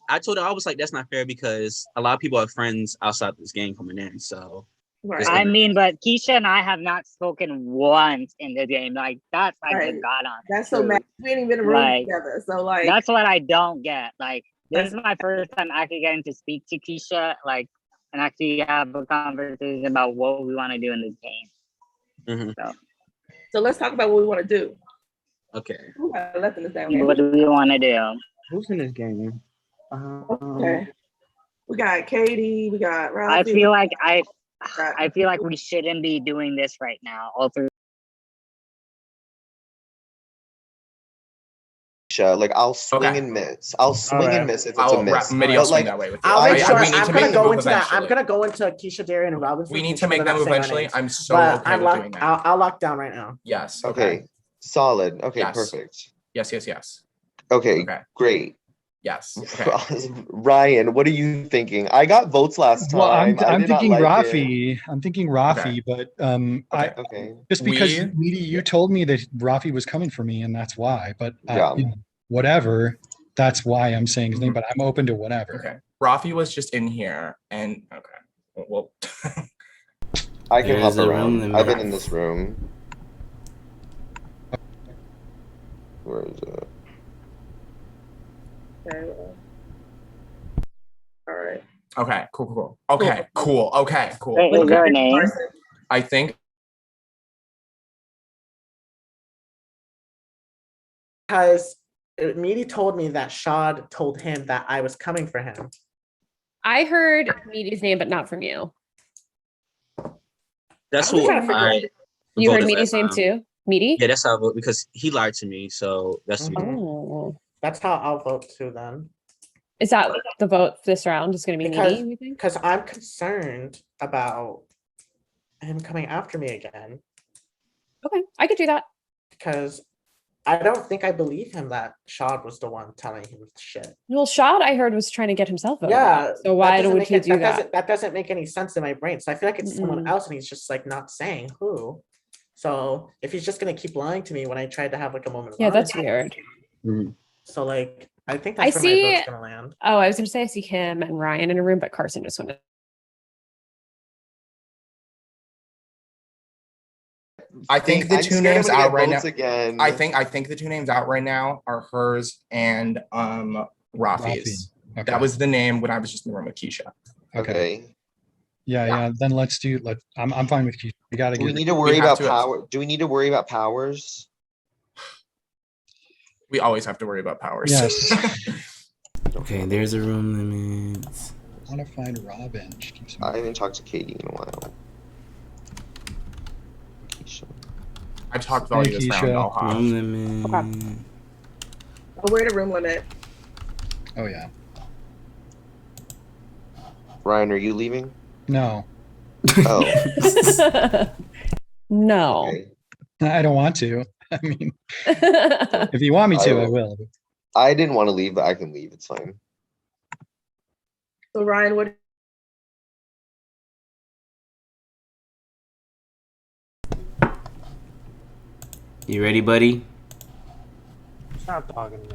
I told her I was like, that's not fair because a lot of people are friends outside this game coming in. So Right. I mean, but Keisha and I have not spoken once in the game. Like that's I Right. just got on. That's so mad. We ain't even in a room Like, together. So like that's what I don't get. Like this is my first time actually getting to speak to Keisha, like, and actually have a conversation about what we want to do in this game. Mhm. So let's talk about what we want to do. Okay. Who got left in this damn game? What do we want to do? Who's in this game? Okay. We got Katie. We got Rafi. I feel like we shouldn't be doing this right now. All three. Like I'll swing and miss. I'll swing and miss if it's a miss. Mitty, I'll swing that way with you. I'll make sure. We need I'm to gonna make go the move into that. I'm eventually. gonna go into Keisha, Darian, and Robinson. We need make to sure make they're that not move saying our eventually. names. I'm so But okay I'm with locked. doing that. I'll lock down right now. Yes. Okay. Solid. Okay. Yes. Perfect. Yes. Okay. Great. Yes. Ryan, what are you thinking? I got votes last time. Well, I'm I did not thinking like Rafi. it. I'm thinking Rafi, but just because you told me that Rafi was coming for me, and that's why. But whatever, that's why I'm saying his name. But I'm open to whatever. Okay. Rafi was just in here, and okay. Well, I can hop There's a room around. limit. I've been in this room. Where is it? Okay. All right. okay. Cool. Okay. Cool. Okay. Cool. Wait, is there a name? I think. Because Meaty told me that Shad told him that I was coming for him. I heard Meaty's name, but not from you. That's I'm who trying to figure I. You heard voted Meaty's last name time. too? Meaty? Yeah, that's how I vote because he lied to me. So that's the reason. Oh. That's how I'll vote too then. Is that the vote this round is going to be Meaty, we think? Because I'm concerned about him coming after me again. Okay, I could do that. Because I don't think I believe him that Shad was the one telling him shit. Well, Shad, I heard, was trying to get himself voted Yeah. out. So why doesn't would make he do that? That doesn't make any sense in my brain. So I feel like it's someone else and he's just like not saying who. So if he's just gonna keep lying to me when I tried to have like a moment of Yeah, that's honesty. weird. So like I think I that's where my see. vote's gonna land. Oh, I was going to say I see him and Ryan in a room, but Carson just went. I think the I'm two scared I'm names gonna out get right now. votes again. I think the two names out right now are hers and Rafi's. Okay. That was the name when I was just in the room with Keisha. Okay. Yeah. Then let's do. I'm fine with Keisha. We gotta Do we get. need to worry about power? Do we need to worry about powers? We always have to worry about powers. Yes. Okay, there's a room limit. I want to find Robin. She keeps I haven't talked to Katie in a while. I talked all you just found all Room limit. Okay. Oh, we're at a room limit. Oh yeah. Ryan, are you leaving? No. Oh. No. Okay. I don't want to. I mean, if you want me to, I will. I didn't want to leave, but I can leave. It's fine. So Ryan, what? You ready, buddy? Stop talking to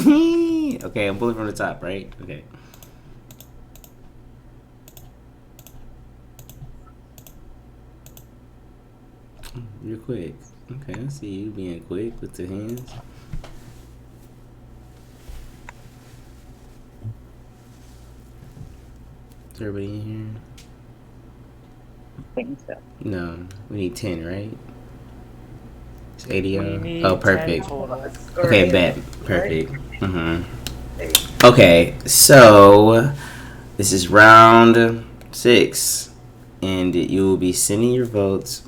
me. Okay, I'm pulling from the top, right? Okay. You're quick. Okay, I see you being quick with the hands. Is everybody in here? I think so. No, we need 10, right? It's 80. We need Oh, 10 perfect. total. Okay, bet. Perfect. Okay, so this is round 6, and you will be sending your votes,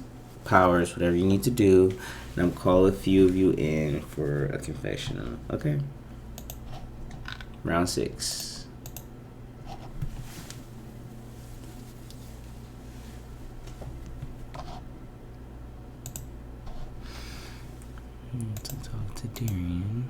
powers, whatever you need to do, and I'm call a few of you in for a confessional. Okay. Round 6. To talk to Darian.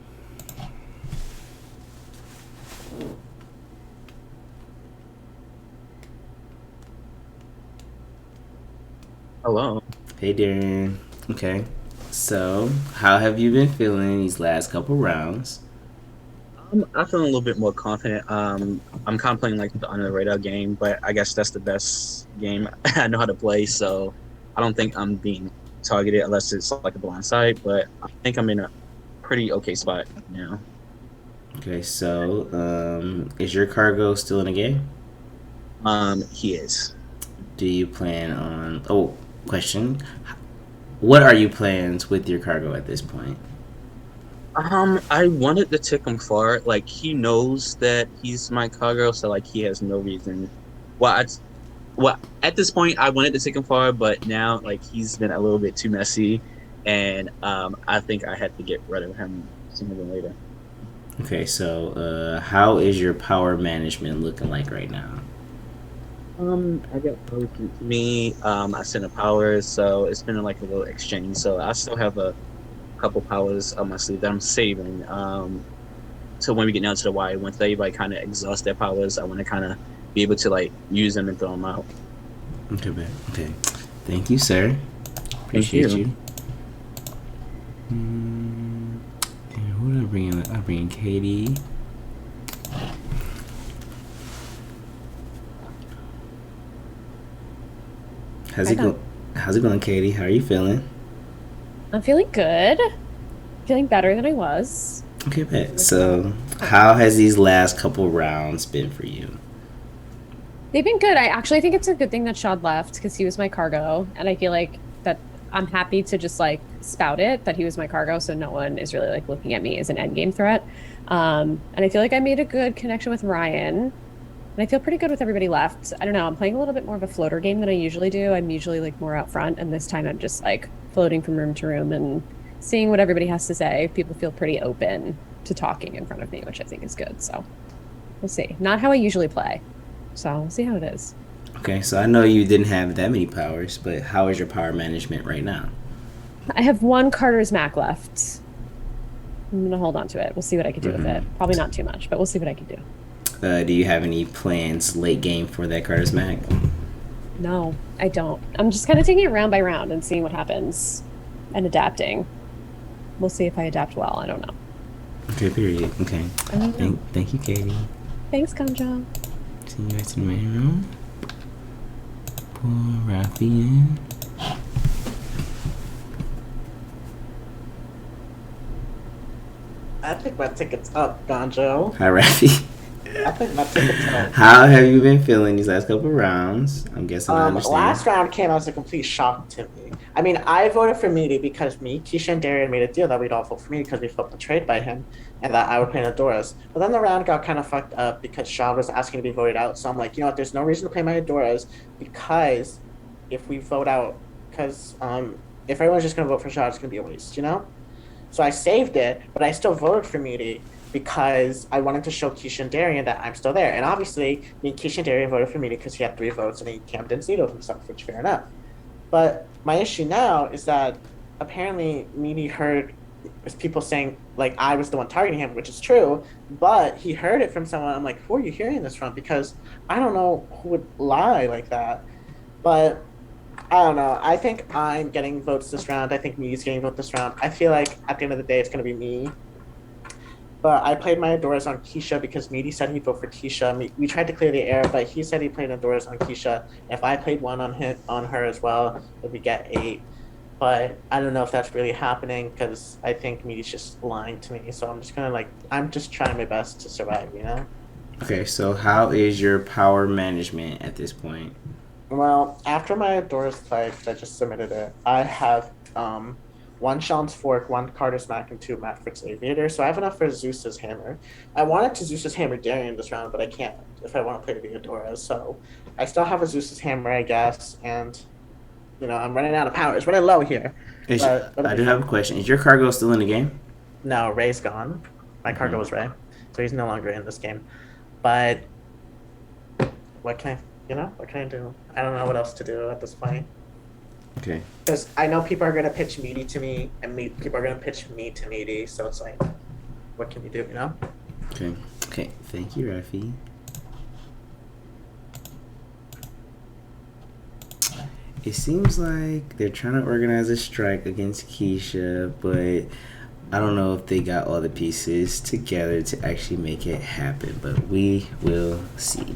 Hello. Hey, Darian. Okay. So, how have you been feeling these last couple rounds? I feel a little bit more confident. I'm kind of playing like the under the radar game, but I guess that's the best game I know how to play. So I don't think I'm being targeted unless it's like a blind side. But I think I'm in a pretty okay spot now. Okay, so is your cargo still in the game? He is. Do you plan on? Oh, question. What are your plans with your cargo at this point? I wanted to take him far. Like he knows that he's my cargo, so like he has no reason. Well, at this point, I wanted to take him far, but now like he's been a little bit too messy, and I think I had to get rid of him sooner than later. Okay, so how is your power management looking like right now? I got power to me. I sent a power, so it's been like a little exchange. So I still have a couple powers on my sleeve that I'm saving. So when we get down to the wire, once everybody kind of exhausts their powers, I want to kind of be able to like use them and throw them out. Okay, man. Okay. Thank you, sir. Appreciate you. Who did I bring in? I bring in Katie. How's it going, Katie? How are you feeling? I'm feeling good. Feeling better than I was. Okay, bet. So, how has these last couple rounds been for you? They've been good. I actually think it's a good thing that Shad left because he was my cargo, and I feel like that I'm happy to just like spout it that he was my cargo, so no one is really like looking at me as an endgame threat. And I feel like I made a good connection with Ryan. And I feel pretty good with everybody left. I don't know. I'm playing a little bit more of a floater game than I usually do. I'm usually like more out front, and this time I'm just like floating from room to room and seeing what everybody has to say. People feel pretty open to talking in front of me, which I think is good. So we'll see. Not how I usually play. So we'll see how it is. Okay, so I know you didn't have that many powers, but how is your power management right now? I have one Carter's Mac left. I'm going to hold on to it. We'll see what I can do with it. Probably not too much, but we'll see what I can do. Do you have any plans late game for that Carter's Mac? No, I don't. I'm just kind of taking it round by round and seeing what happens and adapting. We'll see if I adapt well. I don't know. Okay, period. Okay. Thank you, Katie. Thanks, Kanjo. See you guys in the main room. Pull Rafi in. I picked my tickets up, Ganjo. Hi, Rafi. I think that took a toll. How have you been feeling these last couple rounds? I'm guessing I understand. Last round came as a complete shock to me. I mean, I voted for Meaty because me, Keisha, and Darian made a deal that we'd all vote for me because we felt betrayed by him and that I would play Adoras. But then the round got kind of fucked up because Shaw was asking to be voted out. So I'm like, you know what, there's no reason to play my Adoras because if we vote out, because if everyone's just going to vote for Shaw, it's going to be a waste, you know? So I saved it, but I still voted for Meaty because I wanted to show Keisha and Darian that I'm still there. And obviously, me and Keisha and Darian voted for Meaty because he had 3 votes and he camped vetoed himself, which fair enough. But my issue now is that apparently Meaty heard people saying like I was the one targeting him, which is true, but he heard it from someone. I'm like, who are you hearing this from? Because I don't know who would lie like that. But I don't know. I think I'm getting votes this round. I think Meaty's getting votes this round. I feel like at the end of the day, it's going to be me. But I played my Adoras on Keisha because Meaty said he'd vote for Keisha. We tried to clear the air, but he said he played Adoras on Keisha. If I played one on her as well, then we get 8. But I don't know if that's really happening because I think Meaty's just lying to me. So I'm just gonna I'm just trying my best to survive, you know? Okay, so how is your power management at this point? Well, after my Adoras fight, I just submitted it. I have 1 Sean's Fork, 1 Carter's Mac, and 2 Matt Frick's Aviator. So I have enough for Zeus's Hammer. I wanted to Zeus's Hammer Darian this round, but I can't if I want to play the Adoras. So I still have a Zeus's Hammer, I guess, and you know I'm running out of power. It's running low here. I do have a question. Is your cargo still in the game? No, Ray's gone. My cargo was Ray, so he's no longer in this game. But what can I do? I don't know what else to do at this point. Okay. Because I know people are gonna pitch Meaty to me, and people are gonna pitch me to Meaty. So it's like, what can you do? You know? Okay. Okay. Thank you, Rafi. It seems like they're trying to organize a strike against Keisha, but I don't know if they got all the pieces together to actually make it happen. But we will see.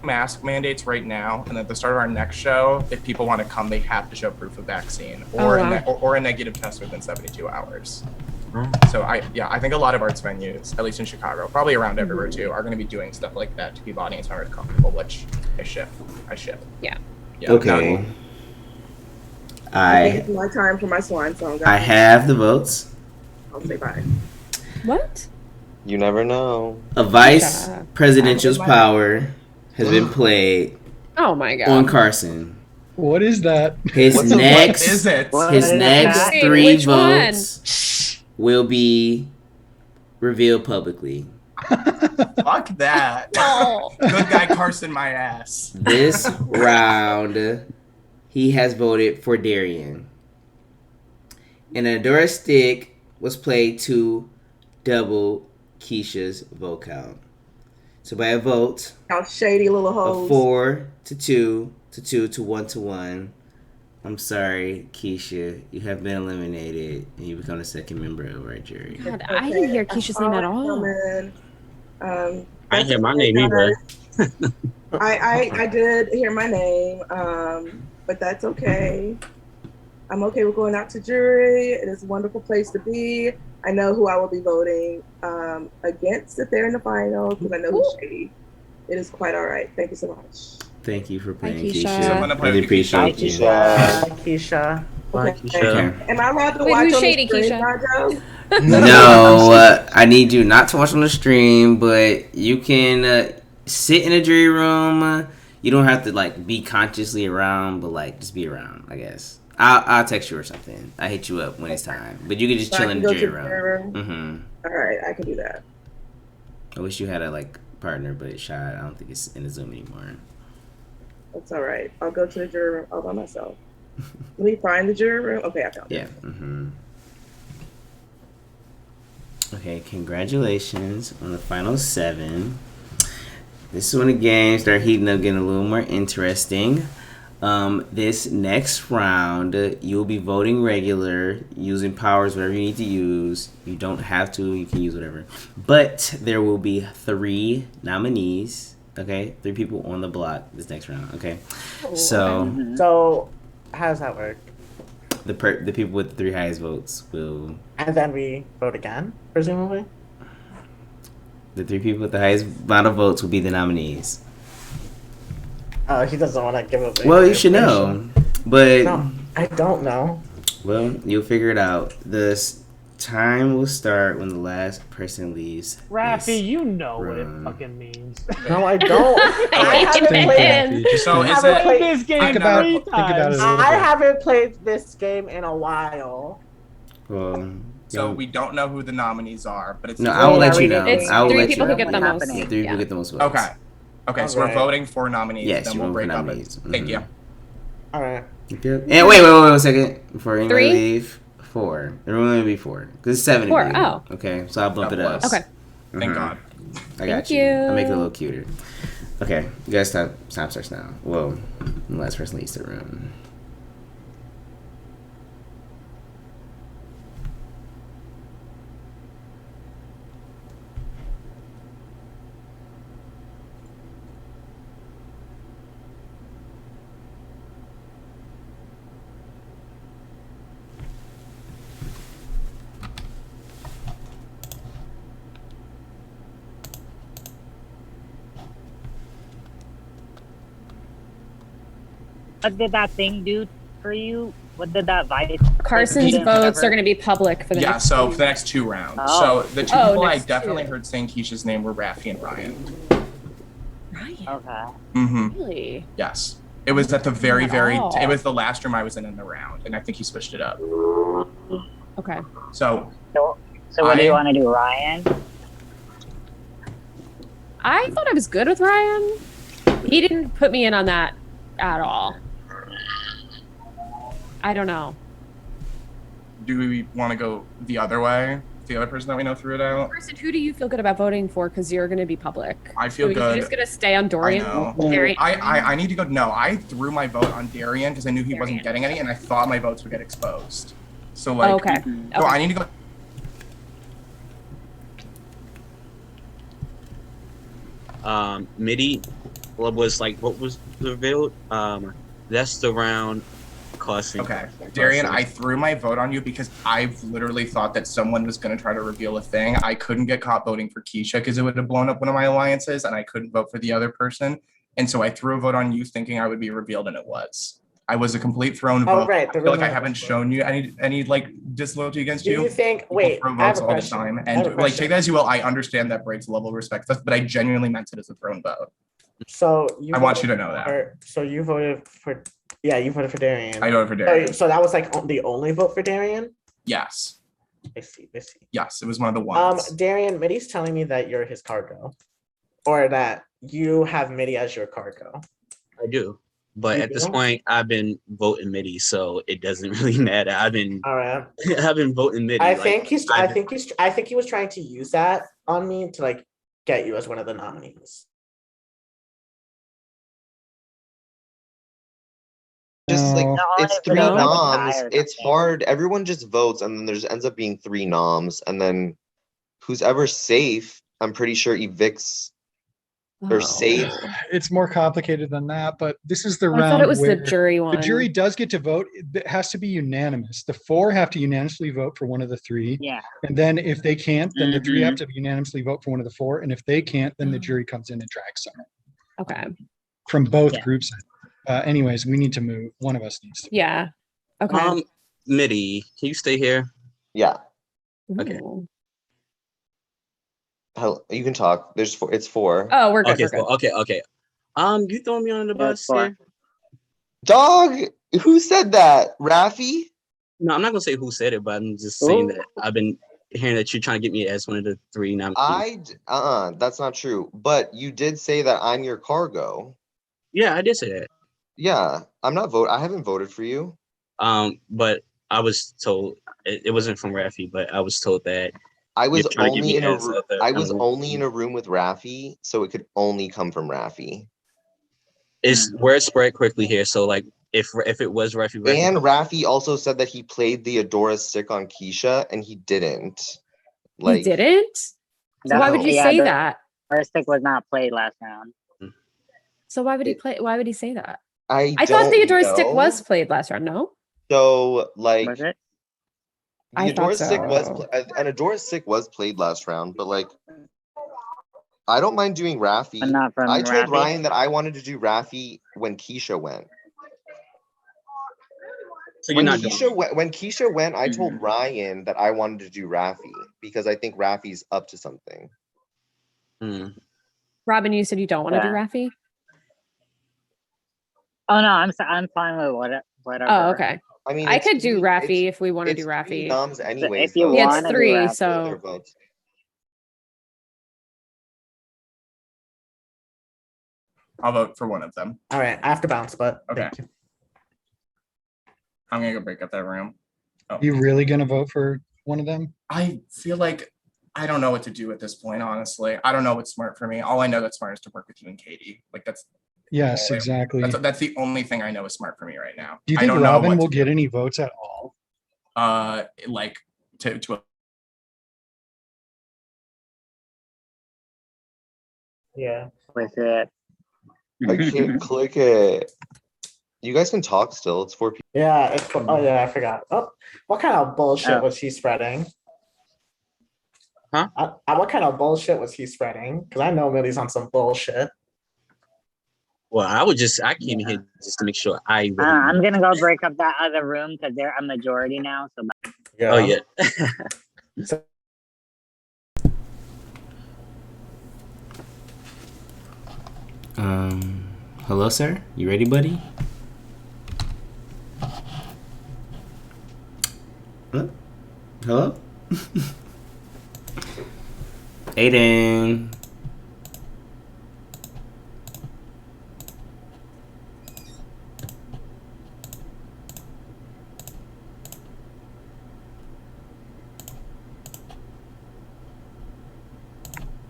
Mask mandates right now, and at the start of our next show, if people want to come, they have to show proof of vaccine or a negative test within 72 hours. So I think a lot of arts venues, at least in Chicago, probably around everywhere too, are going to be doing stuff like that to keep audience members comfortable, which I ship. Yeah. Okay. I think it's my time for my swan song. I have the votes. I'll say bye. What? You never know. A vice presidential's power has been played. Oh my god. On Carson. What is that? His next, what is it? His next Wait, 3 which votes will be revealed publicly. Fuck that. Good guy Carson, my ass. This round, he has voted for Darian. And an Adora stick was played to double Keisha's vote count. So by a vote, how shady little hoes. Of 4 to 2 to 2 to 1 to 1. I'm sorry, Keisha. You have been eliminated, and you become the second member of our jury. God, I didn't hear Keisha's name at all. I didn't hear my name either. I did hear my name, but that's okay. I'm okay with going out to jury. It is a wonderful place to be. I know who I will be voting against if they're in the final because I know who's shady. It is quite all right. Thank you so much. Thank you for playing, Keisha. Keisha. I'm gonna play Really with appreciate you. Keisha. Okay. Am I allowed to Wait, watch who's on shady, the screen, Keisha? Najo? No, I need you not to watch on the stream, but you can sit in a jury room. You don't have to be consciously around, but just be around, I guess. I'll text you or something. I hit you up when it's time, but you can just So I chill can in go the to jury the jury room? room. All right, I can do that. I wish you had a partner, but it's shot. I don't think it's in the Zoom anymore. That's all right. I'll go to the jury room all by myself. Let me find the jury room. Okay, I found it. Yeah. Okay, congratulations on the final 7. This is when the games start heating up, getting a little more interesting. This next round, you'll be voting regular, using powers, whatever you need to use. You don't have to, you can use whatever. But there will be 3 nominees Okay, 3 people on the block this next round. Okay, Oh, so okay. So how does that work? the people with the 3 highest votes will. And then we vote again, presumably. The 3 people with the highest amount of votes will be the nominees. He doesn't want to give up. Well, you should know, but no, I don't know. Well, you'll figure it out. Time will start when the last person leaves. Rafi, you know what it fucking means. No, I don't. I haven't played. So is haven't it? played this game Think about three it a times. little I bit. haven't played this game in a while. Well, So we don't know who the nominees are, but it's no, I will let you know. It's I will 3 let people you who get the know. most. 3 people get the most votes. Okay. Okay, so we're Okay. voting for nominees. Yes, then you're we'll voting break for up. nominees. Thank you. All right. Okay. And wait 1 second before anybody 3? leave. 4. There will only be 4 because it's 7 4, of you. oh. Okay, so I'll bump it up. Okay. Thank God. I got Thank you. I'll make it a you. little cuter. Okay, you guys time starts now. Well, the last person leaves the room. What did that thing do for you? What did that vice? Carson's votes are going to be public for the Yeah, next so for the next 2 rounds. Oh. So the 2 Oh, people I next definitely 2. heard saying Keisha's name were Rafi and Ryan. Ryan. Okay. Mm-hmm. Really? Yes. It was at the very, Not very. all. It was the last room I was in the round, and I think he switched it up. Okay. So So what do you want to do, Ryan? I thought I was good with Ryan. He didn't put me in on that at all. I don't know. do we want to go the other way? The other person that we know threw it out? Person, who do you feel good about voting for? Because you're going to be public. I feel So good. You're just going to stay on Dorian? I know. Darian? I need to go. No, I threw my vote on Darian because I knew he wasn't getting any, and I thought my votes would get exposed. So like, Okay. So I need to go. MIDI was like, what was revealed? That's the round costing. Okay, Darian, I threw my vote on you because I've literally thought that someone was going to try to reveal a thing. I couldn't get caught voting for Keisha because it would have blown up one of my alliances, and I couldn't vote for the other person. And so I threw a vote on you thinking I would be revealed, and it was. I was a complete thrown vote. Oh, right. I feel like I haven't shown you any like disloyalty against Do you. you think? People Wait, throw I have votes a all the question. time, I have a and like question. take that as you will. I understand that breaks a level of respect, but I genuinely meant it as a thrown vote. So I want you to know that. So you voted for? Yeah, you voted for Darian. I voted for Darian. So that was like the only vote for Darian. Yes. I see. I see. Yes, it was one of the ones. Darian, Mitty's telling me that you're his cargo, or that you have Mitty as your cargo. I do. But You at this do? point, I've been voting MIDI, so it doesn't really matter. I've been All right. I've been voting MIDI. I like, think he was trying to use that on me to like get you as one of the nominees. Just like No. it's three No. noms. It's hard. Everyone just votes, and then there's ends up being three noms, and then who's ever safe, I'm pretty sure evicts or saves. It's more complicated than that, but this is the I round thought it was the where jury one. the jury does get to vote. It has to be unanimous. The four have to unanimously vote for one of the three. Yeah. And then if they can't, then the three have Mm-hmm. to unanimously vote for one of the four. And if they can't, then the jury comes in and drags someone Okay. from both groups. Anyways, we need to move. One of us needs to. Yeah. Okay. MIDI, can you stay here? Yeah. Okay. Hell, you can talk. There's four. It's four. Oh, we're good. Okay, We're good. okay. You throwing me on the bus four. here? Dog, who said that? Rafi? No, I'm not gonna say who said it, but I'm just saying that I've been hearing that you're trying to get me as one of the three nominees. That's not true. But you did say that I'm your cargo. Yeah, I did say that. Yeah, I haven't voted for you. But I was told it wasn't from Rafi, but I was told that I was you're trying to get only me in a as room. the I was nominee. only in a room with Rafi, so it could only come from Rafi. It's word spread quickly here, so like if it was Rafi, And Rafi also said that he played the Adora stick on Keisha, and he didn't. He didn't? So why would you say that? Our stick was not played last round. So why would he play? Why would he say that? I thought the don't Adora stick know. was played last round. No. So like Was it? the I thought Adora stick was so. an Adora stick was played last round, but like I don't mind doing Raffi. But not from I told Raffi? Ryan that I wanted to do Raffi when Keisha went. So you're not doing When Keisha went, I told Ryan that I wanted to do Raffi because I think Raffi's up to something. Robin, you said you don't want to do Raffi? Oh no, I'm fine with whatever. Oh, okay. I mean, I it's could do three- Raffi it's- if we want to it's do three Raffi. noms anyways, If you though. Yeah, want it's to do three, Raffi. so Their votes. I'll vote for one of them. All right, I have to bounce, but Okay. I'm gonna go break up that room. Oh. You really gonna vote for one of them? I feel like I don't know what to do at this point, honestly. I don't know what's smart for me. All I know that's smart is to work with you and Katie. Like that's Yes, exactly. that's the only thing I know is smart for me right now. Do you I think don't know Robin what will to get do. any votes at all? Like to yeah. With it. I can't click it. You guys can talk still. It's 4 people. Yeah, oh yeah, I forgot. Oh, what kind of bullshit was he spreading? Huh? What kind of bullshit was he spreading? Because I know Millie's on some bullshit. Well, I came here just to make sure I. I'm gonna go break up that other room because they're a majority now. So. Yeah. Oh yeah. Hello, sir. You ready, buddy? Hello? Aiden.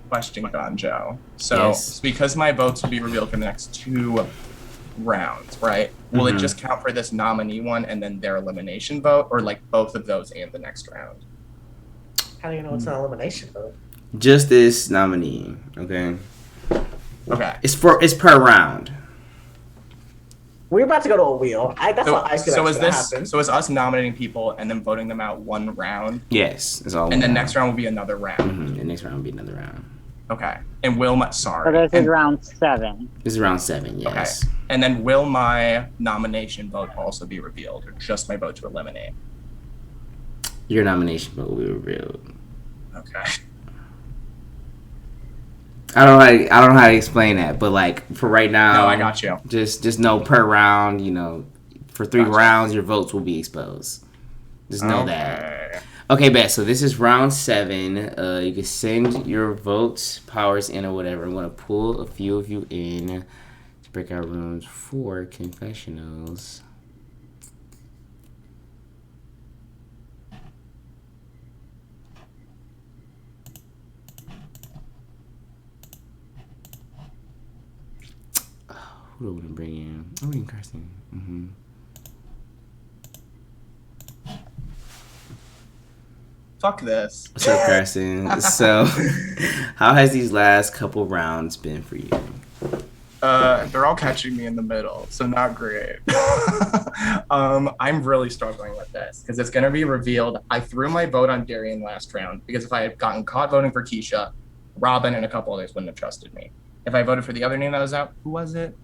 question, Gonjo. So Yes. because my votes will be revealed for the next 2 rounds, right? Will it just count for this nominee one and then their elimination vote, or like both of those and the next round? How do you know it's an elimination vote? Just this nominee, okay? Okay. It's per round. We're about to go to a wheel. That's what I feel So like is gonna this happen. so is us nominating people and then voting them out one round? Yes, it's all. And then next round will be another round. The next round will be another round. Okay. And will my So this is round 7. This is round 7. Yes. Okay. And then will my nomination vote also be revealed, or just my vote to eliminate? Your nomination vote will be revealed. Okay. I don't know how to explain that, but like for right now, No, I got you. Just know per round, for 3 rounds, your votes will be exposed. Just know that. Okay, bet. So this is round 7. You can send your votes, powers in, or whatever. I'm gonna pull a few of you in to break out rooms for confessionals. Who do I want to bring in? Oh, we can Carson. Fuck this. What's up, Carson? So, how has these last couple rounds been for you? They're all catching me in the middle, so not great. I'm really struggling with this because it's gonna be revealed. I threw my vote on Darian last round because if I had gotten caught voting for Keisha, Robin and a couple others wouldn't have trusted me. If I voted for the other name that was out, who was it?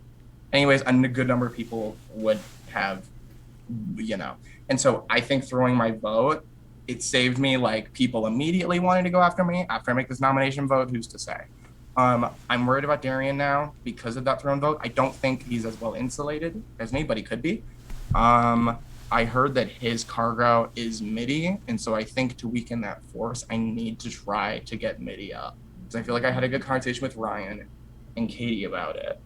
Anyways, a good number of people would have, And so I think throwing my vote, it saved me like people immediately wanting to go after me after I make this nomination vote. Who's to say? I'm worried about Darian now because of that thrown vote. I don't think he's as well insulated as me, but he could be. I heard that his cargo is MIDI, and so I think to weaken that force, I need to try to get MIDI up. Because I feel like I had a good conversation with Ryan and Katie about it.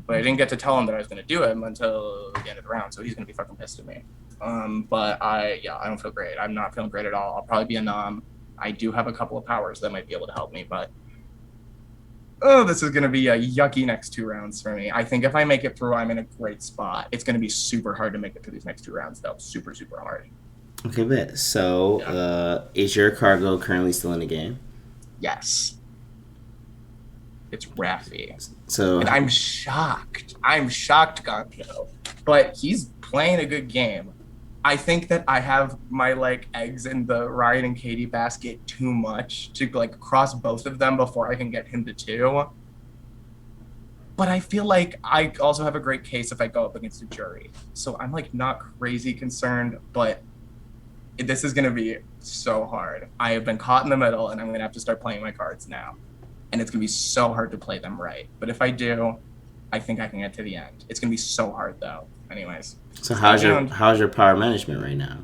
But I didn't get to tell him that I was going to do it until the end of the round, so he's going to be fucking pissed at me. But I don't feel great. I'm not feeling great at all. I'll probably be a nom. I do have a couple of powers that might be able to help me, but this is going to be a yucky next 2 rounds for me. I think if I make it through, I'm in a great spot. It's going to be super hard to make it through these next 2 rounds, though. Super, super hard. Okay, bet. So, is your cargo currently still in the game? Yes. It's Raffi. So, and I'm shocked. Gonjo. But he's playing a good game. I think that I have my like eggs in the Ryan and Katie basket too much to like cross both of them before I can get him to 2. But I feel like I also have a great case if I go up against a jury. So I'm like not crazy concerned, but this is gonna be so hard. I have been caught in the middle and I'm gonna have to start playing my cards now. And it's gonna be so hard to play them right. But if I do, I think I can get to the end. It's gonna be so hard though. Anyways. So how's your power management right now?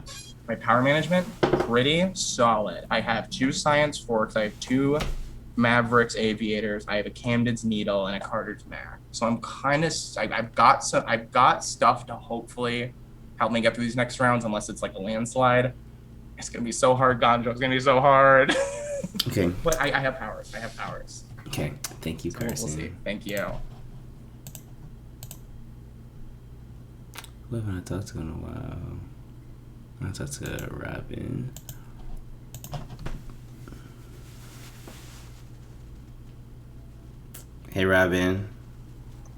My power management, pretty solid. I have 2 Science Forks, I have 2 Mavericks Aviators, I have a Camden's Needle, and a Carter's Mac. So I'm kind of, I've got stuff to hopefully help me get through these next rounds, unless it's like a landslide. It's gonna be so hard, Gonjo. It's gonna be so hard. Okay. But I have powers. Okay. Thank you, Carson. We'll see. Thank you. Who haven't I talked to in a while? I talked to Robin. Hey, Robin.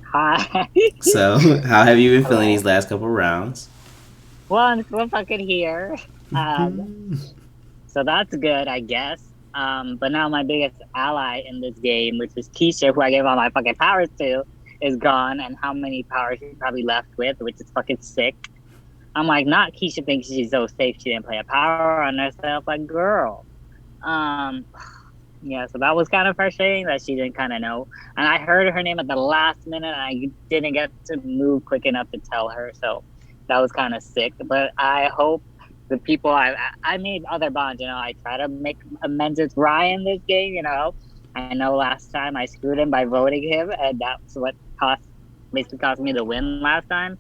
Hi. So, how have you been feeling these last couple rounds? Well, I'm still fucking here. So that's good, I guess. But now my biggest ally in this game, which is Keisha, who I gave all my fucking powers to, is gone. And how many powers she's probably left with, which is fucking sick. I'm like, not Keisha thinks she's so safe she didn't play a power on herself. Like, girl. Yeah, so that was kind of frustrating that she didn't kind of know. And I heard her name at the last minute, and I didn't get to move quick enough to tell her. So that was kind of sick. But I hope the people I made other bonds. I try to make amends with Ryan this game. I know last time I screwed him by voting him, and that's what basically cost me the win last time.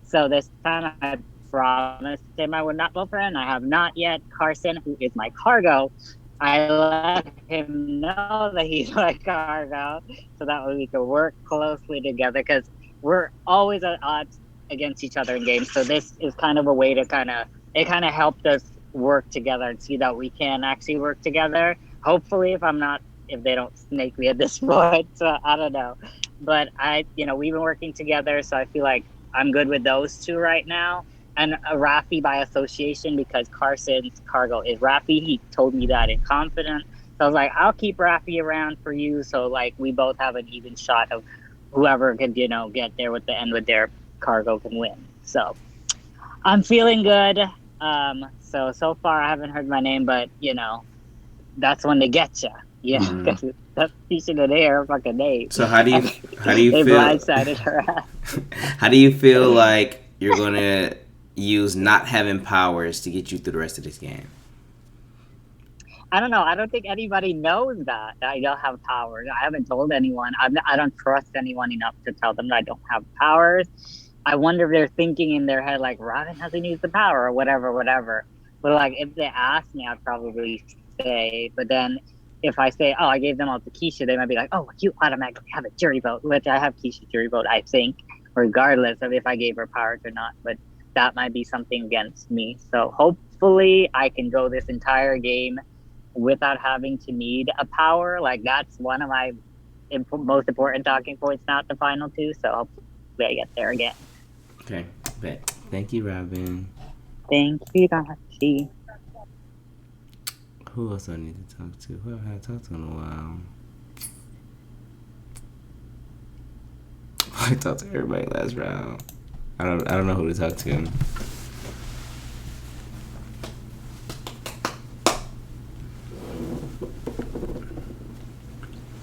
So this time I promised him I would not vote for him. I have not yet. Carson, who is my cargo, I let him know that he's my cargo, so that way we could work closely together, because we're always at odds against each other in games. So this is kind of a way to kind of helped us work together and see that we can actually work together. Hopefully, if they don't snake me at this point, so I don't know. But we've been working together, so I feel like I'm good with those 2 right now. And Raffi by association, because Carson's cargo is Raffi. He told me that in confidence. So I was like, I'll keep Raffi around for you. So like we both have an even shot of whoever could, get there with the end with their cargo can win. So I'm feeling good. So far I haven't heard my name, but that's when they get you. Yeah, because that's piecing of their fucking name. So how do you they feel? Blindsided her ass. How do you feel like you're gonna use not having powers to get you through the rest of this game? I don't know. I don't think anybody knows that I don't have powers. I haven't told anyone. I don't trust anyone enough to tell them that I don't have powers. I wonder if they're thinking in their head like, Robin hasn't used the power or whatever. But like, if they ask me, I'd probably say. But then if I say, oh, I gave them all to Keisha, they might be like, oh, you automatically have a jury vote, which I have Keisha's jury vote, I think, regardless of if I gave her powers or not. But that might be something against me. So hopefully I can go this entire game without having to need a power. Like, that's one of my most important talking points, not the final 2. So hopefully I get there again. Okay, bet. Thank you, Robin. Thank you, Dashi. Who else do I need to talk to? Who have I talked to in a while? I talked to everybody last round. I don't know who to talk to.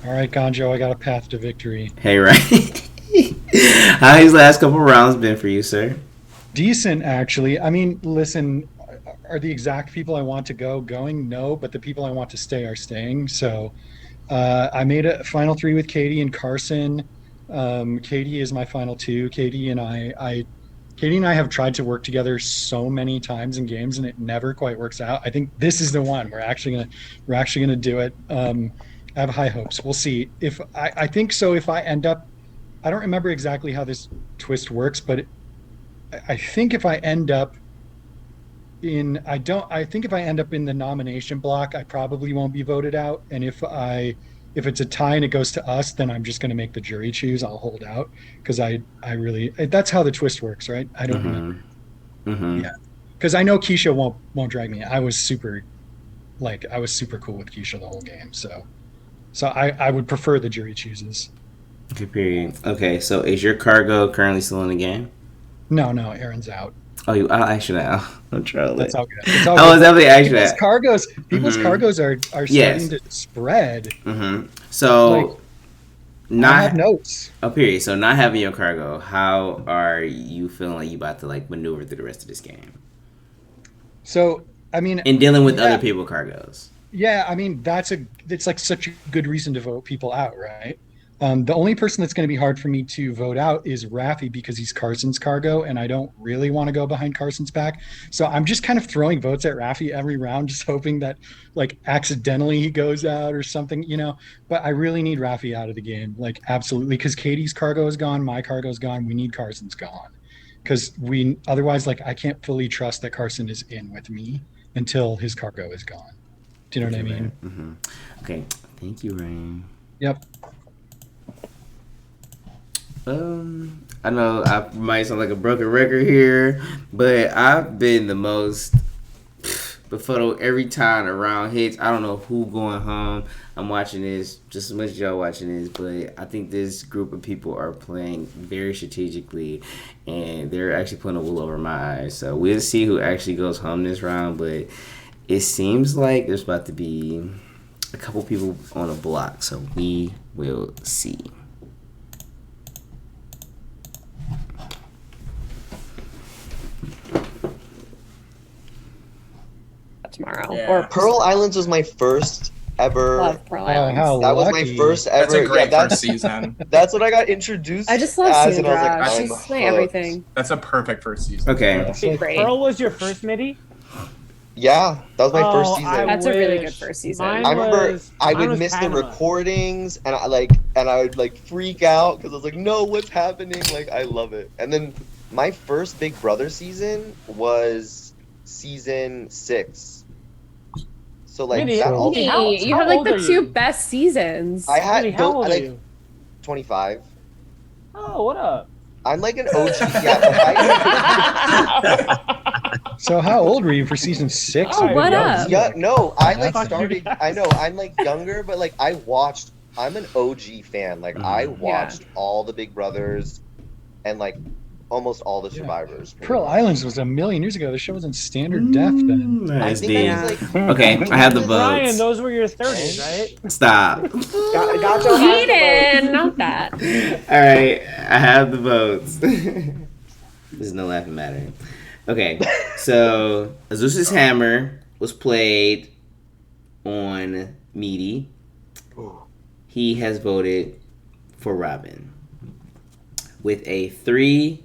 All right, Gonjo, I got a path to victory. Hey, right. How these last couple rounds been for you, sir? Decent, actually. I mean, listen, are the exact people I want to going? No, but the people I want to stay are staying. So I made a final 3 with Katie and Carson. Katie is my final 2. Katie and I have tried to work together so many times in games, and it never quite works out. I think this is the one. We're actually gonna do it. I have high hopes. We'll see. If I think so. If I end up, I don't remember exactly how this twist works, but I think if I end up in, I think if I end up in the nomination block, I probably won't be voted out. And if I If it's a tie and it goes to us, then I'm just going to make the jury choose. I'll hold out because I really that's how the twist works, right? I don't remember. Yeah, because I know Keisha won't drag me. I was super cool with Keisha the whole game, so I would prefer the jury chooses. Okay, period. Okay, so is your cargo currently still in the game? No, Aaron's out. Oh, I'll ask you now. I'm trolling. That's all good. It's all I was good. definitely asking People's that. cargoes are starting to spread. So, Like, I have notes. Oh, period. So, not having your cargo, how are you feeling like you about to like maneuver through the rest of this game? So, I mean, and dealing with other people's cargoes. Yeah, I mean, it's like such a good reason to vote people out, right? The only person that's going to be hard for me to vote out is Raffi because he's Carson's cargo, and I don't really want to go behind Carson's back. So I'm just kind of throwing votes at Raffi every round, just hoping that like accidentally he goes out or something, you know. But I really need Raffi out of the game, like absolutely, because Katie's cargo is gone, my cargo is gone. We need Carson's gone because otherwise, like, I can't fully trust that Carson is in with me until his cargo is gone. Do you know what I mean? Okay, thank you, Rain. Yep. I know I might sound like a broken record here, but I've been the most befuddled every time a round hits. I don't know who going home. I'm watching this just as much as y'all watching this, but I think this group of people are playing very strategically, and they're actually putting a wool over my eyes. So we'll see who actually goes home this round, but it seems like there's about to be a couple people on a block, so we will see. Tomorrow. Yeah. Or Pearl Islands was my first ever. Love Pearl Islands. That was my first ever. That's a great first season. That's what I got introduced. I just love as, Sandra. and I was like, She's I'm my hooked. everything. That's a perfect first season. Okay. Wait, Pearl was your first MIDI? Yeah, that was my first season. That's a really good first season. I remember I would miss the recordings, and I would like freak out because I was like, no, what's happening? Like, I love it. And then my first Big Brother season was season 6. So like Really? that also, You have like the two best seasons. I had how old are you? 25. Oh, what up? I'm like an OG. So how old were you for season 6? Oh, what up? Yeah, no, I like That's- started. I know I'm like younger, but like I watched. I'm an OG fan. Like I watched all the Big Brothers, and like almost all the Survivors. Pearl Islands was a million years ago. The show was in standard def then. I think that was like. Okay, I have the votes. Ryan, those were your 30s, right? Stop. Eden, not that. All right, I have the votes. There's no laughing matter. Okay, so Azusa's Hammer was played on Meaty. He has voted for Robin with a 3-3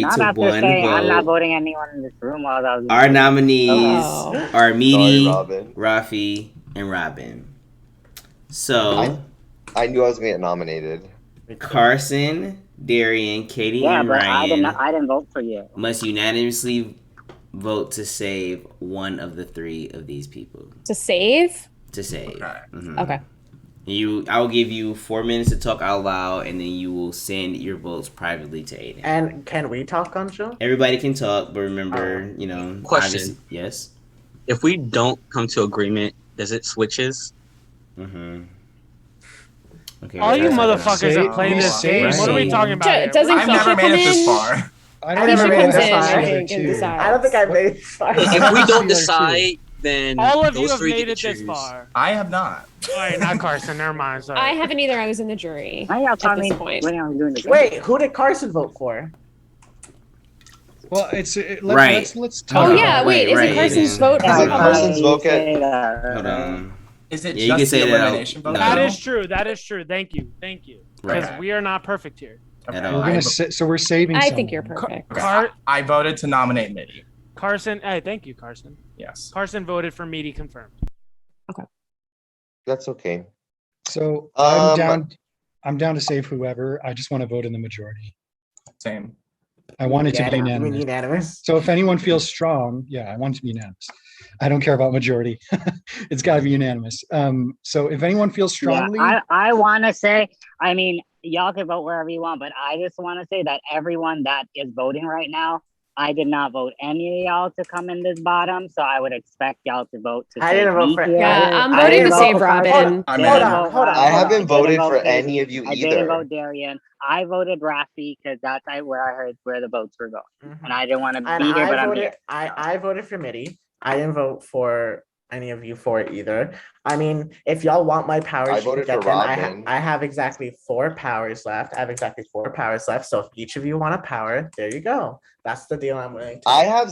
Not to after 1 saying vote. I'm not voting anyone in this room while I was. Our nominees are Meaty, Sorry, Robin. Rafi, and Robin. So I knew I was gonna get nominated. Carson, Darian, Katie, Yeah, and but Ryan I didn't vote for you. must unanimously vote to save one of the 3 of these people. To save? To save. Mhm. Okay. I will give you 4 minutes to talk out loud, and then you will send your votes privately to Aiden. And can we talk on show? Everybody can talk, but remember, Question. obviously- Yes. If we don't come to agreement, does it switches? Mm-hmm. Okay. All you that's motherfuckers not- that play this game. Right. What are we talking about? here? Doesn't I've never made it this far. I I never made it this far. I think, and decides. I don't think I made it this far. If we don't decide, then All of you those have 3 made get it to this choose. far. I have not. All right, not Carson. Never mind. Sorry. I haven't either. I was in the jury. Why y'all at telling this me point. when I was doing this? Wait, who did Carson vote for? Well, Right. let's talk. Oh Hold yeah, on. wait. Is Right, it Carson's Aiden. vote? Yeah, for Carson's vote. Hold on. Is it Yeah, you can just say the that out. elimination vote? No. That is true. That is true. Thank you. Thank you. Because Right. we are not perfect here. At Okay. all. We're saving. I think you're someone. perfect. I voted to nominate Mitty. Carson. Hey, thank you, Carson. Yes. Carson voted for Meaty confirmed. That's okay. So I'm down to save whoever. I just want to vote in the majority. Same. I want it to be You mean unanimous. unanimous? So if anyone feels strong, yeah, I want it to be unanimous. I don't care about majority. It's got to be unanimous. So if anyone feels strongly, I want to say, I mean, y'all can vote wherever you want, but I just want to say that everyone that is voting right now, I did not vote any of y'all to come in this bottom, so I would expect y'all to vote to I save didn't vote me for. here. Yeah, I'm I voting didn't to vote save for Robin. Hold on. I haven't didn't voted vote for Katie. any of you I didn't either. vote Darian. I voted Rafi because that's where I heard where the votes were going, and I didn't want to And be here, I but I'm voted. here. I voted for Mitty. I didn't vote for any of you for it either. I mean, if y'all want my powers, I you can voted get for them. Robin. I have exactly 4 powers left. I have exactly 4 powers left. So if each of you want a power, there you go. That's the deal I'm willing to. I have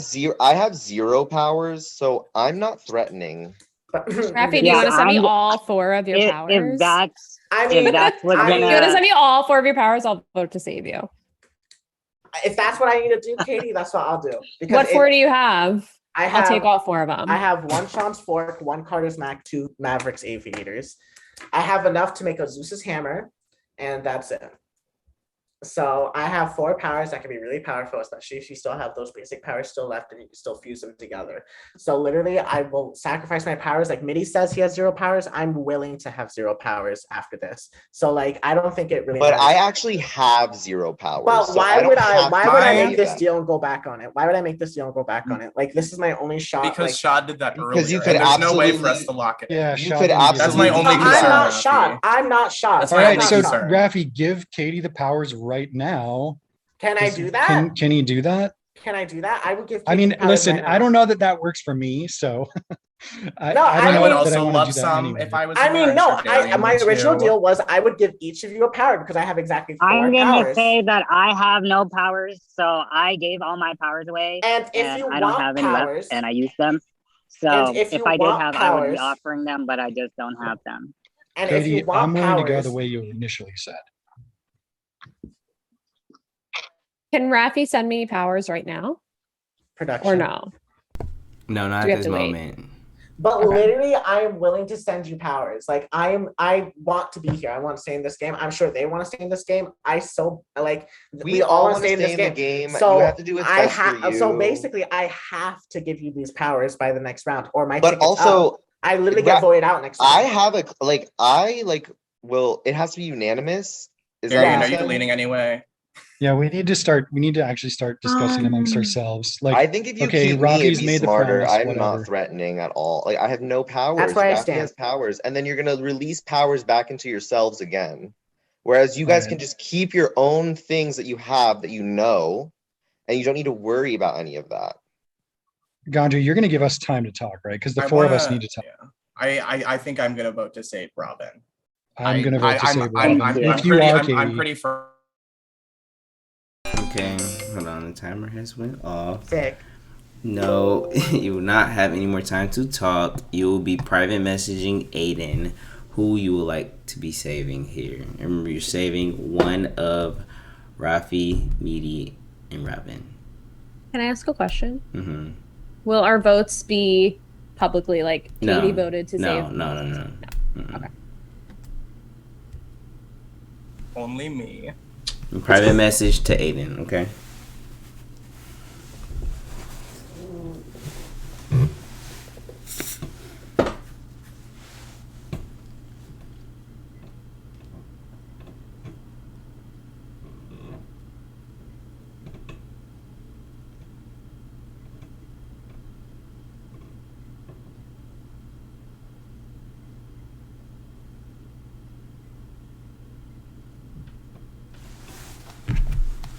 0 powers, so I'm not threatening. Rafi, do you want to send me all 4 of your powers? If that's I mean, if that's what's if you want to send me all 4 of your powers, I'll vote to save you. If that's what I need to do, Katie, that's what I'll do. Because What 4 do you have? I'll take all 4 of them. I have 1 Sean's Fork, 1 Carter's Mac, 2 Maverick's Aviators. I have enough to make a Zeus's Hammer, and that's it. So I have 4 powers that can be really powerful, especially if you still have those basic powers still left and you can still fuse them together. So literally, I will sacrifice my powers. Like Mitty says he has 0 powers. I'm willing to have 0 powers after this. So like, I don't think it really But matters. I actually have 0 powers. Well, so why would I make this that. deal and go back on it? Why would I make this deal and go back on it? Like this is my only shot. Because Shad did that earlier. Because you could and there's no way for absolutely- us to lock it. yeah, You Shad could didn't do That's my that. only No, concern. I'm not Rafi. shot. I'm not shot. That's All my right, only so concern. Rafi, give Katie the powers right now. Can I do that? Can he do that? Can I do that? I would give. I mean, Katie powers listen, right now. I don't know that works for me, so I don't I know would that also I want to love do that some anyway. if I was. I mean, no. My would original too. deal was I would give each of you a power because I have exactly 4 I'm gonna powers. say that I have no powers, so I gave all my powers away, And if you I don't want have any powers, left, and I used them. So and if you I did want have, I would be powers- offering them, but I just don't have them. And if you Katie, want I'm willing to go powers, the way you initially said. Can Rafi send me powers right now? production Or no? No, not Do we at have this to wait? moment. But literally, I am willing to send you powers. Like I want to be here. I want to stay in this game. I'm sure they want to stay in this game. We all want to stay in this game. So you have to do what's best for So you. basically, I have to give you these powers by the next round, or my But ticket's also, up. I literally get voted out next round. I have it has to be unanimous. Is that Darian, what are you you said? leaning anyway? Yeah, we need to actually start discussing amongst ourselves. Like, I think if you okay, keep me, Rafi's it'd be made the smarter. promise, I'm whatever. not threatening at all. Like I have no powers. That's where I Rafi stand. has powers, and then you're gonna release powers back into yourselves again. Whereas you guys Right. can just keep your own things that you have that you know, and you don't need to worry about any of that. Gandhi, you're going to give us time to talk, right? Because the I 4 of us wanna- need to talk. I think I'm gonna vote to save Robin. I'm going to vote to I'm- save I'm- Robin. I'm If you pretty- are, I'm Katie, pretty firm. Okay, hold on. The timer has went off. Sick. No, you will not have any more time to talk. You will be private messaging Aiden, who you would like to be saving here. Remember, you're saving one of Rafi, Meaty, and Robin. Can I ask a question? Mm-hmm. Will our votes be publicly like No. Katie voted to No, save? no. Mm-mm. Okay. Only me. Private message to Aiden, okay?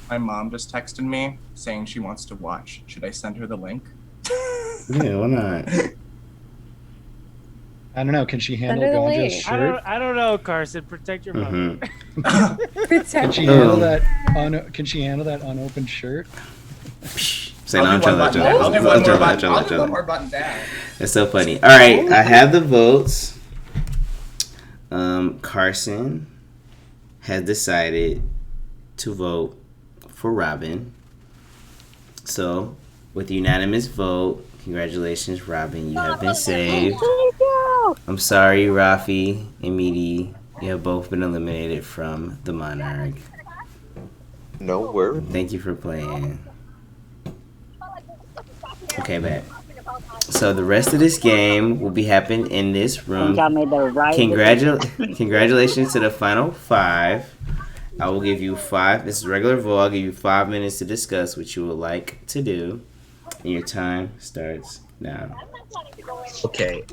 My mom just texted me saying she wants to watch. Should I send her the link? Yeah, why not? I don't know. Can she handle her the Ganja's link. shirt? I don't know, Carson. Protect your mother. Can she handle that? Can she handle that unopened shirt? Say no, I'm trying to I'll do one more button down. That's so funny. All right, I have the votes. Carson has decided to vote for Robin. So, with a unanimous vote, congratulations, Robin. You have been saved. I'm sorry, Rafi and Meaty. You have both been eliminated from the Monarch. No worries. Thank you for playing. Okay, bet. So the rest of this game will be happening in this I think room. y'all made the right decision. Congratulations to the final 5. I will give you 5. This is regular vote. I'll give you 5 minutes to discuss what you would like to do. And your time starts now. Okay.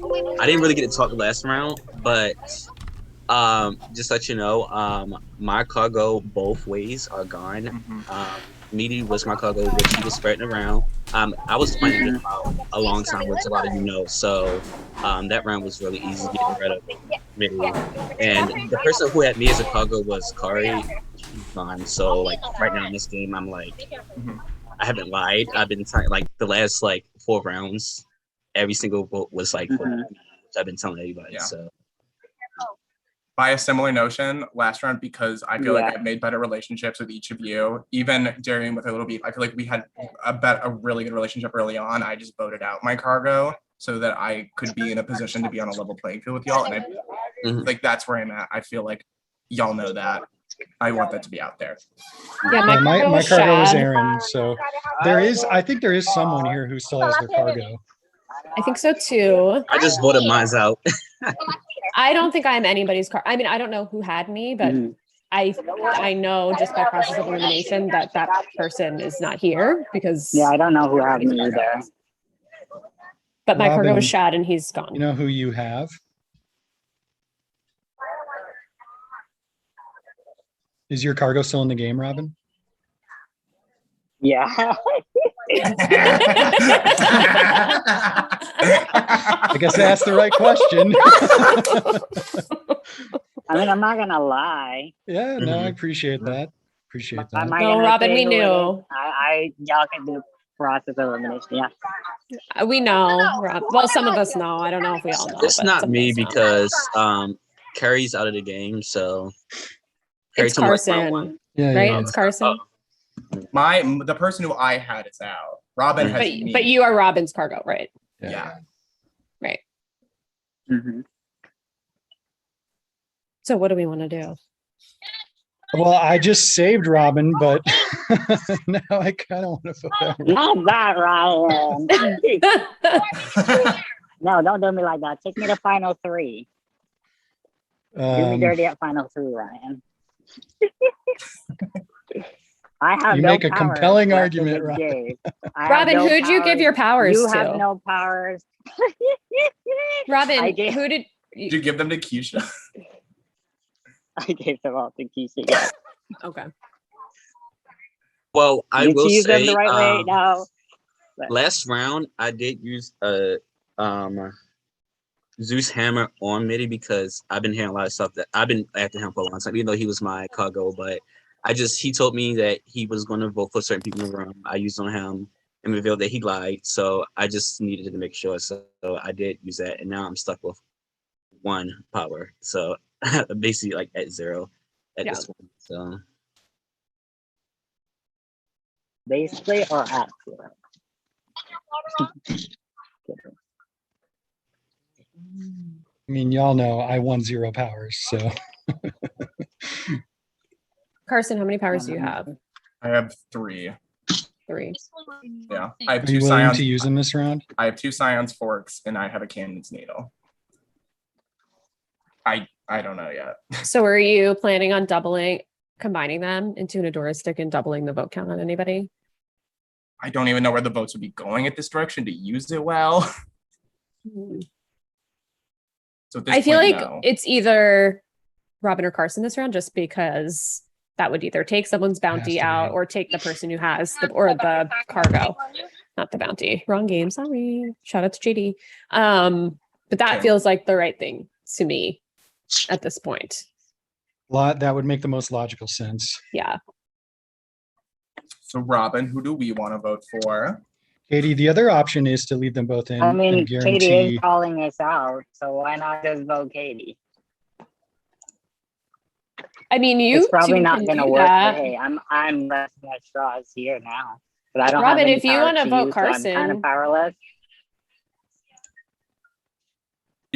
I didn't really get to talk the last round, but just let you know, my cargo both ways are gone. Meaty was my cargo, which he was spreading around. I was playing this out a long time, which a lot of you know. So that round was really easy getting rid of Meaty. And the person who had me as a cargo was Kari. She's gone. So like right now in this game, I'm like, I haven't lied. I've been like the last like 4 rounds, every single vote was like, I've been telling everybody. Yeah. So. By a similar notion, last round, because I feel like I've made better relationships with each of you, even Darian with a little bit, I feel like we had a really good relationship early on. I just voted out my cargo so that I could be in a position to be on a level playing field with y'all. And I like, that's where I'm at. I feel like y'all know that. I want that to be out there. Yeah, my cargo is Shad. Aaron. So I think there is someone here who still has their cargo. I think so too. I just voted mine out. I don't think I'm anybody's car. I mean, I don't know who had me, but I know just by process of elimination that that person is not here because I don't know who had me either. But my cargo Robin, was Shad and he's gone. You know who you have? Is your cargo still in the game, Robin? Yeah. I guess I asked the right question. I mean, I'm not gonna lie. Yeah, no, I appreciate that. Appreciate that. No, Robin, we knew. Y'all can do process of elimination. Yeah. We know. Rob. Well, some of us know. I don't know if we all know. It's but not some of me us know. because Carrie's out of the game, so It's Carson. Yeah, right? yeah. It's Carson. The person who I had is out. Robin has me. But you are Robin's cargo, right? Yeah. Right. Mm-hmm. So what do we want to do? Well, I just saved Robin, but now I kind of want to vote out. Not that, Ryan. No, don't do me like that. Take me to final 3. Do me dirty at final 3, Ryan. I have You no make a powers compelling left argument, in this Robin. game. I have Robin, no who'd you give powers. your powers You to? have no powers. Robin, I gave- who did Did you give them to Keisha? I gave them all to Keisha. Yeah. Okay. Well, I Did will you use them say, the right way? No. But- last round I did use Zeus hammer on Mitty because I've been hearing a lot of stuff that I've been after him for a long time, even though he was my cargo. But he told me that he was going to vote for certain people in the room. I used on him and revealed that he lied. So I just needed to make sure. So I did use that, and now I'm stuck with 1 power. So basically, like at 0 at this point. So basically or at 0? I mean, y'all know I won 0 powers, so. Carson, how many powers do you have? I have 3. 3. Yeah. I have Are 2 you willing scions. to use them this round? I have 2 scions forks and I have a cannon's needle. I don't know yet. So are you planning on combining them into an Adora stick and doubling the vote count on anybody? I don't even know where the votes would be going at this direction to use it well. So at this I feel point, like no. it's either Robin or Carson this round, just because that would either take someone's bounty out or take the person who has the cargo, not the bounty. Wrong game. Sorry. Shout out to JD. But that feels like the right thing to me at this point. That would make the most logical sense. Yeah. So Robin, who do we want to vote for? Katie, the other option is to leave them both in I mean, and guarantee. Katie is calling us out, so why not just vote Katie? I mean, It's probably two not can going to do work. that. But hey, I'm resting at straws here now. But I don't Robin, have any if you power wanna to vote use, so I'm kind Carson- of powerless.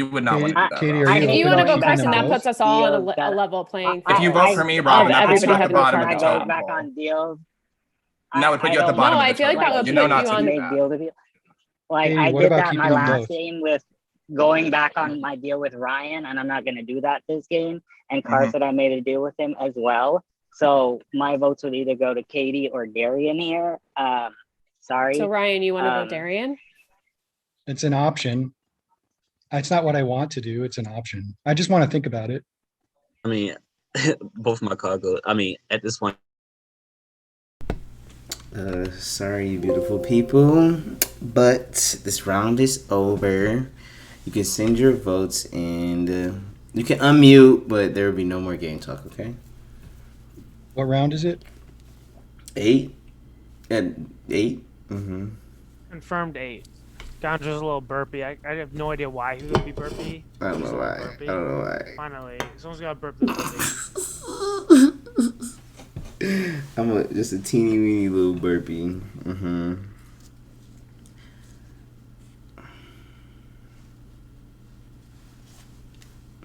You would not want to do that. Katie, Rob. are I you If you open want to to go keeping Carson, them that both? puts us all on Deals a that level playing If field. you vote for me, Rob, Of that puts you everybody at the having a bottom of the cargo. goes back totem on deals. And that would put you at the don't bottom No, of I the feel like totem that pole. would You know put not you to on. do Make that. deals with you. Like Katie, I what did about that keeping my them last both? game with going back on my deal with Ryan, and I'm not going to do that this game. And Mm-hmm. Carson, I made a deal with him as well. So my votes would either go to Katie or Darian here. Sorry. So Ryan, you want to vote Darian? It's an option. It's not what I want to do. It's an option. I just want to think about it. I mean, both my cargo. I mean, at this point. Sorry, you beautiful people, but this round is over. You can send your votes and you can unmute, but there will be no more game talk. Okay. What round is it? 8. At 8. Confirmed 8. Ganjo's a little burpy. I have no idea why he would be burpy. I don't know why. Burpy. I don't know why. Finally, someone's got to burp this baby. I'm just a teeny weeny little burpee.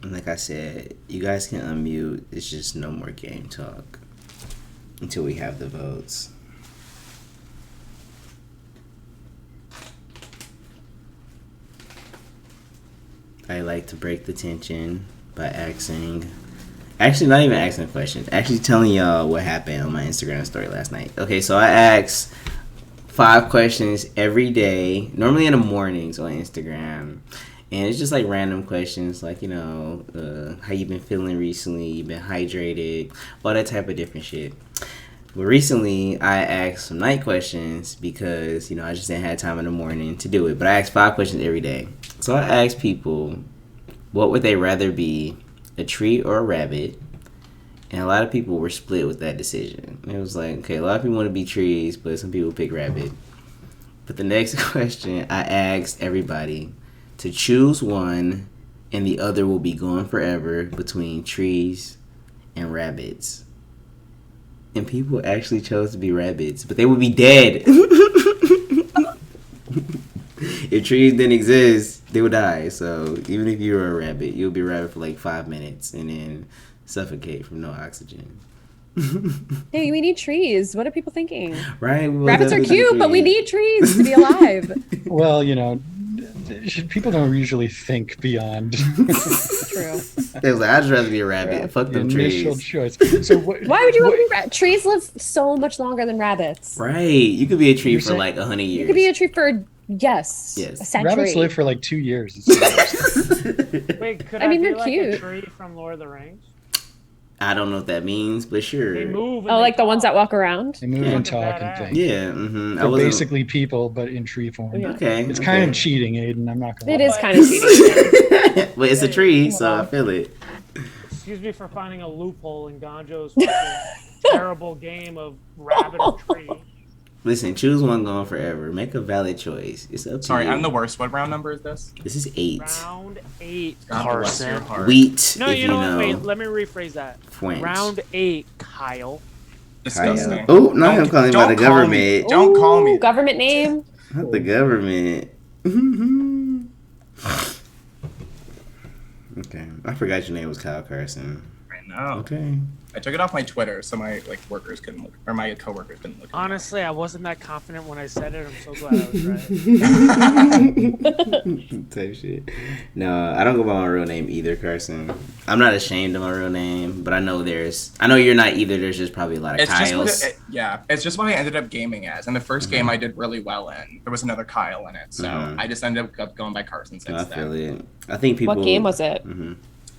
And like I said, you guys can unmute. It's just no more game talk until we have the votes. I like to break the tension by actually not even asking questions, actually telling y'all what happened on my Instagram story last night. Okay, so I ask 5 questions every day, normally in the mornings on Instagram. And it's just like random questions like, you know, how you been feeling recently, you been hydrated, all that type of different shit. But recently, I asked some night questions because, you know, I just didn't have time in the morning to do it. But I asked 5 questions every day. So I asked people, what would they rather be, a tree or a rabbit? And a lot of people were split with that decision. It was like, okay, a lot of people want to be trees, but some people pick rabbit. But the next question, I asked everybody to choose one, and the other will be gone forever between trees and rabbits. And people actually chose to be rabbits, but they would be dead. If trees didn't exist, they would die. So even if you were a rabbit, you'll be a rabbit for like 5 minutes and then suffocate from no oxygen. Hey, we need trees. What are people thinking? Right? Rabbits are cute, but we need trees to be alive. Well, you know, people don't usually think beyond. True. They was like, I'd just rather be a rabbit. Yeah, Fuck them initial trees. choice. So Why would you want to be trees live so much longer than rabbits? Right. You could be a tree You're for saying- like 100 years. You could be a tree for Yes. a century. Rabbits live for like 2 years. Wait, could I mean, be they're like cute. a tree from Lord of the Rings? I don't know what that means, but sure. They move. Oh, like the ones that walk around? They move and talk and think. Yeah. They're basically people, but in tree form. Yeah. Okay. It's kind of cheating, Aiden. I'm not gonna. It lie. is kind of cheating. But it's a tree, so I feel it. Excuse me for finding a loophole in Ganjo's fucking terrible game of rabbit or tree. Listen, choose one going forever. Make a valid choice. It's up to Sorry, you. I'm the worst. What round number is this? This is 8. Round 8, God bless your Carson. heart. Wheat. No, if you know what? know. Wait, let me rephrase that. French. Round 8, Kyle. Disgusting. Oh, now I'm calling by the don't call me. government. Don't call me. Government name? Not the government. Okay. I forgot your name was Kyle Carson. I know. Okay. I took it off my Twitter so my workers couldn't look, or my coworkers couldn't look. Honestly, I wasn't that confident when I said it. I'm so glad I was right. Type shit. No, I don't go by my real name either, Carson. I'm not ashamed of my real name, but I know you're not either. There's just probably a lot of It's just Kyles. it's just what I ended up gaming as. And the 1st game I did really well in. There was another Kyle in it, so I just ended up going by Carson since I then. feel it. I think people. What game was it?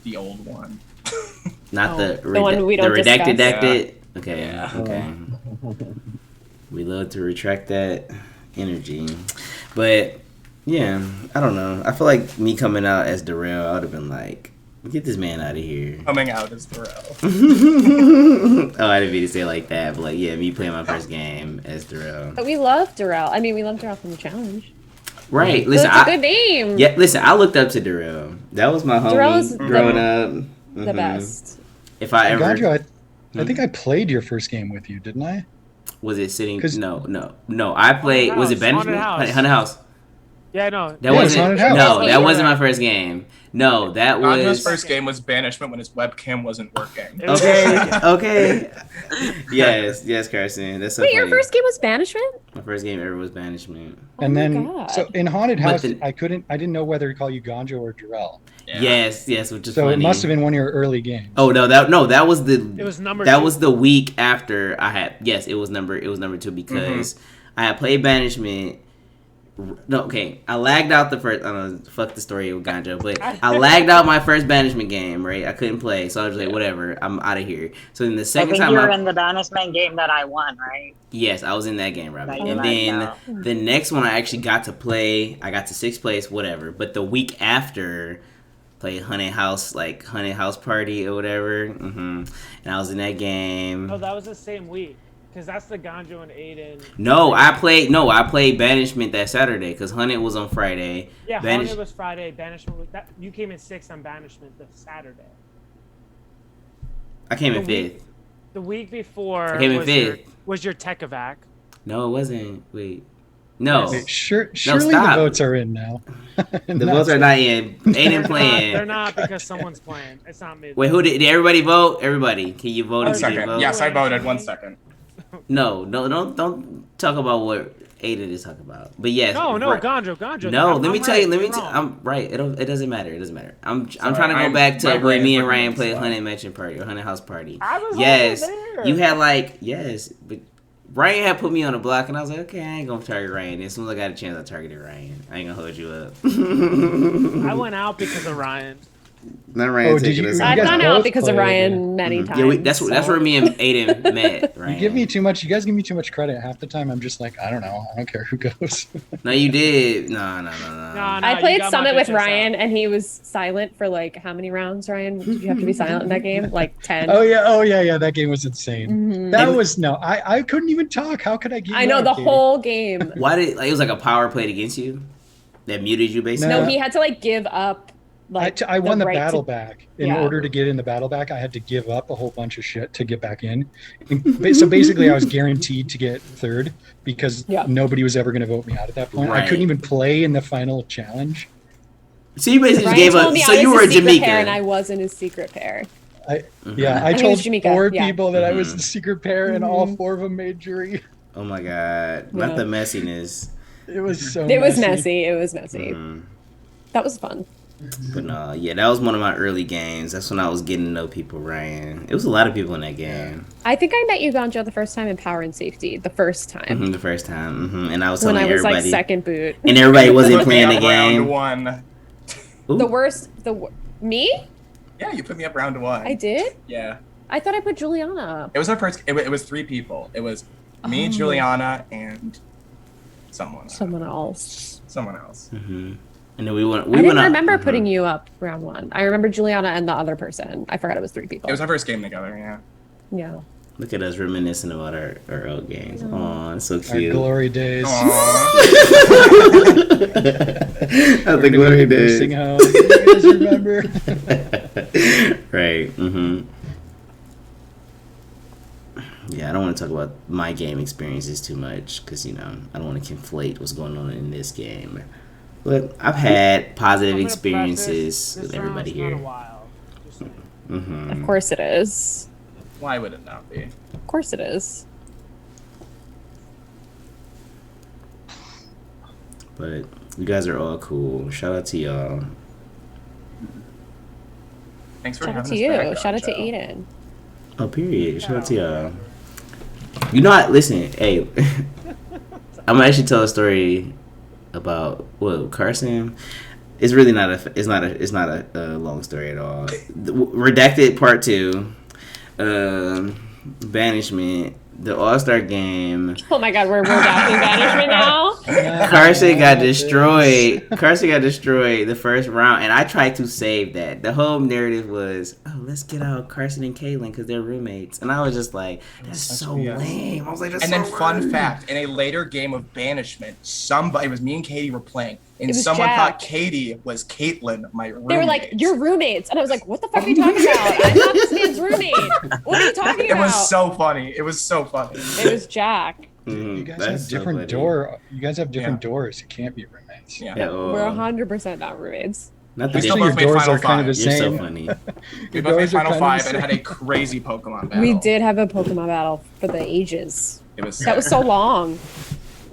The old one. Not the one we don't redacted. discuss. Redacted. Okay. Yeah. Okay. We love to retract that energy, but yeah, I don't know. I feel like me coming out as Darrell, I would have been like, get this man out of here. Coming out as Darrell. Oh, I didn't mean to say it like that, but like, yeah, me playing my first game as Darrell. But we love Darrell. I mean, we love Darrell from the challenge. Right. So Listen, it's a good name. Yeah, listen, I looked up to Darrell. That was my homie Darrell's growing up. The best. If I ever Gandra, I think I played your first game with you, didn't I? was it sitting? No. I played. Was it Haunted Benjamin? House. Haunted House. Yeah, no. That wasn't. No, that wasn't my first game. No, that Ganjo's was. first game was Banishment when his webcam wasn't working. Okay. Yes, Carson. That's so Wait, funny. your first game was Banishment? My first game ever was Banishment. And then, God. so in Haunted But House, the- I didn't know whether to call you Ganjo or Jarrell. Yes, which is So funny. it must have been one of your early games. Oh no, that was the. It was number That 2. was the week after I had. Yes, it was number 2 because I had played Banishment. No, okay. I lagged out the first. I don't know. Fuck the story of Ganjo, but I lagged out my first Banishment game. Right, I couldn't play, so I was like, whatever. I'm out of here. So then the I second think time you were in the Banishment game that I won, right? Yes, I was in that game, Robbie. That you And lagged then out. the next one I actually got to play. I got to 6th place, whatever. But the week after, played Haunted House Party or whatever. And I was in that game. Oh, that was the same week. Because that's the Ganjo and Aiden. No, I played Banishment that Saturday because Haunted was on Friday. Yeah, Haunted was Friday. Banishment was that. You came in 6th on Banishment the Saturday. I came in 5th. The week before I came in 5th. Was your Tekovac. No, it wasn't. Wait. No. Wait, surely stop. the votes are in now. The votes are not in. Aiden playing. They're not because someone's playing. It's not me. Wait, who did everybody vote? Everybody. Can you vote? One if you didn't second. vote? Yes, I voted. 1 second. No, don't talk about what Aiden is talking about. But yes. No, right. Ganjo. No, let me tell you. You're I'm right. It doesn't matter. It doesn't matter. I'm Sorry, trying to go back to my when brain me is and Ryan freaking played slow. Haunted Mansion Party or Haunted House Party. I was yes, there. you had yes, but Ryan had put me on the block, and I was like, okay, I ain't gonna target Ryan. And as soon as I got a chance, I targeted Ryan. I ain't gonna hold you up. I went out because of Ryan. Not Ryan. Did you? I've gone out because of Ryan many times. Yeah, that's where me and Aiden met. Ryan. You give me too much. You guys give me too much credit. Half the time, I'm just like, I don't know. I don't care who goes. No, you did. No. I played Summit with Ryan, and he was silent for like how many rounds? Ryan, did you have to be silent in that game? Like 10. Oh yeah. That game was insane. Mhm. That was I couldn't even talk. How could I get? I know the whole game. Why did it was like a power played against you that muted you basically? No, he had to like give up. Like I won the right battle to- back. In Yeah. order to get in the battle back, I had to give up a whole bunch of shit to get back in. So basically, I was guaranteed to get third because nobody was ever going to vote me out at that point. I Right. couldn't even play in the final challenge. So you basically Ryan gave told up. me So I you was were a his secret pair, and Jamaica. I wasn't his secret pair. I And he told was Jamaica, 4 yeah. people that I was the secret pair, and all 4 of them made jury. Oh my god! Not Yeah. the messiness. It was so. It was messy. It was messy. Mm. That was fun. But no, yeah, that was one of my early games. That's when I was getting to know people, Ryan. It was a lot of people in that game. I think I met you, Ganjo, the first time in Power and Safety. The first time. The first time, and I was When telling I was everybody, like second boot. and everybody wasn't playing the Round game. 1. The worst. Me? Yeah, you put me up round 1. I did? Yeah. I thought I put Juliana up. It was our first. It was 3 people. It was me, Oh. Juliana, and someone. Someone else. Someone else. And then we went. I We didn't went up. remember putting you up round 1. I remember Juliana and the other person. I forgot it was 3 people. It was our first game together. Yeah. Yeah. Look at us reminiscing about our old games. Aw, it's so cute. Our glory days. That's the glory days. Nursing home. You guys remember? Right. Yeah, I don't want to talk about my game experiences too much because I don't want to conflate what's going on in this game. But I've had positive experiences with everybody here. Of course it is. Why would it not be? Of course it is. But you guys are all cool. Shout out to y'all. Thanks for Shout out having to us you. back, Shout out to Ganjo. Eden. Oh, period. Shout out to y'all. You know what? Listen, hey, I'm gonna actually tell a story about Carson. It's really not a long story at all. Redacted Part 2, Banishment, the All-Star Game. Oh my god, we're redacting Banishment now? Carson got destroyed. Carson got destroyed the first round, and I tried to save that. The whole narrative was, oh, let's get out Carson and Caitlyn because they're roommates, and I was just like, that's so lame. I was like, that's And so then, fun rude. fact: in a later game of Banishment, it was me and Katie were playing, and It was someone Jack. thought Katie was Caitlyn, my roommate. They were like, you're roommates. And I was like, what the fuck are you talking about? I'm not this man's roommate. What are you talking It about? was so funny. It was so funny. It was Jack. You guys That's have so different funny. door. You guys have different doors. You can't be roommates. roommates. Yeah. We're 100% not roommates. Not We the still Actually, both your made doors Final are kind of Five. the You're so same. funny. We Your both made doors are Final kind of the Five and had a same. crazy Pokemon battle. We did have a Pokemon battle for the ages. It was That was so long.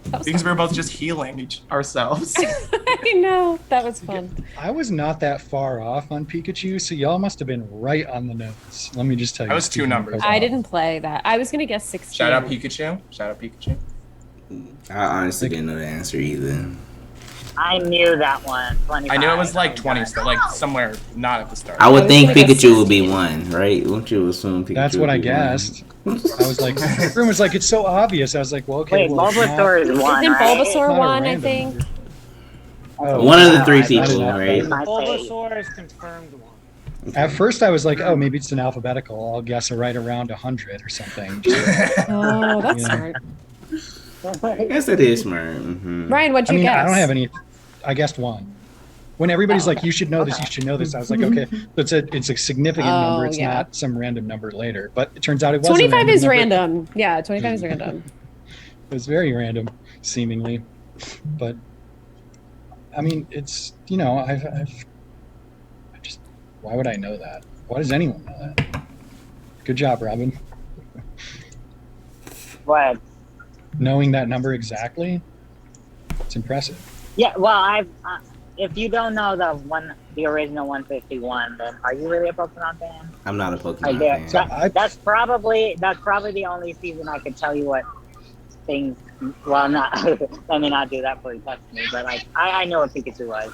because we were both just healing ourselves. I know. That was fun. I was not that far off on Pikachu, so y'all must have been right on the nose. Let me just tell you. I was 2 speaking of numbers. Pokemon. I didn't play that. I was going to guess 16. Shout out Pikachu. Shout out Pikachu. I honestly didn't know the answer either. I knew that one. 25. I knew it was like 20, so like somewhere not at the start. I would think Pikachu would be 1, right? Wouldn't you assume Pikachu? That's what I guessed. I was like, everyone was like, it's so obvious. I was like, well, okay. Wait, well, it's Bulbasaur is not- one, Isn't right? Bulbasaur not a 1, I random think? number. Oh, One of the wow, 3 I did people, not right? know. Bulbasaur is confirmed one. At first, I was like, oh, maybe it's an alphabetical. I'll guess right around 100 or something. Oh, that's Yeah. smart. I guess that is smart. Mm-hmm. Ryan, what'd you I mean, guess? I don't have any. I guessed 1. When everybody's like, you should know this, you should know this. I was like, okay, it's a significant number. It's yeah. not some random number later. But it turns out it was. 25 is number. random. Yeah, 25 is random. It was very random, seemingly. But I mean, it's I just why would I know that? Why does anyone know that? Good job, Robin. What? Knowing that number exactly, it's impressive. Yeah, well, if you don't know the original 151, then are you really a Pokemon fan? I'm not a I Pokemon guess fan. that's probably the only season I could tell you what things. Well, not let me not do that before you text me, but like I know what Pikachu was.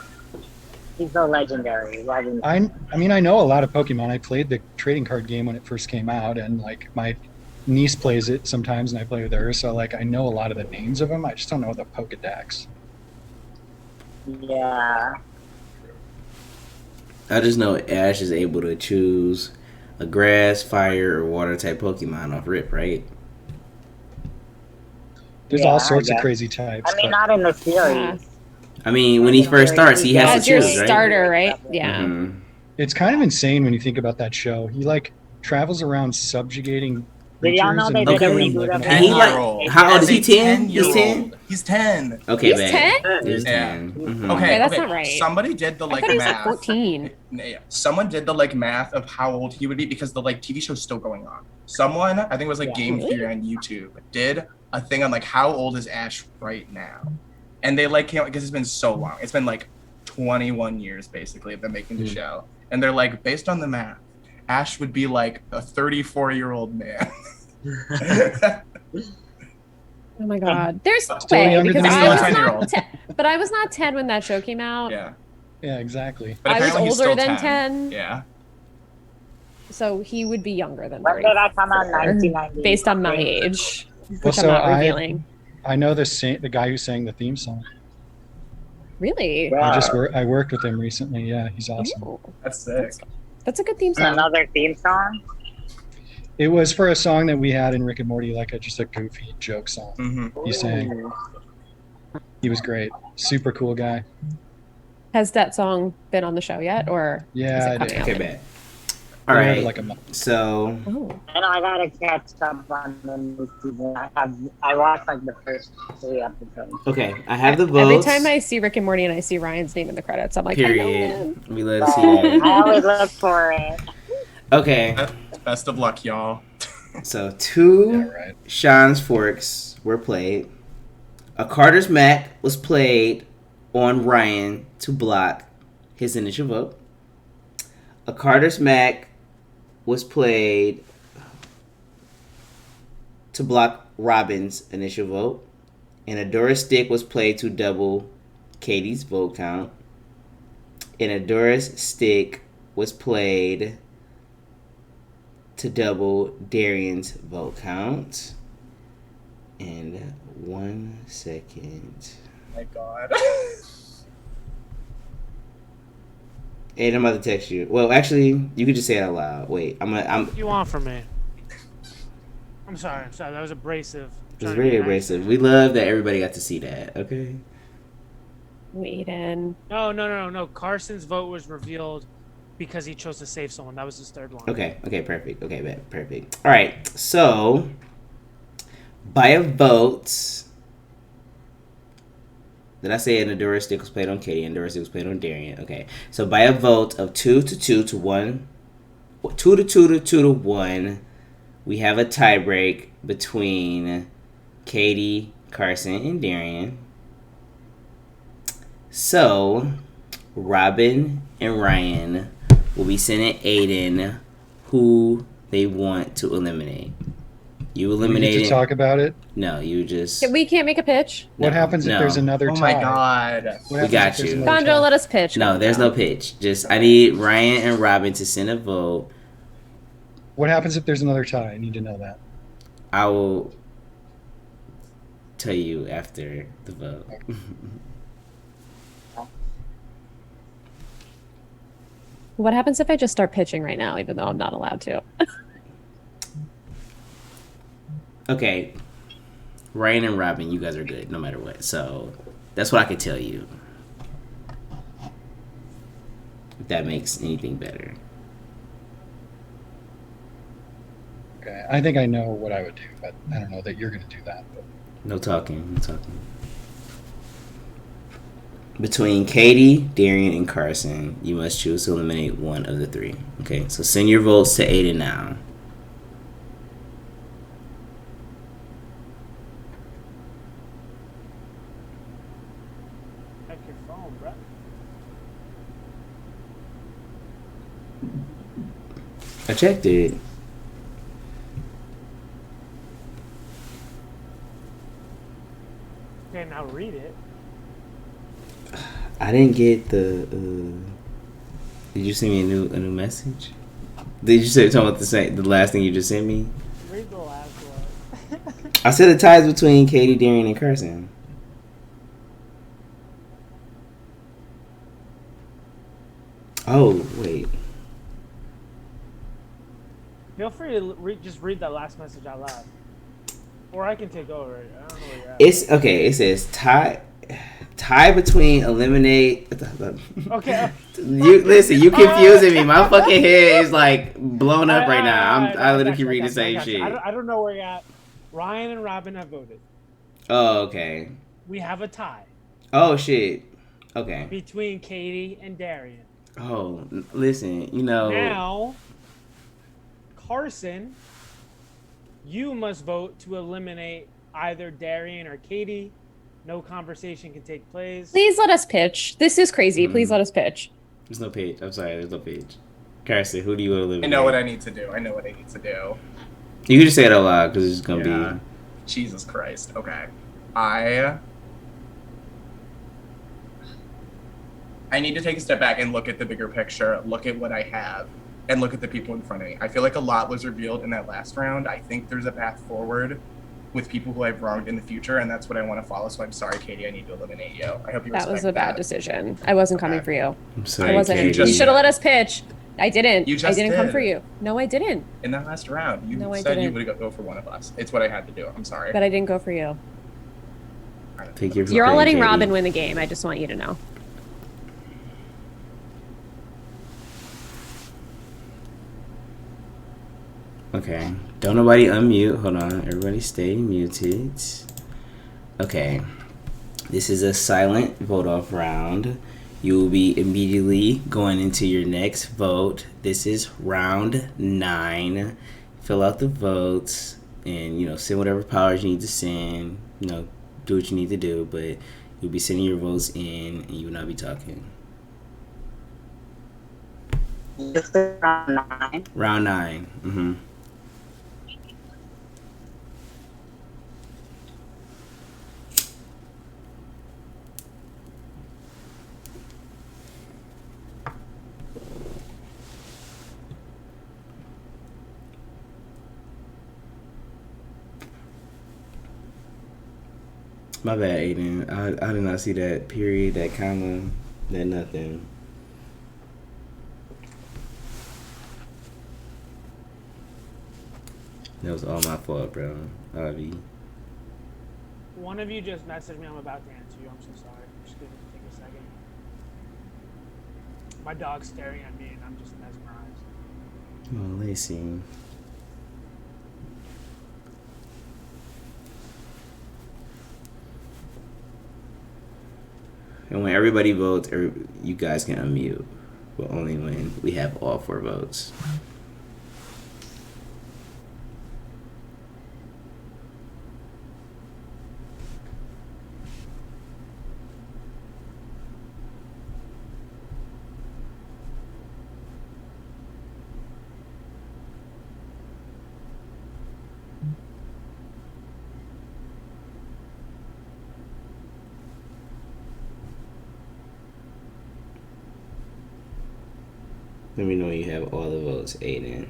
He's so legendary. I mean, I know a lot of Pokemon. I played the trading card game when it first came out, and like my niece plays it sometimes, and I play with her. So like I know a lot of the names of them. I just don't know the Pokedex. Yeah. I just know Ash is able to choose a grass, fire, or water type Pokemon off rip, right? There's all sorts of crazy types. I mean, but- not in the series. I mean, when he first starts, he has As to your choose, right? starter, right? Yeah. Mhm. It's kind of insane when you think about that show. He like travels around subjugating Did y'all know creatures they and did a making them, reboot of like, And he like, 10-year-old. how old is he? As a 10? He's 10. 10-year-old. He's 10. Okay, He's man. 10? He's Yeah. 10. Mhm. Okay, Okay, that's okay. not right. Somebody did the I like thought he was like math. 14. Yeah. Someone did the like math of how old he would be because the like TV show's still going on. Someone, I think it was like Yeah. Game Theory on YouTube, did a thing on like how old is Ash right now, and they like came because it's been so long. It's been like 21 years basically of them making the show, and they're like based on the math, Ash would be like a 34-year-old man. Oh my god. There's no Still way younger because than I me. was 10-year-old. not 10, but I was not 10 when that show came out. Yeah, Yeah, exactly. but I was apparently he's older still than 10. Yeah, So he would be younger than When 30. did I come out? 1990. Based on my age, Well, which I'm so not revealing. I know the guy who sang the theme song. Really? Yeah. I worked with him recently. Yeah, he's awesome. Ooh, that's sick. that's a good theme song. Another theme song. It was for a song that we had in Rick and Morty, like just a goofy joke song. Mm-hmm. He sang. He was great. Super cool guy. Has that song been on the show yet, or Yeah, is it coming out Okay, later? bad. All We heard it right. like a month. So, Oh. I know I gotta catch up on the new season. I watched like the first 3 episodes. okay, I have the Every votes. time I see Rick and Morty and I see Ryan's name in the credits, I'm like, I know him. Period. We love to see that. I always look for it. Okay, Best of luck, y'all. so 2 Yeah, right. Sean's Forks were played. A Carter's Mac was played on Ryan to block his initial vote. A Carter's Mac was played to block Robin's initial vote. And a Doris Stick was played to double Katie's vote count. And a Doris Stick was played to double Darian's vote count. And 1 second. My God. And I'm about to text you. Well, actually, you could just say it out loud. Wait, What do you want from me? I'm sorry. That was abrasive. It was very abrasive. We love that everybody got to see that. Okay. Waiting. No. Carson's vote was revealed because he chose to save someone. That was his third line. Okay. Perfect. Perfect. All right. So, by a vote Did I say an Endura stick was played on Katie? Endura stick was played on Darian. Okay. So by a vote of 2 to 1, 2 to 2 to 2 to 1, we have a tiebreak between Katie, Carson, and Darian. So Robin and Ryan will be sending Aiden who they want to eliminate. You We eliminate get to it. talk about it. No, you just. We can't make a pitch. What happens if there's another tie? Oh my god. What We happens got if there's you. another Gonjo, tie? let us pitch. No, there's no pitch. Just I need Ryan and Robin to send a vote. What happens if there's another tie? I need to know that. I will tell you after the vote. What happens if I just start pitching right now, even though I'm not allowed to? Okay. Ryan and Robin, you guys are good no matter what. So that's what I could tell you. If that makes anything better. Okay, I think I know what I would do, but I don't know that you're going to do that. But. No talking. No talking. Between Katie, Darian, and Carson, you must choose to eliminate one of the three. Okay, so send your votes to Aiden now. Check your phone, bro. I checked it. Okay, now read it. I didn't get the. Did you send me a new message? Did you say talking about the last thing you just sent me? Read the last one. I said the ties between Katie, Darian, and Carson. Oh wait. Feel free to just read that last message out loud, or I can take over. I don't know where you're at. It's okay. It says tie between eliminate. Okay. You listen. You confusing me. My fucking head is like blown up right now. I literally can read the same shit. I don't know where you're at. Ryan and Robin have voted. Oh okay. We have a tie Oh shit. Okay. between Katie and Darian. Oh, listen. You know. Now, Carson, you must vote to eliminate either Darian or Katie. No conversation can take place. Please let us pitch. This is crazy. Please let us pitch. There's no page. I'm sorry. There's no page. Carson, who do you eliminate? I know what I need to do. I know what I need to do. You can just say it out loud because it's gonna be. Jesus Christ. Okay. I need to take a step back and look at the bigger picture, look at what I have, and look at the people in front of me. I feel like a lot was revealed in that last round. I think there's a path forward with people who I've wronged in the future, and that's what I want to follow. So I'm sorry, Katie, I need to eliminate you. I hope you respect That was a bad decision. I wasn't coming for you. I'm sorry, I wasn't. Katie. You should have let us pitch. I didn't. You I just didn't come did. for you. No, I didn't. In that last round, you No, I said you didn't. would go for one of us. It's what I had to do. I'm sorry. But I didn't go for you. Thank you for You're all playing, letting Katie. Robin win the game. I just want you to know. Okay. Don't nobody unmute. Hold on. Everybody stay muted. Okay. This is a silent vote off round. You will be immediately going into your next vote. This is round 9. Fill out the votes and, send whatever powers you need to send. Do what you need to do, but you'll be sending your votes in and you will not be talking. This is round 9. Round 9. Mm-hmm. My bad, Aiden. I did not see that period, that comma, that nothing. That was all my fault, bro. Avi. One of you just messaged me. I'm about to answer you. I'm so sorry. Just give me take a second. My dog's staring at me, and I'm just mesmerized. Oh, Lacey. And when everybody votes, you guys can unmute, but only when we have all 4 votes. Let me know when you have all the votes, Aiden.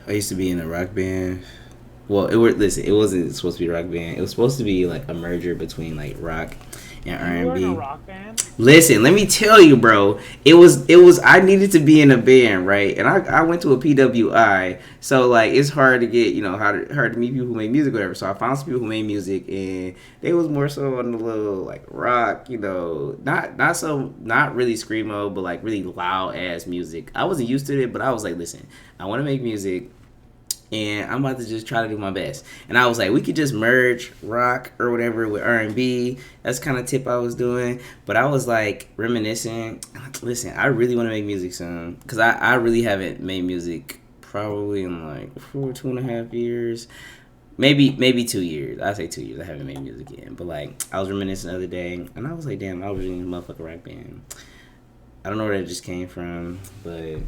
I used to be in a rock band. Well, it wasn't supposed to be a rock band. It was supposed to be like a merger between like rock and R&B. You were in a rock band? Listen, let me tell you, bro. It was I needed to be in a band, right? And I went to a PWI, so like it's hard to get, hard to meet people who make music or whatever. So I found some people who made music, and they was more so on the little like rock, not really screamo, but like really loud ass music. I wasn't used to it, but I was like, listen, I want to make music. And I'm about to just try to do my best. And I was like, we could just merge rock or whatever with R&B. That's kind of tip I was doing. But I was like reminiscing. Listen, I really want to make music soon. Because I really haven't made music probably in like 2.5 years. Maybe 2 years. I say 2 years. I haven't made music yet. But like, I was reminiscing the other day. And I was like, damn, I was in a motherfucking rock band. I don't know where that just came from. But...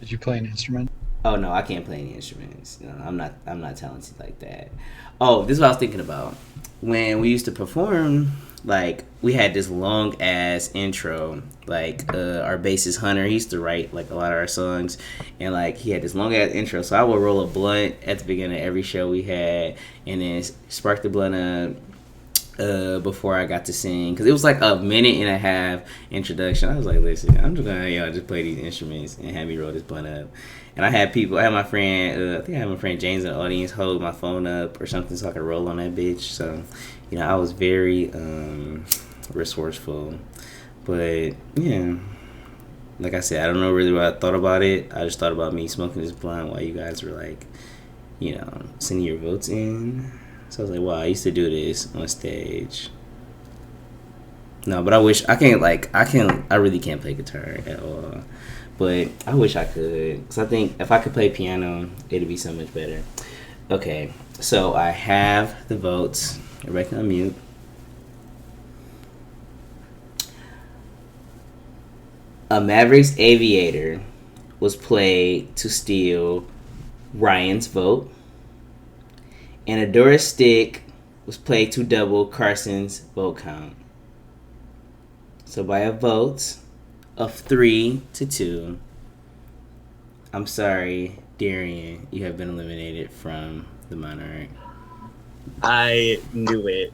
Did you play an instrument? Oh no, I can't play any instruments. No, I'm not talented like that. Oh, this is what I was thinking about. When we used to perform, like we had this long ass intro. Like our bassist Hunter, he used to write like a lot of our songs, and like he had this long ass intro. So I would roll a blunt at the beginning of every show we had, and then spark the blunt up before I got to sing, because it was like a 1.5-minute introduction. I was like, listen, I'm just gonna have y'all just play these instruments and have me roll this blunt up. And I had my friend, I think I had my friend James in the audience hold my phone up or something so I could roll on that bitch. So, I was very resourceful. But, yeah, like I said, I don't know really what I thought about it. I just thought about me smoking this blunt while you guys were like, sending your votes in. So I was like, wow, I used to do this on stage. No, but I really can't play guitar at all. But I wish I could, because I think if I could play piano, it'd be so much better. Okay, so I have the votes. Everybody can unmute. A Mavericks Aviator was played to steal Ryan's vote. And a Doris Stick was played to double Carson's vote count. So by a vote of 3-2, I'm sorry, Darian, you have been eliminated from the Monarch. I knew it,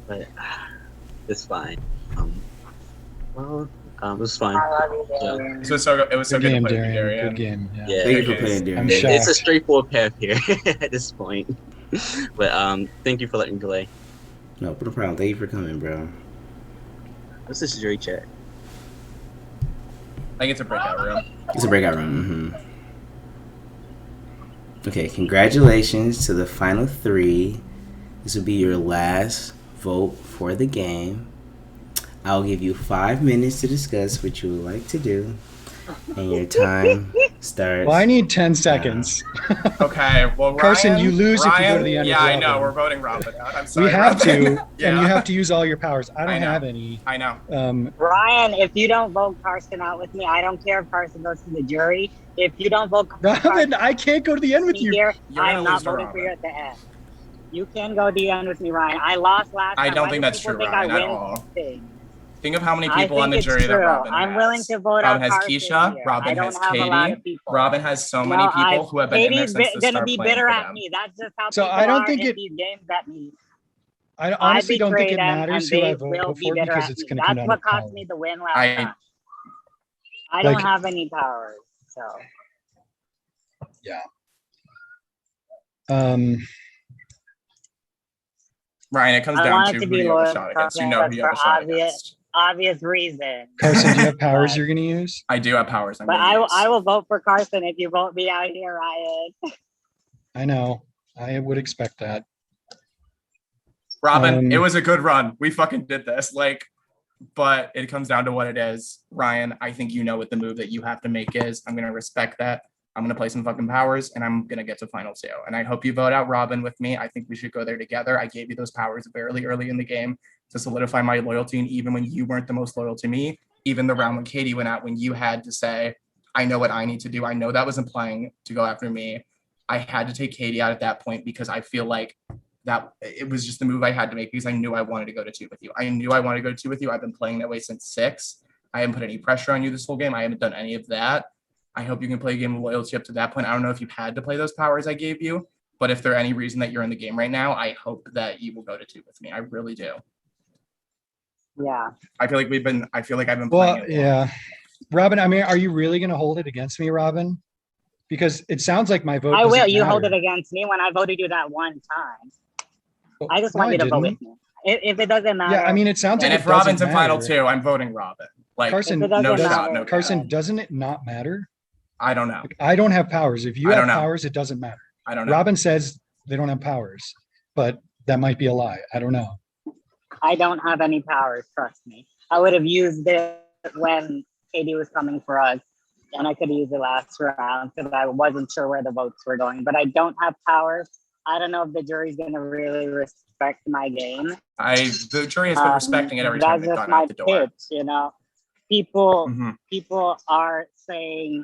but it's fine. It was fine. It was so good to play with Darian. Good game. Yeah. Thank you for playing, Darian. It's a straightforward path here at this point. But thank you for letting me play. No problem. Thank you for coming, bro. What's this jury chat? I think it's a breakout room. It's a breakout room. Okay, congratulations to the final 3. This will be your last vote for the game. I'll give you 5 minutes to discuss what you would like to do, and your time starts. Well, I need 10 seconds. Okay, well, Carson, you lose if you go to the end. Yeah, of I know. Robin. We're voting Robin out. I'm sorry. We have Robin. to, and you have to use all your powers. I don't have any. I know. Ryan, if you don't vote Carson out with me, I don't care if Carson goes to the jury. If you don't vote Robin, I can't go to the end with you. Here, I'm not voting for you at the end. You can go to the end with me, Ryan. I lost last time. I don't think that's true, Ryan, at all. Think of how many I people on think the it's jury that true. Robin I'm has. willing to vote Robin out has Carson Keisha. here. I Robin don't has have a lot Katie. of people. Robin has so No, many people who have been in there Katie's since the gonna start be playing bitter for at them. me. That's just how So people I don't are think in it. these games that me. I honestly don't think betrayed it them, matters and who they I vote will be for bitter because at it's me. going to come That's down to what cost power. me the win last time. I Like- don't have any powers, so. Yeah. Ryan, it comes I down wanted to to who be do you have a loyal shot to against. You Carson, know who but you for have a shot against. obvious reasons. Carson, do you have powers you're going to use? I do have powers. I'm But gonna use. I will vote for Carson if you vote me out here, Ryan. I know. I would expect that. Robin, it was a good run. We fucking did this. Like, but it comes down to what it is. Ryan, I think you know what the move that you have to make is. I'm gonna respect that. I'm gonna play some fucking powers, and I'm gonna get to final two. And I hope you vote out Robin with me. I think we should go there together. I gave you those powers fairly early in the game to solidify my loyalty, and even when you weren't the most loyal to me, even the round when Katie went out, when you had to say, "I know what I need to do," I know that was implying to go after me. I had to take Katie out at that point because I feel like that it was just the move I had to make because I knew I wanted to go to 2 with you. I knew I wanted to go to 2 with you. I've been playing that way since 6. I haven't put any pressure on you this whole game. I haven't done any of that. I hope you can play a game of loyalty up to that point. I don't know if you had to play those powers I gave you, but if there's any reason that you're in the game right now, I hope that you will go to 2 with me. I really do. Yeah. I feel like I've been Well, playing it. yeah. Robin, I mean, are you really going to hold it against me, Robin? Because it sounds like my vote I will. doesn't You hold it matter. against me when I voted you that one time. I just No, want I you to vote didn't. with me. If it doesn't matter. Yeah, I mean, it sounds like And it if Robin's doesn't in final matter. 2, I'm voting Robin. Like, Carson, If it doesn't no matter, shot, no Carson, doubt. doesn't it not matter? I don't know. Like, I don't have powers. If you I have don't know. powers, it doesn't matter. I don't know. Robin says they don't have powers, but that might be a lie. I don't know. I don't have any powers, trust me. I would have used it when Katie was coming for us, and I could have used it last round because I wasn't sure where the votes were going. But I don't have powers. I don't know if the jury's going to really respect my game. The jury has been respecting it every time they've That's gone just my out the door. pitch, you know. People Mhm. are saying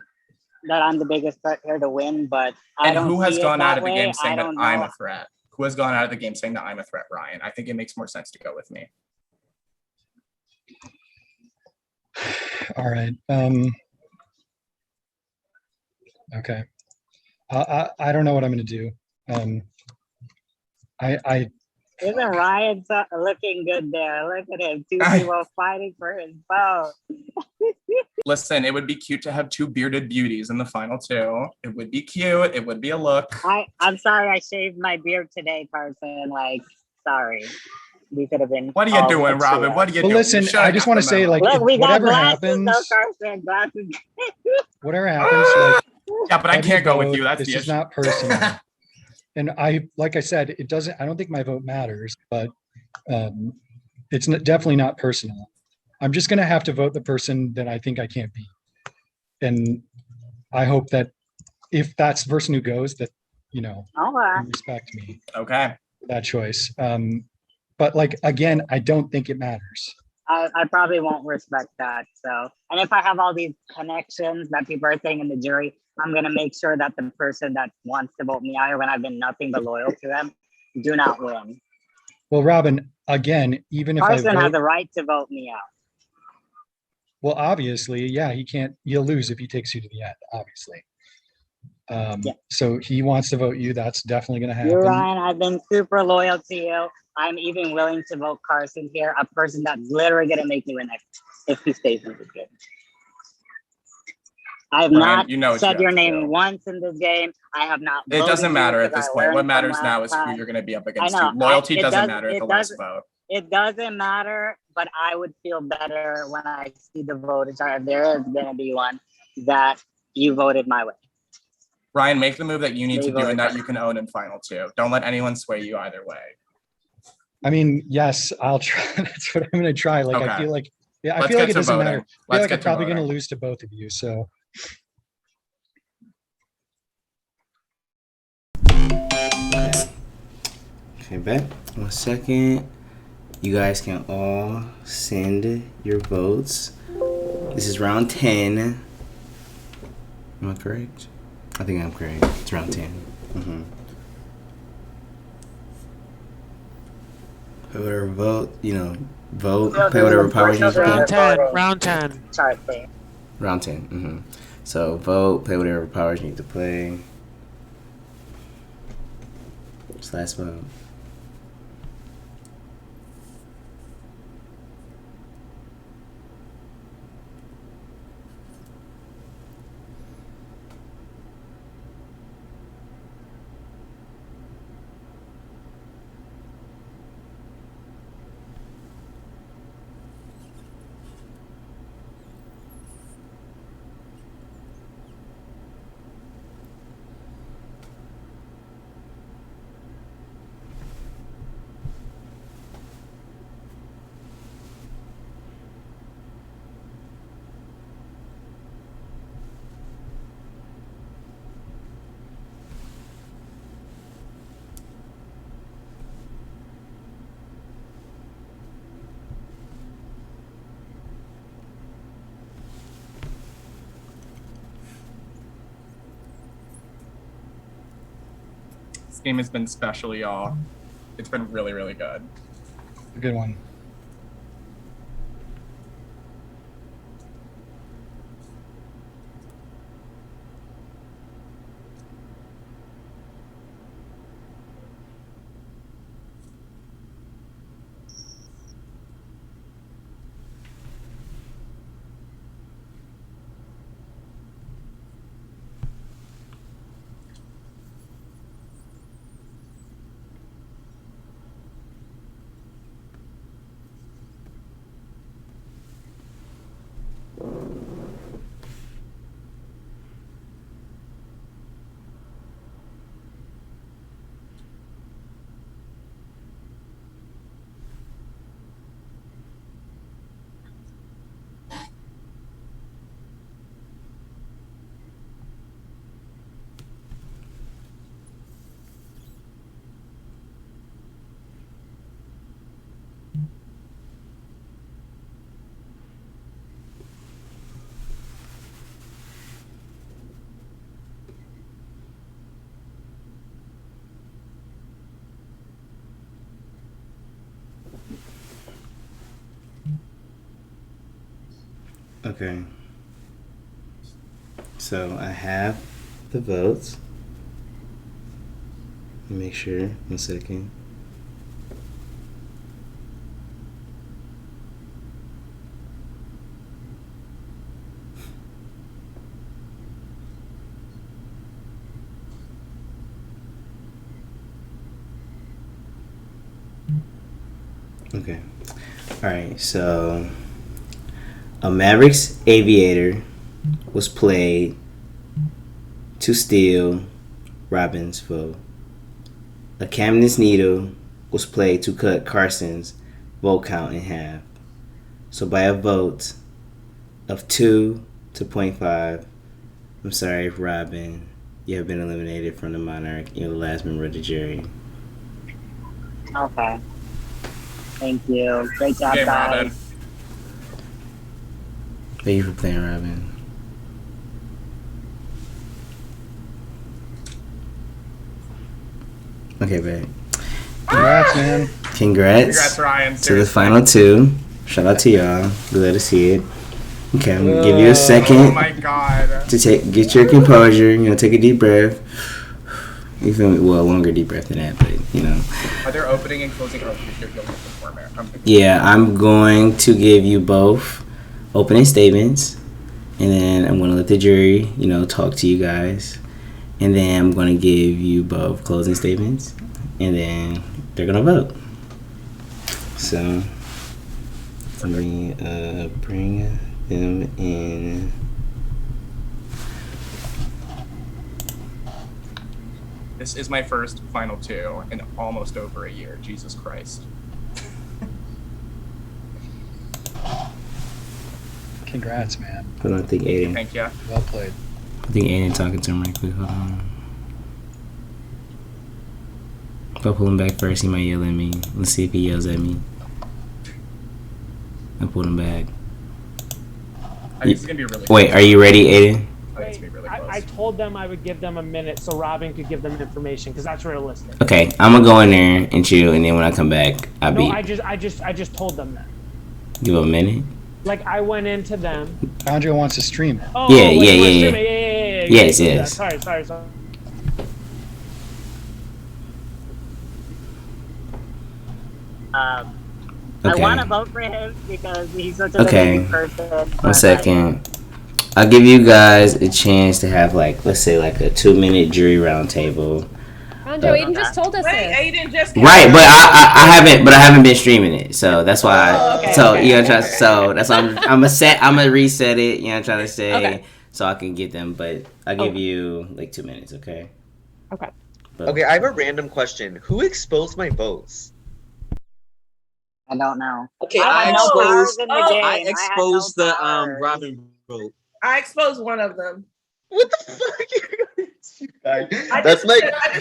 that I'm the biggest threat here to win, but I And don't who has see it gone out that of the way. game saying I that don't I'm know. a threat? Who has gone out of the game saying that I'm a threat, Ryan? I think it makes more sense to go with me. All right. Okay. I don't know what I'm going to do. I Isn't Ryan looking good there? Look at him. Two people fighting for his vote. Listen, it would be cute to have 2 bearded beauties in the final 2. It would be cute. It would be a look. I'm sorry I shaved my beard today, Carson. Like, sorry. We could have been. What are you all doing, a Robin? trio. What are you Well, doing? listen, You should I have just got want the to say, memo. like, Look, we got whatever glasses, happens, though, Carson. Glasses. whatever happens, like, Yeah, but I have your can't go with vote. you. That's This the is issue. not personal. And like I said, it doesn't. I don't think my vote matters, but it's definitely not personal. I'm just going to have to vote the person that I think I can't beat, and I hope that if that's the person who goes, that you respect me. Okay. For that choice. But like again, I don't think it matters. I probably won't respect that. So, and if I have all these connections that people are saying in the jury, I'm gonna make sure that the person that wants to vote me out when I've been nothing but loyal to them do not win. Well, Robin, again, even if Carson I vote, has a right to vote me out. well, obviously, yeah, he'll lose if he takes you to the end, obviously. So he wants to vote you. That's definitely going to happen. You're Ryan. I've been super loyal to you. I'm even willing to vote Carson here, a person that's literally going to make me win if he stays in this game. I have Ryan, not you know what said you your have to name do. once in this game. I have not. It doesn't voted matter you at this because I point. What learned from matters last now is who time. you're going to be up I against. know. Loyalty It doesn't matter at the last vote. It doesn't matter, but I would feel better when I see the vote. If there is going to be one that you voted my way. Ryan, make the move that you need They to do and voted that for you can own in final 2. Don't let anyone sway you either way. I mean, yes, I'll try. That's what I'm going to try. Like, I Okay. feel like, yeah, I Let's feel get like it to doesn't voting. matter. I feel Let's like get I'm to probably going to voting. lose to both of you. So, Okay, bet. 1 second. You guys can all send your votes. This is round 10. Am I correct? I think I'm correct. It's round 10. Pay whatever vote, vote. No, Pay whatever powers you need to Round pay. 10. Round 10. Sorry, please. Round 10. So vote. Pay whatever powers you need to play. Just last vote. This game has been special, y'all. It's been really, really good. A good one. Okay. So I have the votes. Let me make sure. 1 second. Okay. All right. So a Mavericks Aviator was played to steal Robin's vote. A Camden's Needle was played to cut Carson's vote count in half. So by a vote of 2 to 0.5, I'm sorry, Robin, you have been eliminated from the Monarch. You're the last member of the jury. Okay. Thank you. Great job, Hey, guys. Robin. Thank you for playing, Robin. Okay, babe. Congrats, man. Congrats Ryan. to the Seriously. final two. Shout out to y'all. Glad to see it. Okay, I'm gonna give you a second Oh my god. to get your composure. Take a deep breath. You feel me? Well, a longer deep breath than that, but Are there opening and closing? Oh, you're going to perform there. Yeah, I'm going to give you both opening statements, and then I'm going to let the jury, talk to you guys, and then I'm going to give you both closing statements, and then they're going to vote. So let me bring them in. This is my first final two in almost over a year. Jesus Christ. Congrats, man. Hold on, I think Aiden. Thank you. Well played. I think Aiden talking to him right quick. Hold on. If I pull him back first, he might yell at me. Let's see if he yells at me. I pulled him back. I think it's gonna be really Wait, are you ready, Aiden? I think it's gonna be really I told them I would give them a minute so Robin could give them information because that's realistic. Okay, I'm gonna go in there and chill, and then when I come back, I just told them that. Give a minute. Like I went into them. Andrea wants to stream. Oh, Yeah. Yes. Sorry. Okay. I want to vote for him because he's such an amazing person. 1 second. I'll give you guys a chance to have let's say a 2-minute jury roundtable. Joe, Aiden just told us this. Aiden just Right, but I haven't been streaming it, so that's why. So that's why I'm gonna reset it. You know, I'm trying to say so I can get them, but I'll give you 2 minutes, okay? Okay. Okay, I have a random question. Who exposed my votes? I don't know. Okay, I exposed the Robin vote. I exposed one of them. What the fuck? I just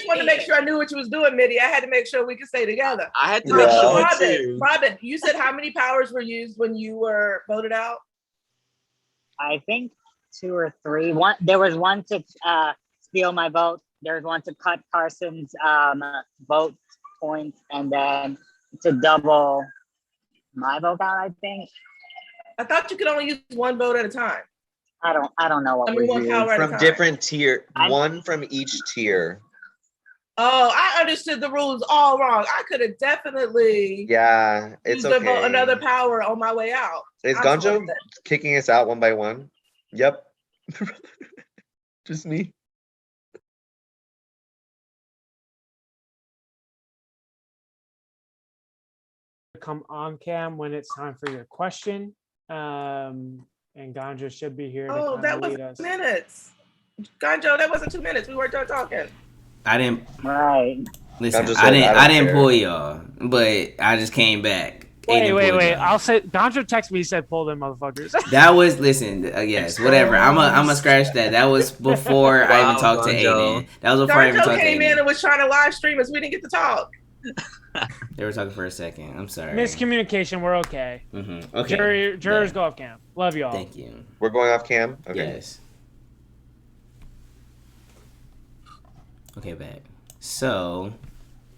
wanted to make sure I knew what you was doing, Mitty. I had to make sure we could stay together. I had to make sure too. Robin, you said how many powers were used when you were voted out? I think 2 or 3. There was one to steal my vote. There was one to cut Carson's vote points, and then to double my vote out. I think. I thought you could only use one vote at a time. I don't know what we use. From different tier, one from each tier. Oh, I understood the rules all wrong. I could have definitely It's used okay. another power on my way out. Is Ganjo kicking us out one by one? Yep. Just me. Come on cam when it's time for your question. And Ganja should be here. Oh, that was 2 minutes. Ganjo, that wasn't 2 minutes. We weren't done talking. I didn't. Right. Listen, I didn't pull y'all, but I just came back. Wait. I'll say Ganja texted me. He said, "Pull them motherfuckers." That was yes, whatever. I'm a scratch that. That was before I even talked to Aiden. That was before I even talked to Aiden. Came in and was trying to live stream us. We didn't get to talk. They were talking for a second. I'm sorry. Miscommunication. We're okay. Mm-hmm. Okay. Jurors go off cam. Love y'all. Thank you. We're going off cam. Okay. Yes. Okay, back. So,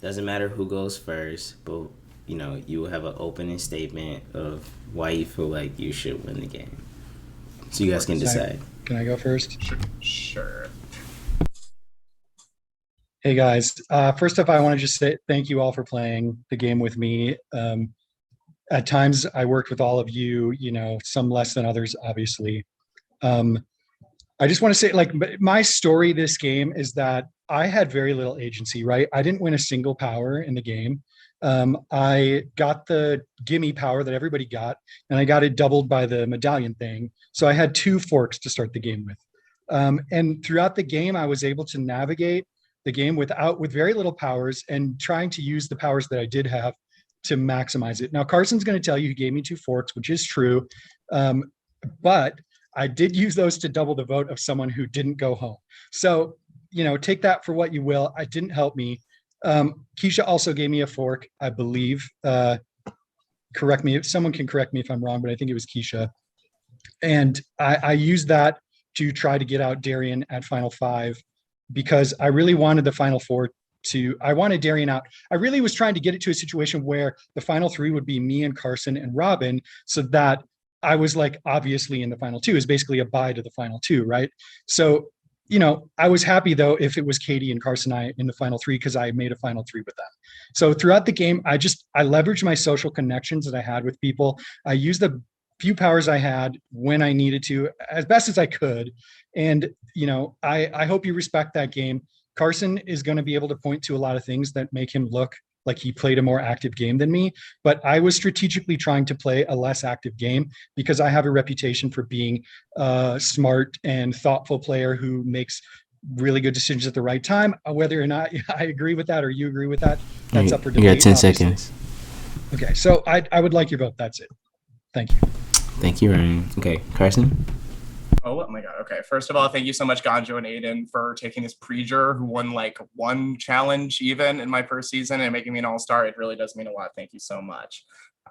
doesn't matter who goes first, but you will have an opening statement of why you feel like you should win the game. So you guys can decide. Can I go first? Sure. Hey guys, first off, I want to just say thank you all for playing the game with me. At times I worked with all of you, some less than others, obviously. I just want to say, my story this game is that I had very little agency, right? I didn't win a single power in the game. I got the gimme power that everybody got, and I got it doubled by the medallion thing. So I had 2 forks to start the game with. And throughout the game, I was able to navigate the game with very little powers and trying to use the powers that I did have to maximize it. Now, Carson's going to tell you he gave me 2 forks, which is true. But I did use those to double the vote of someone who didn't go home. So, take that for what you will. It didn't help me. Keisha also gave me a fork, I believe. Correct me if someone can correct me if I'm wrong, but I think it was Keisha. And I used that to try to get out Darian at Final 5 because I really wanted the Final 4 I wanted Darian out. I really was trying to get it to a situation where the Final 3 would be me and Carson and Robin, so that I was obviously in the Final 2 is basically a bye to the Final 2, right? So, I was happy though if it was Katie and Carson and I in the Final 3 because I made a Final 3 with them. So throughout the game, I leveraged my social connections that I had with people. I used the few powers I had when I needed to, as best as I could. And, I hope you respect that game. Carson is going to be able to point to a lot of things that make him look like he played a more active game than me, but I was strategically trying to play a less active game because I have a reputation for being a smart and thoughtful player who makes really good decisions at the right time. Whether or not I agree with that or you agree with that, that's up for debate. You got 10 obviously. seconds. Okay, so I would like your vote. That's it. Thank you. Thank you, Ryan. Okay, Carson? Oh my god. Okay. First of all, thank you so much, Ganjo and Aiden, for taking this pre-juror who won 1 challenge even in my first season and making me an all-star. It really does mean a lot. Thank you so much.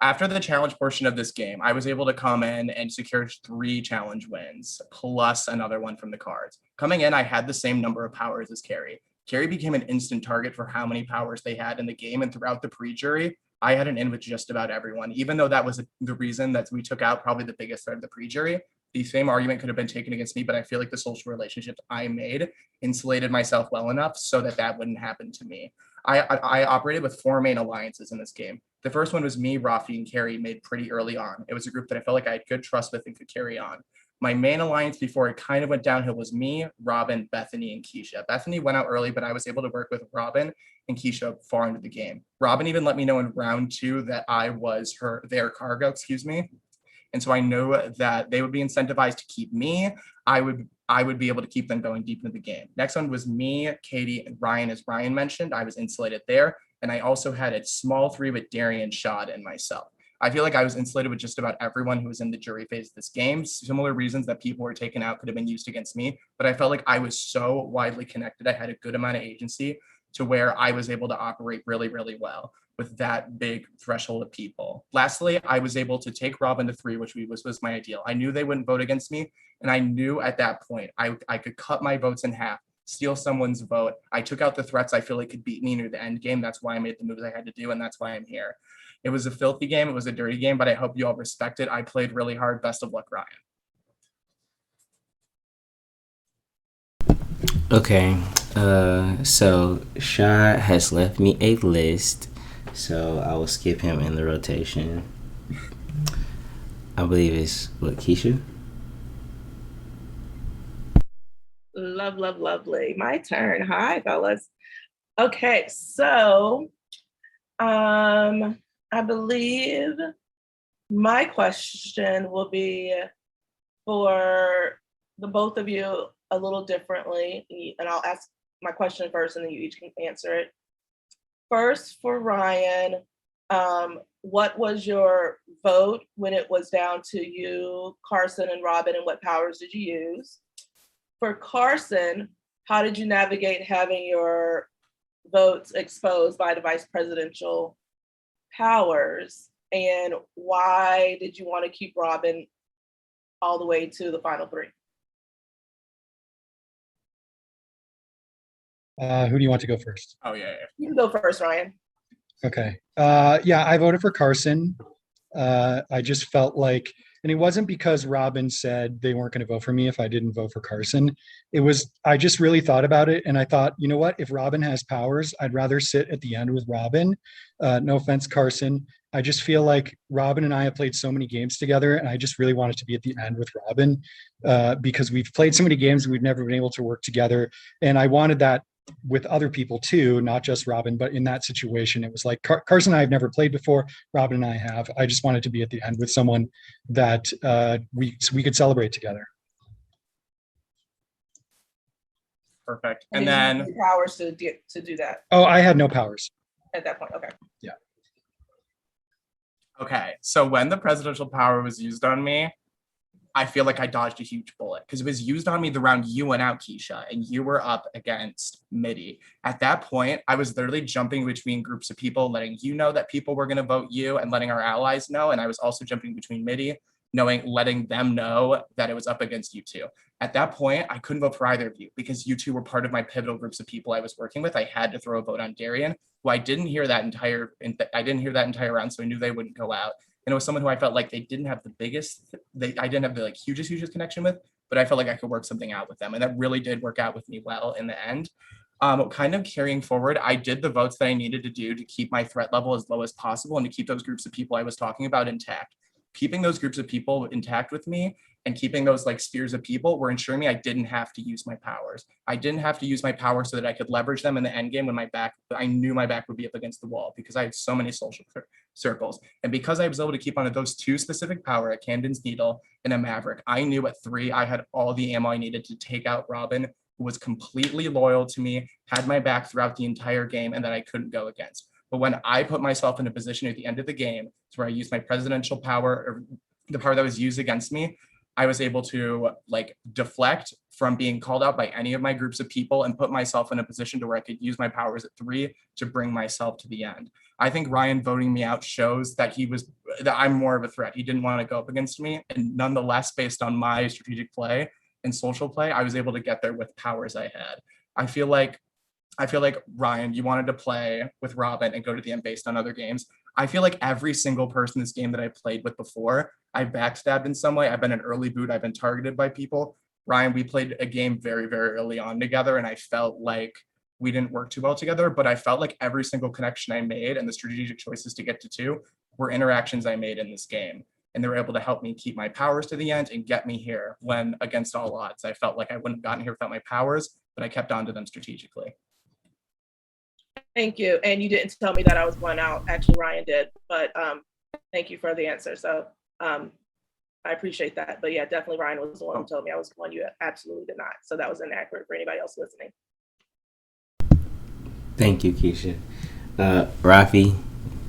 After the challenge portion of this game, I was able to come in and secure 3 challenge wins, plus another one from the cards. Coming in, I had the same number of powers as Carrie. Carrie became an instant target for how many powers they had in the game, and throughout the pre-jury, I had an in with just about everyone, even though that was the reason that we took out probably the biggest threat of the pre-jury. The same argument could have been taken against me, but I feel like the social relationships I made insulated myself well enough so that that wouldn't happen to me. I operated with 4 main alliances in this game. The first one was me, Rafi, and Carrie made pretty early on. It was a group that I felt like I had good trust with and could carry on. My main alliance before it kind of went downhill was me, Robin, Bethany, and Keisha. Bethany went out early, but I was able to work with Robin and Keisha far into the game. Robin even let me know in round 2 that I was their cargo, excuse me. And so I knew that they would be incentivized to keep me. I would be able to keep them going deep into the game. Next one was me, Katie, and Ryan. As Ryan mentioned, I was insulated there. And I also had a small 3 with Darian, Shad, and myself. I feel like I was insulated with just about everyone who was in the jury phase of this game. Similar reasons that people were taken out could have been used against me, but I felt like I was so widely connected. I had a good amount of agency to where I was able to operate really, really well with that big threshold of people. Lastly, I was able to take Robin to 3, which was my ideal. I knew they wouldn't vote against me, and I knew at that point I could cut my votes in half, steal someone's vote. I took out the threats I feel like could beat me near the end game. That's why I made the moves I had to do, and that's why I'm here. It was a filthy game. It was a dirty game, but I hope you all respect it. I played really hard. Best of luck, Ryan. Okay, so Shad has left me a list, so I will skip him in the rotation. I believe it's Keisha? Lovely. My turn. Hi, fellas. Okay, so I believe my question will be for the both of you a little differently, and I'll ask my question first and then you each can answer it. First, for Ryan, what was your vote when it was down to you, Carson, and Robin, and what powers did you use? For Carson, how did you navigate having your votes exposed by the vice presidential powers? And why did you want to keep Robin all the way to the final 3? Who do you want to go first? Oh, yeah. You can go first, Ryan. Okay. Yeah, I voted for Carson. I just felt like, and it wasn't because Robin said they weren't going to vote for me if I didn't vote for Carson. It was, I just really thought about it, and I thought, you know what? If Robin has powers, I'd rather sit at the end with Robin. No offense, Carson. I just feel like Robin and I have played so many games together, and I just really wanted to be at the end with Robin because we've played so many games and we've never been able to work together. And I wanted that with other people too, not just Robin, but in that situation, it was like Carson and I have never played before. Robin and I have. I just wanted to be at the end with someone that we could celebrate together. Perfect. And then powers to do that. Oh, I had no powers at that point. Okay. Yeah. Okay. So when the presidential power was used on me, I feel like I dodged a huge bullet because it was used on me the round you went out, Keisha, and you were up against Midi. At that point, I was literally jumping between groups of people, letting you know that people were going to vote you and letting our allies know. And I was also jumping between Midi, letting them know that it was up against you two. At that point, I couldn't vote for either of you because you two were part of my pivotal groups of people I was working with. I had to throw a vote on Darian, who I didn't hear that entire round, so I knew they wouldn't go out. And it was someone who I felt like they didn't have the biggest, I didn't have the hugest connection with, but I felt like I could work something out with them. And that really did work out with me well in the end. Kind of carrying forward, I did the votes that I needed to do to keep my threat level as low as possible and to keep those groups of people I was talking about intact. Keeping those groups of people intact with me and keeping those spheres of people were ensuring me I didn't have to use my powers. I didn't have to use my powers so that I could leverage them in the end game when I knew my back would be up against the wall because I had so many social circles. And because I was able to keep on those 2 specific power, a Camden's Needle and a Maverick, I knew at 3 I had all the ammo I needed to take out Robin, who was completely loyal to me, had my back throughout the entire game, and that I couldn't go against. But when I put myself in a position at the end of the game where I used my presidential power, or the power that was used against me, I was able to like deflect from being called out by any of my groups of people and put myself in a position to where I could use my powers at 3 to bring myself to the end. I think Ryan voting me out shows that that I'm more of a threat. He didn't want to go up against me, and nonetheless, based on my strategic play and social play, I was able to get there with powers I had. I feel like Ryan, you wanted to play with Robin and go to the end based on other games. I feel like every single person in this game that I played with before, I backstabbed in some way. I've been an early boot. I've been targeted by people. Ryan, we played a game very, very early on together, and I felt like we didn't work too well together, but I felt like every single connection I made and the strategic choices to get to 2 were interactions I made in this game. And they were able to help me keep my powers to the end and get me here when, against all odds, I felt like I wouldn't have gotten here without my powers, but I kept on to them strategically. Thank you. And you didn't tell me that I was one out. Actually, Ryan did, but thank you for the answer. So I appreciate that. But yeah, definitely Ryan was the one who told me I was one. You absolutely did not. So that was inaccurate for anybody else listening. Thank you, Keisha. Rafi?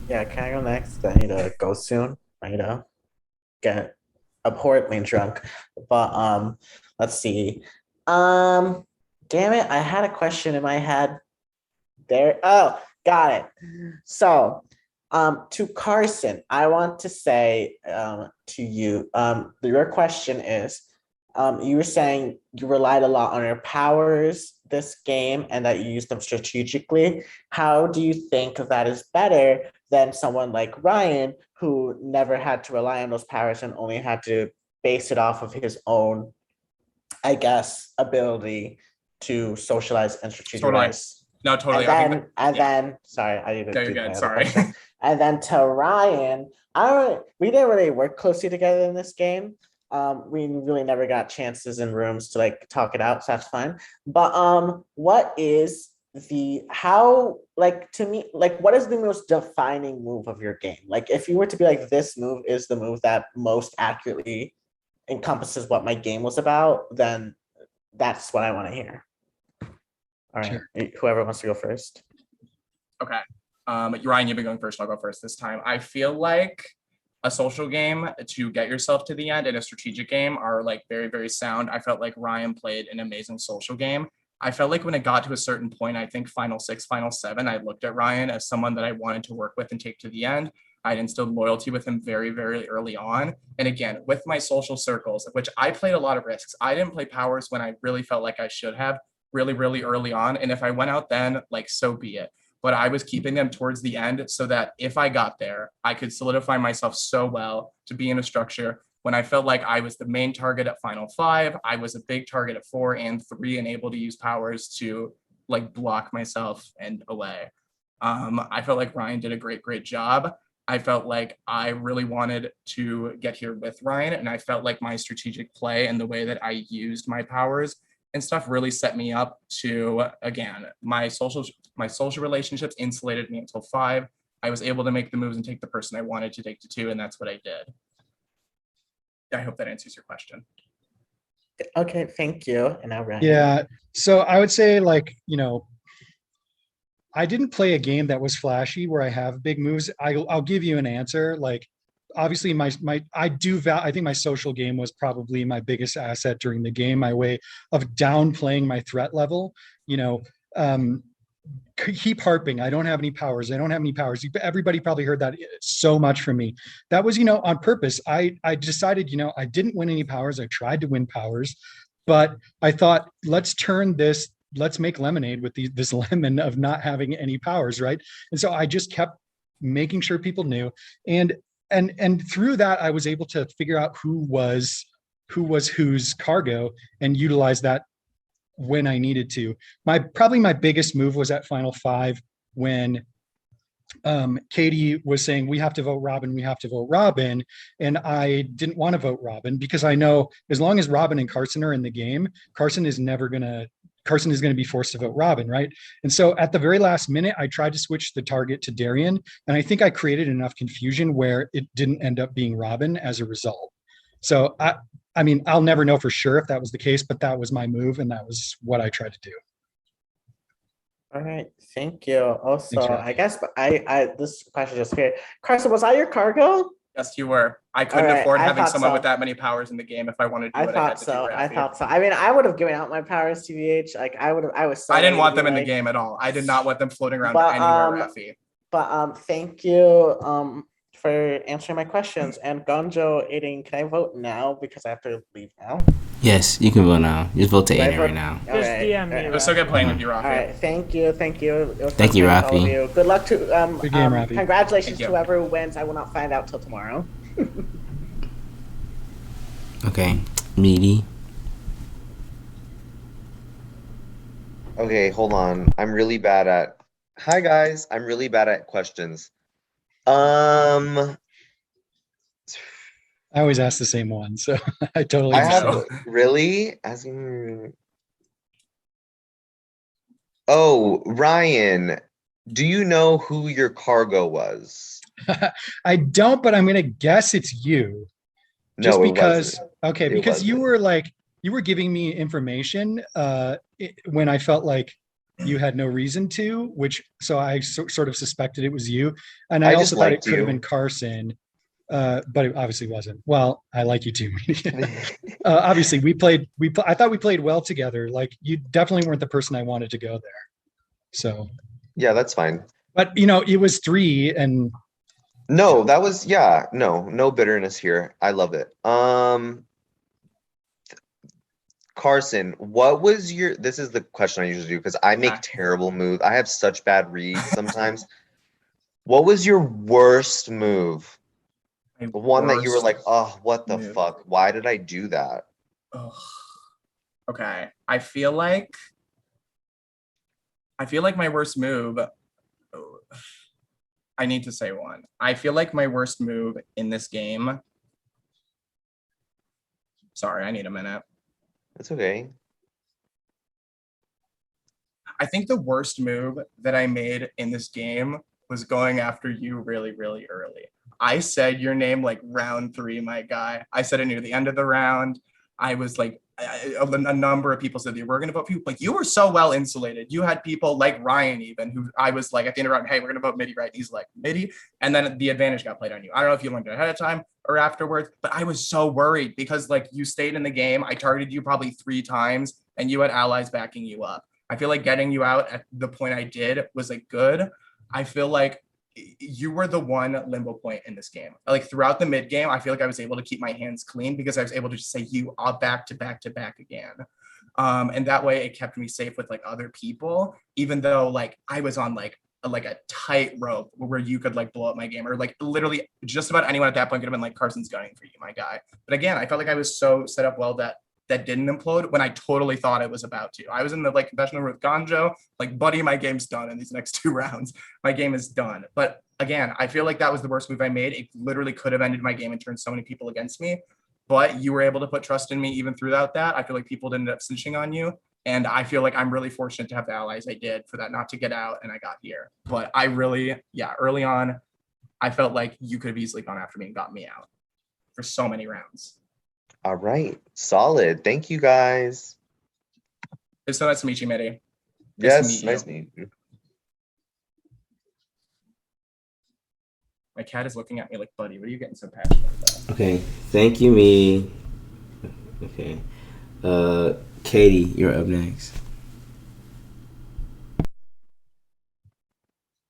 Yeah, can I go next? I need to go soon. I need to get abhorrently drunk. But let's see. Damn it, I had a question in my head. There. Oh, got it. So, to Carson, I want to say to you, your question is, you were saying you relied a lot on your powers this game and that you used them strategically. How do you think that is better than someone like Ryan, who never had to rely on those powers and only had to base it off of his own, I guess, ability to socialize and strategize? No, totally. And then, sorry, I need to no, do you're my good. other Sorry. question. And then to Ryan, we didn't really work closely together in this game. We really never got chances in rooms to like talk it out, so that's fine. But what is to me, like what is the most defining move of your game? Like if you were to be like, this move is the move that most accurately encompasses what my game was about, then that's what I want to hear. All right, sure. Whoever wants to go first. Okay. Ryan, you've been going first. I'll go first this time. I feel like a social game to get yourself to the end and a strategic game are like very, very sound. I felt like Ryan played an amazing social game. I felt like when it got to a certain point, I think final 6, final 7, I looked at Ryan as someone that I wanted to work with and take to the end. I'd instilled loyalty with him very, very early on. And again, with my social circles, which I played a lot of risks. I didn't play powers when I really felt like I should have really, really early on. And if I went out then, like, so be it. But I was keeping them towards the end so that if I got there, I could solidify myself so well to be in a structure. When I felt like I was the main target at final 5, I was a big target at 4 and 3 and able to use powers to like block myself and away. I felt like Ryan did a great, great job. I felt like I really wanted to get here with Ryan, and I felt like my strategic play and the way that I used my powers and stuff really set me up to, again, my social relationships insulated me until 5. I was able to make the moves and take the person I wanted to take to 2, and that's what I did. I hope that answers your question. Okay, thank you. And now Ryan. Yeah, so I would say I didn't play a game that was flashy where I have big moves. I'll give you an answer. Like, obviously, I think my social game was probably my biggest asset during the game. My way of downplaying my threat level. Keep harping. I don't have any powers. Everybody probably heard that so much from me. That was, on purpose. I decided, I didn't win any powers. I tried to win powers, but I thought, let's make lemonade with this lemon of not having any powers, right? And so I just kept making sure people knew, and through that I was able to figure out who was whose cargo and utilize that when I needed to. Probably my biggest move was at final 5 when Katie was saying, we have to vote Robin. And I didn't want to vote Robin because I know as long as Robin and Carson are in the game, Carson is going to be forced to vote Robin, right? And so at the very last minute, I tried to switch the target to Darian. And I think I created enough confusion where it didn't end up being Robin as a result. So I mean, I'll never know for sure if that was the case, but that was my move and that was what I tried to do. All right, thank you. Also, thanks, I guess I this question just here. Carson, was I your cargo? Yes, you were. I couldn't All right, afford I having thought someone so. with that many powers in the game. If I wanted to do I it, I had thought to so. do I Raffi. thought so. I mean, I would have given out my powers to VH. Like I would have. I was so. I didn't ready want to them be in the like- game at all. I did not want them floating around But anywhere, Raffi. thank you for answering my questions. And Gonjo, Aiden, can I vote now because I have to leave now? Yes, you can vote now. Just vote to Do I Aiden vote- right now. All right. DM me, It was so good playing with you, Raffi. All right, thank you. It was Thank fun you, playing with all of Raffi. you. Good luck to Good game, Raffi. congratulations Thank to you. whoever wins. I will not find out till tomorrow. Okay, Meaty. Okay, hold on. I'm really bad at. Hi guys, I'm really bad at questions. I always ask the same one, so I totally. I have understand. really. Oh, Ryan, do you know who your cargo was? I don't, but I'm gonna guess it's you. Just No, it because. wasn't. Okay, It because you wasn't. were you were giving me information when I felt like you had no reason to, which so I sort of suspected it was you, and I I also just thought it liked could have you. been Carson, but it obviously wasn't. Well, I like you too. Obviously, I thought we played well together. Like you definitely weren't the person I wanted to go there. So Yeah, that's fine. but it was 3 and No, that was no bitterness here. I love it. Carson, what was your this is the question I usually do because I make terrible moves. I have such bad reads sometimes. What was your worst move? The one that you were worst like, oh, what the move. fuck? Why did I do that? Ugh. Okay. I feel like my worst move. I need to say one. I feel like my worst move in this game. Sorry, I need a minute. It's okay. I think the worst move that I made in this game was going after you really, really early. I said your name like round 3, my guy. I said it near the end of the round. I was like, a number of people said they were going to vote for you. Like you were so well insulated. You had people like Ryan even, who I was like at the end of the round, hey, we're going to vote Midi, right? And he's like, Midi. And then the advantage got played on you. I don't know if you learned it ahead of time or afterwards, but I was so worried because like you stayed in the game. I targeted you probably 3 times and you had allies backing you up. I feel like getting you out at the point I did was like good. I feel like you were the one limbo point in this game. Like throughout the mid game, I feel like I was able to keep my hands clean because I was able to just say you all back to back to back again. And that way it kept me safe with like other people, even though like I was on like a tight rope where you could like blow up my game or like literally just about anyone at that point could have been like Carson's gunning for you, my guy. But again, I felt like I was so set up well that didn't implode when I totally thought it was about to. I was in the like confessional room with Gonjo, like, buddy, my game's done in these next 2 rounds. My game is done. But again, I feel like that was the worst move I made. It literally could have ended my game and turned so many people against me. But you were able to put trust in me even throughout that. I feel like people ended up snitching on you. And I feel like I'm really fortunate to have the allies I did for that not to get out and I got here. But I really, early on, I felt like you could have easily gone after me and got me out for so many rounds. All right, solid. Thank you guys. It's so nice to meet you, Midi. Yes, nice to meet you. My cat is looking at me like, buddy, what are you getting so passionate about? Okay, thank you, me. Okay. Katie, you're up next.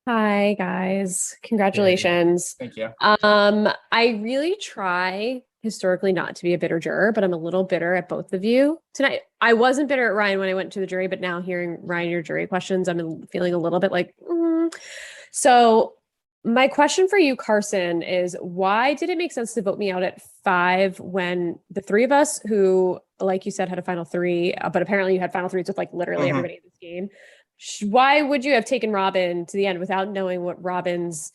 Hi guys, congratulations. Thank you. I really try historically not to be a bitter juror, but I'm a little bitter at both of you tonight. I wasn't bitter at Ryan when I went to the jury, but now hearing Ryan your jury questions, I'm feeling a little bit like. So my question for you, Carson, is why did it make sense to vote me out at 5 when the 3 of us who, like you said, had a final 3, but apparently you had final 3s with like literally everybody in this game. Why would you have taken Robin to the end without knowing what Robin's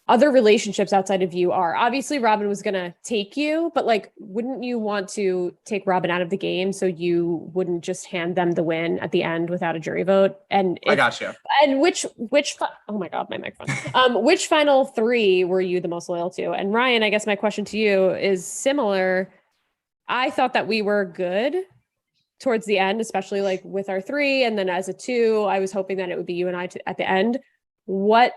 other relationships outside of you are? Obviously, Robin was going to take you, but like, wouldn't you want to take Robin out of the game so you wouldn't just hand them the win at the end without a jury vote? And I got you. And oh my God, my microphone. Which final 3 were you the most loyal to? And Ryan, I guess my question to you is similar. I thought that we were good towards the end, especially like with our 3, and then as a 2, I was hoping that it would be you and I at the end. What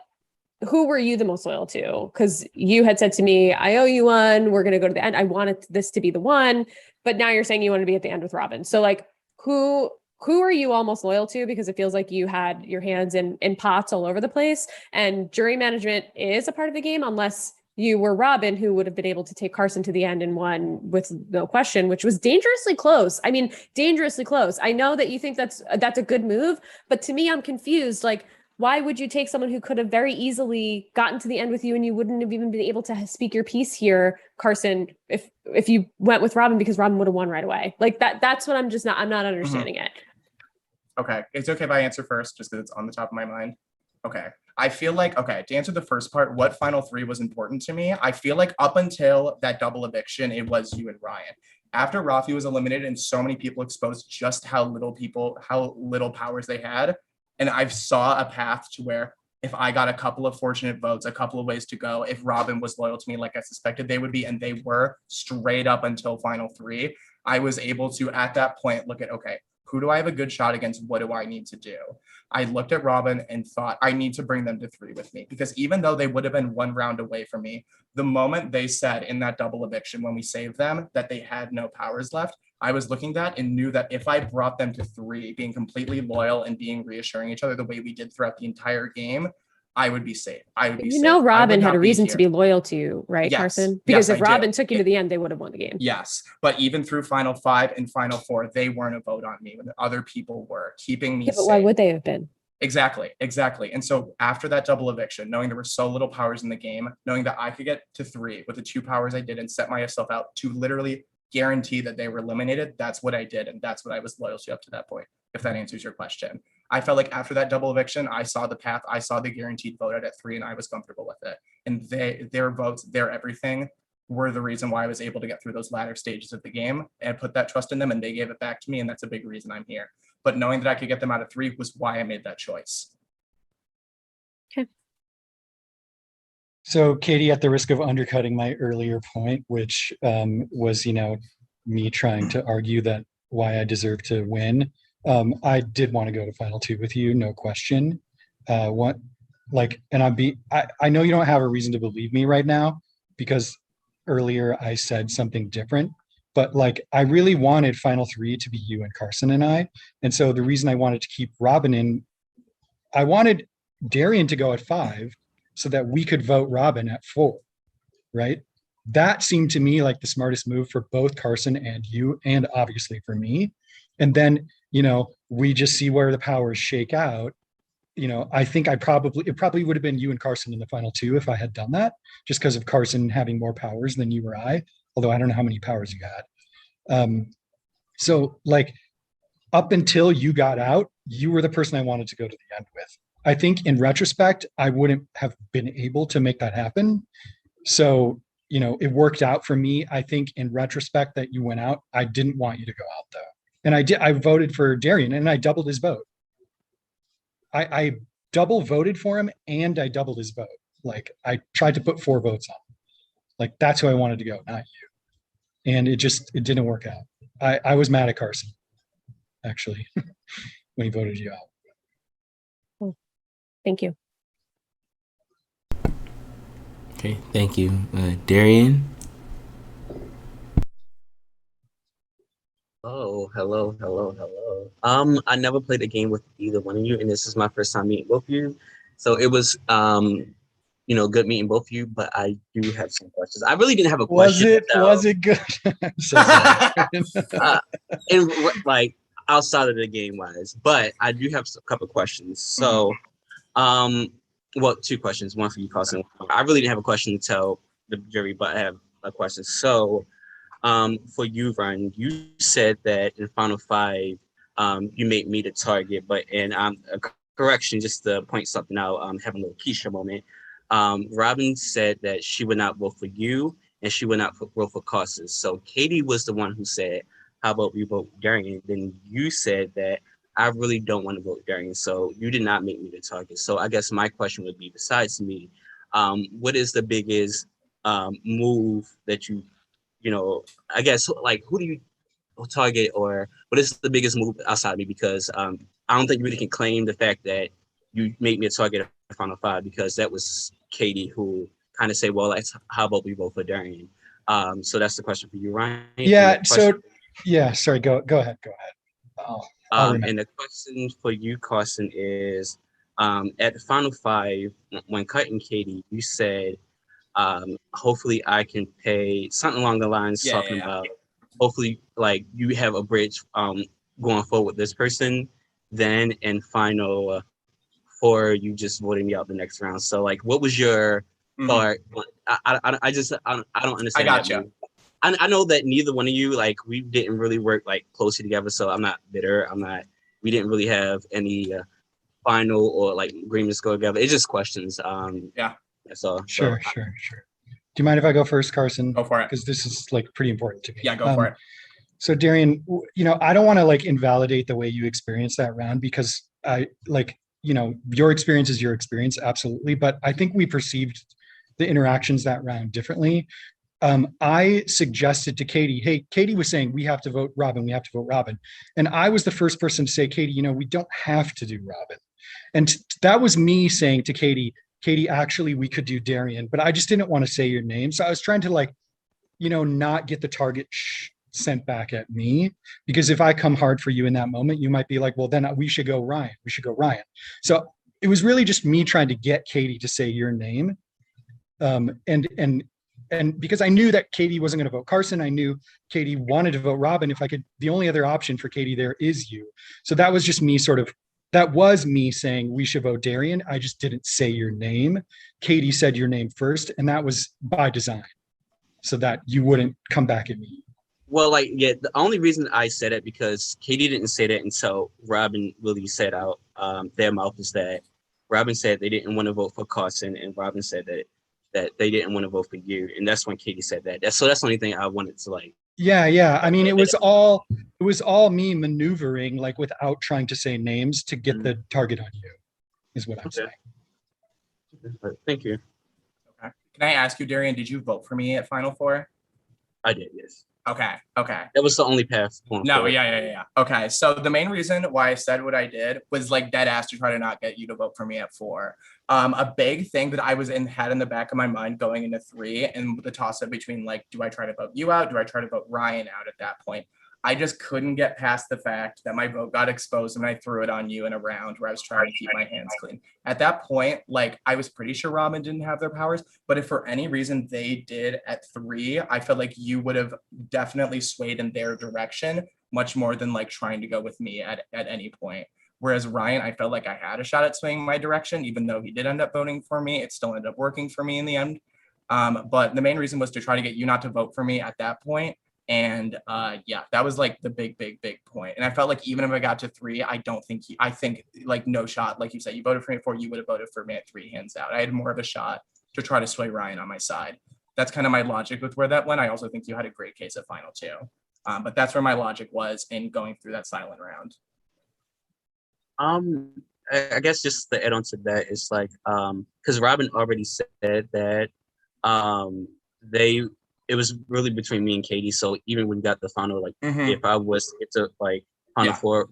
who were you the most loyal to? Because you had said to me, I owe you one. We're going to go to the end. I wanted this to be the one, but now you're saying you want to be at the end with Robin. So like, who are you almost loyal to? Because it feels like you had your hands in pots all over the place, and jury management is a part of the game, unless you were Robin, who would have been able to take Carson to the end and won with no question, which was dangerously close. I mean, dangerously close. I know that you think that's a good move, but to me, I'm confused. Like, why would you take someone who could have very easily gotten to the end with you, and you wouldn't have even been able to speak your piece here, Carson, if you went with Robin, because Robin would have won right away? Like that's what I'm not understanding it. Okay, it's okay if I answer first, just because it's on the top of my mind. Okay, I feel like, okay, to answer the first part, what final three was important to me? I feel like up until that double eviction, it was you and Ryan. After Rafi was eliminated and so many people exposed just how little powers they had, and I saw a path to where if I got a couple of fortunate votes, a couple of ways to go, if Robin was loyal to me like I suspected they would be, and they were straight up until final three, I was able to, at that point, look at, okay, who do I have a good shot against? What do I need to do? I looked at Robin and thought, I need to bring them to three with me, because even though they would have been one round away from me, the moment they said in that double eviction when we saved them that they had no powers left, I was looking at that and knew that if I brought them to three, being completely loyal and being reassuring each other the way we did throughout the entire game, I would be safe. I would be safe. Robin had a reason to be loyal to you, right, Yes. Carson? Because Yes, if Robin took you to the end, they would have won the game. Yes, but even through final five and final four, they weren't a vote on me when other people were keeping me Yeah, but safe. why would they have been? Exactly. And so after that double eviction, knowing there were so little powers in the game, knowing that I could get to three with the two powers I did and set myself out to literally guarantee that they were eliminated, that's what I did. And that's what I was loyal to up to that point, if that answers your question. I felt like after that double eviction, I saw the path, I saw the guaranteed vote out at three, and I was comfortable with it. And their votes, their everything were the reason why I was able to get through those latter stages of the game and put that trust in them, and they gave it back to me. And that's a big reason I'm here. But knowing that I could get them out of three was why I made that choice. Okay. So, Katie, at the risk of undercutting my earlier point, which was, me trying to argue that why I deserve to win, I did want to go to final two with you, no question. I know you don't have a reason to believe me right now, because earlier I said something different, but I really wanted final three to be you and Carson and I. And so the reason I wanted to keep Robin in, I wanted Darian to go at 5 so that we could vote Robin at 4, right? That seemed to me like the smartest move for both Carson and you, and obviously for me. And then, we just see where the powers shake out. I think it probably would have been you and Carson in the final two if I had done that, just because of Carson having more powers than you or I, although I don't know how many powers you had. So up until you got out, you were the person I wanted to go to the end with. I think in retrospect, I wouldn't have been able to make that happen. So, it worked out for me. I think in retrospect that you went out, I didn't want you to go out though. And I voted for Darian, and I doubled his vote. I double voted for him and I doubled his vote. I tried to put 4 votes on. That's who I wanted to go, not you. And it didn't work out. I was mad at Carson, actually, when he voted you out. Thank you. Okay, thank you. Darian? Oh, hello. I never played a game with either one of you, and this is my first time meeting both of you. So it was, good meeting both of you, but I do have some questions. I really didn't have a question. Was it good? I'm so sorry. Outside of the game wise, but I do have a couple of questions. So, 2 questions, one for you, Carson. I really didn't have a question to tell the jury, but I have a question. So, for you, Ryan, you said that in Final 5, you made me the target, and a correction, just to point something out, having a little Keisha moment. Robin said that she would not vote for you, and she would not vote for Carson. So Katie was the one who said, how about we vote Darian? Then you said that I really don't want to vote Darian, so you did not make me the target. So I guess my question would be, besides me, what is the biggest move that I guess, who do you target, or what is the biggest move outside of me? Because I don't think you really can claim the fact that you made me a target final five because that was Katie who kind of said, well, how about we vote for Darian? So that's the question for you, Ryan. Yeah. So yeah, sorry. Go ahead. I'll remember. And the question for you, Carson, is at the final five, when cutting Katie, you said, hopefully I can pay something along the lines about hopefully like you have a bridge going forward with this person, then in final for you just voting me out the next round. So like, what was your thought? I don't understand. I gotcha. I know that neither one of you, like, we didn't really work like closely together, so I'm not bitter. We didn't really have any final or like agreements go together. It's just questions. Yeah. That's all. Sure. Do you mind if I go first, Carson? Go for it. Because this is like pretty important to me. Yeah, go for it. So Darian, I don't want to like invalidate the way you experienced that round because your experience is your experience, absolutely. But I think we perceived the interactions that round differently. I suggested to Katie, hey, Katie was saying, we have to vote Robin. And I was the first person to say, Katie, we don't have to do Robin. And that was me saying to Katie, actually, we could do Darian, but I just didn't want to say your name. So I was trying to not get the target sent back at me, because if I come hard for you in that moment, you might be like, well, then we should go Ryan. So it was really just me trying to get Katie to say your name. And because I knew that Katie wasn't going to vote Carson, I knew Katie wanted to vote Robin. If I could, the only other option for Katie there is you. So that was just me that was me saying we should vote Darian. I just didn't say your name. Katie said your name first, and that was by design so that you wouldn't come back at me. Well, the only reason I said it because Katie didn't say that until Robin really said out their mouth is that Robin said they didn't want to vote for Carson, and Robin said that they didn't want to vote for you, and that's when Katie said that. That's the only thing I wanted to like. Yeah. I mean, it was all me maneuvering without trying to say names to get the target on you, is what I'm saying. Thank you. Okay. Can I ask you, Darian? Did you vote for me at Final Four? I did, yes. Okay. That was the only path. No, yeah. Okay, so the main reason why I said what I did was dead ass to try to not get you to vote for me at 4. A big thing that I had in the back of my mind going into 3 and the toss up between do I try to vote you out? Do I try to vote Ryan out at that point? I just couldn't get past the fact that my vote got exposed when I threw it on you in a round where I was trying to keep my hands clean. At that point, I was pretty sure Robin didn't have their powers, but if for any reason they did at 3, I felt like you would have definitely swayed in their direction much more than trying to go with me at any point. Whereas Ryan, I felt like I had a shot at swaying my direction, even though he did end up voting for me. It still ended up working for me in the end. But the main reason was to try to get you not to vote for me at that point. And that was the big point. And I felt like even if I got to 3, I think no shot. Like you said, you voted for me at 4, you would have voted for me at 3 hands out. I had more of a shot to try to sway Ryan on my side. That's kind of my logic with where that went. I also think you had a great case at final 2. But that's where my logic was in going through that silent round. I guess just to add on to that is because Robin already said that it was really between me and Katie. So even when we got the final, if I was final 4,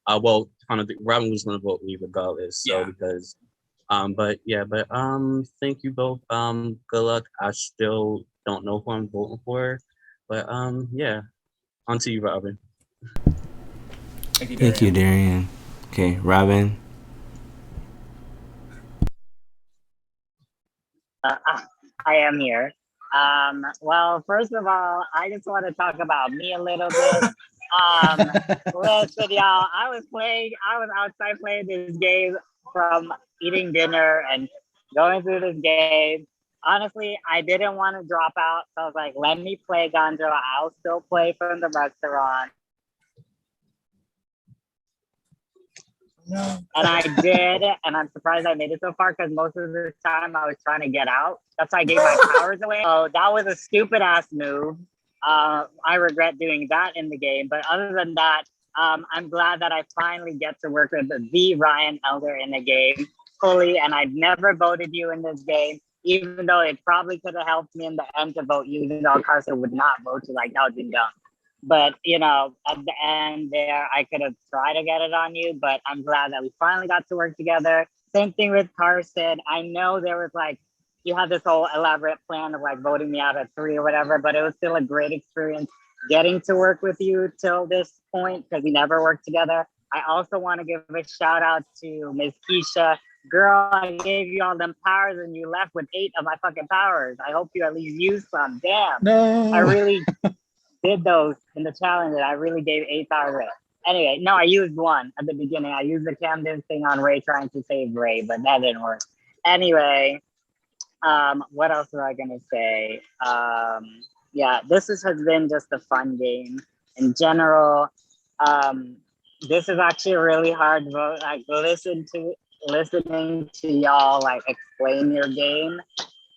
Robin was going to vote me regardless. So because, thank you both. Good luck. I still don't know who I'm voting for, but on to you, Robin. Thank you, Darian. Okay, Robin. I am here. Well, first of all, I just want to talk about me a little bit. Listen, y'all, I was outside playing this game from eating dinner and going through this game. Honestly, I didn't want to drop out. So I was like, let me play Gondola. I'll still play from the restaurant. No. And I did, and I'm surprised I made it so far because most of the time I was trying to get out. That's why I gave my powers away. So that was a stupid ass move. I regret doing that in the game. But other than that, I'm glad that I finally get to work with the Ryan Elder in the game fully. And I've never voted you in this game, even though it probably could have helped me in the end to vote you, even though Carson would not vote you. That would be dumb. But, at the end there, I could have tried to get it on you, but I'm glad that we finally got to work together. Same thing with Carson. I know there was like, you had this whole elaborate plan of like voting me out at 3 or whatever, but it was still a great experience getting to work with you till this point because we never worked together. I also want to give a shout out to Miss Keisha. Girl, I gave you all them powers and you left with 8 of my fucking powers. I hope you at least use some. Damn. No. I really did those in the challenge and I really gave 8 powers away. Anyway, no, I used 1 at the beginning. I used the Camden thing on Ray trying to save Ray, but that didn't work. Anyway, what else was I gonna say? Yeah, has been just a fun game in general. This is actually a really hard vote. Like listening to y'all like explain your game.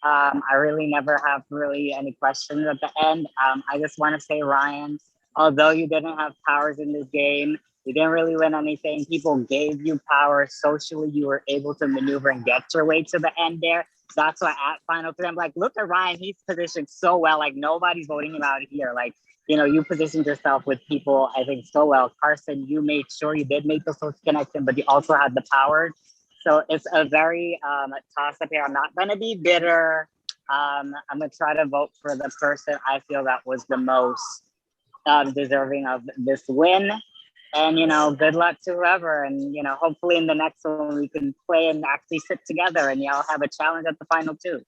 I really never have really any questions at the end. I just want to say, Ryan, although you didn't have powers in this game, you didn't really win anything. People gave you power socially. You were able to maneuver and get your way to the end there. That's why at Final 3, I'm like, look at Ryan. He's positioned so well. Like, nobody's voting him out here. Like, you know, you positioned yourself with people, I think, so well. Carson, you made sure you did make the social connection, but you also had the powers. So it's a very toss-up here. I'm not going to be bitter. I'm going to try to vote for the person I feel that was the most deserving of this win. And, you know, good luck to whoever. And, you know, hopefully in the next one we can play and actually sit together and y'all have a challenge at the final 2.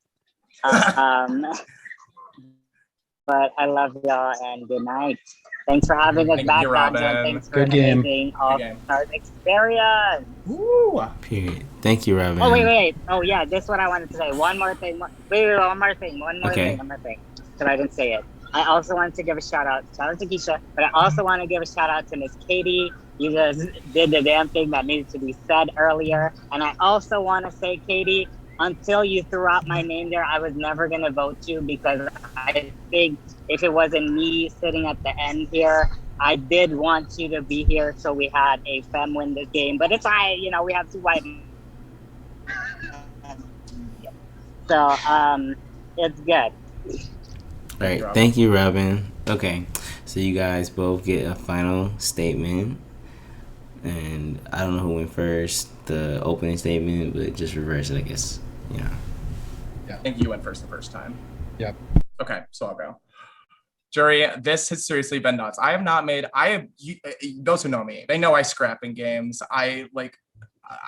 But I love y'all and good night. Thanks for having us back, Gonzo. Thanks for Good an game. amazing all-star experience. Woo! Period. Thank you, Robin. Oh, wait. Oh, yeah, this is what I wanted to say. One more thing. One more thing. Because I didn't say it. I also wanted to give a shout out to Keisha, but I also want to give a shout out to Miss Katie. You guys did the damn thing that needed to be said earlier. And I also want to say, Katie, until you threw out my name there, I was never going to vote you because I think if it wasn't me sitting at the end here, I did want you to be here so we had a femme win this game. But it's fine, you know, we have 2 white. So it's good. All right, thank you, Robin. Okay, so you guys both get a final statement, and I don't know who went first, the opening statement, but just reverse it, I guess. Yeah. I think you went first the first time. Yep. Okay, so I'll go. Jury, this has seriously been nuts. Those who know me, they know I scrap in games. I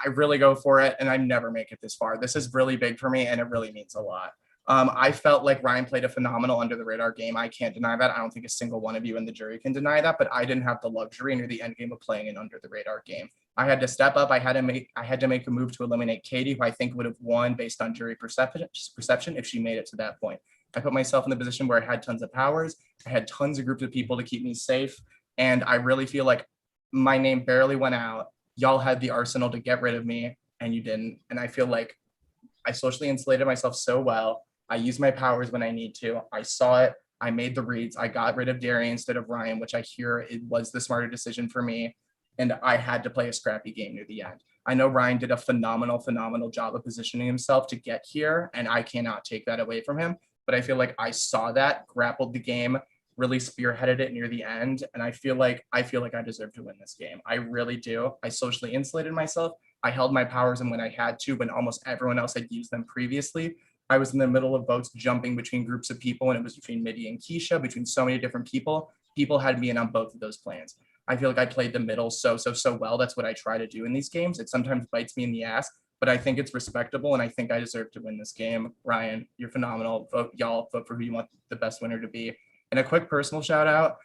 really go for it, and I never make it this far. This is really big for me, and it really means a lot. I felt like Ryan played a phenomenal under the radar game. I can't deny that. I don't think a single one of you in the jury can deny that, but I didn't have the luxury near the end game of playing an under the radar game. I had to step up. I had to make a move to eliminate Katie, who I think would have won based on jury perception if she made it to that point. I put myself in the position where I had tons of powers. I had tons of groups of people to keep me safe. And I really feel like my name barely went out. Y'all had the arsenal to get rid of me and you didn't. And I feel like I socially insulated myself so well. I use my powers when I need to. I saw it. I made the reads. I got rid of Darian instead of Ryan, which I hear it was the smarter decision for me. And I had to play a scrappy game near the end. I know Ryan did a phenomenal job of positioning himself to get here, and I cannot take that away from him. But I feel like I saw that, grappled the game, really spearheaded it near the end, and I feel like I deserve to win this game. I really do. I socially insulated myself. I held my powers and when I had to, when almost everyone else had used them previously. I was in the middle of votes jumping between groups of people, and it was between Midi and Keisha, between so many different people. People had me in on both of those plans. I feel like I played the middle so well. That's what I try to do in these games. It sometimes bites me in the ass, but I think it's respectable, and I think I deserve to win this game. Ryan, you're phenomenal. Y'all vote for who you want the best winner to be. And a quick personal shout out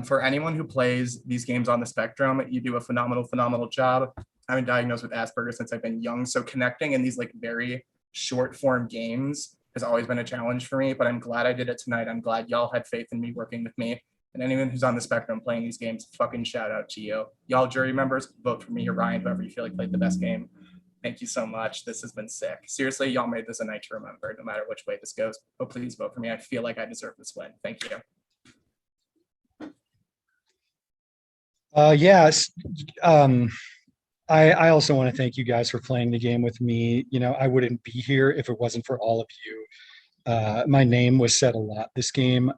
for anyone who plays these games on the spectrum. You do a phenomenal job. I've been diagnosed with Asperger's since I've been young, so connecting in these like very short form games has always been a challenge for me, but I'm glad I did it tonight. I'm glad y'all had faith in me working with me. And anyone who's on the spectrum playing these games, fucking shout out to you. Y'all jury members, vote for me or Ryan, whoever you feel like played the best game. Thank you so much. This has been sick. Seriously, y'all made this a night to remember, no matter which way this goes. But please vote for me. I feel like I deserve this win. Thank you. Yes. I also want to thank you guys for playing the game with me. You know, I wouldn't be here if it wasn't for all of you. My name was said a lot this game.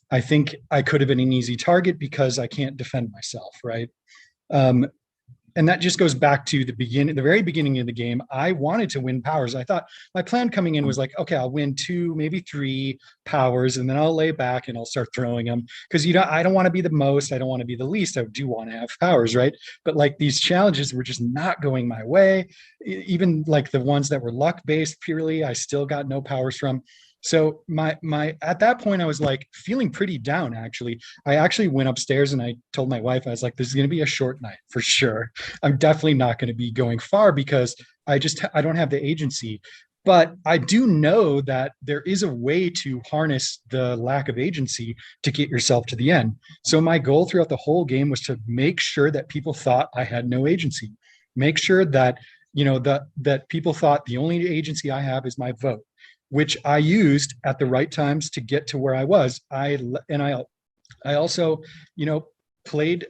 I think I could have been an easy target because I can't defend myself, right? and that just goes back to the very beginning of the game. I wanted to win powers. I thought my plan coming in was like, okay, I'll win 2, maybe 3 powers, and then I'll lay back and I'll start throwing them. Because I don't want to be the most, I don't want to be the least. I do want to have powers, right? But like these challenges were just not going my way. Even like the ones that were luck based purely, I still got no powers from. So my at that point I was like feeling pretty down actually. I actually went upstairs and I told my wife, I was like, this is going to be a short night for sure. I'm definitely not going to be going far because I don't have the agency. But I do know that there is a way to harness the lack of agency to get yourself to the end. So my goal throughout the whole game was to make sure that people thought I had no agency. Make sure that, that people thought the only agency I have is my vote, which I used at the right times to get to where I was. I also, played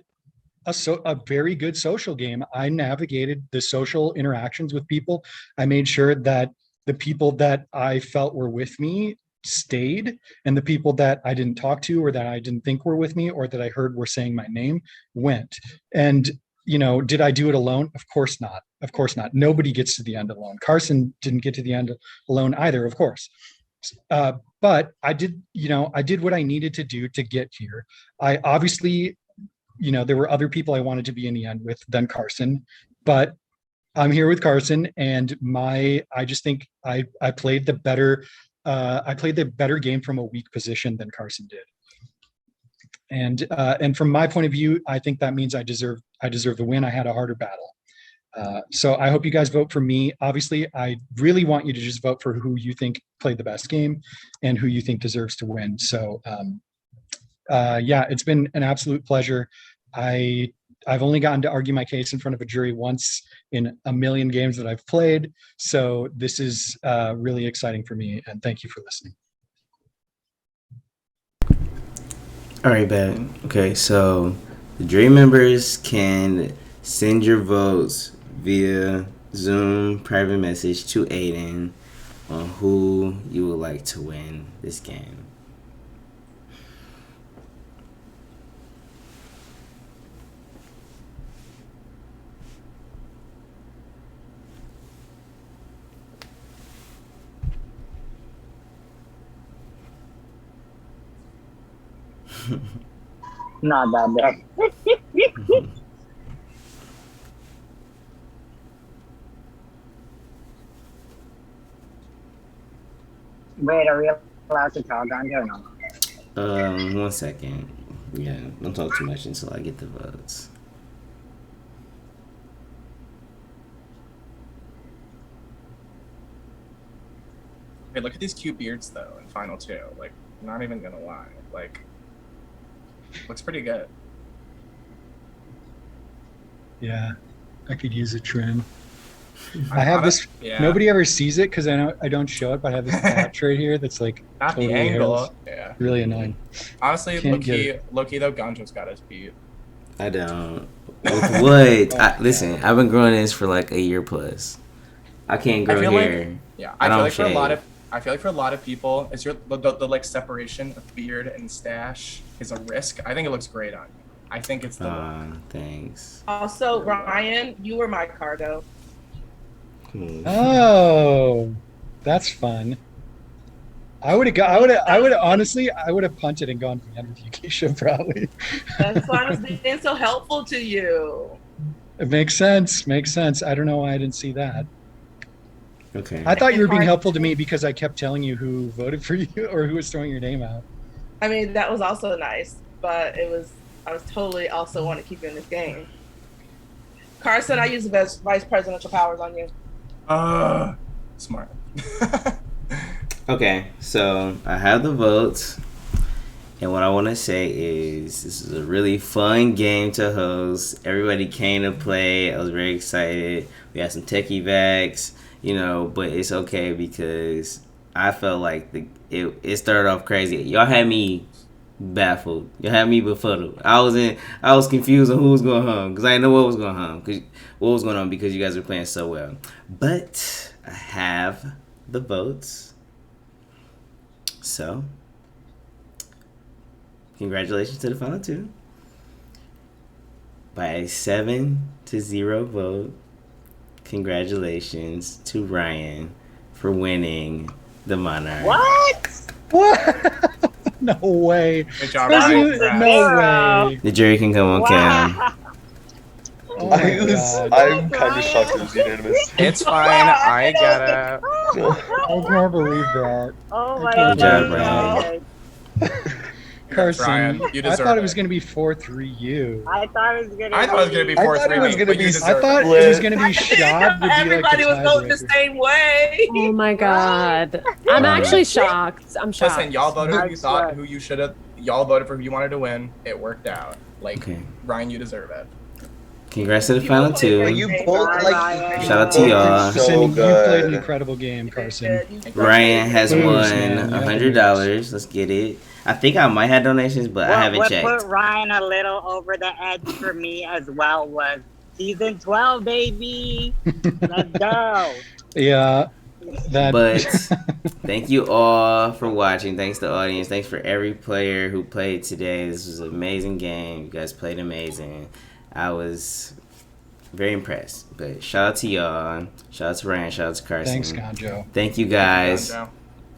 a very good social game. I navigated the social interactions with people. I made sure that the people that I felt were with me stayed, and the people that I didn't talk to or that I didn't think were with me or that I heard were saying my name went. And did I do it alone? Of course not. Of course not. Nobody gets to the end alone. Carson didn't get to the end alone either, of course. But I did what I needed to do to get here. I obviously, there were other people I wanted to be in the end with than Carson, but I'm here with Carson, and I just think I played the better game from a weak position than Carson did. And from my point of view, I think that means I deserve the win. I had a harder battle. So I hope you guys vote for me. Obviously, I really want you to just vote for who you think played the best game and who you think deserves to win. So yeah, it's been an absolute pleasure. I've only gotten to argue my case in front of a jury once in a million games that I've played. So this is really exciting for me, and thank you for listening. All right, Ben. Okay, so the jury members can send your votes via Zoom private message to Aiden on who you would like to win this game. Not that bad. Wait, are we allowed to talk on here or no? 1 second. Yeah, don't talk too much until I get the votes. Hey, look at these cute beards though in Final 2. Like, not even gonna lie. Like, looks pretty good. Yeah, I could use a trim. I have this. Yeah. Nobody ever sees it because I don't show it, but I have this patch right here that's like Not totally the angle. hairless. Yeah. Really annoying. Honestly, Can't get low-key though, Ganjo's got us beat. I don't. With what? Listen, I've been growing this for like a year plus. I can't grow hair. I feel like for a lot of people, it's the like separation of beard and stash is a risk. I think it looks great on you. I think it's the look. Thanks. Also, Ryan, you were my cargo. Oh, that's fun. I would have punted and gone for the end with you, Keisha, probably. That's why I was being so helpful to you. It makes sense. I don't know why I didn't see that. Okay. I thought you were being helpful to me because I kept telling you who voted for you or who was throwing your name out. I mean, that was also nice, but I was totally also want to keep you in this game. Carson, I use the best vice presidential powers on you. Smart. Okay, so I have the votes, and what I want to say is this is a really fun game to host. Everybody came to play. I was very excited. We had some techie vacs, but it's okay because I felt like it started off crazy. Y'all had me baffled. Y'all had me befuddled. I was confused on who was going home because I didn't know what was going on because you guys were playing so well. But I have the votes. So, congratulations to the final two. by a 7-0 vote. Congratulations to Ryan for winning the Monarch. What? No way. Good job, There's Ryan. no way. The jury can come on Cam. Oh my I'm kind of shocked it was unanimous. It's fine. I gotta. I can't believe that. Oh my Good job, God. Ryan. Carson, Ryan. You I deserve thought it was it. going to be 4-3 you. I thought it was gonna. I thought it was gonna be I 4-3. thought it was gonna but be you I deserve thought it. it was going to be shot to be like Everybody the was going the tiebreaker. same way. Oh my god. I'm actually shocked. I'm shocked. Listen, y'all voted who you thought who you should have. Y'all voted for who you wanted to win. It worked out. Like Okay. Ryan, you deserve it. Congrats to the final two. You both like. Shout out to y'all. Carson, you played an good. incredible game, Carson. Ryan has Lose, won man. You have to $100. Let's get it. I think I might have donations, but I haven't What checked. put Ryan a little over the edge for me as well was season 12, baby. Let's go. Yeah. That. But thank you all for watching. Thanks to the audience. Thanks for every player who played today. This was an amazing game. You guys played amazing. I was very impressed. But shout out to y'all. Shout out to Ryan. Shout out to Carson. Thanks, Gonjo. Thank you guys. Gonjo.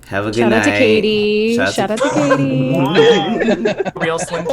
Have a good Shout night. out to Katie. Shout Shout out to Katie. Real Slim.